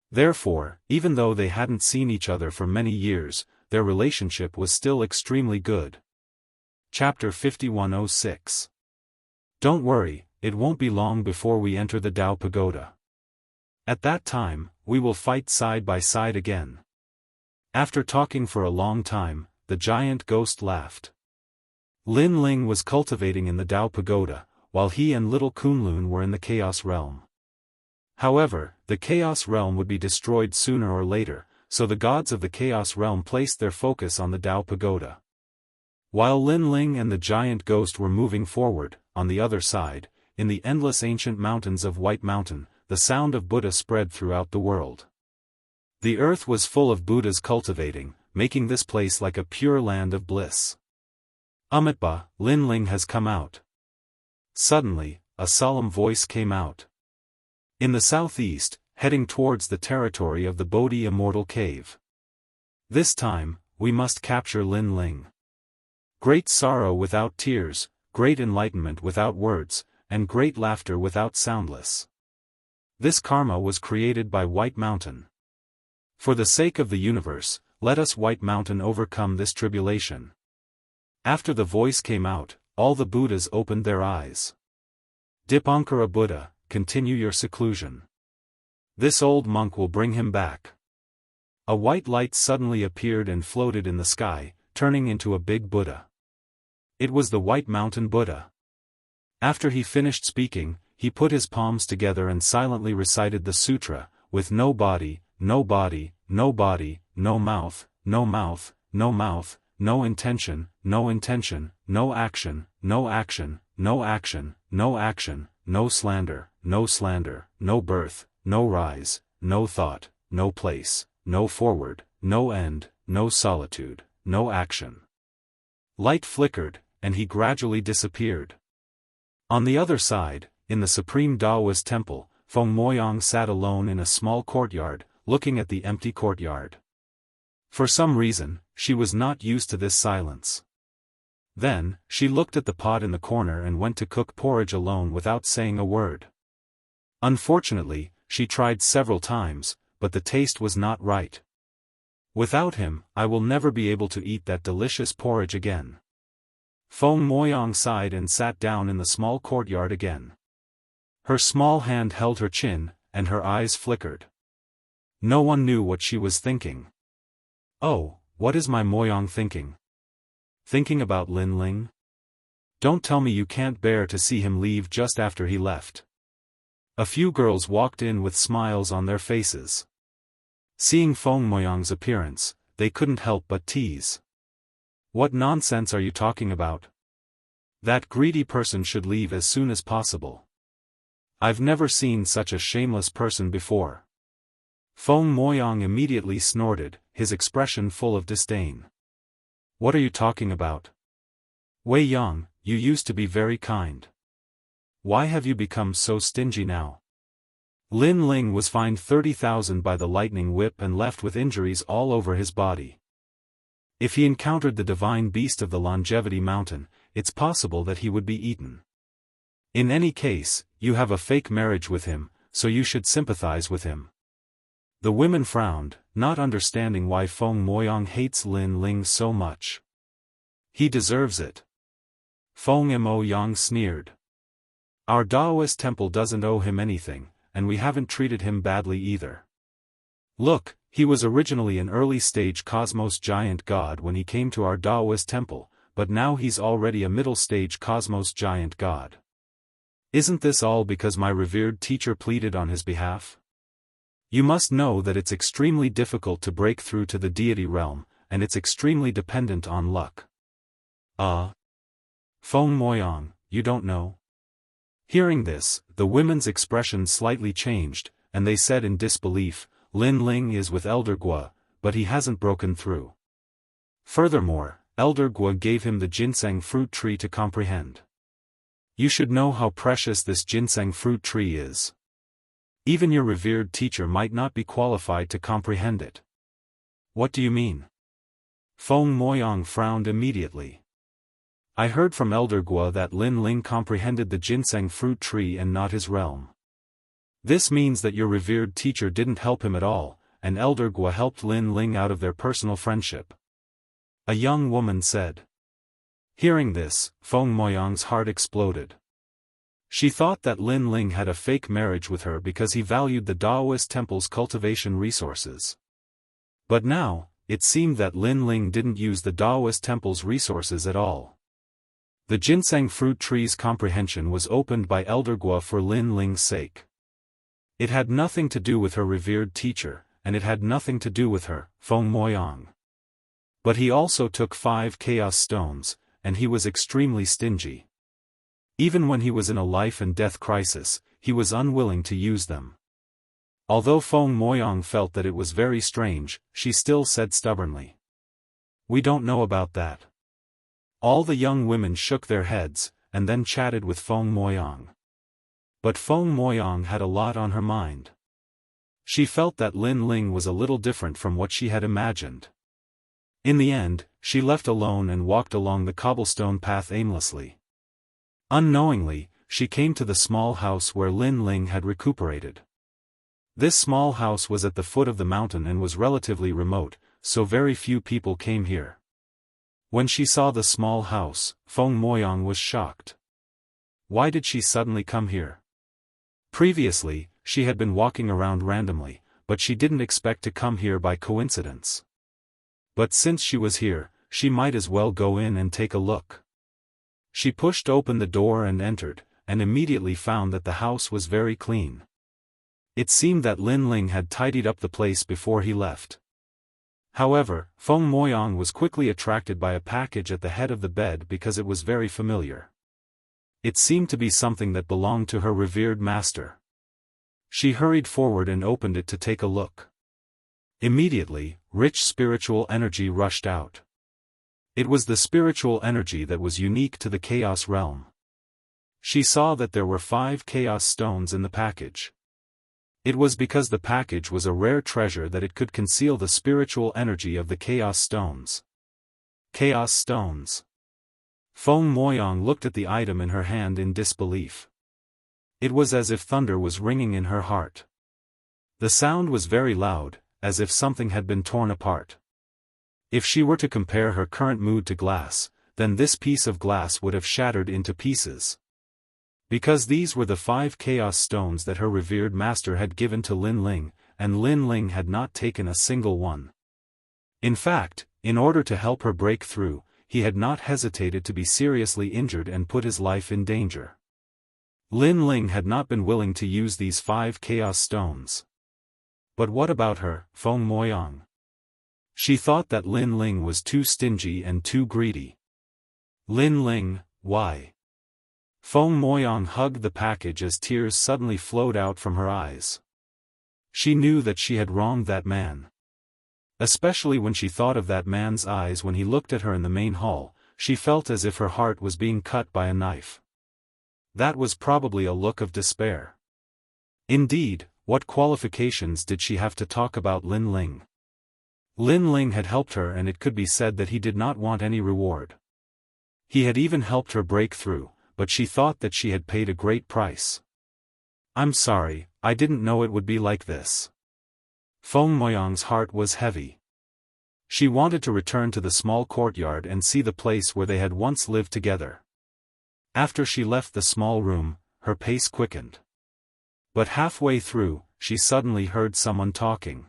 S1: Therefore, even though they hadn't seen each other for many years, their relationship was still extremely good. Chapter 5106. Don't worry, it won't be long before we enter the Dao Pagoda. At that time, we will fight side by side again. After talking for a long time, the giant ghost laughed. Lin Ling was cultivating in the Dao Pagoda, while he and little Kunlun were in the Chaos Realm. However, the Chaos Realm would be destroyed sooner or later, so the gods of the Chaos Realm placed their focus on the Dao Pagoda. While Lin Ling and the giant ghost were moving forward, on the other side, in the endless ancient mountains of White Mountain, the sound of Buddha spread throughout the world. The earth was full of Buddhas cultivating, making this place like a pure land of bliss. Amitba, Lin Ling has come out. Suddenly, a solemn voice came out. In the southeast, heading towards the territory of the Bodhi Immortal Cave. This time, we must capture Lin Ling. Great sorrow without tears, great enlightenment without words, and great laughter without soundless. This karma was created by White Mountain. For the sake of the universe, let us White Mountain overcome this tribulation. After the voice came out, all the Buddhas opened their eyes. Dipankara Buddha, continue your seclusion. This old monk will bring him back. A white light suddenly appeared and floated in the sky, turning into a big Buddha. It was the White Mountain Buddha. After he finished speaking, he put his palms together and silently recited the sutra, with no body, no body, no body, no mouth, no mouth, no mouth, no intention, no intention, no action, no action, no action, no action, no slander, no slander, no birth, no rise, no thought, no place, no forward, no end, no solitude, no action. Light flickered, and he gradually disappeared. On the other side, in the supreme Daoist temple, Feng Moyang sat alone in a small courtyard, looking at the empty courtyard. For some reason, she was not used to this silence. Then, she looked at the pot in the corner and went to cook porridge alone without saying a word. Unfortunately, she tried several times, but the taste was not right. Without him, I will never be able to eat that delicious porridge again. Feng Moyang sighed and sat down in the small courtyard again. Her small hand held her chin, and her eyes flickered. No one knew what she was thinking. Oh, what is my Moyang thinking? Thinking about Lin Ling? Don't tell me you can't bear to see him leave just after he left. A few girls walked in with smiles on their faces. Seeing Feng Moyang's appearance, they couldn't help but tease. What nonsense are you talking about? That greedy person should leave as soon as possible. I've never seen such a shameless person before. Feng Moyang immediately snorted, his expression full of disdain. What are you talking about? Wei Yang, you used to be very kind. Why have you become so stingy now? Lin Ling was fined 30,000 by the lightning whip and left with injuries all over his body. If he encountered the divine beast of the Longevity Mountain, it's possible that he would be eaten. In any case, you have a fake marriage with him, so you should sympathize with him. The women frowned, not understanding why Feng Moyang hates Lin Ling so much. He deserves it. Feng Moyang sneered. Our Daoist temple doesn't owe him anything, and we haven't treated him badly either. Look, he was originally an early-stage cosmos giant god when he came to our Daoist temple, but now he's already a middle-stage cosmos giant god. Isn't this all because my revered teacher pleaded on his behalf? You must know that it's extremely difficult to break through to the deity realm, and it's extremely dependent on luck. Feng Moyang, you don't know? Hearing this, the women's expressions slightly changed, and they said in disbelief, Lin Ling is with Elder Gua, but he hasn't broken through. Furthermore, Elder Gua gave him the ginseng fruit tree to comprehend. You should know how precious this ginseng fruit tree is. Even your revered teacher might not be qualified to comprehend it. What do you mean? Feng Moyang frowned immediately. I heard from Elder Gua that Lin Ling comprehended the ginseng fruit tree and not his realm. This means that your revered teacher didn't help him at all, and Elder Gua helped Lin Ling out of their personal friendship. A young woman said. Hearing this, Feng Moyang's heart exploded. She thought that Lin Ling had a fake marriage with her because he valued the Daoist temple's cultivation resources. But now, it seemed that Lin Ling didn't use the Daoist temple's resources at all. The ginseng fruit tree's comprehension was opened by Elder Gua for Lin Ling's sake. It had nothing to do with her revered teacher, and it had nothing to do with her, Feng Moyang. But he also took 5 chaos stones, and he was extremely stingy. Even when he was in a life-and-death crisis, he was unwilling to use them. Although Feng Moyang felt that it was very strange, she still said stubbornly. We don't know about that. All the young women shook their heads, and then chatted with Feng Moyang. But Feng Moyang had a lot on her mind. She felt that Lin Ling was a little different from what she had imagined. In the end, she left alone and walked along the cobblestone path aimlessly. Unknowingly, she came to the small house where Lin Ling had recuperated. This small house was at the foot of the mountain and was relatively remote, so very few people came here. When she saw the small house, Feng Moyang was shocked. Why did she suddenly come here? Previously, she had been walking around randomly, but she didn't expect to come here by coincidence. But since she was here, she might as well go in and take a look. She pushed open the door and entered, and immediately found that the house was very clean. It seemed that Lin Ling had tidied up the place before he left. However, Feng Moyang was quickly attracted by a package at the head of the bed because it was very familiar. It seemed to be something that belonged to her revered master. She hurried forward and opened it to take a look. Immediately, rich spiritual energy rushed out. It was the spiritual energy that was unique to the Chaos realm. She saw that there were 5 Chaos stones in the package. It was because the package was a rare treasure that it could conceal the spiritual energy of the Chaos stones. Chaos stones. Feng Moyang looked at the item in her hand in disbelief. It was as if thunder was ringing in her heart. The sound was very loud, as if something had been torn apart. If she were to compare her current mood to glass, then this piece of glass would have shattered into pieces. Because these were the 5 chaos stones that her revered master had given to Lin Ling, and Lin Ling had not taken a single one. In fact, in order to help her break through, he had not hesitated to be seriously injured and put his life in danger. Lin Ling had not been willing to use these 5 chaos stones. But what about her, Feng Moyang? She thought that Lin Ling was too stingy and too greedy. Lin Ling, why? Feng Moyang hugged the package as tears suddenly flowed out from her eyes. She knew that she had wronged that man. Especially when she thought of that man's eyes when he looked at her in the main hall, she felt as if her heart was being cut by a knife. That was probably a look of despair. Indeed, what qualifications did she have to talk about Lin Ling? Lin Ling had helped her, and it could be said that he did not want any reward. He had even helped her break through, but she thought that she had paid a great price. I'm sorry, I didn't know it would be like this. Feng Moyang's heart was heavy. She wanted to return to the small courtyard and see the place where they had once lived together. After she left the small room, her pace quickened. But halfway through, she suddenly heard someone talking.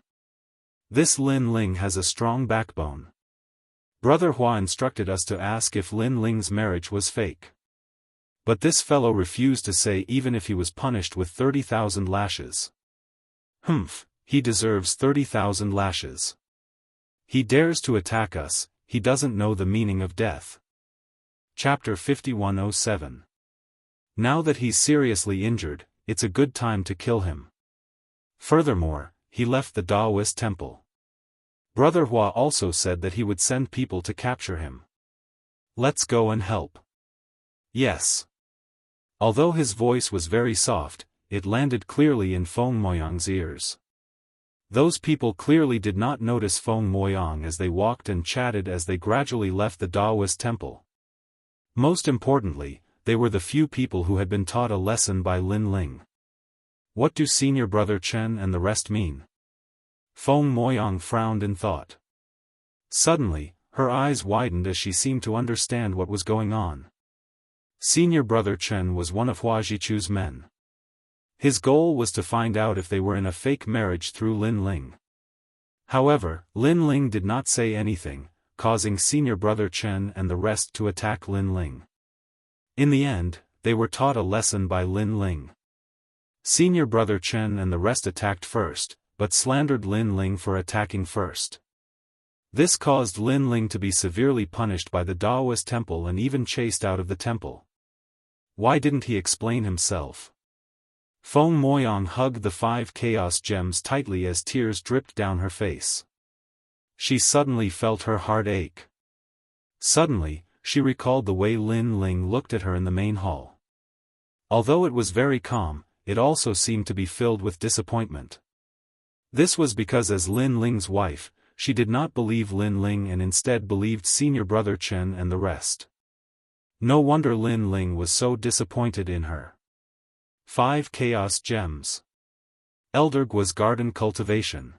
S1: This Lin Ling has a strong backbone. Brother Hua instructed us to ask if Lin Ling's marriage was fake. But this fellow refused to say even if he was punished with 30,000 lashes. Humph, he deserves 30,000 lashes. He dares to attack us, he doesn't know the meaning of death. Chapter 5107. Now that he's seriously injured, it's a good time to kill him. Furthermore, he left the Daoist temple. Brother Hua also said that he would send people to capture him. Let's go and help. Yes. Although his voice was very soft, it landed clearly in Feng Moyang's ears. Those people clearly did not notice Feng Moyang as they walked and chatted as they gradually left the Daoist temple. Most importantly, they were the few people who had been taught a lesson by Lin Ling. What do Senior Brother Chen and the rest mean? Feng Moyang frowned in thought. Suddenly, her eyes widened as she seemed to understand what was going on. Senior Brother Chen was one of Hua Zhichu's men. His goal was to find out if they were in a fake marriage through Lin Ling. However, Lin Ling did not say anything, causing Senior Brother Chen and the rest to attack Lin Ling. In the end, they were taught a lesson by Lin Ling. Senior Brother Chen and the rest attacked first, but slandered Lin Ling for attacking first. This caused Lin Ling to be severely punished by the Daoist temple and even chased out of the temple. Why didn't he explain himself? Feng Moyang hugged the 5 chaos gems tightly as tears dripped down her face. She suddenly felt her heart ache. Suddenly, she recalled the way Lin Ling looked at her in the main hall. Although it was very calm, it also seemed to be filled with disappointment. This was because as Lin Ling's wife, she did not believe Lin Ling and instead believed Senior Brother Chen and the rest. No wonder Lin Ling was so disappointed in her. 5 chaos gems. Elderg was garden cultivation.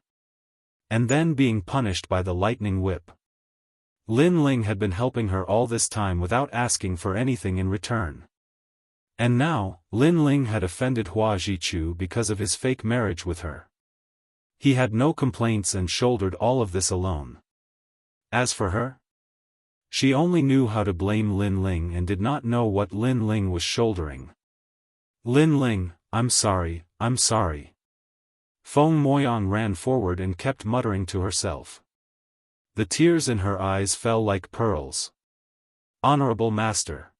S1: And then being punished by the lightning whip. Lin Ling had been helping her all this time without asking for anything in return. And now, Lin Ling had offended Hua Zhichu because of his fake marriage with her. He had no complaints and shouldered all of this alone. As for her, she only knew how to blame Lin Ling and did not know what Lin Ling was shouldering. Lin Ling, I'm sorry, I'm sorry. Feng Moyang ran forward and kept muttering to herself. The tears in her eyes fell like pearls. Honorable Master.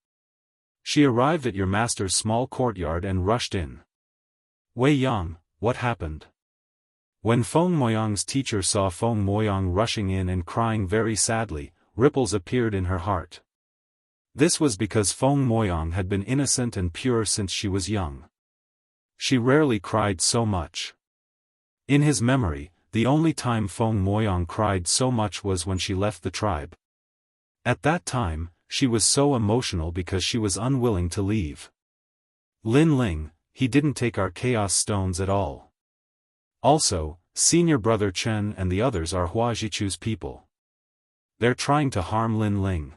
S1: She arrived at your master's small courtyard and rushed in. Wei Yang, what happened? When Feng Moyang's teacher saw Feng Moyang rushing in and crying very sadly, ripples appeared in her heart. This was because Feng Moyang had been innocent and pure since she was young. She rarely cried so much. In his memory, the only time Feng Moyang cried so much was when she left the tribe. At that time, she was so emotional because she was unwilling to leave. Lin Ling, he didn't take our chaos stones at all. Also, Senior Brother Chen and the others are Hua Zhichu's people. They're trying to harm Lin Ling.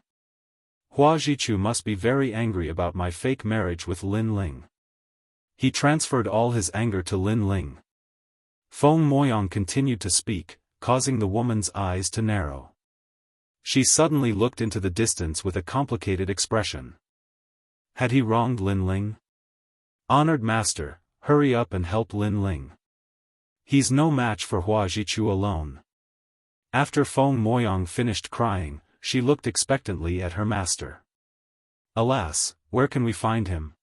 S1: Hua Zhichu must be very angry about my fake marriage with Lin Ling. He transferred all his anger to Lin Ling. Feng Moyang continued to speak, causing the woman's eyes to narrow. She suddenly looked into the distance with a complicated expression. Had he wronged Lin Ling? Honored Master, hurry up and help Lin Ling. He's no match for Hua Zhichu alone. After Feng Moyang finished crying, she looked expectantly at her master. Alas, where can we find him?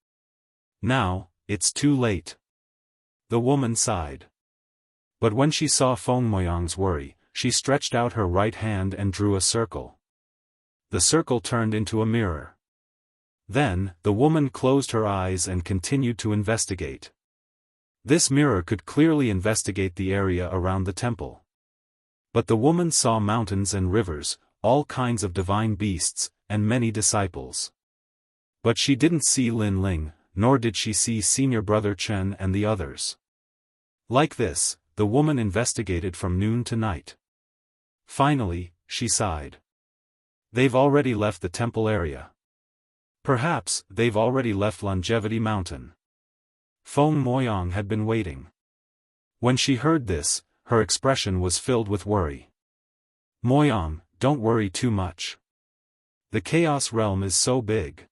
S1: Now, it's too late. The woman sighed. But when she saw Feng Moyang's worry, she stretched out her right hand and drew a circle. The circle turned into a mirror. Then, the woman closed her eyes and continued to investigate. This mirror could clearly investigate the area around the temple. But the woman saw mountains and rivers, all kinds of divine beasts, and many disciples. But she didn't see Lin Ling, nor did she see Senior Brother Chen and the others. Like this, the woman investigated from noon to night. Finally, she sighed. They've already left the temple area. Perhaps, they've already left Longevity Mountain. Feng Moyang had been waiting. When she heard this, her expression was filled with worry. Moyang, don't worry too much. The Chaos Realm is so big.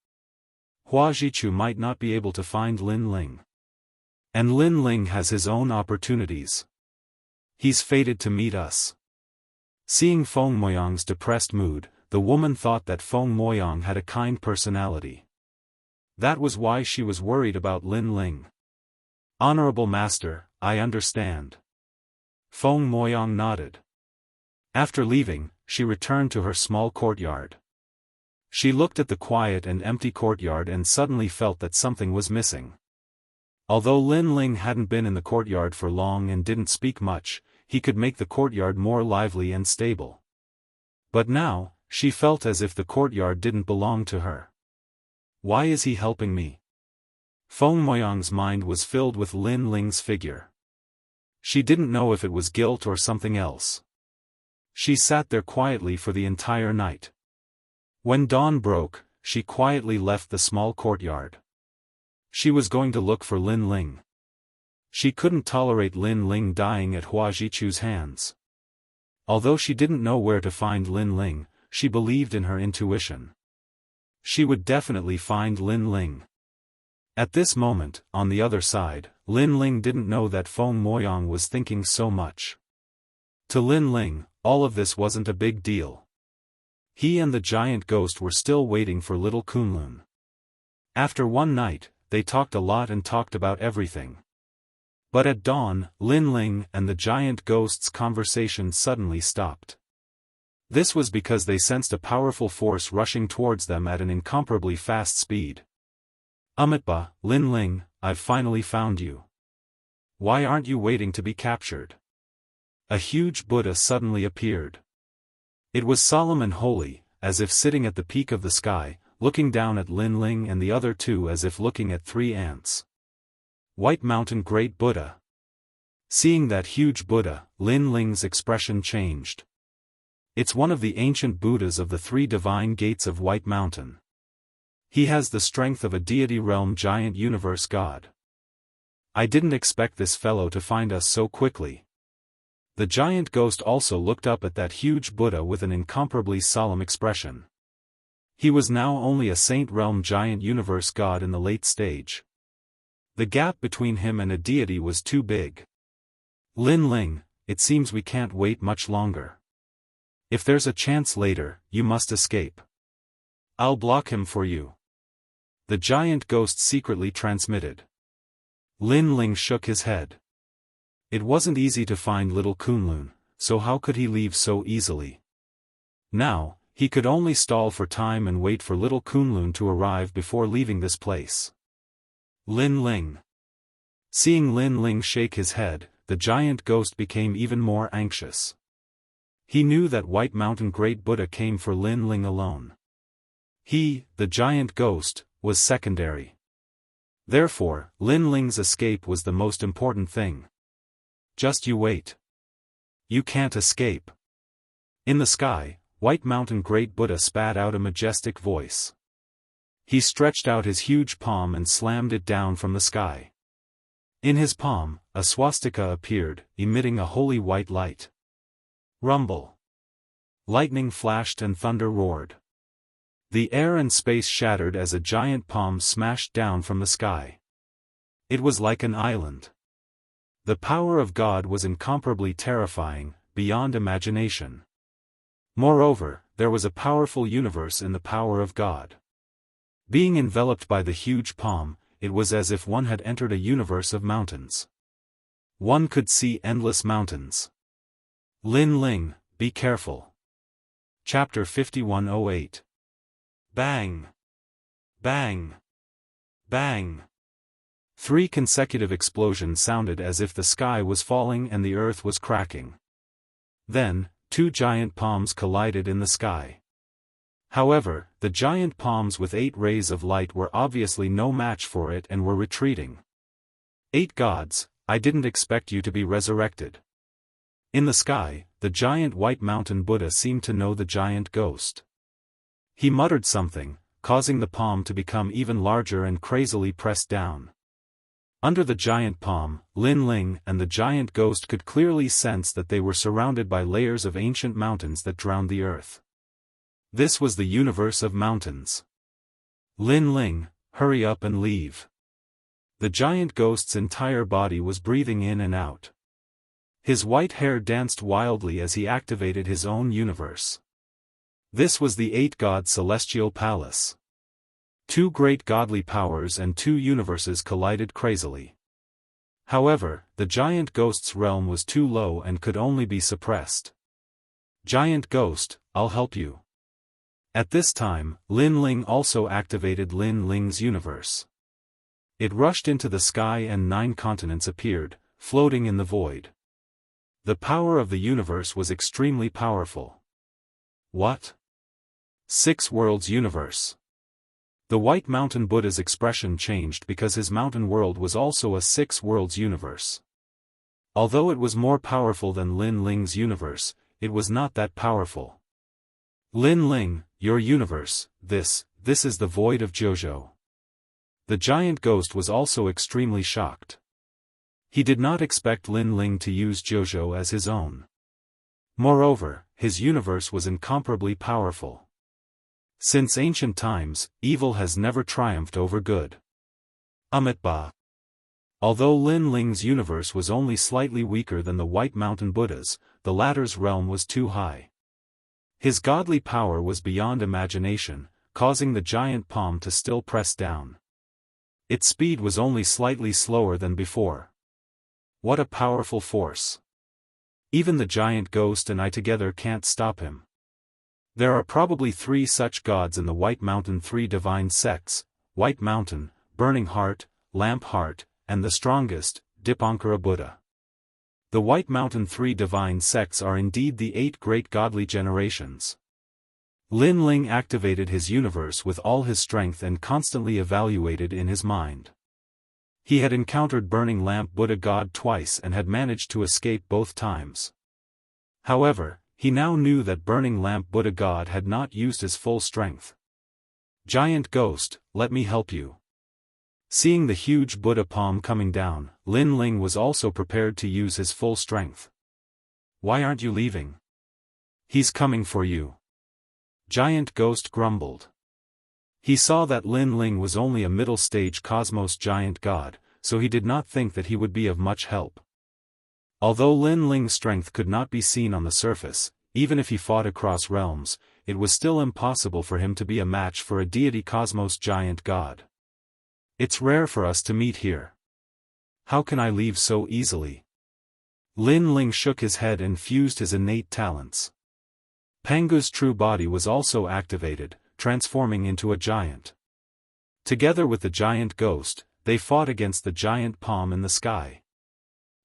S1: Hua Zhichu might not be able to find Lin Ling. And Lin Ling has his own opportunities. He's fated to meet us. Seeing Feng Moyang's depressed mood, the woman thought that Feng Moyang had a kind personality. That was why she was worried about Lin Ling. "Honorable Master, I understand." Feng Moyang nodded. After leaving, she returned to her small courtyard. She looked at the quiet and empty courtyard and suddenly felt that something was missing. Although Lin Ling hadn't been in the courtyard for long and didn't speak much, he could make the courtyard more lively and stable. But now, she felt as if the courtyard didn't belong to her. Why is he helping me? Feng Moyang's mind was filled with Lin Ling's figure. She didn't know if it was guilt or something else. She sat there quietly for the entire night. When dawn broke, she quietly left the small courtyard. She was going to look for Lin Ling. She couldn't tolerate Lin Ling dying at Hua Jichu's hands. Although she didn't know where to find Lin Ling, she believed in her intuition. She would definitely find Lin Ling. At this moment, on the other side, Lin Ling didn't know that Feng Moyang was thinking so much. To Lin Ling, all of this wasn't a big deal. He and the giant ghost were still waiting for little Kunlun. After one night, they talked a lot and talked about everything. But at dawn, Lin Ling and the giant ghost's conversation suddenly stopped. This was because they sensed a powerful force rushing towards them at an incomparably fast speed. "Amitba, Lin Ling, I've finally found you. Why aren't you waiting to be captured?" A huge Buddha suddenly appeared. It was solemn and holy, as if sitting at the peak of the sky, looking down at Lin Ling and the other two as if looking at three ants. White Mountain Great Buddha. Seeing that huge Buddha, Lin Ling's expression changed. It's one of the ancient Buddhas of the three divine gates of White Mountain. He has the strength of a deity realm giant universe god. I didn't expect this fellow to find us so quickly. The giant ghost also looked up at that huge Buddha with an incomparably solemn expression. He was now only a saint realm giant universe god in the late stage. The gap between him and a deity was too big. "Lin Ling, it seems we can't wait much longer. If there's a chance later, you must escape. I'll block him for you." The giant ghost secretly transmitted. Lin Ling shook his head. It wasn't easy to find little Kunlun, so how could he leave so easily? Now, he could only stall for time and wait for little Kunlun to arrive before leaving this place. Lin Ling. Seeing Lin Ling shake his head, the giant ghost became even more anxious. He knew that White Mountain Great Buddha came for Lin Ling alone. He, the giant ghost, was secondary. Therefore, Lin Ling's escape was the most important thing. Just you wait. You can't escape. In the sky, White Mountain Great Buddha spat out a majestic voice. He stretched out his huge palm and slammed it down from the sky. In his palm, a swastika appeared, emitting a holy white light. Rumble. Lightning flashed and thunder roared. The air and space shattered as a giant palm smashed down from the sky. It was like an island. The power of God was incomparably terrifying, beyond imagination. Moreover, there was a powerful universe in the power of God. Being enveloped by the huge palm, it was as if one had entered a universe of mountains. One could see endless mountains. Lin Ling, be careful. Chapter 5108. Bang! Bang! Bang! 3 consecutive explosions sounded as if the sky was falling and the earth was cracking. Then, 2 giant palms collided in the sky. However, the giant palms with 8 rays of light were obviously no match for it and were retreating. 8 gods, I didn't expect you to be resurrected. In the sky, the giant White Mountain Buddha seemed to know the giant ghost. He muttered something, causing the palm to become even larger and crazily pressed down. Under the giant palm, Lin Ling and the giant ghost could clearly sense that they were surrounded by layers of ancient mountains that drowned the earth. This was the universe of mountains. Lin Ling, hurry up and leave. The giant ghost's entire body was breathing in and out. His white hair danced wildly as he activated his own universe. This was the eight-god celestial palace. Two great godly powers and two universes collided crazily. However, the giant ghost's realm was too low and could only be suppressed. Giant ghost, I'll help you. At this time, Lin Ling also activated Lin Ling's universe. It rushed into the sky and 9 continents appeared, floating in the void. The power of the universe was extremely powerful. What? 6 worlds universe. The White Mountain Buddha's expression changed because his mountain world was also a 6 worlds universe. Although it was more powerful than Lin Ling's universe, it was not that powerful. Lin Ling, your universe, this is the void of Jiuzhou. The giant ghost was also extremely shocked. He did not expect Lin Ling to use Jiuzhou as his own. Moreover, his universe was incomparably powerful. Since ancient times, evil has never triumphed over good. Amitabha. Although Lin Ling's universe was only slightly weaker than the White Mountain Buddha's, the latter's realm was too high. His godly power was beyond imagination, causing the giant palm to still press down. Its speed was only slightly slower than before. What a powerful force. Even the giant ghost and I together can't stop him. There are probably 3 such gods in the White Mountain, 3 divine sects: White Mountain, Burning Heart, Lamp Heart, and the strongest, Dipankara Buddha. The White Mountain 3 divine sects are indeed the 8 great godly generations. Lin Ling activated his universe with all his strength and constantly evaluated in his mind. He had encountered Burning Lamp Buddha God twice and had managed to escape both times. However, he now knew that Burning Lamp Buddha God had not used his full strength. Giant ghost, let me help you. Seeing the huge Buddha palm coming down, Lin Ling was also prepared to use his full strength. Why aren't you leaving? He's coming for you. Giant ghost grumbled. He saw that Lin Ling was only a middle-stage cosmos giant god, so he did not think that he would be of much help. Although Lin Ling's strength could not be seen on the surface, even if he fought across realms, it was still impossible for him to be a match for a deity cosmos giant god. It's rare for us to meet here. How can I leave so easily? Lin Ling shook his head and fused his innate talents. Pangu's true body was also activated, transforming into a giant. Together with the giant ghost, they fought against the giant palm in the sky.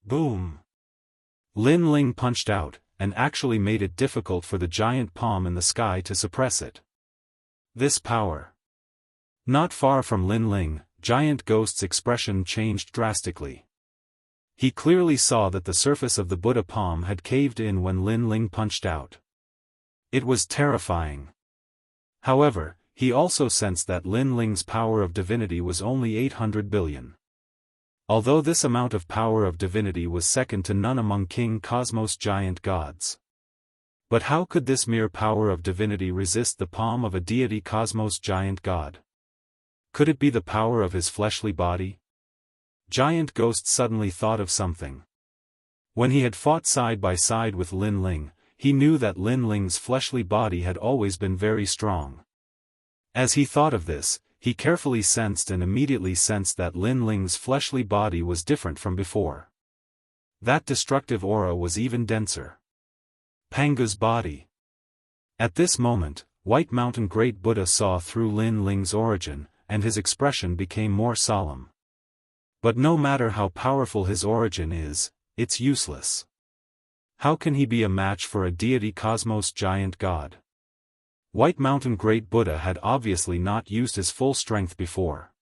S1: Boom! Lin Ling punched out, and actually made it difficult for the giant palm in the sky to suppress it. This power. Not far from Lin Ling, Giant Ghost's expression changed drastically. He clearly saw that the surface of the Buddha palm had caved in when Lin Ling punched out. It was terrifying. However, he also sensed that Lin Ling's power of divinity was only 800 billion. Although this amount of power of divinity was second to none among King Cosmos giant gods. But how could this mere power of divinity resist the palm of a deity cosmos giant god? Could it be the power of his fleshly body? Giant Ghost suddenly thought of something. When he had fought side by side with Lin Ling, he knew that Lin Ling's fleshly body had always been very strong. As he thought of this, he carefully sensed and immediately sensed that Lin Ling's fleshly body was different from before. That destructive aura was even denser. Pangu's body. At this moment, White Mountain Great Buddha saw through Lin Ling's origin, and his expression became more solemn. But no matter how powerful his origin is, it's useless. How can he be a match for a deity cosmos giant god? White Mountain Great Buddha had obviously not used his full strength before.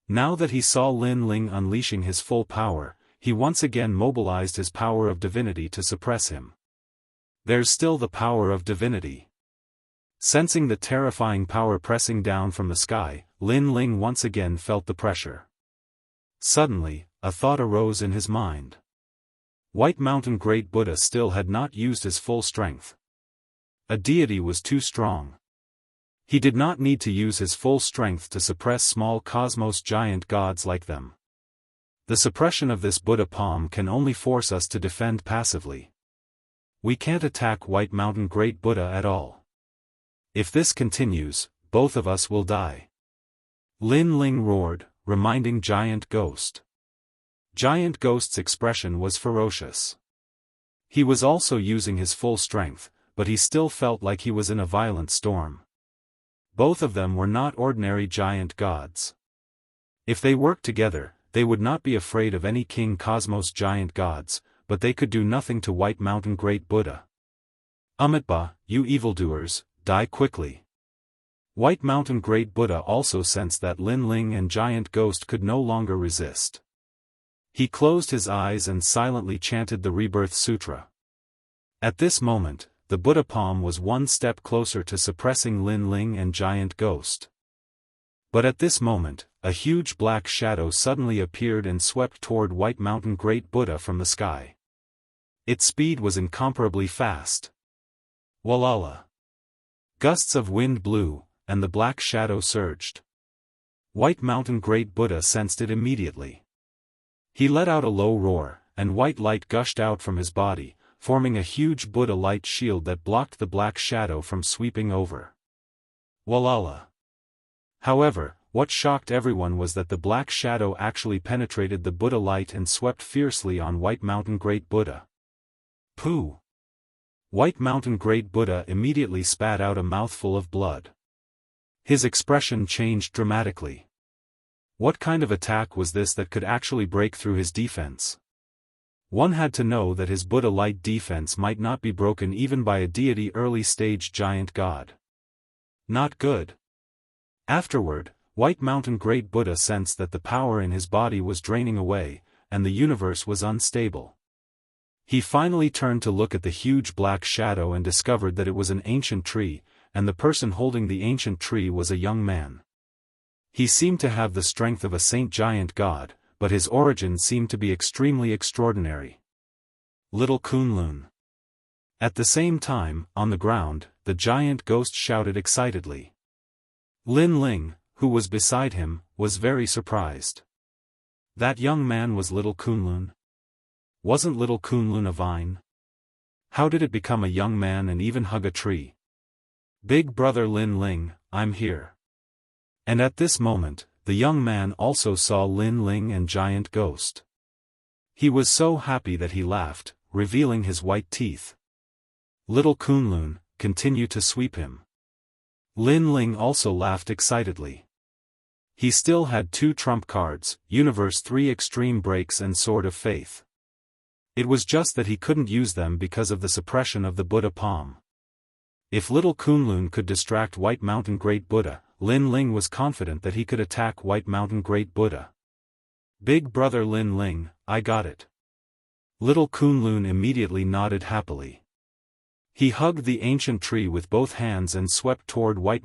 S1: Now that he saw Lin Ling unleashing his full power, he once again mobilized his power of divinity to suppress him. There's still the power of divinity. Sensing the terrifying power pressing down from the sky, Lin Ling once again felt the pressure. Suddenly, a thought arose in his mind. White Mountain Great Buddha still had not used his full strength. A deity was too strong. He did not need to use his full strength to suppress small cosmos giant gods like them. The suppression of this Buddha palm can only force us to defend passively. We can't attack White Mountain Great Buddha at all. If this continues, both of us will die. Lin Ling roared, reminding Giant Ghost. Giant Ghost's expression was ferocious. He was also using his full strength, but he still felt like he was in a violent storm. Both of them were not ordinary giant gods. If they worked together, they would not be afraid of any King Cosmos giant gods, but they could do nothing to White Mountain Great Buddha. Amitabha, you evildoers, die quickly. White Mountain Great Buddha also sensed that Lin Ling and Giant Ghost could no longer resist. He closed his eyes and silently chanted the Rebirth Sutra. At this moment, the Buddha palm was one step closer to suppressing Lin Ling and Giant Ghost. But at this moment, a huge black shadow suddenly appeared and swept toward White Mountain Great Buddha from the sky. Its speed was incomparably fast. Walala! Gusts of wind blew, and the black shadow surged. White Mountain Great Buddha sensed it immediately. He let out a low roar, and white light gushed out from his body, forming a huge Buddha light shield that blocked the black shadow from sweeping over. Walala! However, what shocked everyone was that the black shadow actually penetrated the Buddha light and swept fiercely on White Mountain Great Buddha. Pooh! White Mountain Great Buddha immediately spat out a mouthful of blood. His expression changed dramatically. What kind of attack was this that could actually break through his defense? One had to know that his Buddha light defense might not be broken even by a deity early-stage giant god. Not good. Afterward, White Mountain Great Buddha sensed that the power in his body was draining away, and the universe was unstable. He finally turned to look at the huge black shadow and discovered that it was an ancient tree, and the person holding the ancient tree was a young man. He seemed to have the strength of a saint giant god, but his origin seemed to be extremely extraordinary. Little Kunlun. At the same time, on the ground, the giant ghost shouted excitedly. Lin Ling, who was beside him, was very surprised. That young man was Little Kunlun? Wasn't Little Kunlun a vine? How did it become a young man and even hug a tree? Big brother Lin Ling, I'm here. And at this moment, the young man also saw Lin Ling and Giant Ghost. He was so happy that he laughed, revealing his white teeth. Little Kunlun, continue to sweep him. Lin Ling also laughed excitedly. He still had 2 trump cards, Universe 3 Extreme Breaks and Sword of Faith. It was just that he couldn't use them because of the suppression of the Buddha palm. If Little Kunlun could distract White Mountain Great Buddha, Lin Ling was confident that he could attack White Mountain Great Buddha. Big brother Lin Ling, I got it. Little Kunlun immediately nodded happily. He hugged the ancient tree with both hands and swept toward White